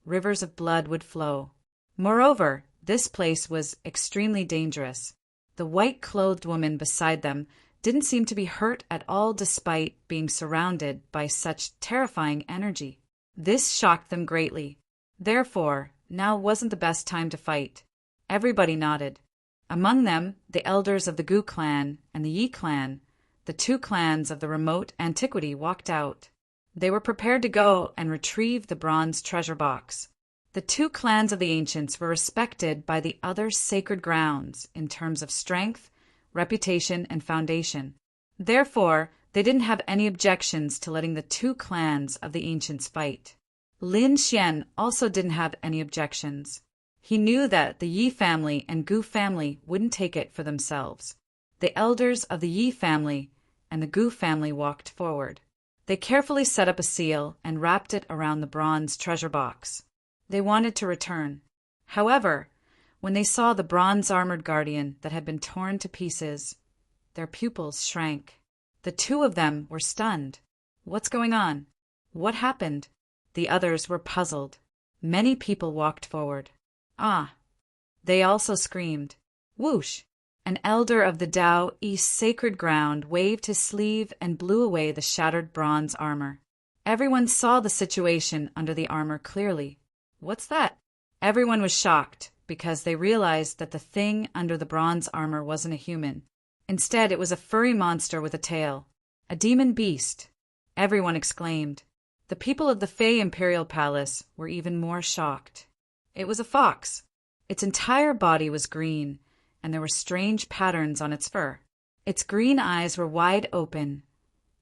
rivers of blood would flow. Moreover, this place was extremely dangerous. The white-clothed woman beside them didn't seem to be hurt at all despite being surrounded by such terrifying energy. This shocked them greatly. Therefore, now wasn't the best time to fight. Everybody nodded. Among them, the elders of the Gu clan and the Yi clan, the two clans of the remote antiquity, walked out. They were prepared to go and retrieve the bronze treasure box. The two clans of the ancients were respected by the other sacred grounds in terms of strength, reputation, and foundation. Therefore, they didn't have any objections to letting the two clans of the ancients fight. Lin Xian also didn't have any objections. He knew that the Yi family and Gu family wouldn't take it for themselves. The elders of the Yi family and the Gu family walked forward. They carefully set up a seal and wrapped it around the bronze treasure box. They wanted to return. However, when they saw the bronze-armored guardian that had been torn to pieces, their pupils shrank. The two of them were stunned. What's going on? What happened? The others were puzzled. Many people walked forward. Ah! They also screamed. Whoosh! An elder of the Tao East sacred ground waved his sleeve and blew away the shattered bronze armor. Everyone saw the situation under the armor clearly. What's that? Everyone was shocked because they realized that the thing under the bronze armor wasn't a human. Instead, it was a furry monster with a tail. A demon beast. Everyone exclaimed. The people of the Fey Imperial Palace were even more shocked. It was a fox. Its entire body was green, and there were strange patterns on its fur. Its green eyes were wide open,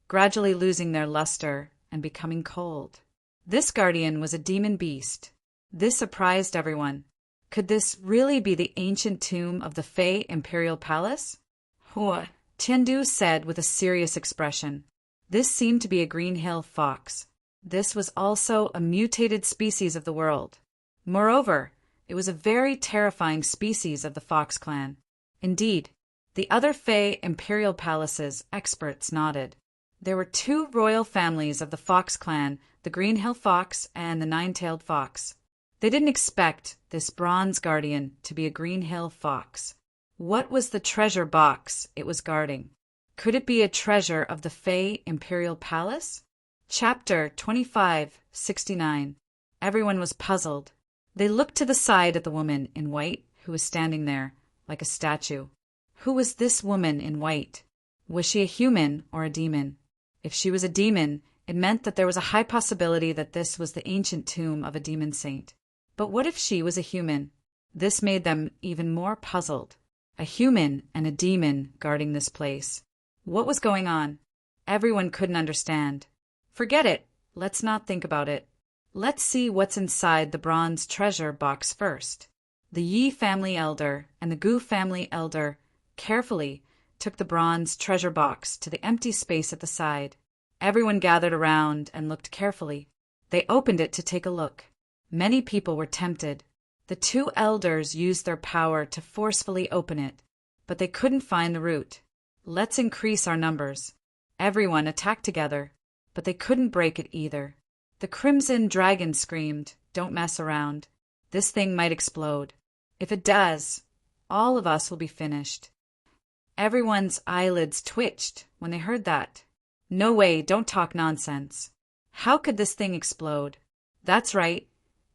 gradually losing their luster and becoming cold. This guardian was a demon beast. This surprised everyone. Could this really be the ancient tomb of the Fey Imperial Palace? Hua, Tiandu said with a serious expression. This seemed to be a Green Hill fox. This was also a mutated species of the world. Moreover, it was a very terrifying species of the Fox clan. Indeed, the other Fey Imperial Palaces experts nodded. There were two royal families of the Fox clan, the Green Hill Fox and the Nine-Tailed Fox. They didn't expect this bronze guardian to be a Green Hill Fox. What was the treasure box it was guarding? Could it be a treasure of the Fey Imperial Palace? Chapter 2569. Everyone was puzzled. They looked to the side at the woman in white who was standing there, like a statue. Who was this woman in white? Was she a human or a demon? If she was a demon, it meant that there was a high possibility that this was the ancient tomb of a demon saint. But what if she was a human? This made them even more puzzled. A human and a demon guarding this place. What was going on? Everyone couldn't understand. Forget it. Let's not think about it. Let's see what's inside the bronze treasure box first. The Yi family elder and the Gu family elder carefully took the bronze treasure box to the empty space at the side. Everyone gathered around and looked carefully. They opened it to take a look. Many people were tempted. The two elders used their power to forcefully open it, but they couldn't find the root. Let's increase our numbers. Everyone attacked together, but they couldn't break it either. The Crimson Dragon screamed, "Don't mess around. This thing might explode. If it does, all of us will be finished." Everyone's eyelids twitched when they heard that. No way, don't talk nonsense. How could this thing explode? That's right.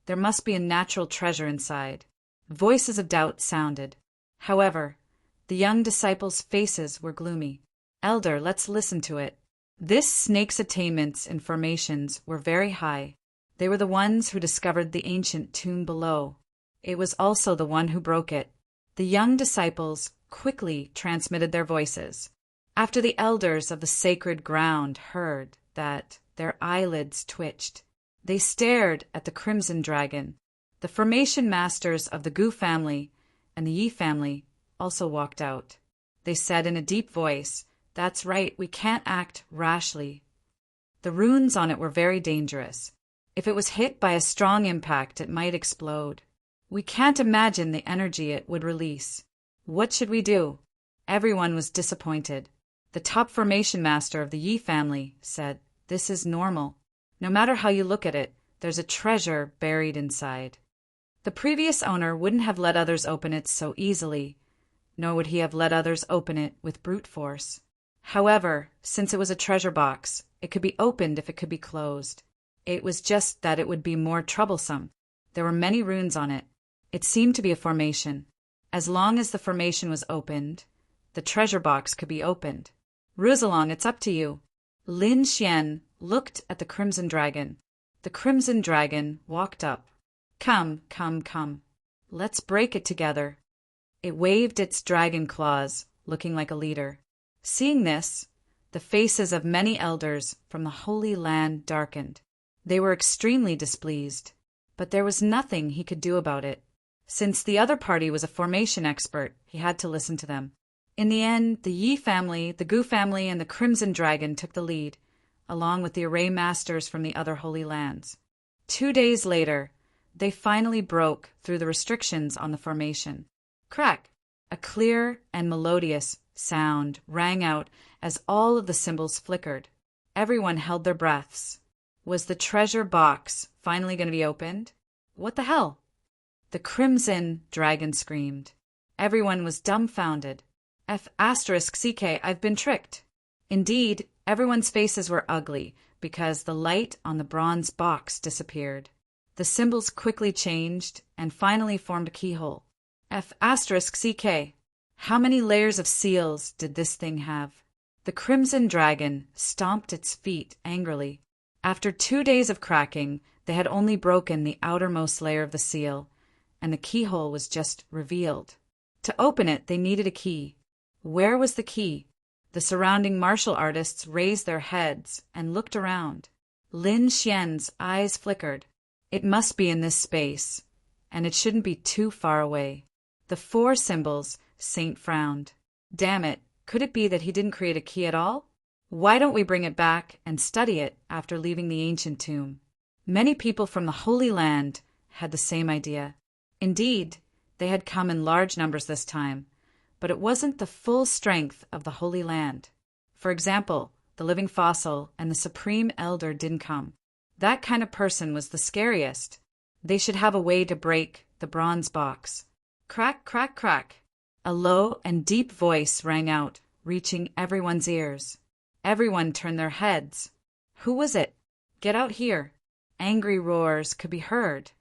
There must be a natural treasure inside. Voices of doubt sounded. However, the young disciples' faces were gloomy. Elder, let's listen to it. This snake's attainments and formations were very high. They were the ones who discovered the ancient tomb below. It was also the one who broke it. The young disciples quickly transmitted their voices. After the elders of the sacred ground heard that, their eyelids twitched. They stared at the Crimson Dragon. The formation masters of the Gu family and the Yi family also walked out. They said in a deep voice, "That's right, we can't act rashly." The runes on it were very dangerous. If it was hit by a strong impact, it might explode. We can't imagine the energy it would release. What should we do? Everyone was disappointed. The top formation master of the Yi family said, "This is normal. No matter how you look at it, there's a treasure buried inside." The previous owner wouldn't have let others open it so easily, nor would he have let others open it with brute force. However, since it was a treasure box, it could be opened if it could be closed. It was just that it would be more troublesome. There were many runes on it. It seemed to be a formation. As long as the formation was opened, the treasure box could be opened. "Ruzelong, it's up to you." Lin Xian looked at the Crimson Dragon. The Crimson Dragon walked up. "Come, come, come. Let's break it together." It waved its dragon claws, looking like a leader. Seeing this, the faces of many elders from the Holy Land darkened. They were extremely displeased, but there was nothing he could do about it. Since the other party was a formation expert, he had to listen to them. In the end, the Yi family, the Gu family, and the Crimson Dragon took the lead, along with the array masters from the other Holy Lands. 2 days later, they finally broke through the restrictions on the formation. Crack! A clear and melodious sound rang out as all of the symbols flickered. Everyone held their breaths. Was the treasure box finally going to be opened? What the hell? The Crimson Dragon screamed. Everyone was dumbfounded. F***CK, I've been tricked. Indeed, everyone's faces were ugly because the light on the bronze box disappeared. The symbols quickly changed and finally formed a keyhole. F***CK. How many layers of seals did this thing have? The Crimson Dragon stomped its feet angrily. After 2 days of cracking, they had only broken the outermost layer of the seal, and the keyhole was just revealed. To open it, they needed a key. Where was the key? The surrounding martial artists raised their heads and looked around. Lin Xian's eyes flickered. It must be in this space, and it shouldn't be too far away. The 4 symbols, Saint frowned. Damn it, could it be that he didn't create a key at all? Why don't we bring it back and study it after leaving the ancient tomb? Many people from the Holy Land had the same idea. Indeed, they had come in large numbers this time, but it wasn't the full strength of the Holy Land. For example, the living fossil and the Supreme Elder didn't come. That kind of person was the scariest. They should have a way to break the bronze box. Crack, crack, crack. A low and deep voice rang out, reaching everyone's ears. Everyone turned their heads. Who was it? Get out here. Angry roars could be heard,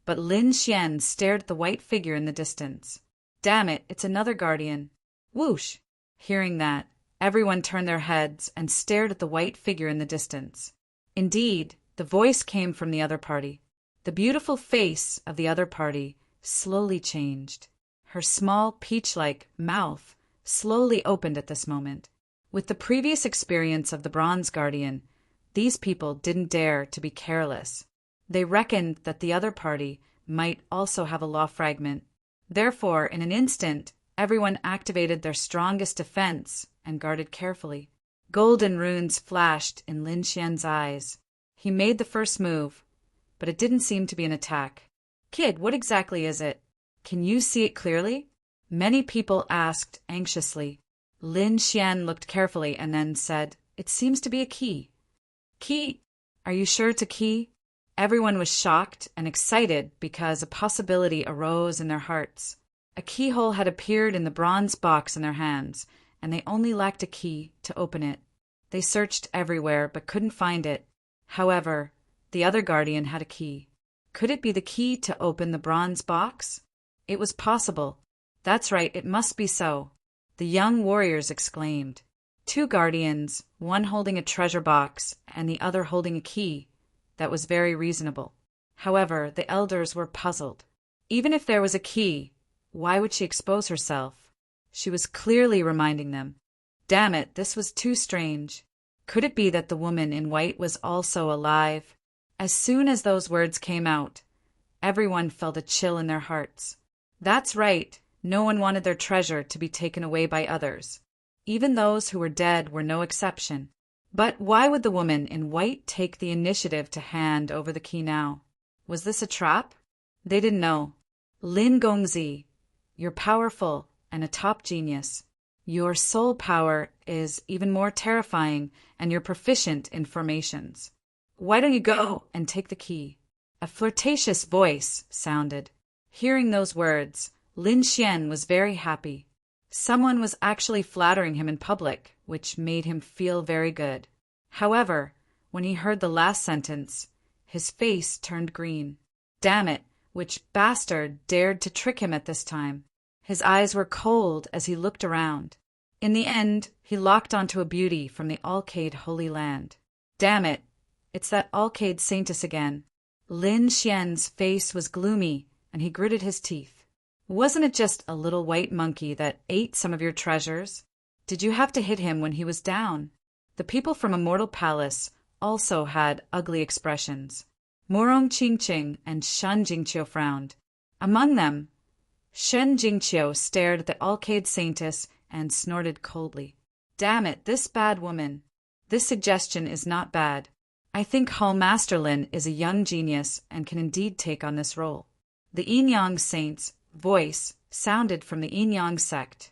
but Lin Xian stared at the white figure in the distance. Damn it, it's another guardian. Whoosh! Hearing that, everyone turned their heads and stared at the white figure in the distance. Indeed, the voice came from the other party. The beautiful face of the other party slowly changed. Her small peach-like mouth slowly opened at this moment. With the previous experience of the Bronze Guardian, these people didn't dare to be careless. They reckoned that the other party might also have a law fragment. Therefore, in an instant, everyone activated their strongest defense and guarded carefully. Golden runes flashed in Lin Xian's eyes. He made the first move, but it didn't seem to be an attack. Kid, what exactly is it? Can you see it clearly? Many people asked anxiously. Lin Xian looked carefully and then said, "It seems to be a key." Key? Are you sure it's a key? Everyone was shocked and excited because a possibility arose in their hearts. A keyhole had appeared in the bronze box in their hands, and they only lacked a key to open it. They searched everywhere but couldn't find it. However, the other guardian had a key. Could it be the key to open the bronze box? It was possible. That's right, it must be so. The young warriors exclaimed. 2 guardians, one holding a treasure box and the other holding a key. That was very reasonable. However, the elders were puzzled. Even if there was a key, why would she expose herself? She was clearly reminding them. Damn it, this was too strange. Could it be that the woman in white was also alive? As soon as those words came out, everyone felt a chill in their hearts. That's right, no one wanted their treasure to be taken away by others. Even those who were dead were no exception. But why would the woman in white take the initiative to hand over the key now? Was this a trap? They didn't know. Lin Gongzi, you're powerful and a top genius. Your soul power is even more terrifying, and you're proficient in formations. Why don't you go and take the key? A flirtatious voice sounded. Hearing those words, Lin Xian was very happy. Someone was actually flattering him in public, which made him feel very good. However, when he heard the last sentence, his face turned green. Damn it, which bastard dared to trick him at this time? His eyes were cold as he looked around. In the end, he locked onto a beauty from the Alcade Holy Land. Damn it, it's that Alcade Saintess again. Lin Xian's face was gloomy, and he gritted his teeth. Wasn't it just a little white monkey that ate some of your treasures? Did you have to hit him when he was down? The people from Immortal Palace also had ugly expressions. Morong Qingqing and Shen Jingqiu frowned. Among them, Shen Jingqiu stared at the Alcade Saintess and snorted coldly. Damn it, this bad woman. This suggestion is not bad. I think Hall Masterlin is a young genius and can indeed take on this role. The Yin Yang Saint's voice sounded from the Yin Yang sect.